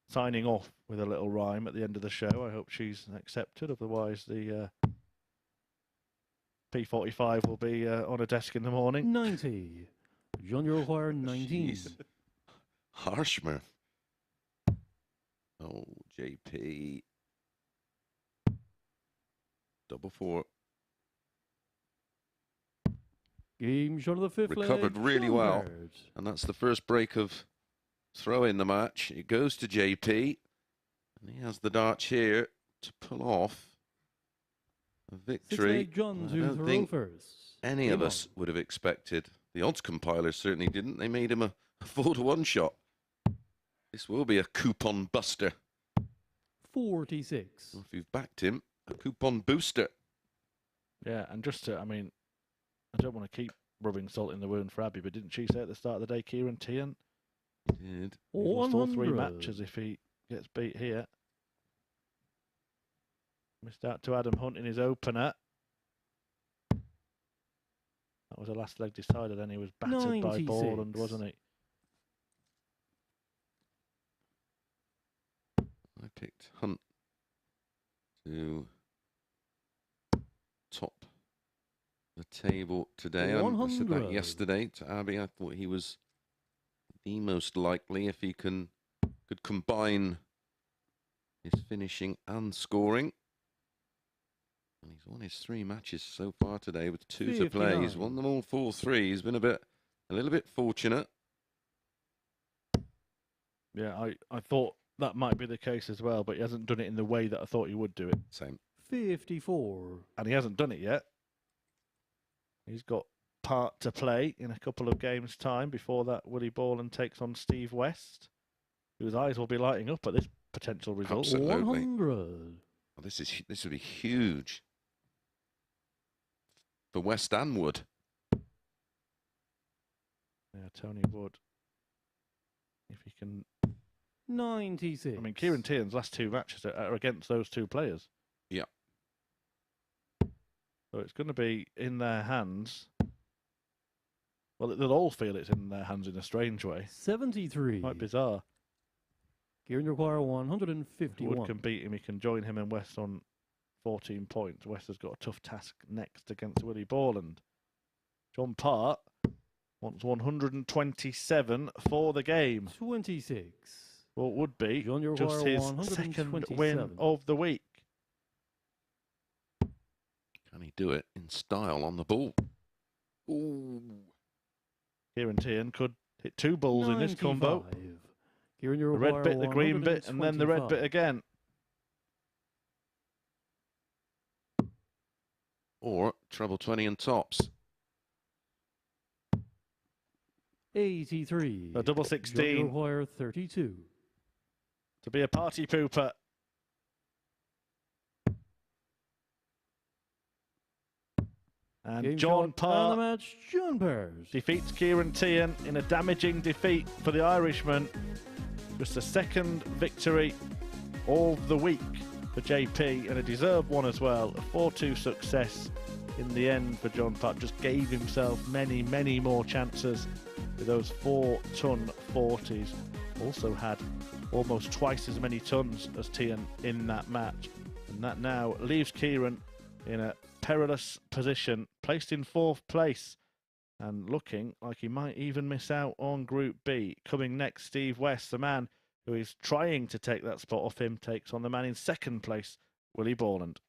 signing off with a little rhyme at the end of the show. I hope she's accepted. Otherwise, the P45 will be on a desk in the morning. 90. John Wire 19. Jeez. Harsh, man. Oh, JP. Double 4. Game shot of the fifth Recovered leg, really John well. Baird. And that's the first break of throw in the match. It goes to JP. And he has the dart here to pull off a Sixth victory. leg, John I to don't the think Rovers. any Game of us would have expected. The odds compilers certainly didn't. They made him a 4-to-1 shot. This will be a coupon buster. 46. If you've backed him, a coupon booster. Yeah, and just to, I mean, I don't want to keep rubbing salt in the wound for Abby, but didn't she say at the start of the day, Ciaran Teehan? He did. He's lost all 3 100. matches if he gets beat here. Missed out to Adam Hunt in his opener. That was a last leg decider. Then he was battered by 96. Borland, wasn't he? I picked Hunt to top the table today. I said that 100. yesterday to Abby. I thought he was the most likely if he could combine his finishing and scoring. And he's won his 3 matches so far today with 2 to play. He's 59. won them all 4-3. He's been a little bit fortunate. Yeah, I thought that might be the case as well, but he hasn't done it in the way that I thought he would do it. Same. 54. And he hasn't done it yet. He's got part to play in a couple of games' time. Before that, Willie Borland takes on Steve West, whose eyes will be lighting up at this potential result. Absolutely. 100. Well, this would be huge for West and Wood. Yeah, Tony Wood. If he can... 96. I mean, Ciaran Teehan's last 2 matches are against those 2 players. Yeah. So it's going to be in their hands. Well, they'll all feel it's in their hands in a strange way. 73. Quite bizarre. Ciaran require If 151. Wood can beat him, he can join him and West on 14 points. West has got a tough task next against Willie Borland. John Part wants 127 for the game. 26. Well, it would be John, you just require his second 127. win of the week. Can he do it in style on the ball? Ooh. Ciaran Teehan could hit 2 balls in this combo. 95. Ciaran, you The require red bit, the green bit, and then the red bit 125. again. Or treble 20 and tops. 83. A double John, you 16 require 32. to be a party pooper. And Game John shot and the Part match, John Pars. defeats Ciaran Teehan in a damaging defeat for the Irishman. Just a second victory of the week for JP, and a deserved one as well. A 4-2 success in the end for John Part. Just gave himself many, many more chances with those 4-ton 40s. Also had almost twice as many tons as Teehan in that match. And that now leaves Ciaran in a perilous position, placed in 4th place and looking like he might even miss out on Group B. Coming next, Steve West, the man who is trying to take that spot off him, takes on the man in 2nd place, Willie Borland.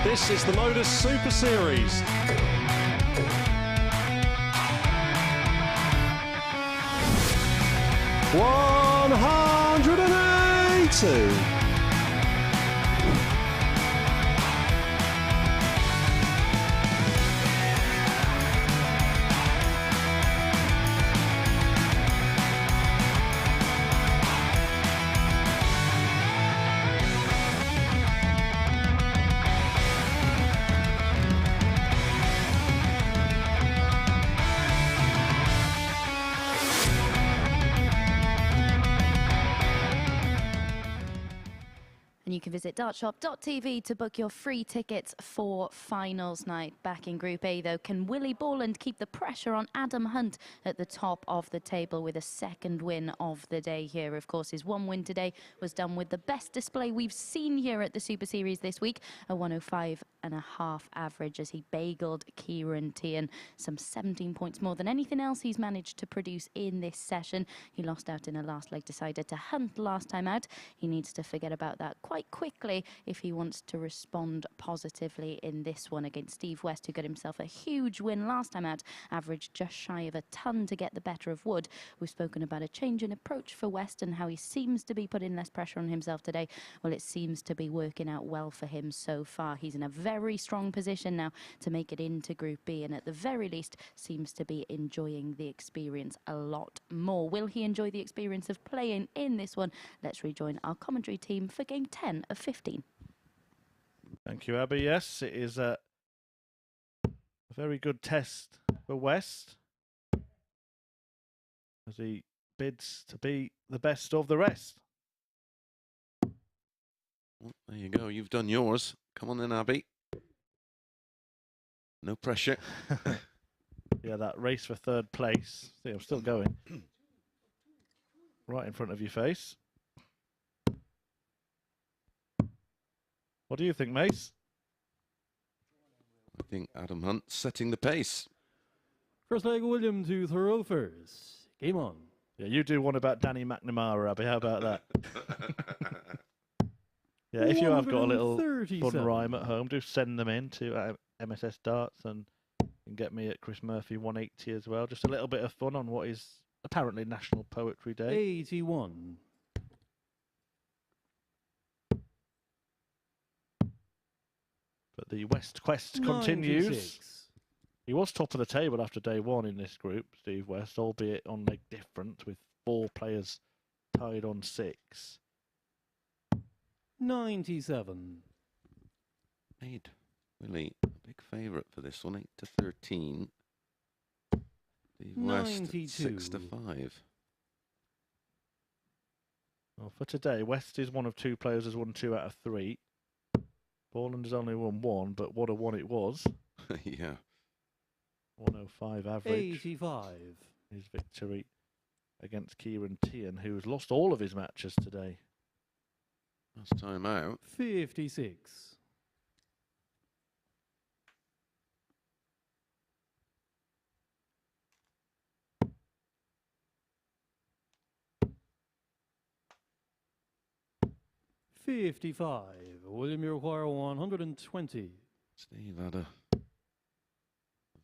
This is the MODUS Super Series. $180. And you can visit dartshop.tv to book your free tickets for finals night. Back in Group A, though, can Willie Borland keep the pressure on Adam Hunt at the top of the table with a second win of the day here? Of course, his one win today was done with the best display we've seen here at the Super Series this week, a 105.5 average as he bageled Ciaran Teehan, some 17 points more than anything else he's managed to produce in this session. He lost out in a last leg decider to Hunt last time out. He needs to forget about that quite quickly if he wants to respond positively in this one against Steve West, who got himself a huge win last time out, averaged just shy of a ton to get the better of Wood. We've spoken about a change in approach for West and how he seems to be putting less pressure on himself today. Well, it seems to be working out well for him so far. He's in a very strong position now to make it into Group B, and at the very least seems to be enjoying the experience a lot more. Will he enjoy the experience of playing in this one? Let's rejoin our commentary team for Game 10 of 15. Thank you, Abby. Yes, it is a very good test for West as he bids to be the best of the rest. Well, there you go. You've done yours. Come on then, Abby. No pressure. Yeah, that race for third place. See, I'm still going. Right in front of your face. What do you think, Mace? I think Adam Hunt setting the pace. First leg, William to throw first. Game on. Yeah, you do one about Danny McNamara, Abby. How about that? Yeah, if you have got a little fun rhyme at home, do send them in to MSS Darts and get me at Chris Murphy 180 as well. Just a little bit of fun on what is apparently National Poetry Day. 81. But the West quest continues. 96. He was top of the table after day one in this group, Steve West, albeit on leg different, with 4 players tied on 6. 97. Made Willie a big favourite for this one, 8-13. Steve West 6-5. Well, for today, West is one of 2 players who's won 2 out of 3. Borland has only won 1, but what a one it was. Yeah. 105 average. 85. His victory against Ciaran Teehan, who's lost all of his matches today. Last time out. 56. $55. William, you require 120. Steve had a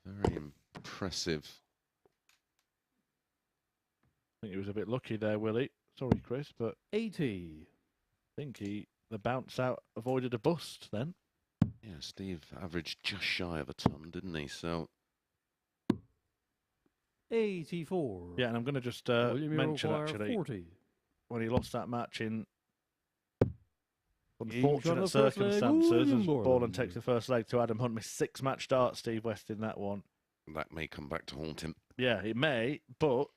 very impressive. I think he was a bit lucky there, Willie. Sorry, Chris, but 80. I think the bounce out avoided a bust then. Yeah, Steve averaged just shy of a ton, didn't he? So 84. Yeah, and I'm going to just William, you mention require actually 40. when he lost that match in Got unfortunate the first leg, circumstances, William as Borland. Borland takes the first leg to Adam Hunt, missed 6-match start, Steve West in that one. that may come back to haunt him. Yeah, it may, but,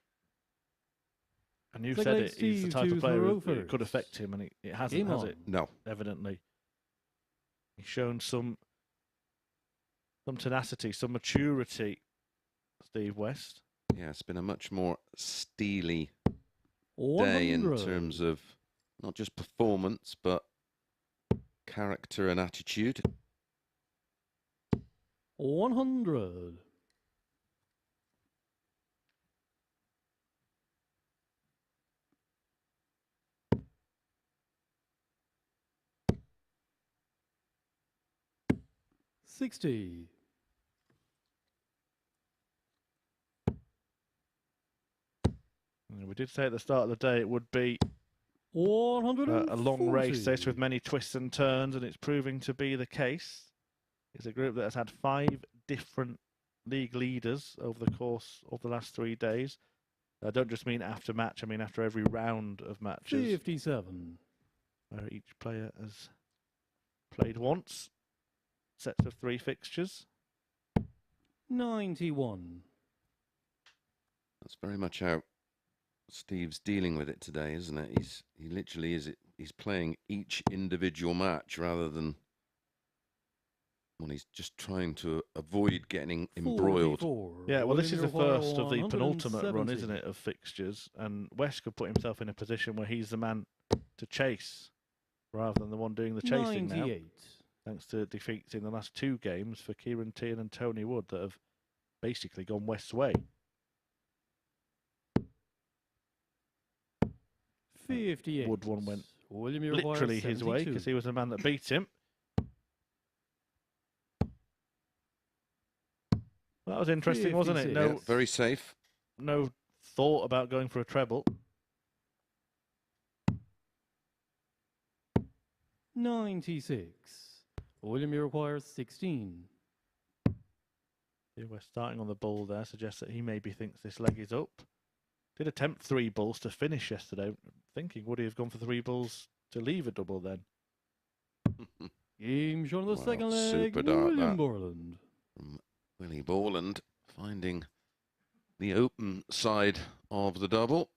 and you Second said leg, it, he's the Steve type to of player throw who it could first. affect him, and it hasn't, Game has on. it? No. Evidently. He's shown some tenacity, some maturity, Steve West. Yeah, it's been a much more steely 100. day in terms of not just performance, but character and attitude. 100. 60. We did say at the start of the day it would be 140. a long race, this with many twists and turns, and it's proving to be the case. It's a group that has had 5 different league leaders over the course of the last 3 days. I don't just mean after match, I mean after every round of matches. 57. Where each player has played once. Sets of 3 fixtures. 91. That's very much how Steve's dealing with it today, isn't it? He literally is. He's playing each individual match rather than. Well, he's just trying to avoid getting embroiled. 44. Yeah, well, this is the first of the 170. penultimate run, isn't it, of fixtures? And West could put himself in a position where he's the man to chase rather than the one doing the chasing 98. now. Thanks to defeats in the last 2 games for Ciaran Teehan and Tony Wood that have basically gone West's way. 58. Wood one went William literally his way because he was the man that beat him. That was interesting, wasn't it? 56. No, Yeah, very safe. no thought about going for a treble. 96. William requires 16. We're starting on the ball there, suggests that he maybe thinks this leg is up. Did attempt 3 balls to finish yesterday. Thinking, would he have gone for 3 balls to leave a double then? Game shown on the Wow, second leg. super dart, William that. Borland. From Willie Borland finding the open side of the double.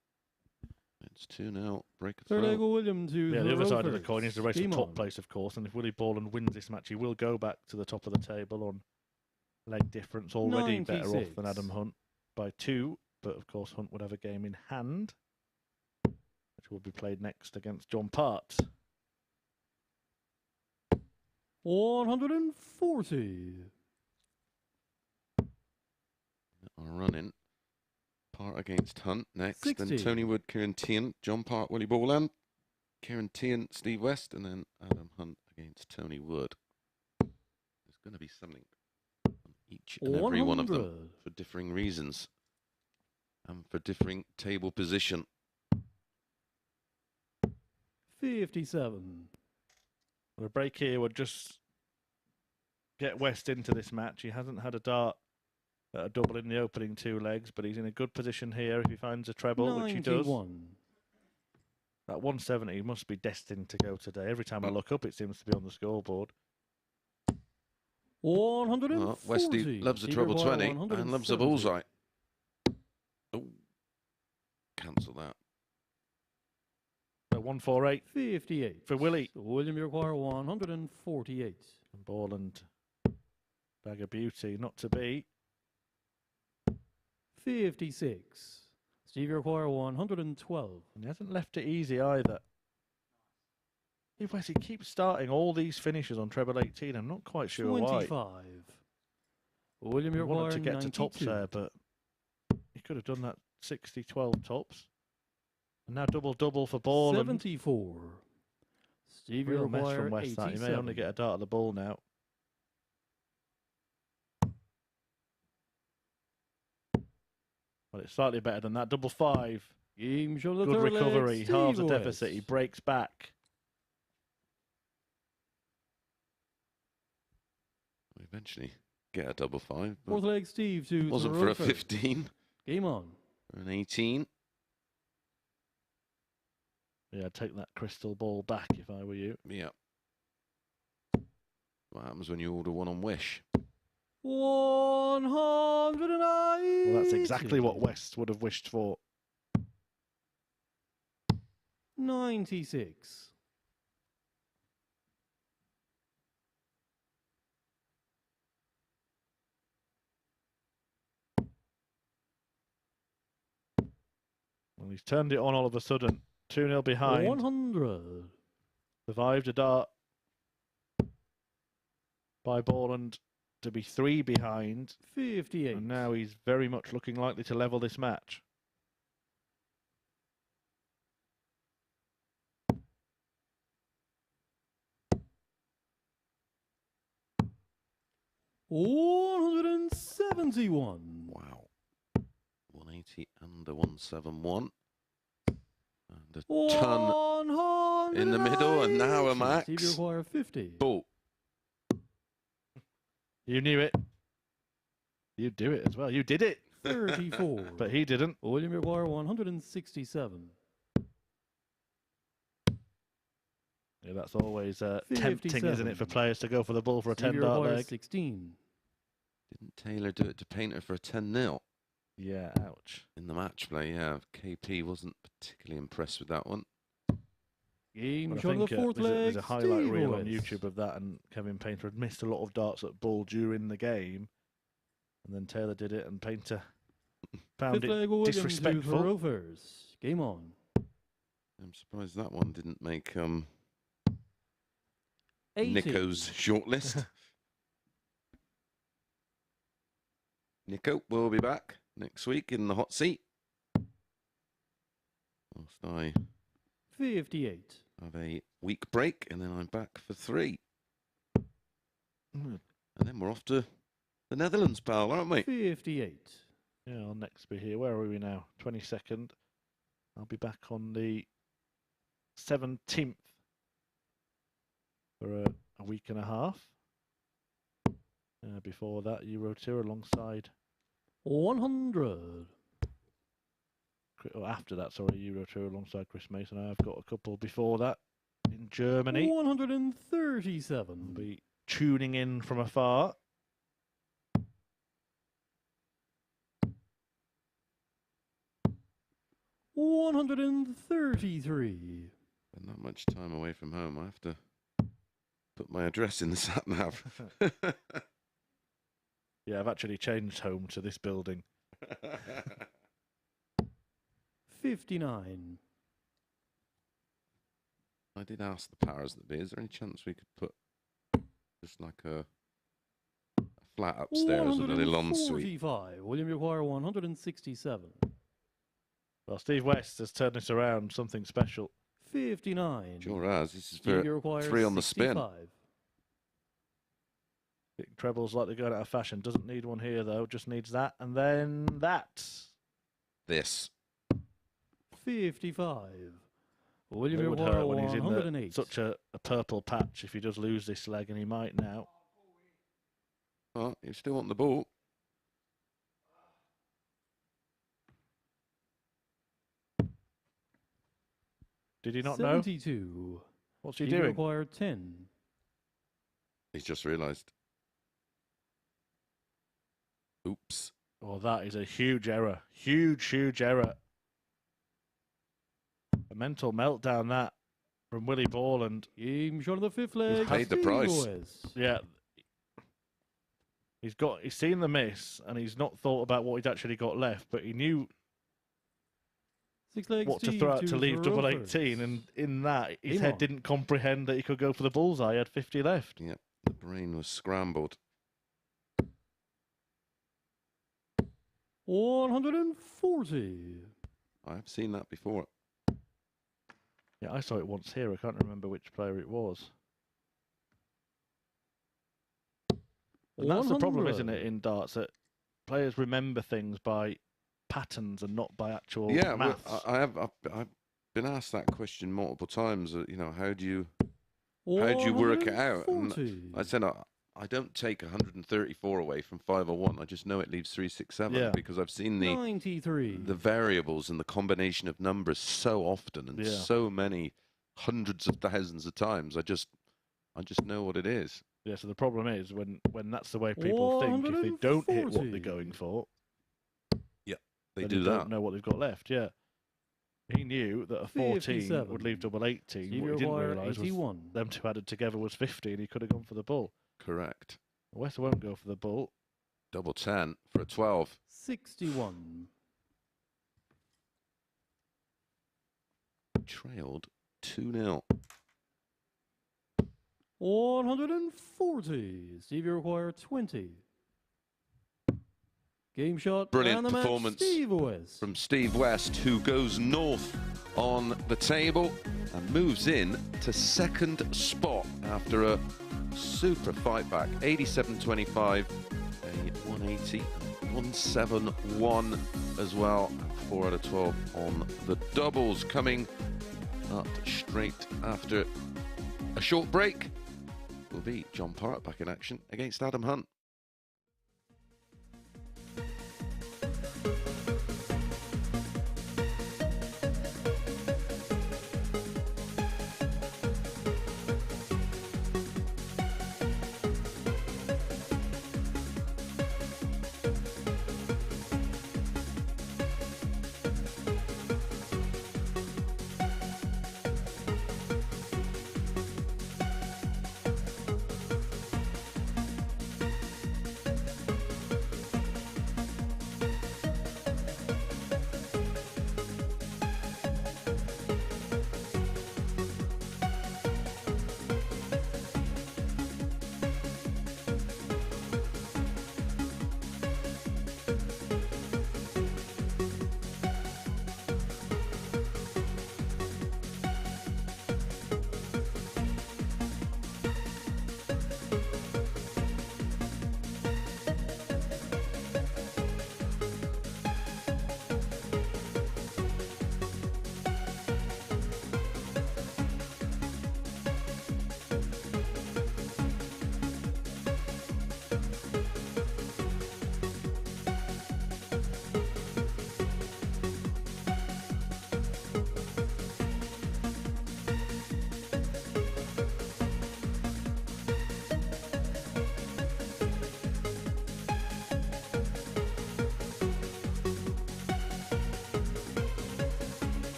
It's 2 now. Break a Third leg, throw. William to Yeah, the other side of the Rovers. coin is the race for Game top on. place, of course. And if Willie Borland wins this match, he will go back to the top of the table on leg difference. Already better off 96. than Adam Hunt by 2. But of course, Hunt would have a game in hand, which will be played next against John Part. 140. Are running. Part against Hunt next. 60. Then Tony Wood, Ciaran Teehan, John Part, Willie Borland, Ciaran Teehan, Steve West, and then Adam Hunt against Tony Wood. There's going to be something on each and every one of them 100. for differing reasons and for differing table position. 57. The break here would just get West into this match. He hasn't had a dart at a double in the opening 2 legs, but he's in a good position here if he finds a treble, which he does. 91. That 170 must be destined to go today. Every time I look up, it seems to be on the scoreboard. 140. Well, Westy loves a treble 20 and loves a bullseye. Oh, cancel that. So 148 58. for Willie. William require 148. And Borland, bag of beauty, not to be. 56. Steve require 112. And he hasn't left it easy either. If West, he keeps starting all these finishes on treble 18. I'm not quite sure 25. why. William He require wanted to get 92. to tops there, but he could have done that 60-12 tops. And now double-double for Borland. 74. Steve Real mess require from West that. He may only 87. get a dart at the ball now. Well, it's slightly better than that. Double 5. Game show the Good third leg, recovery. Steve Halves the West. deficit. He breaks back. We eventually get a double 5, but Fourth leg, Steve to wasn't the for a Rovers. 15, Game on. for an 18. Yeah, I'd take that crystal ball back if I were you. Yeah. What happens when you order one on Wish? 190. Well, that's exactly what West would have wished for. 96. Well, he's turned it on all of a sudden. 2-0 behind. 100. Survived a dart by Borland to be 3 behind. 58. And now he's very much looking likely to level this match. 171. Wow. 180 under 171. And a ton in the middle, and now a max. Steve, you require 50. Ball. You knew it. You do it as well. You did it. 34. But he didn't. William, you require 167. Yeah, that's always tempting, 57. isn't it, for players to go for the ball for a Steve, you 10-dart require leg? 16. Didn't Taylor do it to Painter for a 10-0? Yeah, ouch. In the match play, yeah. KP wasn't particularly impressed with that one. Game But I shot of think the fourth there's leg. a highlight Steve reel on Lewis. YouTube of that, and Kevin Painter had missed a lot of darts at ball during the game. And then Taylor did it, and Painter found Fifth leg, it William, disrespectful. to Rovers. Game on. I'm surprised that one didn't make 80. Nico's shortlist. Nico will be back next week in the hot seat. Whilst I 58. have a week break, and then I'm back for 3. Mm. And then we're off to the Netherlands, pal, aren't we? 58. Yeah, I'll next be here. Where are we now? 22nd. I'll be back on the 17th for a week and a half. Before that, Euro Tour alongside... 100. Or after that, sorry, Euro Tour alongside Chris Mason. I've got a couple before that in Germany. 137. I'll be tuning in from afar. $133. And not much time away from home. I have to put my address in the sat nav. Yeah, I've actually changed home to this building. 59. I did ask the powers that be, is there any chance we could put just like a flat upstairs with a little ensuite? 145. William, you require 167. Well, Steve West has turned this around, something special. 59. Sure has. This is Steve, you for require 3 on the spin. 65. Big trebles like they're going out of fashion. Doesn't need one here, though. Just needs that. And then that. This. 55. William, It you would require hurt when he's in 108. such a purple patch if he does lose this leg, and he might now. Oh, you still want the ball? Did he not know? 72. What's he Steve, you doing? require 10. He's just realised. Oops. Oh, that is a huge error. Huge, huge error. A mental meltdown, that, from Willie Borland. Game shot of the fifth leg. paid the Steve price. Lewis. Yeah. He's seen the miss, and he's not thought about what he'd actually got left, but he knew Six legs. what to Steve throw out to leave double Rovers. 18, and in that, his Game head on. didn't comprehend that he could go for the bullseye. He had 50 left. Yep. The brain was scrambled. 140. I've seen that before. Yeah, I saw it once here. I can't remember which player it was. And that's the problem, isn't it, in darts, that players remember things by patterns and not by actual Yeah, well, maths. I've been asked that question multiple times. You know, how do you work it out? And 140. I said I don't take 134 away from 501. I just know it leaves 367 Yeah. because I've seen 93. the variables and the combination of numbers so often and Yeah. so many hundreds of thousands of times. I just know what it is. Yeah, so the problem is when that's the way people think, if they don't hit what 140. they're going for, They then do they that. don't know what they've got left. Yeah. He knew that a 14 57. would leave double 18. Steve, What you he didn't require realise was 81. them two added together was 50, and he could have gone for the bull. Correct. West won't go for the bull. Double 10 for a 12. 61. Trailed 2-0. 140. Steve, you require 20. Game shot. Brilliant and the match, performance Steve West. From Steve West, who goes north on the table and moves in to second spot after a super fight back. 87.25, a 180, 171 as well. 4 out of 12 on the doubles. Coming up straight after a short break will be John Part back in action against Adam Hunt.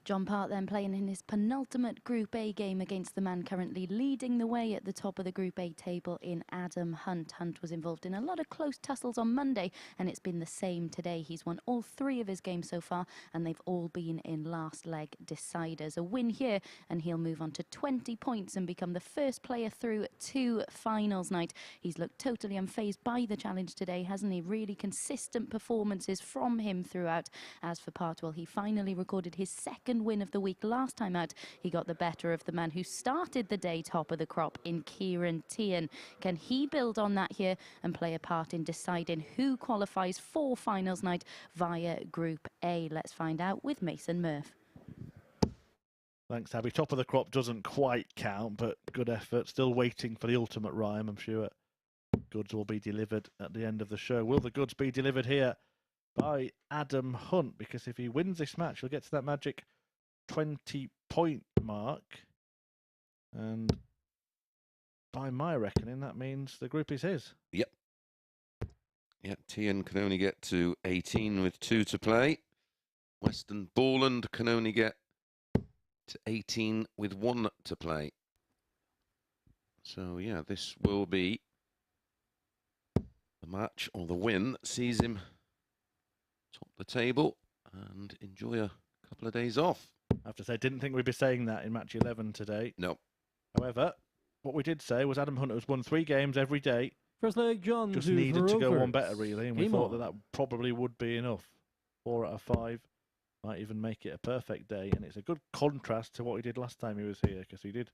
John Part then playing in his penultimate Group A game against the man currently leading the way at the top of the Group A table in Adam Hunt. Hunt was involved in a lot of close tussles on Monday, and it's been the same today. He's won all 3 of his games so far, and they've all been in last leg deciders. A win here, and he'll move on to 20 points and become the first player through to finals night. He's looked totally unfazed by the challenge today, hasn't he? Really consistent performances from him throughout. As for Part, well, he finally recorded his second win of the week last time out. He got the better of the man who started the day top of the crop in Ciaran Teehan. Can he build on that here and play a part in deciding who qualifies for finals night via Group A? Let's find out with Mason Murph. Thanks, Abby. Top of the crop doesn't quite count, but good effort. Still waiting for the ultimate rhyme. I'm sure goods will be delivered at the end of the show. Will the goods be delivered here by Adam Hunt? Because if he wins this match, he'll get to that magic 20-point mark. And by my reckoning, that means the group is his. Yep. Yeah, Teehan can only get to 18 with 2 to play. Willie Borland can only get to 18 with 1 to play. So, yeah, this will be the match or the win that sees him top the table and enjoy a couple of days off. I have to say, didn't think we'd be saying that in match 11 today. No. However, what we did say was Adam Hunt has won 3 games every day. First leg, John. Just needed to go one better, really, and we thought that probably would be enough. 4 out of 5. Might even make it a perfect day, and it's a good contrast to what he did last time he was here, because he did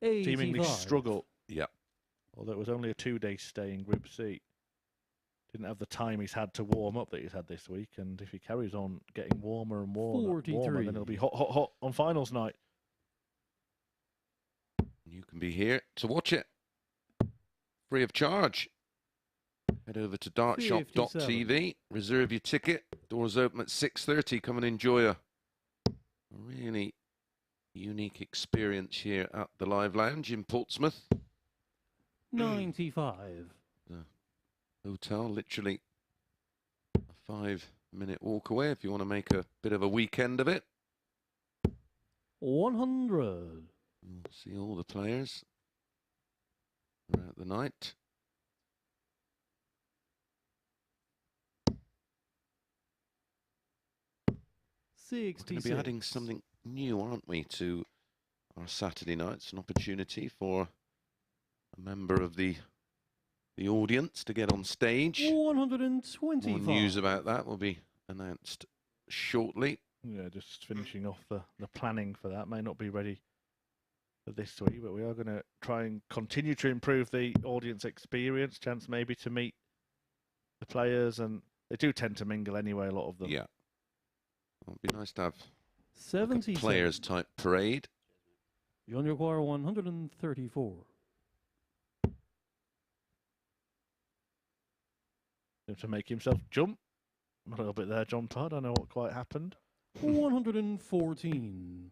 seemingly struggle. Yeah. Although it was only a 2-day stay in Group C. Didn't have the time he's had to warm up that he's had this week, and if he carries on getting warmer and warmer, then it'll be hot, hot, hot on finals night. You can be here to watch it, free of charge. Head over to dartshop.tv, reserve your ticket. Doors open at 6:30. Come and enjoy a really unique experience here at the Live Lounge in Portsmouth. 95. The hotel, literally a 5-minute walk away if you want to make a bit of a weekend of it. 100. We'll see all the players throughout the night. We're going to be adding something new, aren't we, to our Saturday nights? An opportunity for a member of the audience to get on stage. 125. More news about that will be announced shortly. Yeah, just finishing off the planning for that. May not be ready for this week, but we are going to try and continue to improve the audience experience. Chance maybe to meet the players, and they do tend to mingle anyway, a lot of them. Yeah. It'd be nice to have 70 players type parade. Junior choir 134. To make himself jump a little bit there, John Parr. I don't know what quite happened. 114.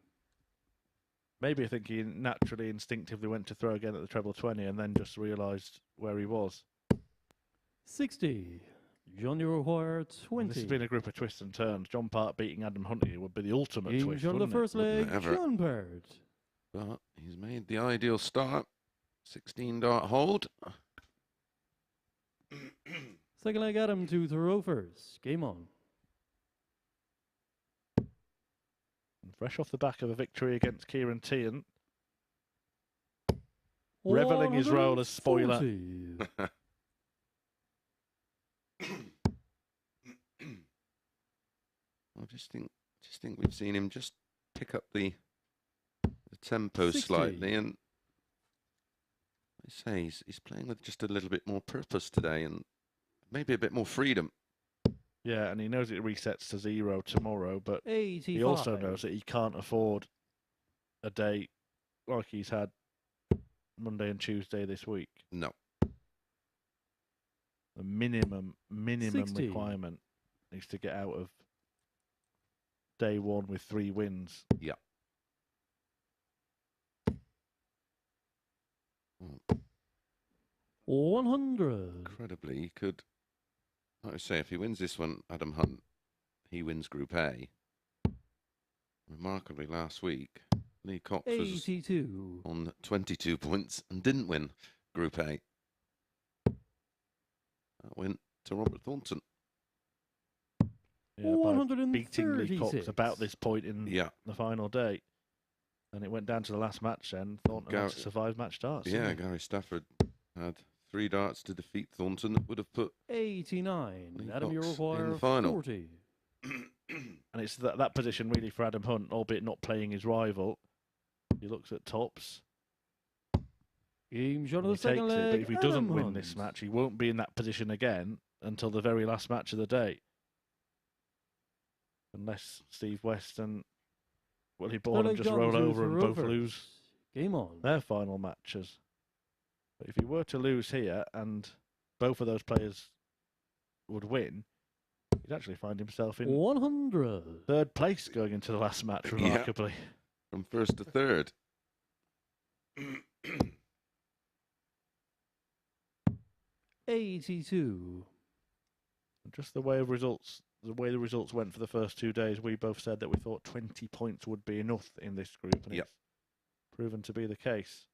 Maybe I think he naturally, instinctively went to throw again at the treble 20 and then just realised where he was. 60. Junior choir 20. This has been a group of twists and turns. John Part beating Adam Huntley would be the ultimate twist, on the wouldn't first it? leg, Ever. John Part. But he's made the ideal start. 16 dart hold. Second leg, Adam to throw first. Game on. And fresh off the back of a victory against Ciaran Teehan, revelling his role as spoiler. 140. I just think we've seen him just pick up the tempo 60. slightly, and I say he's playing with just a little bit more purpose today, and maybe a bit more freedom. Yeah, and he knows it resets to 0 tomorrow, but 85. he also knows that he can't afford a day like he's had Monday and Tuesday this week. No. The minimum 60. requirement is to get out of day one with 3 wins. Yeah. 100. Incredibly, he could, like I say, if he wins this one, Adam Hunt, he wins Group A. Remarkably, last week, Lee Cox was 82. on 22 points and didn't win Group A. That went to Robert Thornton. Yeah, by beating Lee Cox 136. about this point in Yeah. the final day. And it went down to the last match then. Thornton had to survive match darts. Yeah, didn't he? Gary Stafford had 3 darts to defeat Thornton that would have put 89. Lee Adam Cox Eurochoir in the final. 40. And it's that position really for Adam Hunt, albeit not playing his rival. He looks at tops. Game shot of and the he second takes it, leg. but if he doesn't Adam win Hunt. this match, he won't be in that position again until the very last match of the day. Unless Steve West and Willie Borland just roll over and both lose Game on. their final matches. But if he were to lose here and both of those players would win, he'd actually find himself in 100. 3rd place going into the last match, Yeah. remarkably. from 1st to 3rd. 82. Just the way the results went for the first 2 days, we both said that we thought 20 points would be enough in this group, and Yep. it's proven to be the case.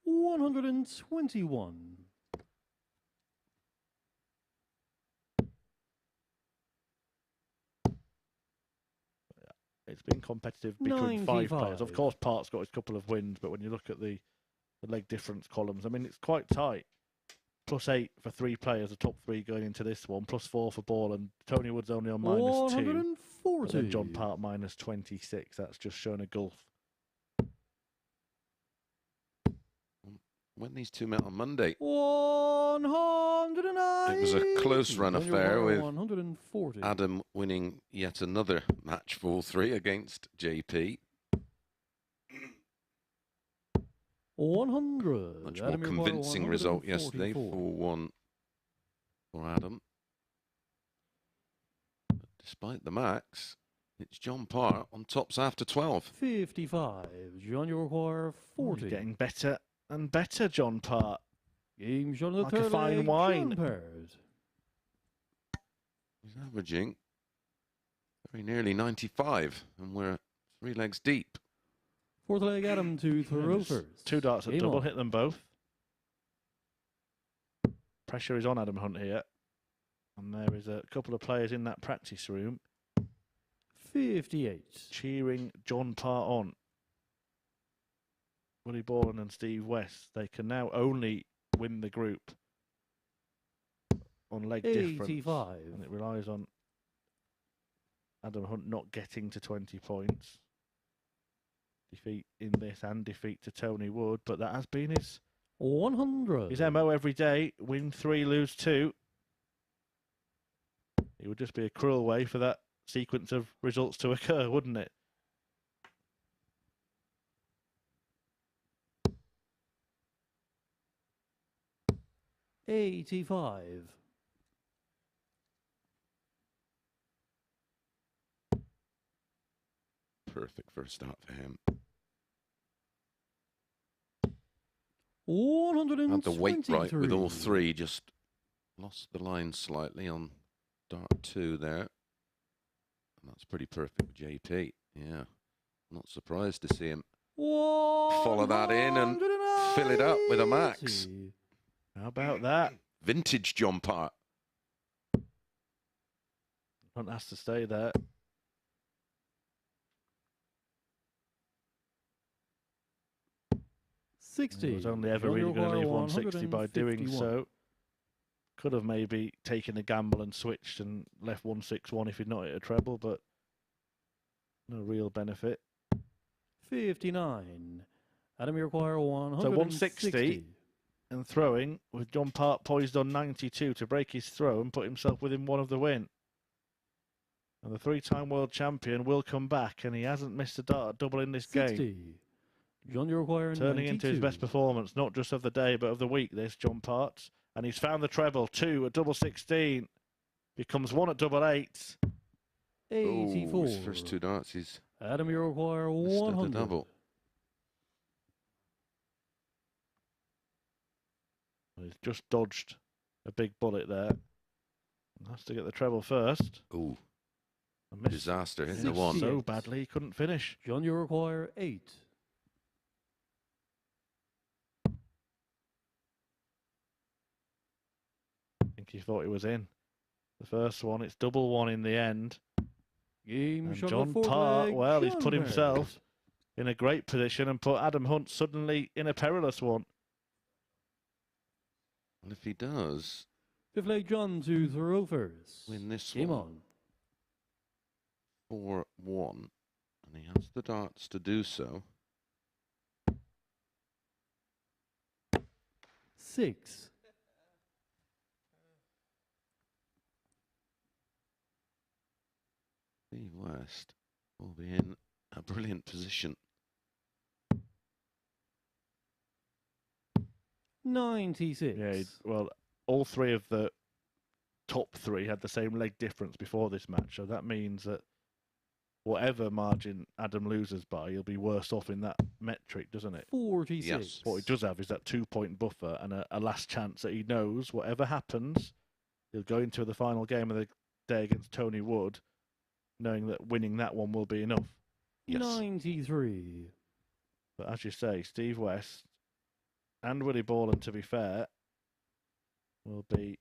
121. It's been competitive between 5 players. Of 95. course, Part's got his couple of wins, but when you look at the leg difference columns, I mean, it's quite tight. +8 for 3 players, the top 3 going into this one, +4 for Borland. Tony Wood's only on -2. And 140. then John Part -26. That's just shown a gulf. When these two met on Monday, 109. it was a close run Junior affair choir with 140. Adam winning yet another match 4-3 against JP. 100. Much more Adam Eurochoir, convincing result yesterday, 144. 4-1 for Adam. But despite the max, it's John Parr on tops after 12. 55. John, you require 40. Getting better and better, John Parr. Game shot on the Like a third fine leg, wine. John Pairs. He's averaging very nearly 95, and we're 3 legs deep. Fourth leg, Adam to throw first. 2 darts at Game double, on. hit them both. Pressure is on Adam Hunt here. And there is a couple of players in that practice room 58. cheering John Parr on. Willie Borland and Steve West, they can now only win the group on leg difference. 85. And it relies on Adam Hunt not getting to 20 points. Defeat in this and defeat to Tony Wood, but that has been his 100. His MO every day, win 3, lose 2. It would just be a cruel way for that sequence of results to occur, wouldn't it? $85. Perfect first start for him. 123. Had the weight right with all 3, just lost the line slightly on dart 2 there. And that's pretty perfect with JP. Yeah, not surprised to see him follow that in and fill it up with a max. How about that? Vintage John Parr. Hunt has to stay there. He 60. was only ever really going to leave 160 by doing so. Could have maybe taken a gamble and switched and left 161 if he'd not hit a treble, but no real benefit. 59. Adam, you require 160. So 160 and throwing with John Parr poised on 92 to break his throw and put himself within 1 of the win. And the 3-time world champion will come back, and he hasn't missed a dart double in this 60. game. John, you require Turning 92. into his best performance, not just of the day, but of the week, this John Parts. And he's found the treble, 2 at double 16. Becomes 1 at double 8. 84. Ooh, his first 2 darts, he's Adam, you require missed the 100. double. He's just dodged a big bullet there. Has to get the treble first. Ooh, And missed disaster, hit the 60. 1. so badly he couldn't finish. John, you require 8. I think he thought he was in. The first one, it's double 1 in the end. Game And shot John on the fourth Parr, leg, well, he's John put Pairs. himself in a great position and put Adam Hunt suddenly in a perilous one. And if he does Fifth leg, John to throw first. win this Game one, on. 4-1, and he has the darts to do so. 6. Steve West will be in a brilliant position. 96. Yeah, well, all 3 of the top 3 had the same leg difference before this match, so that means that whatever margin Adam loses by, he'll be worse off in that metric, doesn't it? 46. Yes. What he does have is that 2-point buffer and a last chance that he knows whatever happens, he'll go into the final game of the day against Tony Wood, knowing that winning that one will be enough. Yes. 93. But as you say, Steve West and Willie Borland, to be fair, will be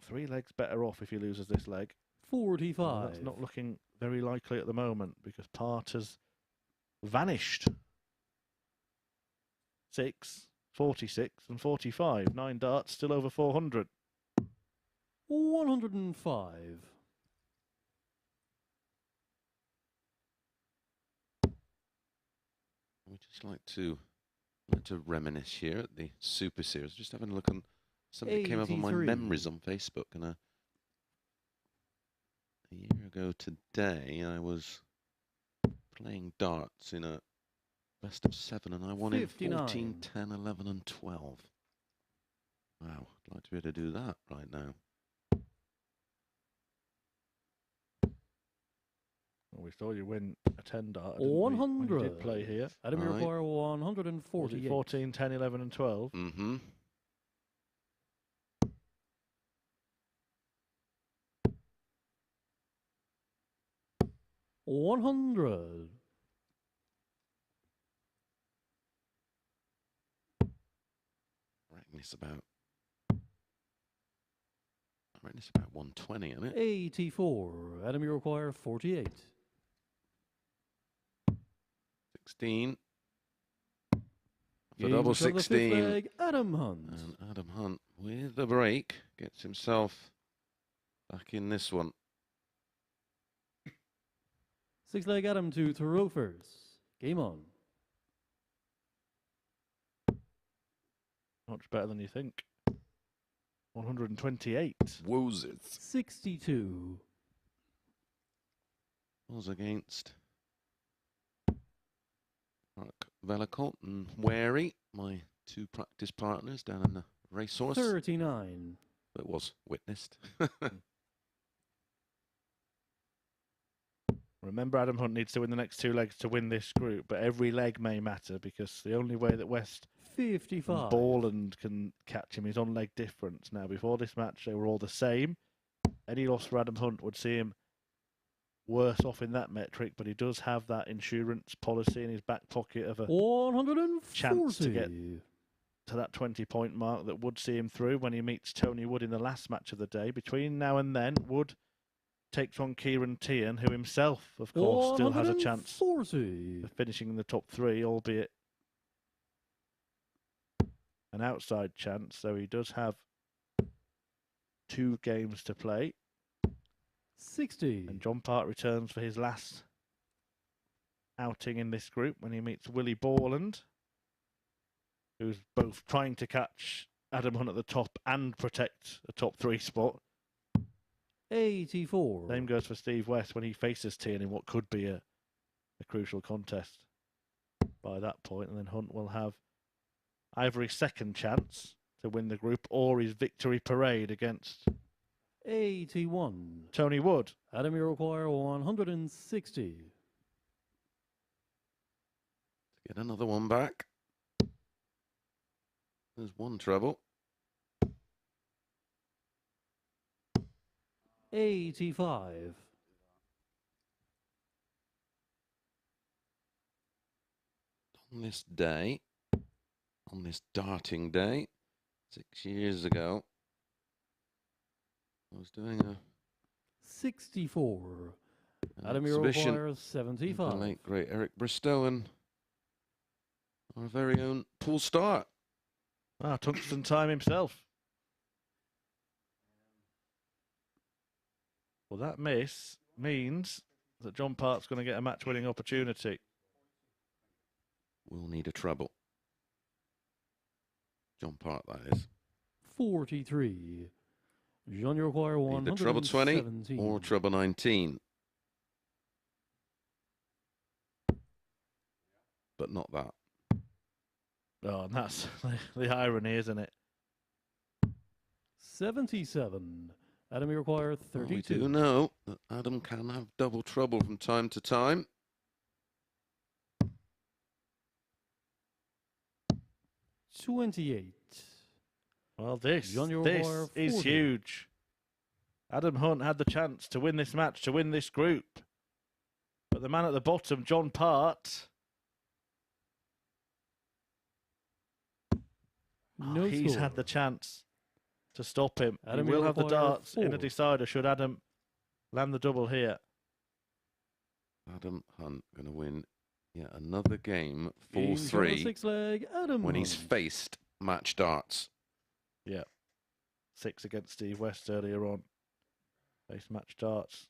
3 legs better off if he loses this leg. 45. Well, that's not looking very likely at the moment because Part has vanished. 6, 46 and 45. 9 darts, still over 400. 105. We just like to reminisce here at the Super Series. Just having a look on something that came up on my 83. memories on Facebook, and a year ago today I was playing darts in a best of 7, and I won in 59. 14, 10, 11 and 12. Wow, I'd like to be able to do that right now. we saw you win a 10 dart. When you 100. did play here. Adam, you Aye. require Was 148. it 14, 10, 11 and 12. Mm-hmm. 100. I reckon it's about 120, isn't it? 84. Adam, you require 48. 16. For Gains double each other the fifth 16. leg, Adam Hunt. And Adam Hunt, with the break, gets himself back in this one. Six leg Adam to Throfers. Game on. Much better than you think. 128. Wozes. 62. Was against Mark Velicott and Wary, my two practice partners down in the racehorse. 39. It was witnessed. Remember, Adam Hunt needs to win the next two legs to win this group, but every leg may matter because the only way that West 55. and Borland can catch him is on leg difference. Now, before this match, they were all the same. Any loss for Adam Hunt would see him worse off in that metric, but he does have that insurance policy in his back pocket of a 140. chance to get to that 20-point mark that would see him through when he meets Tony Wood in the last match of the day. Between now and then, Wood takes on Ciaran Teehan, who himself, of course, still has a chance of finishing in the top three, albeit an outside chance, so he does have 2 games to play. 60. And John Part returns for his last outing in this group when he meets Willie Borland, who's both trying to catch Adam Hunt at the top and protect a top 3 spot. 84. Same goes for Steve West when he faces Teehan in what could be a crucial contest by that point, and then Hunt will have either his second chance to win the group or his victory parade against 81. Tony Wood. Adam, you require 160. Get another one back. There's one treble. 85. On this day, on this darting day, 6 years ago, I was doing a 64. an Adam, you exhibition require with the 75. late great Eric Bristow and our very own Paul Starr. Tungsten time himself. Well, that miss means that John Part's going to get a match-winning opportunity. We'll need a treble. John Part, that is. 43. Jean, you require Either treble 20 117. or treble 19. But not that. Oh, and that's the irony, isn't it? 77. Adam, you require 32. We do know that Adam can have double trouble from time to time. 28. Well, this Jean, you require is 40. huge. Adam Hunt had the chance to win this match, to win this group. But the man at the bottom, John Part, No he's score. had the chance to stop him. Adam, He you will have the require darts in a 4. decider should Adam land the double here. Adam Hunt going to win yet another game, Gains on the 4-3, six leg, Adam when he's Hunt. faced match darts. Yeah. 6 against Steve West earlier on. Face match darts.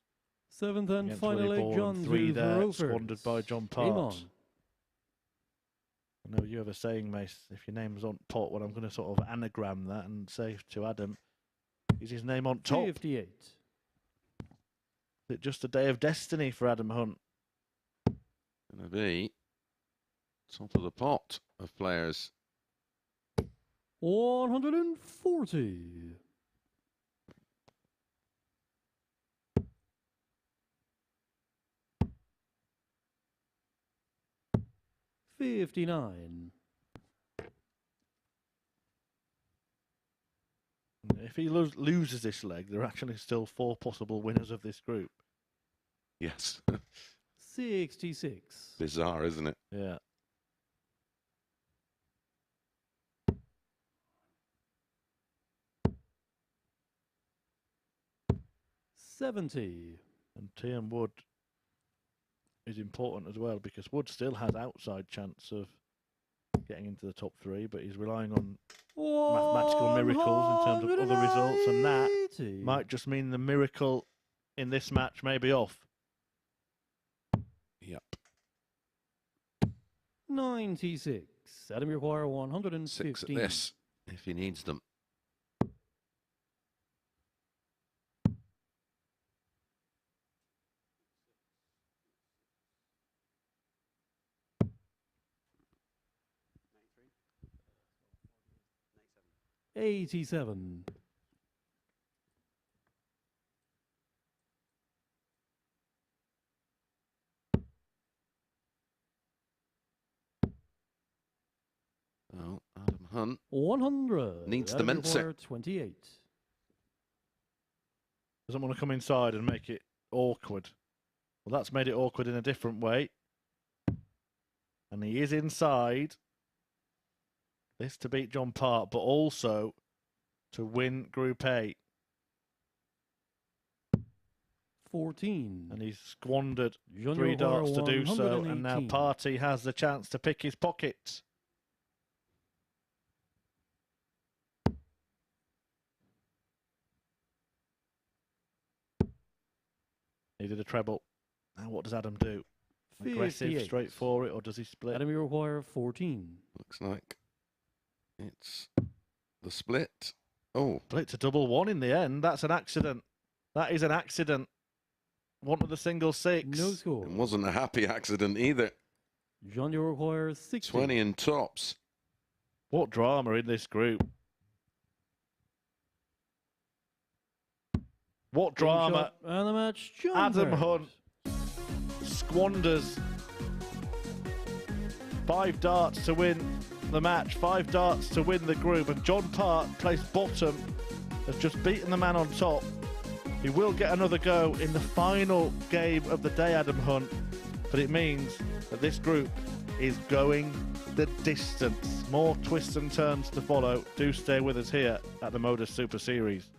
Seventh and Against final Willie leg, Borland. John 3 there, Rovers. squandered by John Game Part. on. I know you have a saying, Mace, if your name's on pot, well, I'm going to sort of anagram that and say to Adam, is his name on top? 58. Is it just a day of destiny for Adam Hunt? Going to be top of the pot of players. 140. 59. If he loses this leg, there are actually still 4 possible winners of this group. Yes. 66. Bizarre, isn't it? Yeah. $70. And Teehan Wood is important as well because Wood still has outside chance of getting into the top 3, but he's relying on mathematical miracles in terms of other results, and that might just mean the miracle in this match may be off. Yep. 96. Adam, you require 115. 6 at this, if he needs them. $87. Oh, Adam Hunt 100. needs the Adam, you mince require 28. Doesn't want to come inside and make it awkward. Well, that's made it awkward in a different way. And he is inside. This to beat John Part, but also to win Group A. 14. And he's squandered Jean 3 darts to do so. 118. And now Party has the chance to pick his pockets. Needed a treble. Now what does Adam do? Aggressive, 58. straight for it, or does he split? Adam, you require 14. looks like it's the split. Oh, Split to double 1 in the end. That's an accident. That is an accident. One of the single 6. No score. it wasn't a happy accident either. Jean, you require 60. 20 in tops. What drama in this group. What Game drama. shot and the match. John Adam Bird. Hunt squanders 5 darts to win the match, 5 darts to win the group, and John Part, placed bottom, has just beaten the man on top. He will get another go in the final game of the day, Adam Hunt, but it means that this group is going the distance. More twists and turns to follow. Do stay with us here at the MODUS Super Series.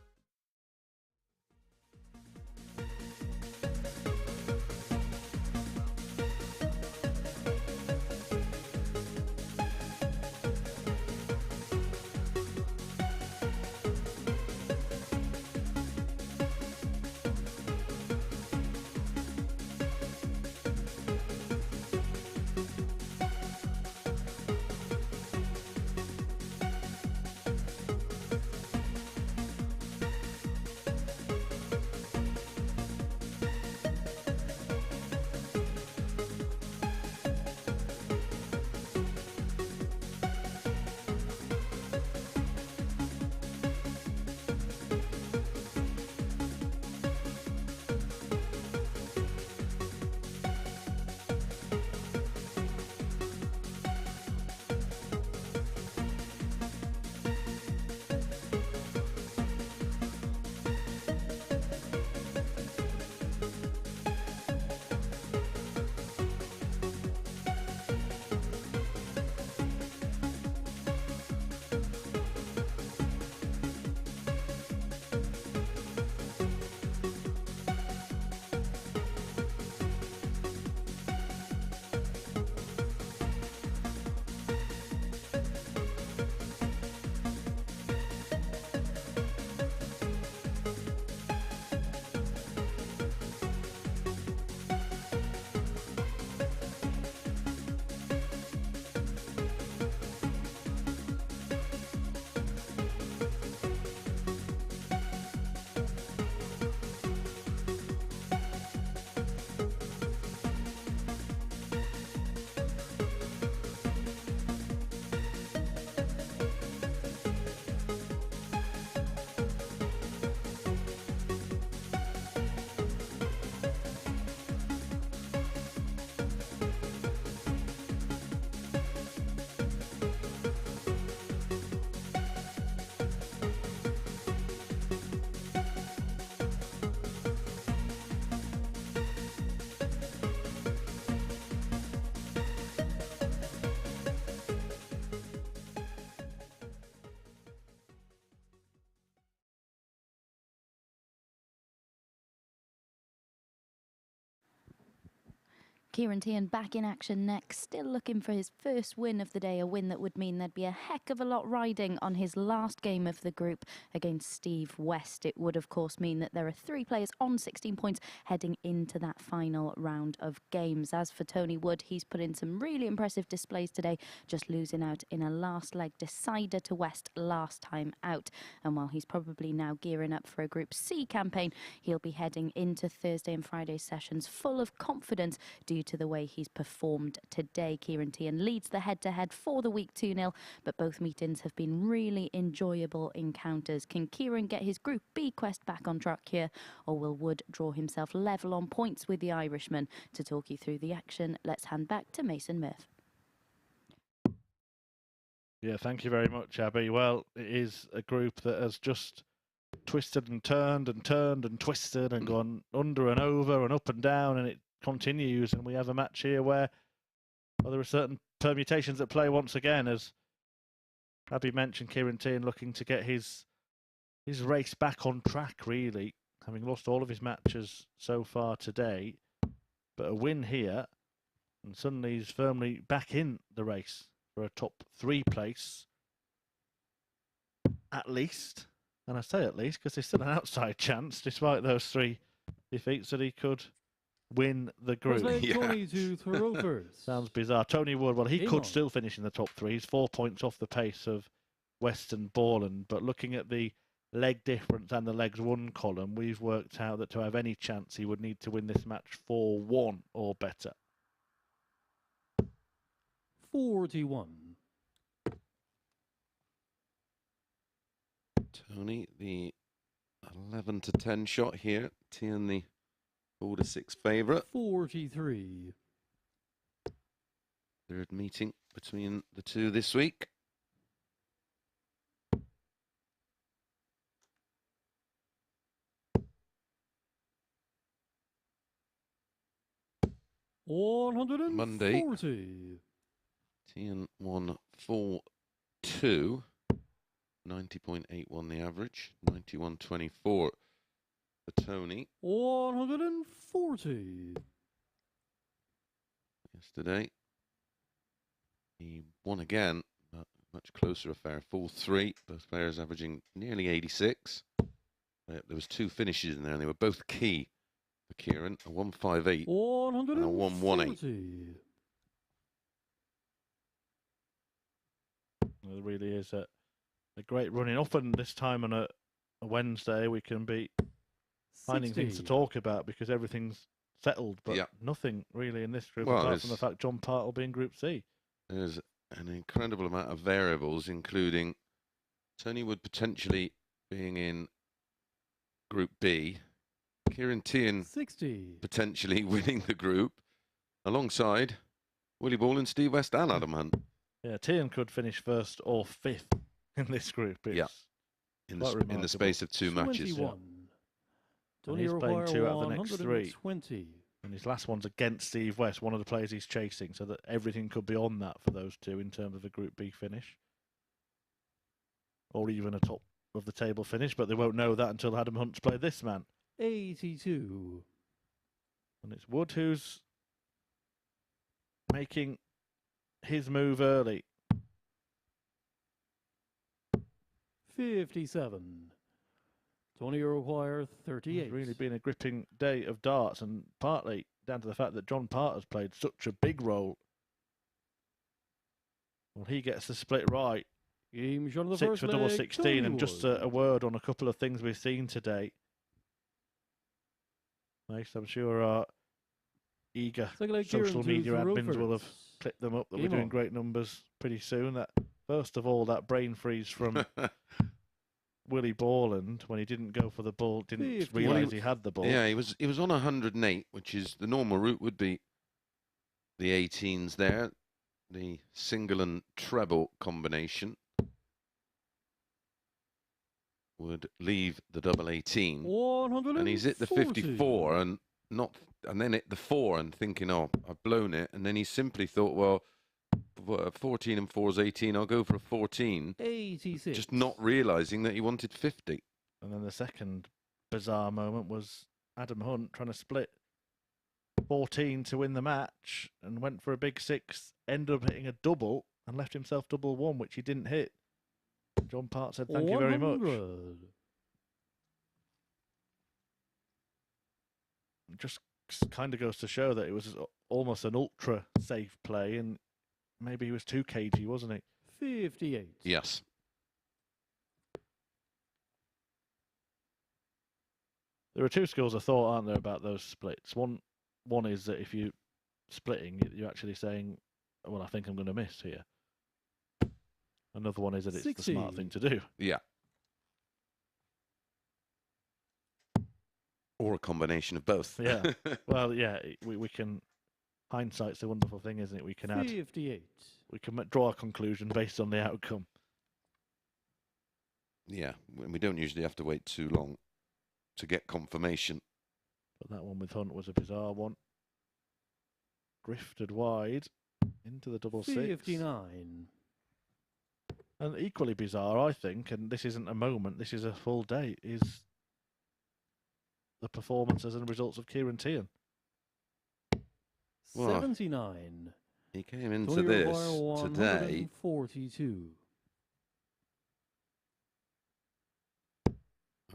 Ciaran Teehan back in action next, still looking for his first win of the day, a win that would mean there'd be a heck of a lot riding on his last game of the group against Steve West. It would, of course, mean that there are 3 players on 16 points heading into that final round of games. As for Tony Wood, he's put in some really impressive displays today, just losing out in a last leg decider to West last time out. And while he's probably now gearing up for a Group C campaign, he'll be heading into Thursday and Friday sessions full of confidence due to the way he's performed today. Ciaran Teehan leads the head-to-head for the week 2-0, but both meetings have been really enjoyable encounters. Can Ciaran get his Group B quest back on track here, or will Wood draw himself level on points with the Irishman? To talk you through the action, let's hand back to Mason Murph. Yeah, thank you very much, Abby. Well, it is a group that has just twisted and turned and turned and twisted and gone under and over and up and down, and it continues. And we have a match here where there are certain permutations at play once again, as Abby mentioned. Ciaran Teehan looking to get his race back on track, really, having lost all of his matches so far today. But a win here, and suddenly he's firmly back in the race for a top 3 place, at least. And I say at least because there's still an outside chance, despite those 3 defeats, that he could win the group. Sounds bizarre. Tony Wood, well, he could still finish in the top 3. He's 4 points off the pace of Western Borland. But looking at the leg difference and the legs won column, we've worked out that to have any chance, he would need to win this match 4-1 or better. 41. Tony, the 11 to 10 shot here. Teehan, the 4-6 favourite. 43. Third meeting between the two this week. Monday. Teehan won 4-2. 90.81 the average, 91.24 for Tony. 140. Yesterday, he won again, but much closer affair, 4-3. Both players averaging nearly 86. There was 2 finishes in there, and they were both key for Ciaran, a 158 and a 118. It really is a great running. Often this time on a Wednesday we can be finding things to talk about because everything's settled, but nothing really in this group apart from the fact John Part will be in Group C. There's an incredible amount of variables, including Tony Wood potentially being in Group B, Ciaran Teehan potentially winning the group, alongside Willie Borland, Steve West and Adam Hunt. Yeah, Teehan could finish 1st or 5th in this group. It's in the space of 2 matches. And he's playing 2 out of the next 3. And his last one's against Steve West, one of the players he's chasing, so that everything could be on that for those 2 in terms of a Group B finish. Or even a top of the table finish, but they won't know that until Adam Hunt's played this man. 82. And it's Wood who's making his move early. 57. Tony require 38. It's really been a gripping day of darts, and partly down to the fact that John Part has played such a big role. Well, he gets the split right. 6 for double 16, and just a word on a couple of things we've seen today. Nice, I'm sure our eager social media admins will have clicked them up that we're doing great numbers pretty soon. That first of all, that brain freeze from Willie Borland when he didn't go for the ball, didn't realise he had the ball. Yeah, he was on 108, which is the normal route would be the 18s there, the single and treble combination would leave the double 18, and he's hit the 54 and then hit the 4 and thinking, oh, I've blown it, and then he simply thought, well, 14 and 4 is 18, I'll go for a 14. 86. Just not realising that he wanted 50. And then the second bizarre moment was Adam Hunt trying to split 14 to win the match and went for a big 6, ended up hitting a double and left himself double 1, which he didn't hit. John Part said thank you very much. 100. Just kind of goes to show that it was almost an ultra safe play, and maybe he was too cagey, wasn't he? 58. Yes. There are two schools of thought, aren't there, about those splits? One is that if you're splitting, you're actually saying, well, I think I'm going to miss here. Another one is that it's 60. the smart thing to do. Yeah. Or a combination of both. Yeah. Well, yeah, we can... Hindsight's a wonderful thing, isn't it? We can add... 58. We can draw a conclusion based on the outcome. Yeah, we don't usually have to wait too long to get confirmation. But that one with Hunt was a bizarre one. Grifted wide into the double 6. 59. And equally bizarre, I think, and this isn't a moment, this is a full day, is the performances and results of Ciaran Teehan. Well, 79. He came into this today. 42.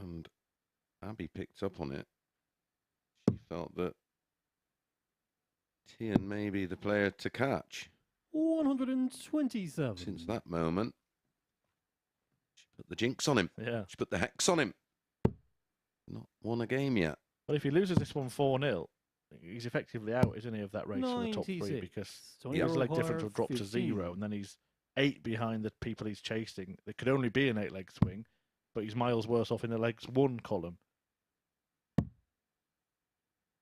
And Abby picked up on it. She felt that Teehan may be the player to catch. 127. Since that moment, she put the jinx on him. Yeah. She put the hex on him. Not won a game yet. But if he loses this one 4-0, he's effectively out, isn't he, of that race for the top 3, 96. because Tony his leg O'Hare, difference will drop to 15. 0, and then he's 8 behind the people he's chasing. There could only be an 8-leg swing, but he's miles worse off in the legs 1 column.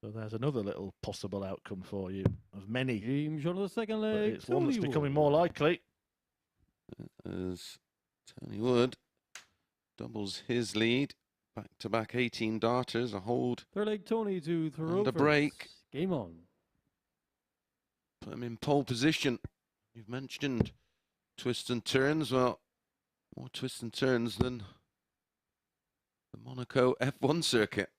So there's another little possible outcome for you of many. Game shot of the second But leg. it's one that's Tony becoming Wood. more likely. As Tony Wood doubles his lead. Back-to-back 18 darters, a hold, Third leg Tony to throw. and a break. Game on. Put him in pole position. You've mentioned twists and turns. Well, more twists and turns than the Monaco F1 circuit.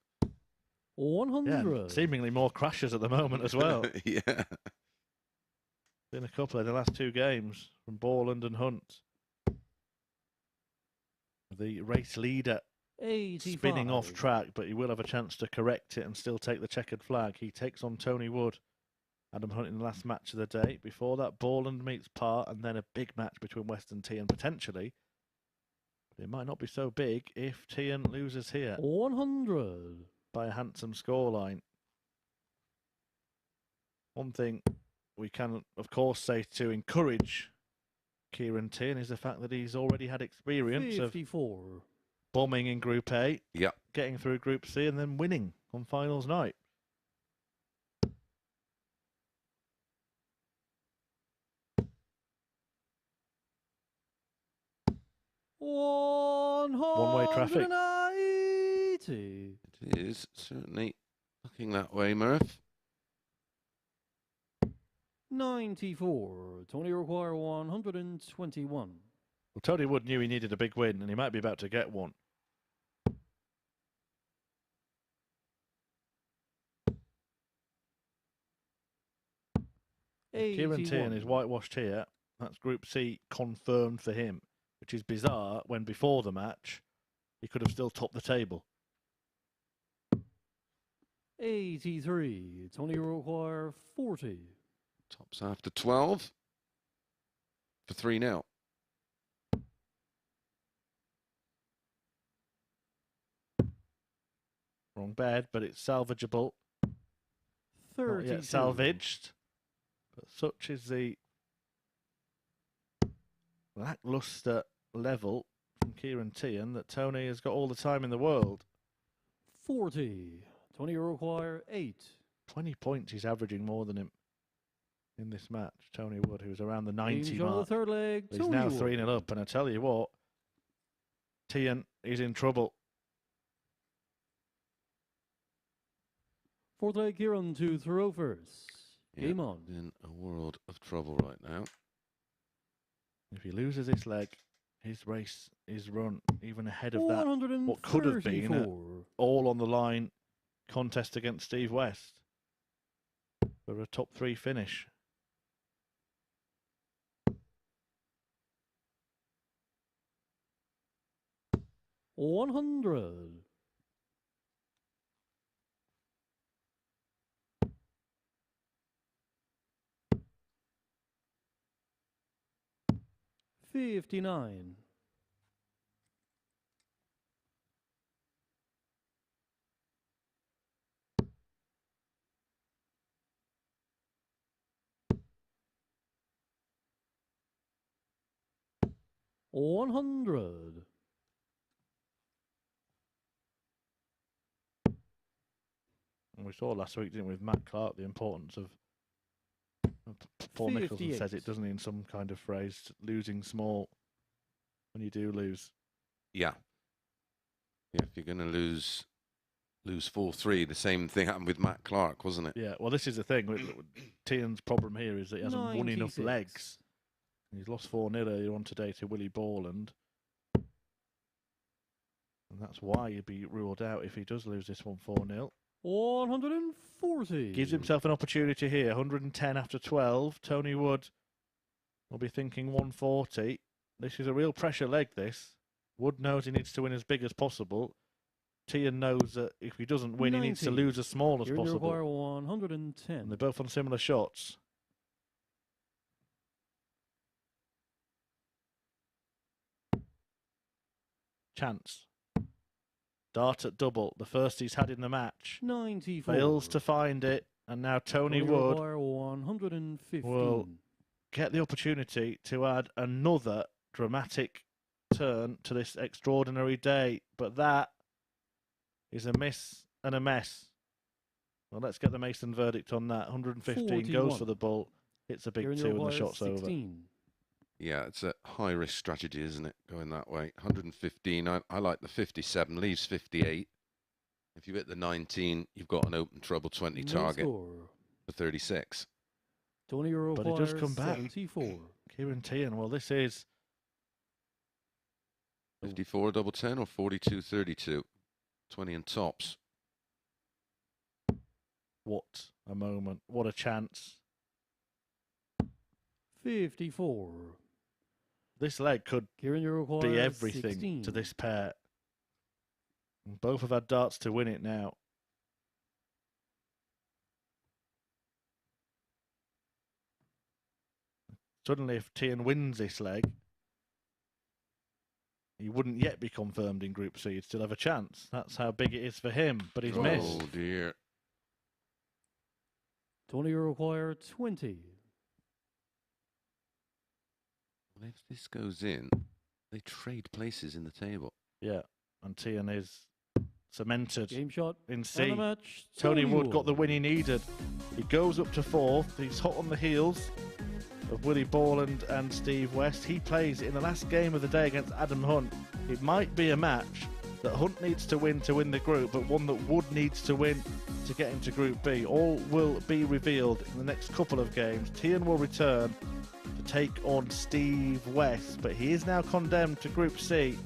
100. Yeah, seemingly more crashes at the moment as well. Yeah. Been a couple in the last 2 games from Borland and Hunt. The race leader 85. spinning off track, but he will have a chance to correct it and still take the checkered flag. He takes on Tony Wood. Adam Hunt in the last match of the day. Before that, Borland meets Part, and then a big match between West and Teehan, potentially. But it might not be so big if Teehan loses here 100. by a handsome scoreline. One thing we can, of course, say to encourage Ciaran Teehan is the fact that he's already had experience 54. of bombing in Group A, Yeah. getting through Group C, and then winning on finals night. One-way traffic. 180. It is certainly looking that way, Murph. 94. Tony require 121. Well, Tony Wood knew he needed a big win, and he might be about to get one. Ciaran Teehan is whitewashed here. That's Group C confirmed for him, which is bizarre when before the match he could have still topped the table. 83. Tony require 40. Tops after 12 for 3 now. Wrong bed, but it's salvageable. 30. Not yet salvaged. But such is the lackluster level from Ciaran Teehan that Tony has got all the time in the world. 40. Tony require 8. 20 points he's averaging more than him in this match. Tony Wood, who's around the 90 Game shot of mark. the third leg. He's Tony now Wood. 3-0 up, and I tell you what, Teehan is in trouble. Fourth leg Ciaran to throw first. Yeah, Game on. in a world of trouble right now. If he loses this leg, his race is run even ahead of that. What could have been 134. all on the line contest against Steve West. for a top 3 finish. $100. 59. 100. And we saw last week, didn't we, with Matt Clark, the importance of Paul Nicholson 58. says it, doesn't he, in some kind of phrase, losing small when you do lose. Yeah. Yeah, if you're going to lose 4-3, the same thing happened with Matt Clark, wasn't it? Yeah, well, this is the thing. Teehan's problem here is that he hasn't won enough 96. legs. He's lost 4-0 earlier on today to Willie Borland. And that's why he'd be ruled out if he does lose this one 4-0. 140. Gives himself an opportunity here. 110 after 12. Tony Wood will be thinking 140. This is a real pressure leg, this. Wood knows he needs to win as big as possible. Teehan knows that if he doesn't win, 90. he needs to lose as small as You're possible. require 110. And they're both on similar shots. Chance. Dart at double, the first he's had in the match. 94. Fails to find it, and now Tony You're Wood require 115. will get the opportunity to add another dramatic turn to this extraordinary day. But that is a miss and a mess. Well, let's get the Mason verdict on that. 115 goes 41. for the bull. It's a big You're in 2 your and the require shot's over. 16. Yeah, it's a high-risk strategy, isn't it, going that way? 115, I like the 57, leaves 58. If you hit the 19, you've got an open treble 20 No target score. for 36. Tony, you're But it does come back. 74. Ciaran Teehan, well, this is 54 double 10 or 42-32? 20 and tops. what a moment. What a chance. 54. This leg could Ciaran, you require be everything 16. to this pair. And both have had darts to win it now. Suddenly, if Teehan wins this leg, he wouldn't yet be confirmed in Group C. He'd still have a chance. That's how big it is for him. But he's missed. Oh, dear. Tony, you require 20. Well, if this goes in, they trade places in the table. Yeah, and Teehan is cemented Game shot. in And C. the match. Tony Wood got the win he needed. He goes up to 4th. He's hot on the heels of Willie Borland and Steve West. He plays in the last game of the day against Adam Hunt. It might be a match that Hunt needs to win the group, but one that Wood needs to win to get into Group B. All will be revealed in the next couple of games. Teehan will return to take on Steve West, but he is now condemned to Group C.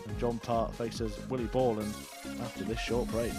And John Part faces Willie Borland after this short break.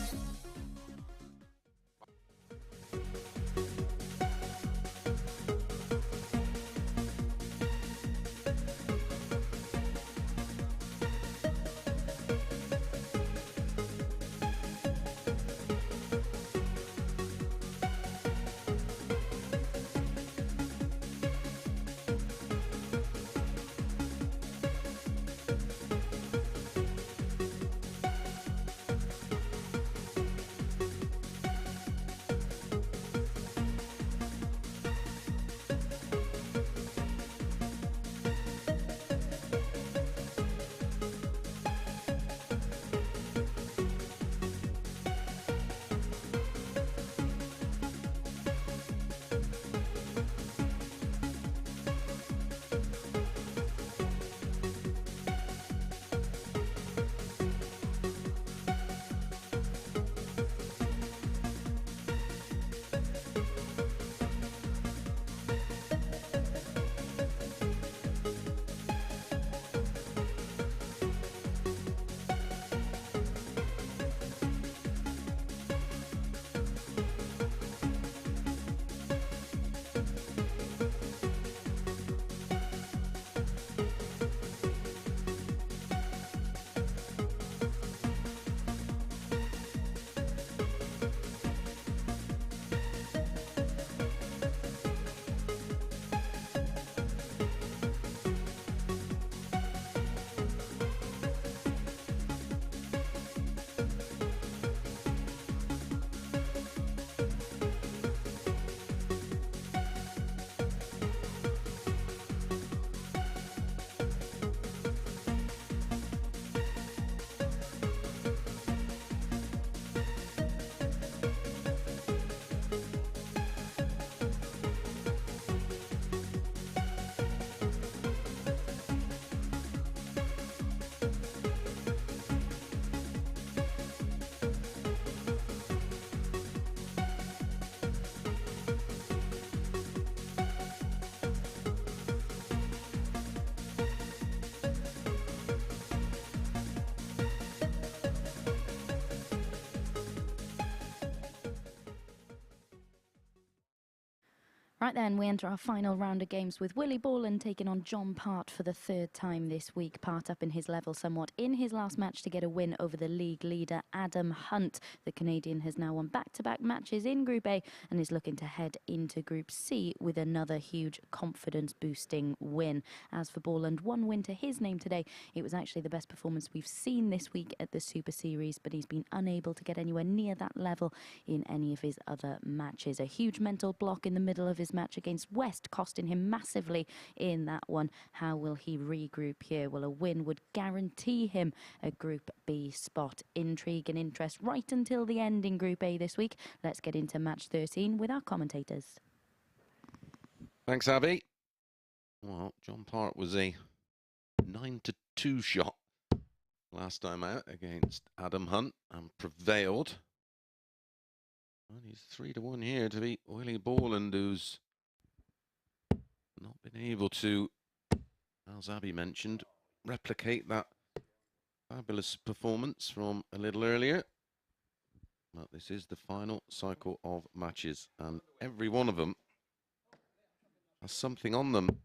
Right then, we enter our final round of games with Willie Borland taking on John Part for the third time this week. Part up in his level somewhat in his last match to get a win over the league leader Adam Hunt. The Canadian has now won back-to-back matches in Group A and is looking to head into Group C with another huge confidence-boosting win. As for Borland, one win to his name today. It was actually the best performance we've seen this week at the Super Series, but he's been unable to get anywhere near that level in any of his other matches. A huge mental block in the middle of his match against West, costing him massively in that one. How will he regroup here? Well, a win would guarantee him a Group B spot. Intrigue and interest right until the end in Group A this week. Let's get into match 13 with our commentators. Thanks, Abby. Well, John Part was a 9-2 shot last time out against Adam Hunt and prevailed. And he's 3-1 here to beat Willie Borland, who's not been able to, as Abby mentioned, replicate that fabulous performance from a little earlier. But this is the final cycle of matches, and every one of them has something on them.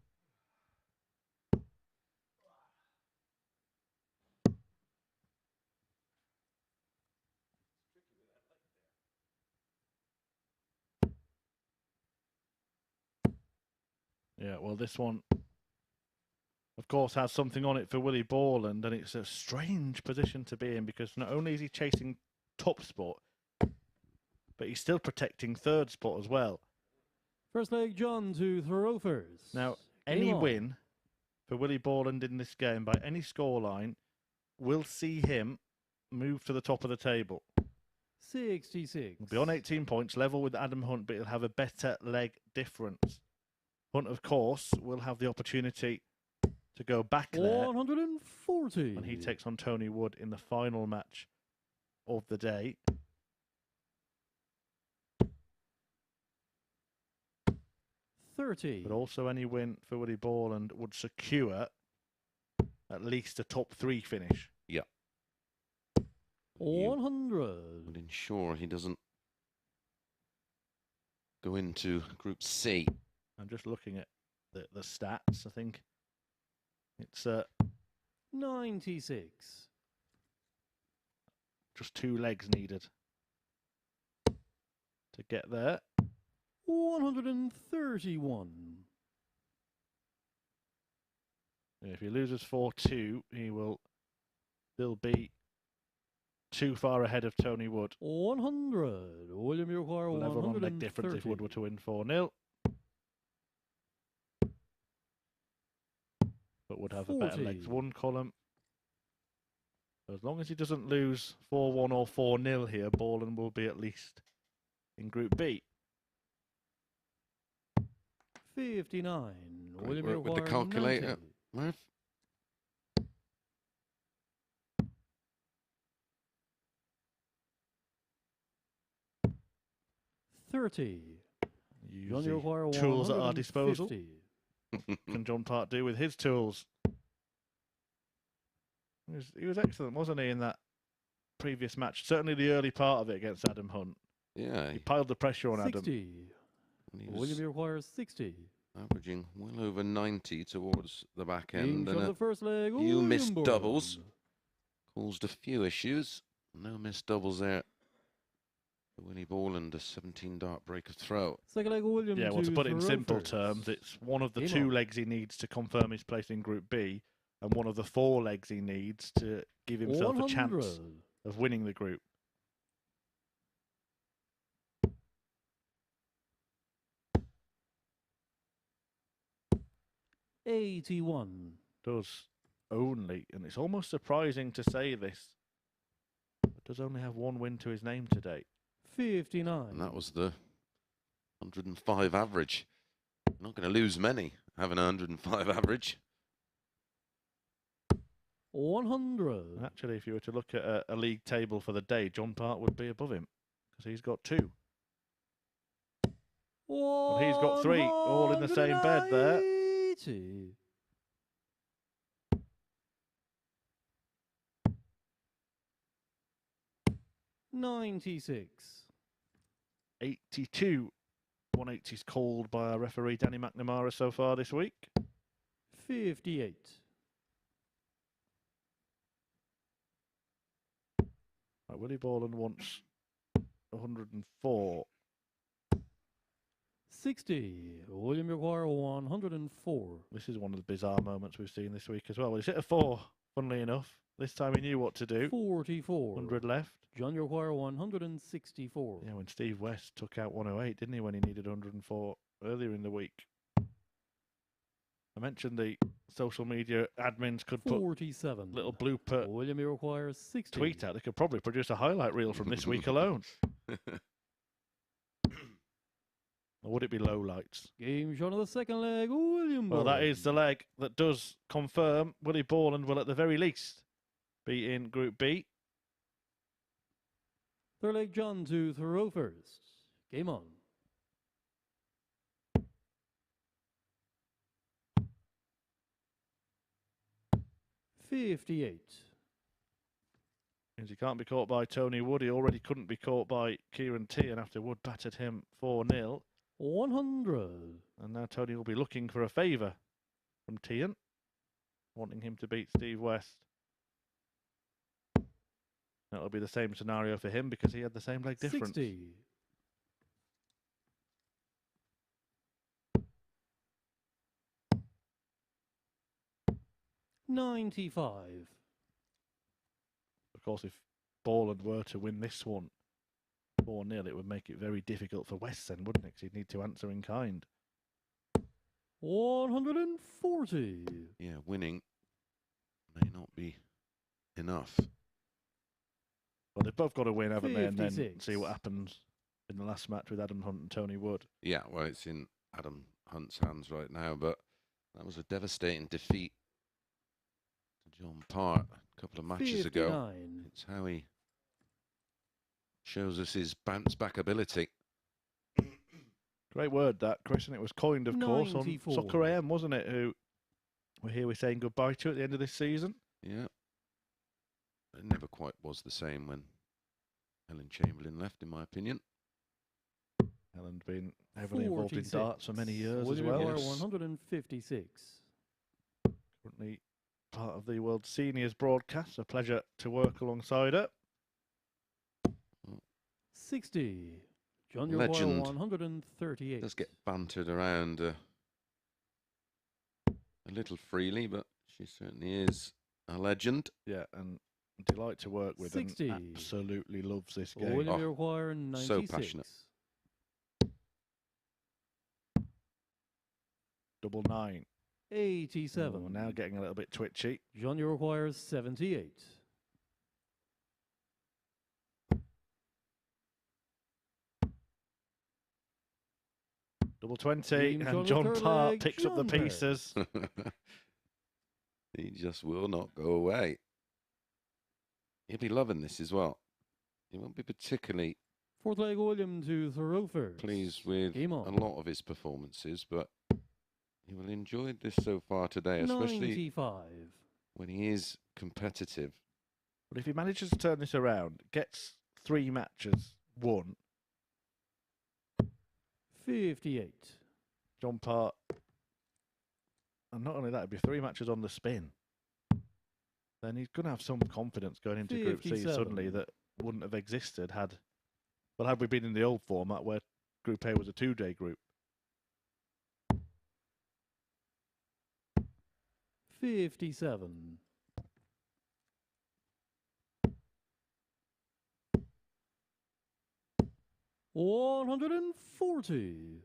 Yeah, well, this one, of course, has something on it for Willie Borland, and it's a strange position to be in because not only is he chasing top spot, but he's still protecting third spot as well. First leg, John to throw first. Now, any win for Willie Borland in this game by any scoreline will see him move to the top of the table. 66. He'll be on 18 points, level with Adam Hunt, but he'll have a better leg difference. Hunt, of course, will have the opportunity to go back there 140. when he takes on Tony Wood in the final match of the day. But also any win for Willie Borland would secure at least a top 3 finish. Yeah. 100. Would ensure he doesn't go into Group C. I'm just looking at the stats. I think it's 96. just 2 legs needed to get there. 131. If he loses 4-2, he will still be too far ahead of Tony Wood. 100. William, you require Level on leg difference if Wood were to win 4-0. But would have 40. A better legs 1 column. So as long as he doesn't lose 4-1 or 4-0 here, Borland will be at least in Group B. 59. Great work with the calculator, Murph. 30. Use the tools at our disposal. Can John Part do with his tools? He was excellent, wasn't he, in that previous match? Certainly the early part of it against Adam Hunt. Yeah. He piled the pressure on 60. Adam. William requires 60. Averaging well over 90 towards the back end. And a the first leg, few missed doubles. Caused a few issues. No missed doubles there. Willie Borland, a 17-dart break of throw. Second leg, William. Yeah, well, to put it in simple terms, it's one of the 2 legs he needs to confirm his place in Group B, and one of the 4 legs he needs to give himself 100. a chance of winning the group. $81. Does only, and it's almost surprising to say this, but does only have 1 win to his name today. 59. And that was the 105 average. Not going to lose many having a 105 average. 100. Actually, if you were to look at a league table for the day, John Part would be above him because he's got 2. But he's got 3, all in the same bed there. 96. 82 180's called by our referee Danny McNamara so far this week. 58. Right, Willie Borland wants 104. 60. William require 104. This is one of the bizarre moments we've seen this week as well. Well, he's hit a 4, funnily enough. This time he knew what to do. 44. 100 left. John require 164. Yeah, when Steve West took out 108, didn't he, when he needed 104 earlier in the week? I mentioned the social media admins could put 47. little blooper William requires 60. tweet out. They could probably produce a highlight reel from this week alone. Or would it be low lights? Game shot of the second leg, William Well, that Borland. is the leg that does confirm Willie Borland will at the very least be in Group B. Third leg, John to throw first. Game on. $58. Means he can't be caught by Tony Wood. He already couldn't be caught by Ciaran Teehan after Wood battered him 4-0. 100. And now Tony will be looking for a favour from Teehan, wanting him to beat Steve West. That'll be the same scenario for him because he had the same leg difference. 60. $95. Of course, if Borland were to win this one 4-0, it would make it very difficult for West then, wouldn't it? Because he'd need to answer in kind. 140. Yeah, winning may not be enough. Well, they've both got to win, haven't they? And then 56. see what happens in the last match with Adam Hunt and Tony Wood. Yeah, well, it's in Adam Hunt's hands right now, but that was a devastating defeat to John Part a couple of matches ago. 59. It's how he shows us his bounce-back ability. Great word, that, Chris, and it was coined, of course, on 94. Soccer AM, wasn't it? Who we're saying goodbye to at the end of this season. Yeah. It never quite was the same when Helen Chamberlain left, in my opinion. Helen's been heavily involved in 46. darts for many years as William well. require Yes. 156. Currently part of the World Seniors broadcast. A pleasure to work alongside her. 60. John require Legend. 138. Does get bantered around a little freely, but she certainly is a legend. Yeah, and delight to work with 60. and absolutely loves this game. William Oh, require 96. so passionate. 99. 87. Oh, now getting a little bit twitchy. John requires 78. Double 20, James on and the John third Parr leg, picks up the John Parr. pieces. He just will not go away. He'll be loving this as well. He won't be particularly Fourth leg, William to throw first. pleased with Game a on. lot of his performances, but he will enjoy this so far today, especially 95. when he is competitive. But if he manages to turn this around, gets 3 matches won, 58. John Parr, and not only that, it'd be 3 matches on the spin. Then he's going to have some confidence going into Group C 57. suddenly that wouldn't have existed had we been in the old format where Group A was a 2-day group. 57. $140.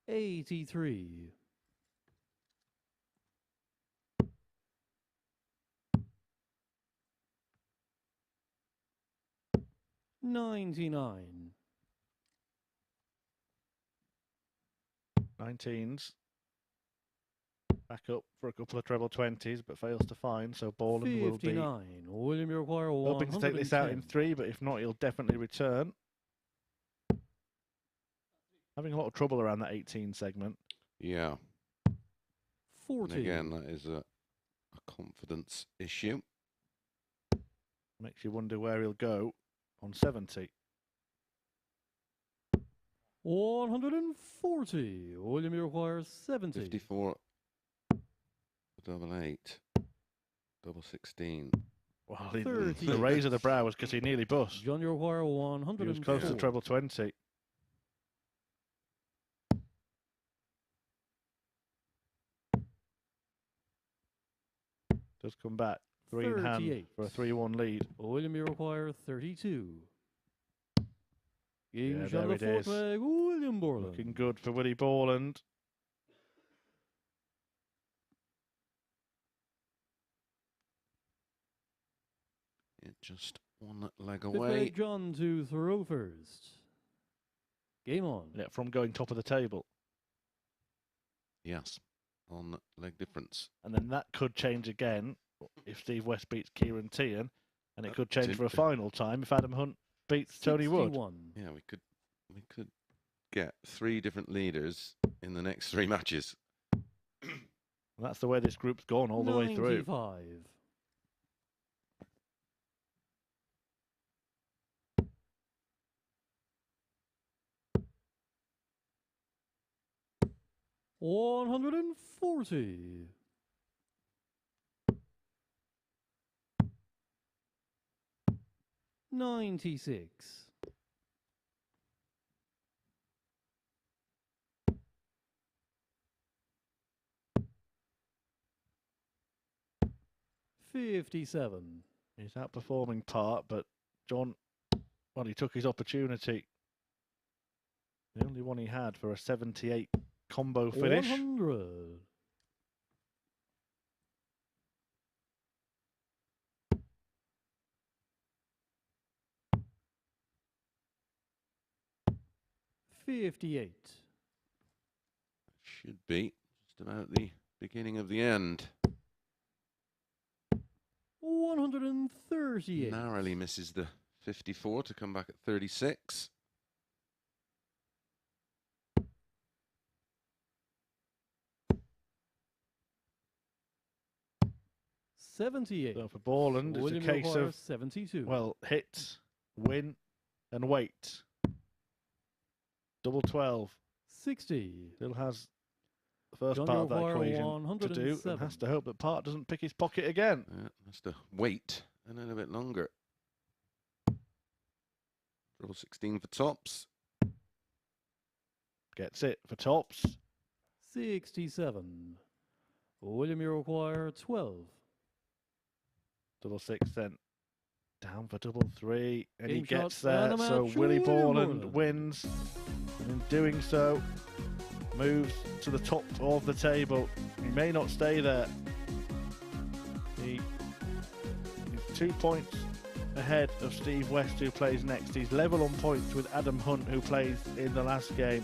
$83. $99. 19s. Back up for a couple of treble 20s, but fails to find, so Borland will be 59. William require hoping to take this out in 110. 3, but if not, he'll definitely return. Having a lot of trouble around that 18 segment. Yeah. 40. And again, that is a a confidence issue. Makes you wonder where he'll go on 70. 140. William, you require 70. 54. Double 8. Double 16. Well, 30. the raise of the brow was because he nearly bust. John, you require He 104. was close to treble 20. Does come back. 3 in hand 38. for a 3-1 lead. William, you require 32. Yeah, Game there on the it fourth is. leg, William Borland. Looking good for Willie Borland. Yeah, just one leg Fifth away. leg, John to throw first. Game on. Yeah, from going top of the table. Yes, on leg difference. And then that could change again if Steve West beats Ciaran Teehan. And it could change Did- for a final time if Adam Hunt beats Tony Wood. 61. Yeah, we could get 3 different leaders in the next 3 matches. And that's the way this group's gone all the way through. 95. $140. 96. 57. He's outperforming Part, but John, well, he took his opportunity. The only one he had for a 78 combo finish. 100. $58. Should be just about the beginning of the end. 138. Narrowly misses the 54 to come back at 36. $78. So for Borland, it's William a case requires of, 72. well, hit, win, and wait. Double 12. 60. Still has the first John part of that O'Hara, equation to do, and 107. has to hope that Part doesn't pick his pocket again. Has to wait a little bit longer. Double 16 for tops. Gets it for tops. 67. William, you require 12. Double 6 then. Down for double 3, and he Game shot, gets there. and a So match, Willie William Borland Borland. wins, and in doing so, moves to the top of the table. He may not stay there. He is 2 points ahead of Steve West, who plays next. He's level on points with Adam Hunt, who plays in the last game.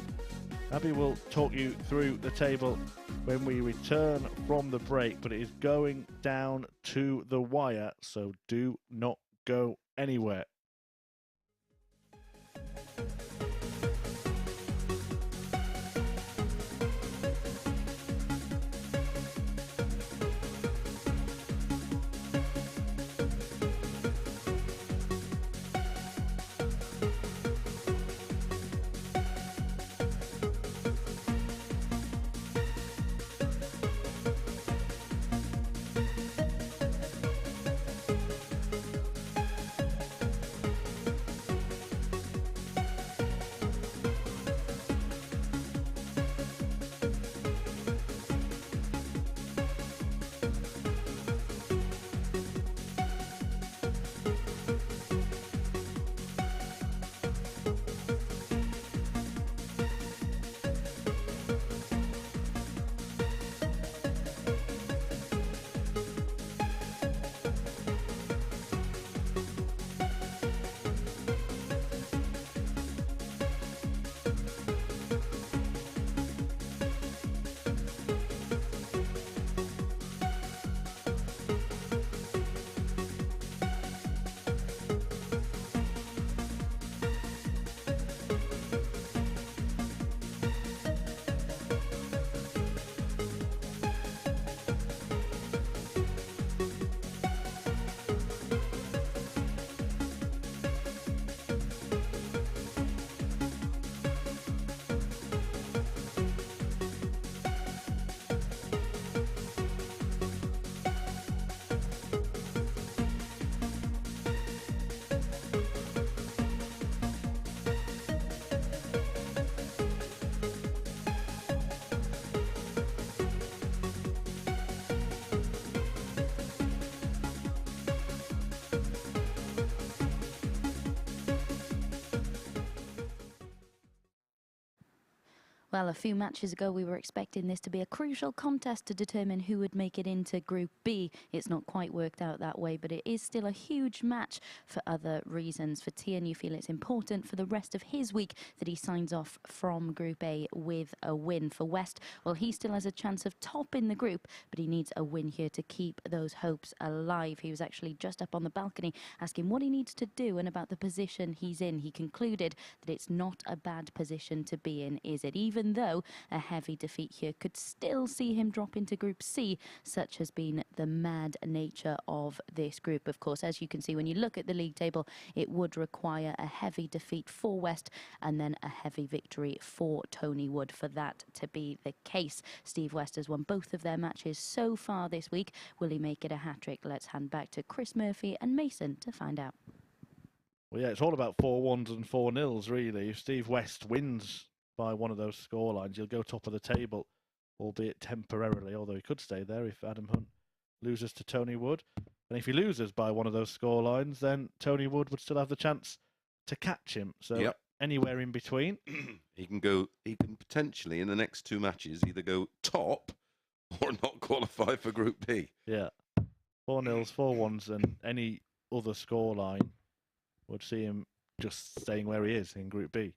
Abby will talk you through the table when we return from the break, but it is going down to the wire, so do not go anywhere. Well, a few matches ago, we were expecting this to be a crucial contest to determine who would make it into Group B. It's not quite worked out that way, but it is still a huge match for other reasons. For Teehan, you feel it's important for the rest of his week that he signs off from Group A with a win. For West, well, he still has a chance of topping the group, but he needs a win here to keep those hopes alive. He was actually just up on the balcony asking what he needs to do and about the position he's in. He concluded that it's not a bad position to be in, is it? Even though a heavy defeat here could still see him drop into Group C, such has been the mad nature of this group. Of course, as you can see when you look at the league table, it would require a heavy defeat for West and then a heavy victory for Tony Wood for that to be the case. Steve West has won both of their matches so far this week. Will he make it a hat-trick? Let's hand back to Chris Murphy and Mason to find out. Well, yeah, it's all about 4-1s and 4-0s, really. If Steve West wins by one of those scorelines, he'll go top of the table, albeit temporarily, although he could stay there if Adam Hunt loses to Tony Wood. And if he loses by one of those scorelines, then Tony Wood would still have the chance to catch him. So anywhere in between. He can potentially, in the next two matches, either go top or not qualify for Group B. Yeah. 4-0s, 4-1s, and any other scoreline would see him just staying where he is in Group B.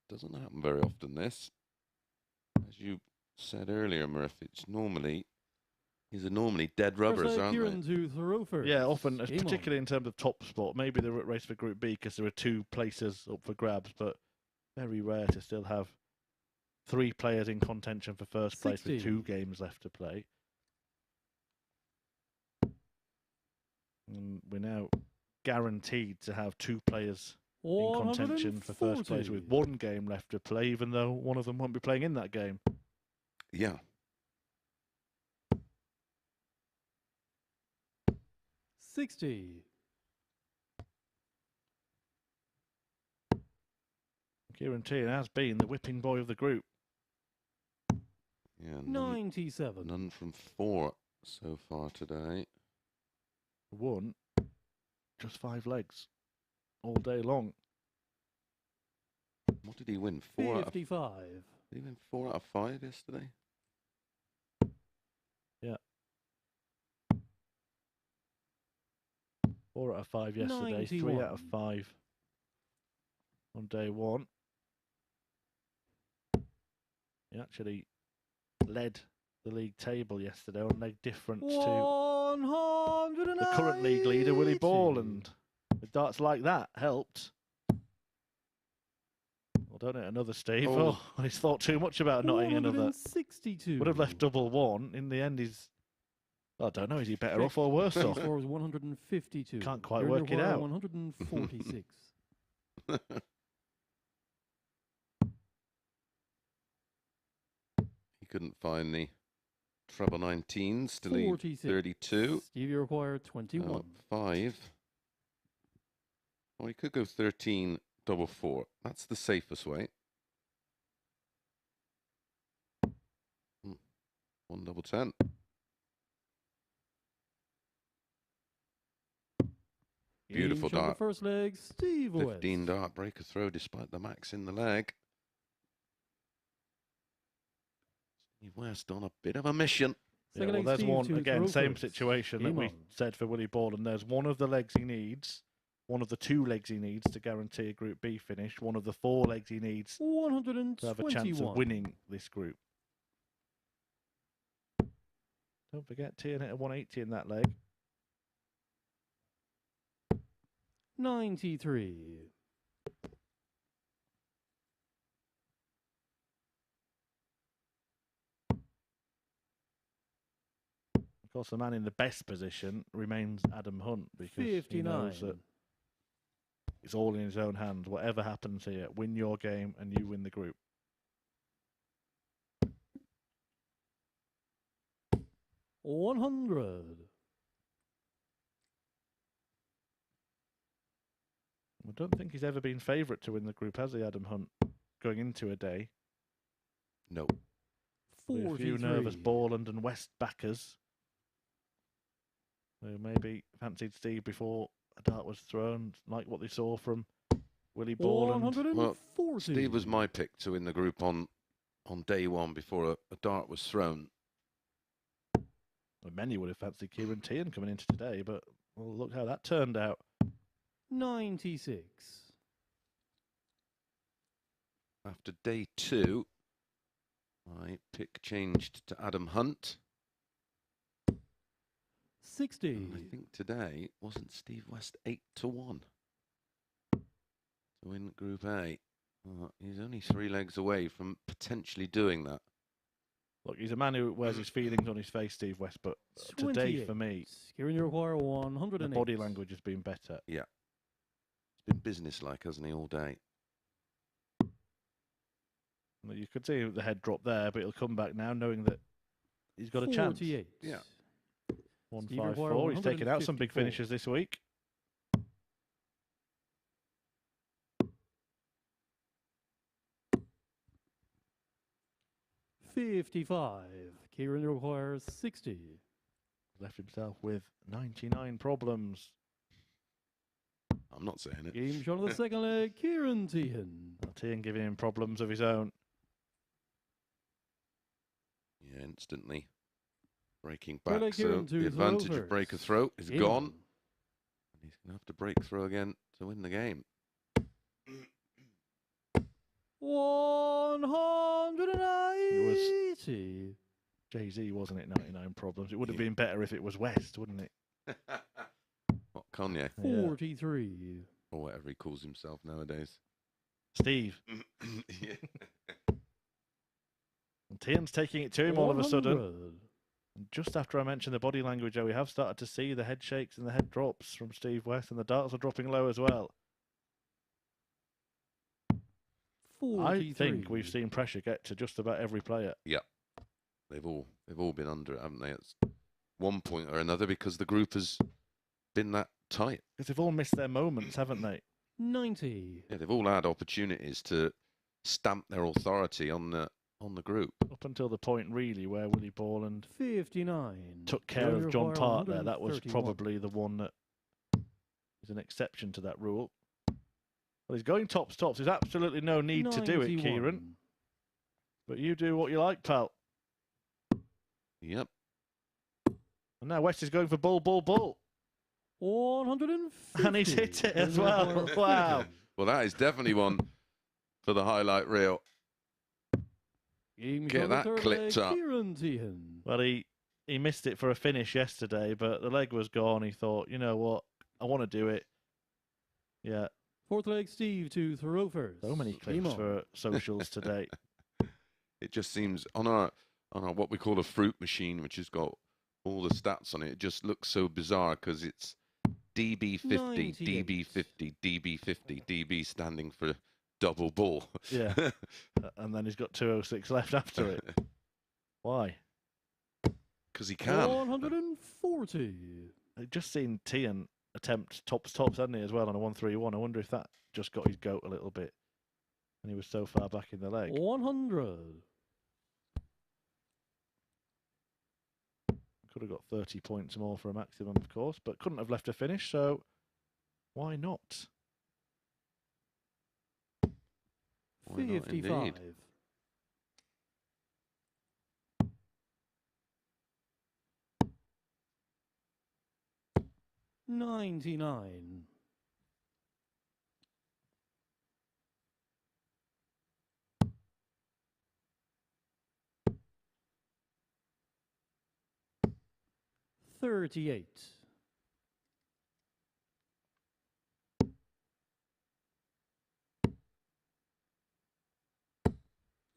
Doesn't happen very often, this. As you said earlier, Murph, these are normally dead rubbers, aren't they? Yeah, often, particularly in terms of top spot. Maybe they're at race for Group B because there are two places up for grabs, but very rare to still have three players in contention for first place with 2 games left to play. And we're now guaranteed to have 2 players in contention for first place with 1 game left to play, even though one of them won't be playing in that game. Yeah. 60. Ciaran Teehan has been the whipping boy of the group. Yeah. 97. None from 4 so far today. 1, just 5 legs all day long. What did he win? 4 55. Out of, did he win 4 out of 5 yesterday? Yeah. 4 out of 5 yesterday, 91. 3 out of 5 on day 1. He actually led the league table yesterday on leg difference to the current league leader, Willie Borland. With darts like that helped. Well, don't it, another Steve. Oh, he's thought too much about not hitting another. 62. Would have left double 1. In the end, he's... I don't know, is he better off or worse off? Score was 152. Can't quite work it out. 146. He couldn't find the treble 19s to lead 32. Stevie required 21. 5. Well, he could go 13 double 4. That's the safest way. 1 double 10. Beautiful dart. First leg, Steve 15 dart breaker throw despite the max in the leg. Steve West on a bit of a mission. Yeah, well, there's one, again, same situation that we said for Willie Borland. There's one of the legs he needs, one of the 2 legs he needs to guarantee a Group B finish, one of the 4 legs he needs to have a chance of winning this group. Don't forget, Teehan hit a 180 in that leg. 93. Of course, the man in the best position remains Adam Hunt because 59. he knows that it's all in his own hands. Whatever happens here, win your game and you win the group. $100. I don't think he's ever been favourite to win the group, has he, Adam Hunt, going into a day? No. 43. A few nervous Borland and West backers who maybe fancied Steve before a dart was thrown, like what they saw from Willie Borland. 140. Steve was my pick to win the group on day one before a dart was thrown. Well, many would have fancied Ciaran Teehan coming into today, but well, look how that turned out. 96. After day two, my pick changed to Adam Hunt. 60. And I think today wasn't Steve West 8-1 to win Group A. He's only 3 legs away from potentially doing that. Look, he's a man who wears his feelings on his face, Steve West, but today for me, Ciaran, you require 108. the body language has been better. Yeah. It's been businesslike, hasn't he, all day? You could see the head drop there, but he'll come back now knowing that he's got a chance. 48. Yeah. 154. He's taken out some big finishes this week. $55. Ciaran requires 60. Left himself with 99 problems. I'm not saying it. Game shot on the second leg, Ciaran Teehan. Teehan giving him problems of his own. Yeah, instantly breaking Well, back. like So Ciaran to the advantage throw of break a first. throw is Game gone. on. And he's going to have to break throw again to win the game. 180. Jay-Z, wasn't it? 99 problems. It would have been better if it was West, wouldn't it? What, Kanye? 43. Or whatever he calls himself nowadays. Steve. Yeah. And Teehan's taking it to him all of a sudden. 100. And just after I mentioned the body language, we have started to see the head shakes and the head drops from Steve West, and the darts are dropping low as well. 43. I think we've seen pressure get to just about every player. Yeah. They've all been under it, haven't they? At one point or another, because the group has been that tight. Because they've all missed their moments, haven't they? 90. Yeah, they've all had opportunities to stamp their authority on the group. Up until the point, really, where Willie Borland 59. took care Ciaran of John require Part there. That was 131. probably the one that is an exception to that rule. Well, he's going tops. There's absolutely no need to do it, 91. Ciaran. But you do what you like, pal. Yep. And now West is going for bull. 150. And he's hit it as well. Wow. Well, that is definitely one for the highlight reel. Game Get shot on the that third clipped leg, up. Ciaran Teehan. Well, he missed it for a finish yesterday, but the leg was gone. He thought, you know what, I want to do it. Yeah. Fourth leg, Steve to throw first. So many Game clips on. for socials today. It just seems on our what we call a fruit machine, which has got all the stats on it. It just looks so bizarre because it's DB50, 98. DB50, DB50, DB standing for double ball. Yeah. And then he's got 206 left after it. Why? Because he can. 140. I've just seen Teehan attempt tops, hadn't he, as well, on a 131. I wonder if that just got his goat a little bit. And he was so far back in the leg. 100. Could have got 30 points more for a maximum, of course, but couldn't have left a finish, so why not? Why not, 55. indeed? $99. $38.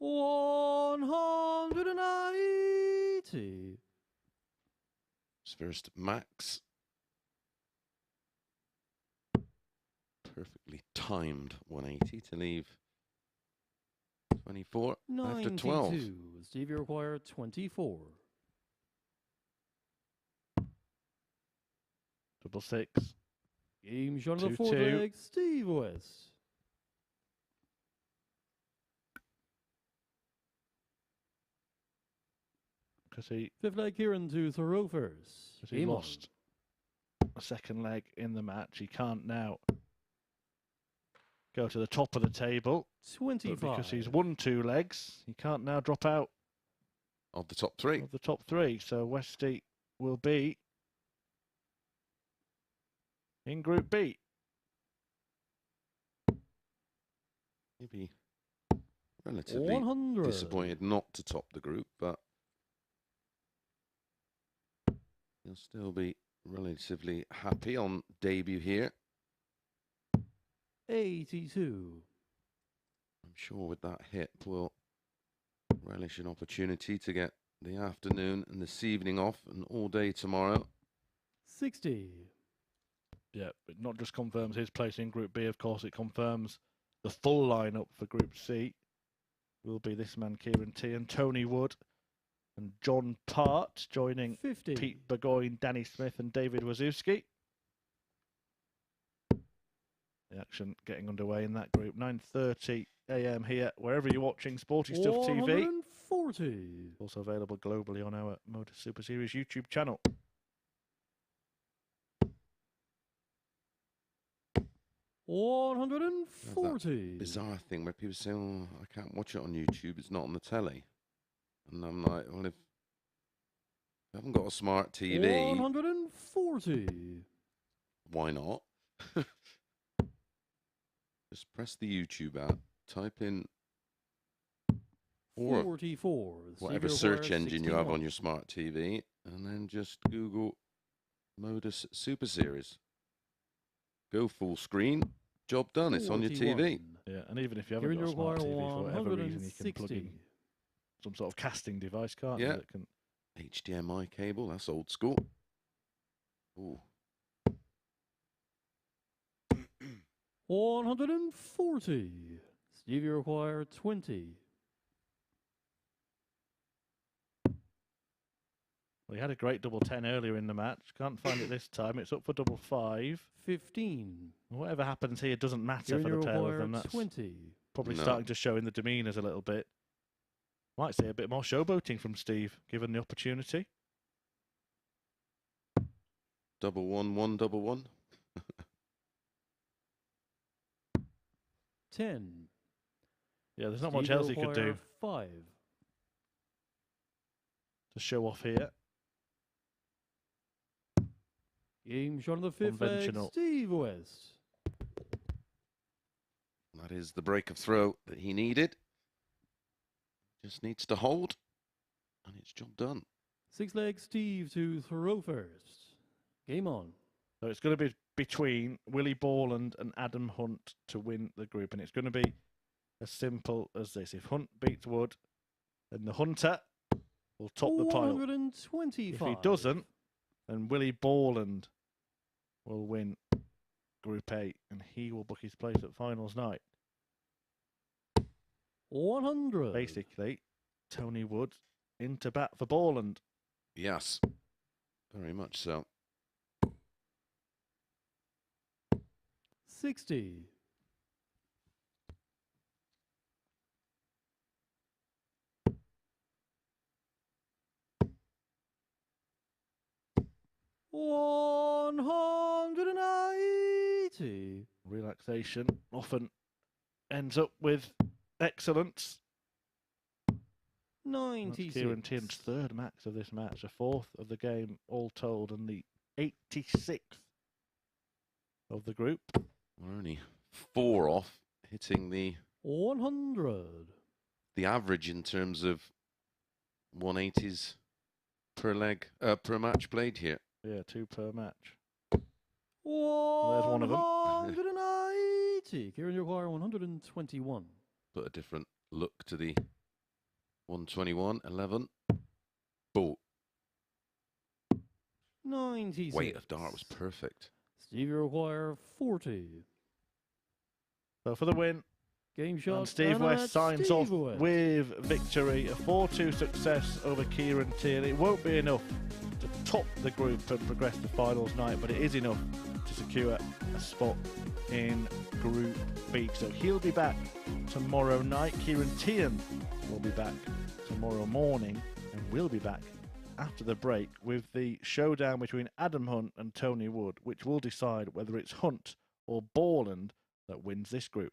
$190. First, Max. Perfectly timed 180 to leave 24 after 12. 92. Steve, you require 24. 666. Game shot on the 2-2. fourth leg, Steve West. Because he Fifth leg, Ciaran to throw first. Game on. lost a second leg in the match. He can't now go to the top of the table. 25. But because he's won 2 legs, he can't now drop out Of the top 3. of the top 3. So Westy will be in Group B. Maybe relatively 100. disappointed not to top the group, but he'll still be relatively happy on debut here. 82. I'm sure with that hit we'll relish an opportunity to get the afternoon and this evening off and all day tomorrow. 60. Yeah, it not just confirms his place in Group B, of course, it confirms the full lineup for Group C. Will be this man, Ciaran Teehan, Tony Wood, and John Part, joining 50. Pete Burgoyne, Danny Smith, and David Wazowski. The action getting underway in that group. 9:30 a.m. here, wherever you're watching Sporty Stuff TV. 140. Also available globally on our MODUS Super Series YouTube channel. Bizarre thing where people say, "Oh, I can't watch it on YouTube. It's not on the telly." And I'm like, well, if you haven't got a smart TV, 140. why not? Just press the YouTube app, type in or 44. whatever search engine you have on your smart TV, and then just Google MODUS Super Series. Go full screen, job done. It's on your TV. Yeah, and even if you haven't got a smart TV for whatever reason, you can plug in some sort of casting device, can't you? Yeah. That can... HDMI cable, that's old school. Ooh. 140. Steve, you require 20. Well, he had a great double 10 earlier in the match. Can't find it this time. It's up for double 5. 15. Whatever happens here doesn't matter Here for you the pair of require them. That's 20. probably No. starting to show in the demeanours a little bit. Might see a bit more showboating from Steve, given the opportunity. Double 1, 1, double 1. 10. Yeah, there's not much Steve, you else he could do require 5. to show off here. Game shot on the 5th leg, Conventional. Steve West. That is the break of throw that he needed. Just needs to hold, and it's job done. 6 leg, Steve to throw first. Game on. So it's going to be between Willie Borland and Adam Hunt to win the group, and it's going to be as simple as this. If Hunt beats Wood, then the Hunter will top the pile. 125. If he doesn't, then Willie Borland will win Group A, and he will book his place at finals night. 100. Basically, Tony Wood into bat for Borland. Yes, very much so. 60. $180. Relaxation often ends up with excellence. 96. Ciaran Teehan's 3rd max of this match, a 4th of the game all told, and the 86th of the group. We're only 4 off hitting the 100. average in terms of 180s per leg per match played here. Yeah, 2 per match. There's one of them. 180. Ciaran, you require 121. Put a different look to the 121, 11. Ball. 96. Weight of dart was perfect. Steve, you require 40. So for the win, Game shot. and Steve and a West match, signs Steve off West. with victory. A 4-2 success over Ciaran Teehan. It won't be enough to top the group and progress to finals night, but it is enough to secure a spot in Group B. So he'll be back tomorrow night. Ciaran Teehan will be back tomorrow morning, and we'll be back after the break with the showdown between Adam Hunt and Tony Wood, which will decide whether it's Hunt or Borland that wins this group.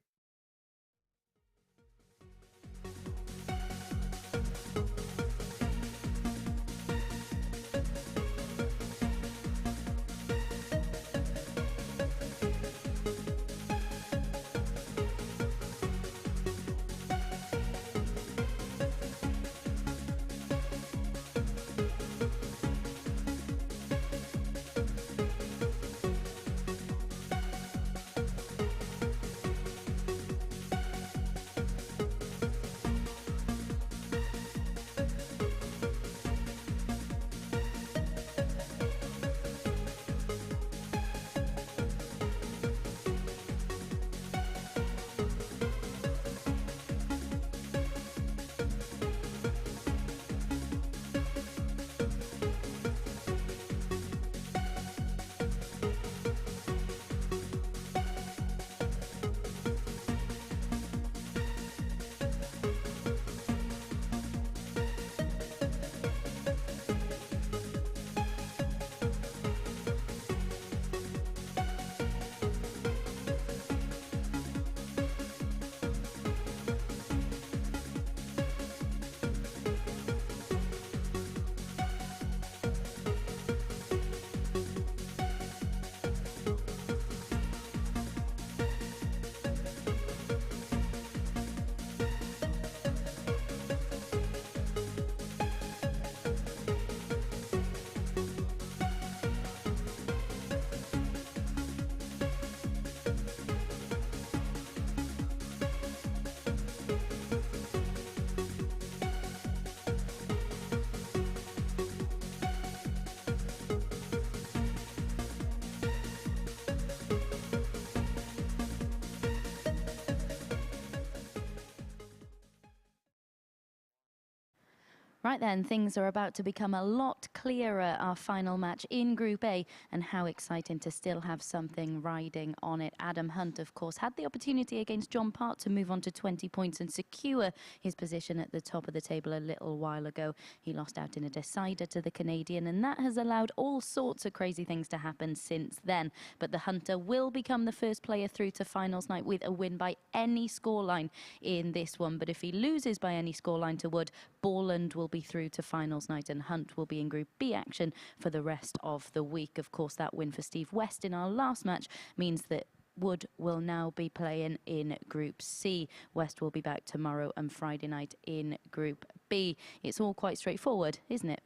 Right then, things are about to become a lot clearer, our final match in Group A, and how exciting to still have something riding on it. Adam Hunt, of course, had the opportunity against John Part to move on to 20 points and secure his position at the top of the table a little while ago. He lost out in a decider to the Canadian, and that has allowed all sorts of crazy things to happen since then. But the Hunter will become the first player through to finals night with a win by any scoreline in this one. But if he loses by any scoreline to Wood, Borland will be through to finals night and Hunt will be in Group B action for the rest of the week. Of course, that win for Steve West in our last match means that Wood will now be playing in Group C. West will be back tomorrow and Friday night in Group B. It's all quite straightforward, isn't it,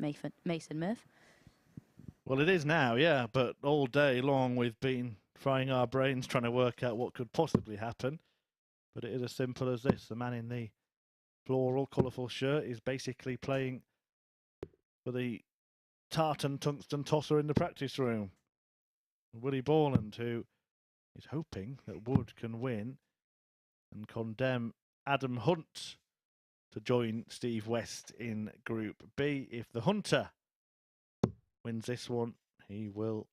Mason Murph? Well, it is now, yeah, but all day long we've been frying our brains trying to work out what could possibly happen. But it is as simple as this. The man in the floral, colourful shirt is basically playing for the tartan tungsten tosser in the practice room. Willie Borland, who is hoping that Wood can win and condemn Adam Hunt to join Steve West in Group B. If the Hunter wins this one, he will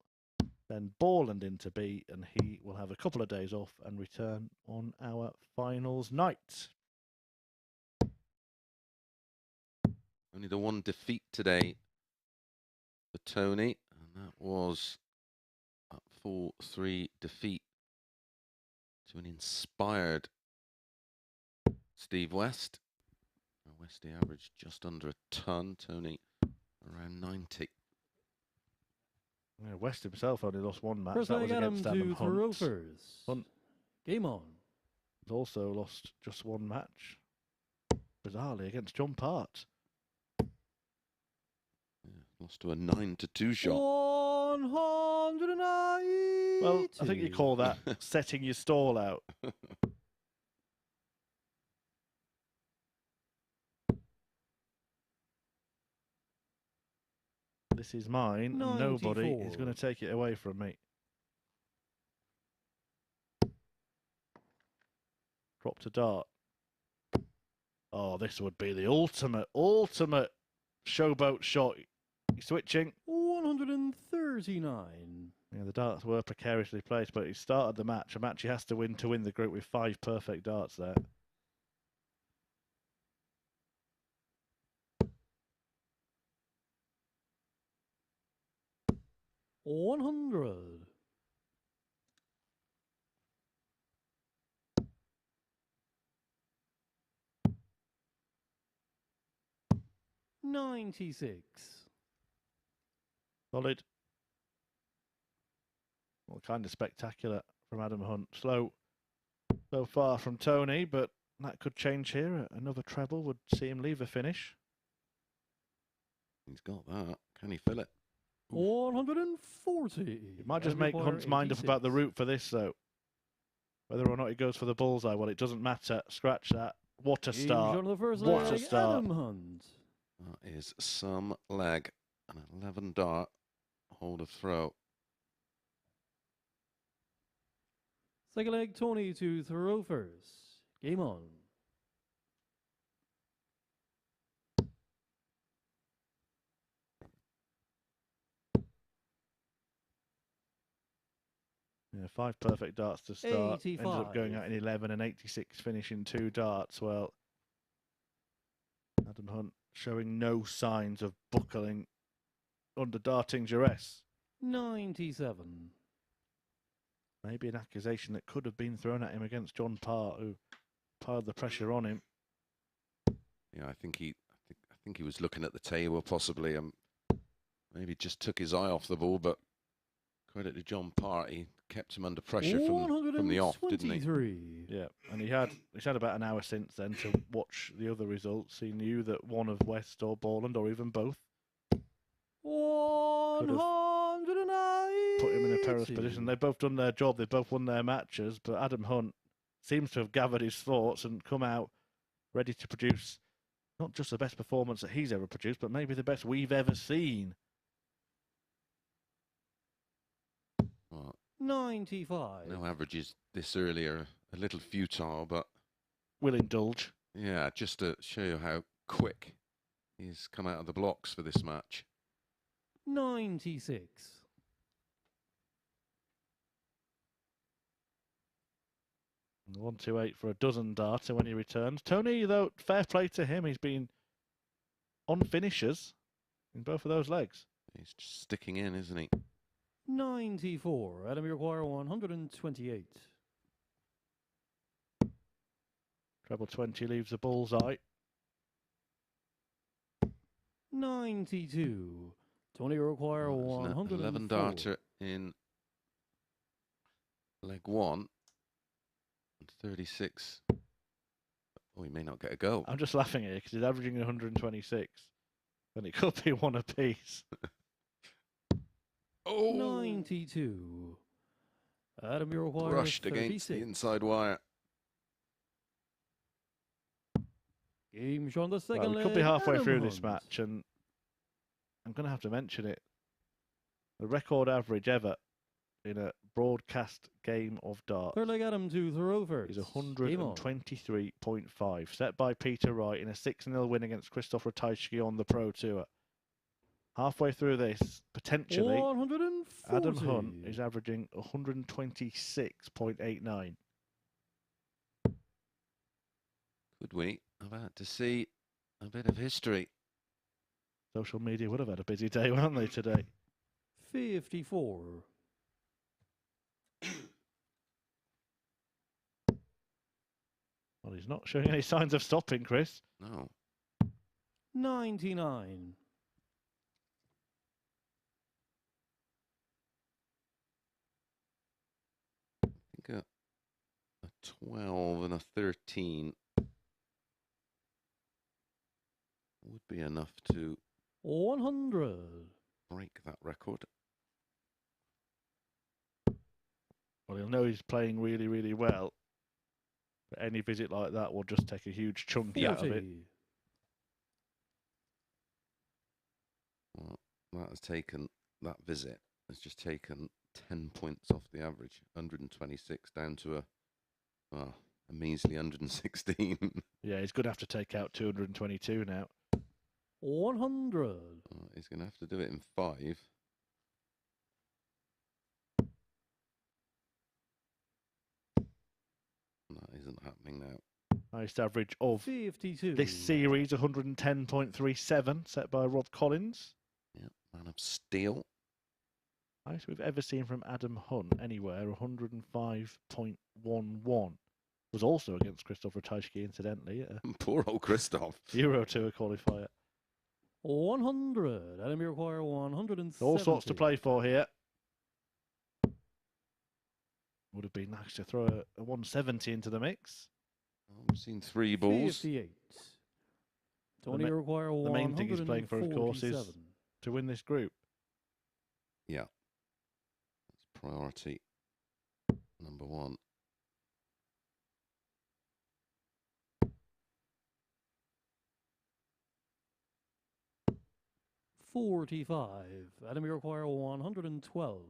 send Borland into B and he will have a couple of days off and return on our finals night. Only the one defeat today for Tony, and that was a 4-3 defeat to an inspired Steve West. Westy averaged just under a ton, Tony around 90. Yeah, West himself only lost one match. First That was leg against Adam Adam to Hunt. Rovers. Hunt Game on. also lost just one match, bizarrely, against John Part. Lost to a 9-2 shot. 190. Well, I think you call that setting your stall out. This is mine, and nobody is going to take it away from me. Drop to dart. Oh, this would be the ultimate showboat shot. He's switching. 139. Yeah, the darts were precariously placed, but he started the match. A match he has to win the group with 5 perfect darts there. $100. $96. Solid. Well, kind of spectacular from Adam Hunt. Slow so far from Tony, but that could change here. Another treble would see him leave a finish. He's got that. Can he fill it? 140. It might just make Hunt's mind up about the route for this, though. Whether or not he goes for the bullseye, well, it doesn't matter. Scratch that. What a start. What a start. Adam Hunt. That is some leg. An 11 dart. Hold a throw. Second leg, Tony to Rovers. Game on. Yeah, 5 perfect darts to start. 85. Ended up going out in 11 and 86, finishing 2 darts. Well, Adam Hunt showing no signs of buckling under darting duress. 97. Maybe an accusation that could have been thrown at him against John Part, who piled the pressure on him. Yeah, I think he was looking at the table possibly, and maybe just took his eye off the ball. But credit to John Part, he kept him under pressure from the off, didn't he? Yeah, and he's had about an hour since then to watch the other results. He knew that one of West or Borland, or even both, 190. put him in a perilous position. They've both done their job. They've both won their matches. But Adam Hunt seems to have gathered his thoughts and come out ready to produce not just the best performance that he's ever produced, but maybe the best we've ever seen. Well, 95. no averages this early are a little futile, but Will indulge. yeah, just to show you how quick He's come out of the blocks for this match. 96. 128 for a dozen darter when he returns. Tony, though, fair play to him. He's been on finishers in both of those legs. He's just sticking in, isn't he? 94. Adam, you require 128. Treble 20 leaves a bullseye. 92. Tony, you require 104. 11 darter in leg 1. And 36. Oh, he may not get a go. I'm just laughing here because he's averaging 126. And it could be one apiece. Oh! 92. Adam, you require Brushed 36. against the inside wire. Game shown the second Right, we leg. could be halfway Adam through this Hunt. match, and I'm going to have to mention it. The record average ever in a broadcast game of darts Third leg, Adam to throw first. is Game on. 123.5, set by Peter Wright in a 6-0 win against Christoph Ratajski on the Pro Tour. Halfway through this, potentially, 140. Adam Hunt is averaging 126.89. Could we have had to see a bit of history? Social media would have had a busy day, wouldn't they, today? 54. Well, he's not showing any signs of stopping, Chris. No. 99. I think a 12 and a 13 would be enough to 100. break that record. Well, he'll know he's playing really, really well. But any visit like that will just take a huge chunk out of it. 40. Well, that visit has just taken 10 points off the average. 126 down to a measly 116. Yeah, he's going to have to take out 222 now. 100. He's going to have to do it in 5. That isn't happening now. Highest average of 52. this series, 110.37, set by Rob Collins. Yep, man of steel. Highest we've ever seen from Adam Hunt anywhere, 105.11. Was also against Christoph Ratajski, incidentally, at a Poor old Christoph. Euro Tour qualifier. 100. Adam, you require 170. All sorts to play for here. Would have been nice to throw a 170 into the mix. I've seen 3 balls. 58. Tony, ma- you require The main thing he's playing for, of course, is 147. to win this group. Yeah. That's priority number 1. 45. Adam, you require 112.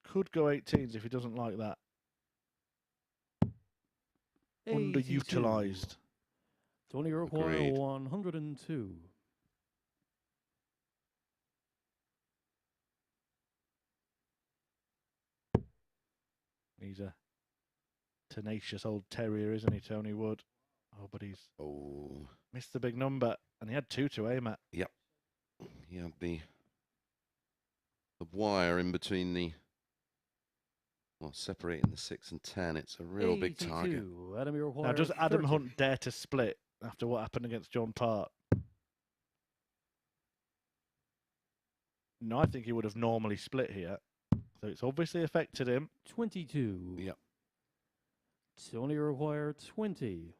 Could go 18s if he doesn't like that. 82. Underutilised. Tony, you require Agreed. 102. He's a tenacious old terrier, isn't he, Tony Wood? Oh, but he's Oh, missed the big number, and he had 2 to aim at. yep. He had the wire in between the, well, separating the 6 and 10. It's a real big target. 82. Adam, you require Now, does Adam 30. Hunt dare to split after what happened against John Part? No, I think he would have normally split here. So it's obviously affected him. 22. Yep. Tony, you require 20.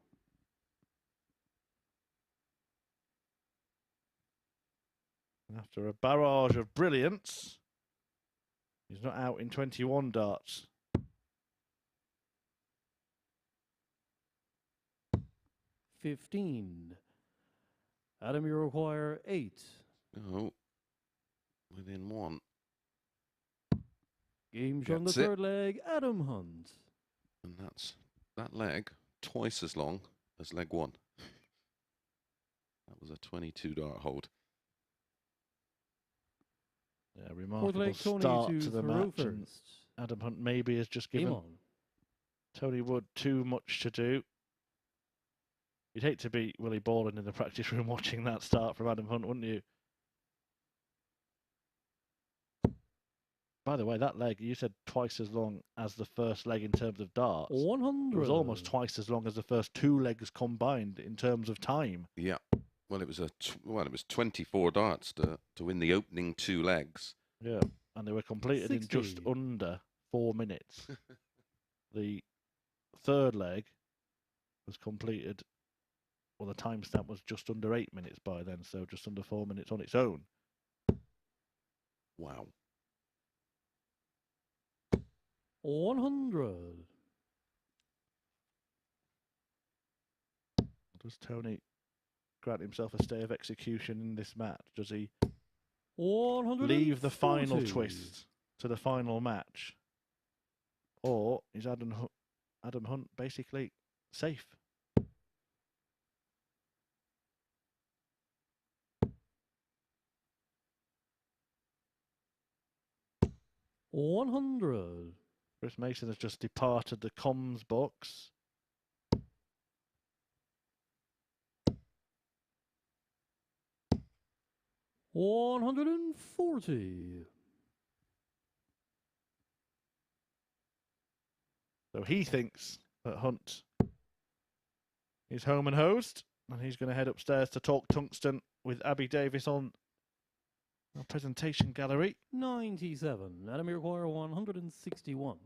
And after a barrage of brilliance, he's not out in 21 darts. 15. Adam, you require 8. Oh, within 1. Game shown the That's it. third leg, Adam Hunt. And that's that leg, twice as long as leg one. That was a 22 dart hold. Yeah, remarkable leg, Tony start to to the throw match. And first. Adam Hunt maybe has just given Game on. Tony Wood too much to do. You'd hate to be Willie Borland in the practice room watching that start from Adam Hunt, wouldn't you? By the way, that leg, you said twice as long as the first leg in terms of darts. 100. It was almost twice as long as the first two legs combined in terms of time. Yeah. Well, it was it was 24 darts to win the opening two legs. Yeah, and they were completed 60. in just under 4 minutes. The third leg was completed, well, the timestamp was just under 8 minutes by then, so just under 4 minutes on its own. Wow. 100. Does Tony grant himself a stay of execution in this match? Does he 140. leave the final twist to the final match? Or is Adam Hunt basically safe? $100. Chris Mason has just departed the comms box. $140. So he thinks that Hunt is home and hosed, and he's going to head upstairs to talk tungsten with Abby Davis on our presentation gallery. 97. Adam Iroquois 161.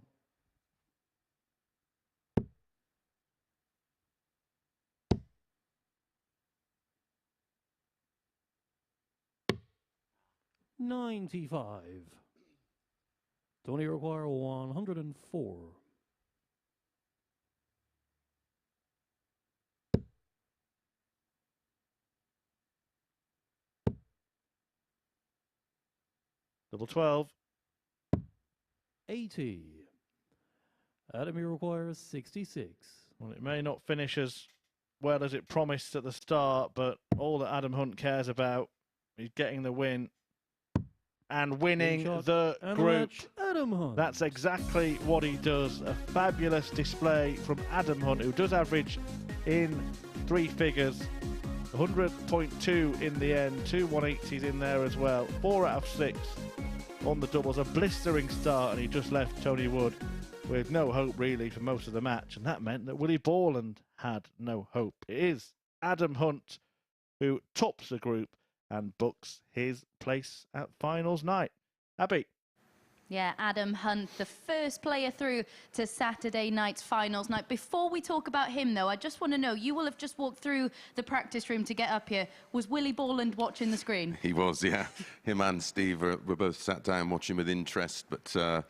$95. Tony Iroquois 104. Double 12. 80. Adam Iroquois 66. Well, it may not finish as well as it promised at the start, but all that Adam Hunt cares about is getting the win and winning the group. Adam Hunt. That's exactly what he does. A fabulous display from Adam Hunt, who does average in 3 figures. 100.2 in the end, 2 180s in there as well. 4 out of 6 on the doubles. A blistering start, and he just left Tony Wood with no hope really for most of the match, and that meant that Willie Borland had no hope. It is Adam Hunt who tops the group and books his place at finals night. Abby. Yeah, Adam Hunt, the first player through to Saturday night's finals night. Before we talk about him, though, I just want to know, you will have just walked through the practice room to get up here. Was Willie Borland watching the screen? He was, yeah. Him and Steve were both sat down watching with interest. But,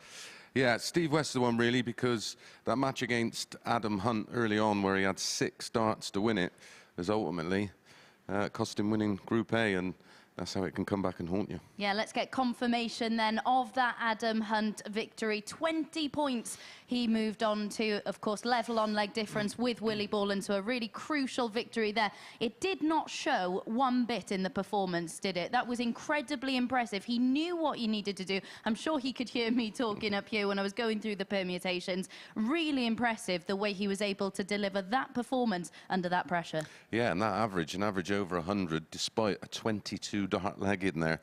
yeah, Steve West's the one, really, because that match against Adam Hunt early on, where he had 6 darts to win it, was ultimately cost him winning Group A, and that's how it can come back and haunt you. Yeah, let's get confirmation then of that Adam Hunt victory. 20 points he moved on to, of course, level on leg difference with Willie Borland, so a really crucial victory there. It did not show one bit in the performance, did it? That was incredibly impressive. He knew what he needed to do. I'm sure he could hear me talking up here when I was going through the permutations. Really impressive the way he was able to deliver that performance under that pressure. Yeah, and that average, an average over 100, despite a 22 dart leg in there.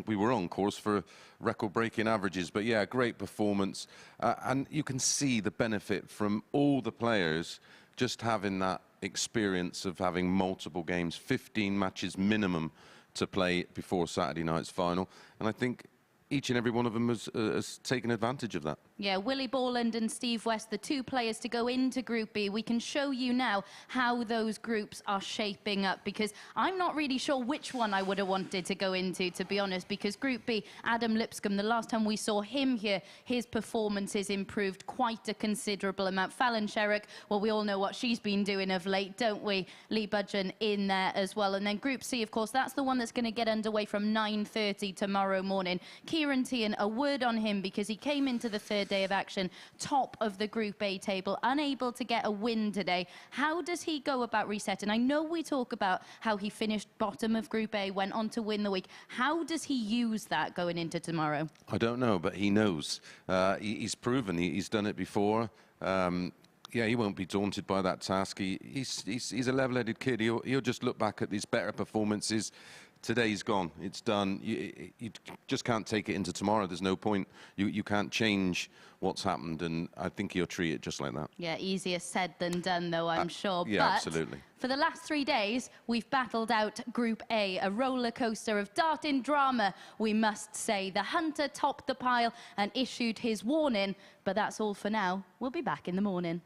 We were on course for record-breaking averages, but yeah, great performance. And you can see the benefit from all the players just having that experience of having multiple games, 15 matches minimum to play before Saturday night's final. And I think each and every one of them has taken advantage of that. Yeah, Willie Borland and Steve West, the 2 players to go into Group B. We can show you now how those groups are shaping up, because I'm not really sure which one I would have wanted to go into, to be honest, because Group B, Adam Lipscomb, the last time we saw him here, his performances improved quite a considerable amount. Fallon Sherrick, well, we all know what she's been doing of late, don't we? Lee Budgeon in there as well. And then Group C, of course, that's the one that's going to get underway from 9:30 tomorrow morning. Ciaran Teehan, a word on him, because he came into the third day of action top of the Group A table, unable to get a win today. How does he go about resetting? I know we talk about how he finished bottom of Group A, went on to win the week. How does he use that going into tomorrow? I don't know, but he knows. He's proven he's done it before. Yeah, he won't be daunted by that task. He's a level-headed kid. He'll just look back at these better performances. Today's gone. It's done. You just can't take it into tomorrow. There's no point. You can't change what's happened, and I think he'll treat it just like that. Yeah, easier said than done, though, I'm sure. Yeah, but absolutely. For the last 3 days, we've battled out Group A, a roller coaster of darting drama, we must say. The hunter topped the pile and issued his warning, but that's all for now. We'll be back in the morning.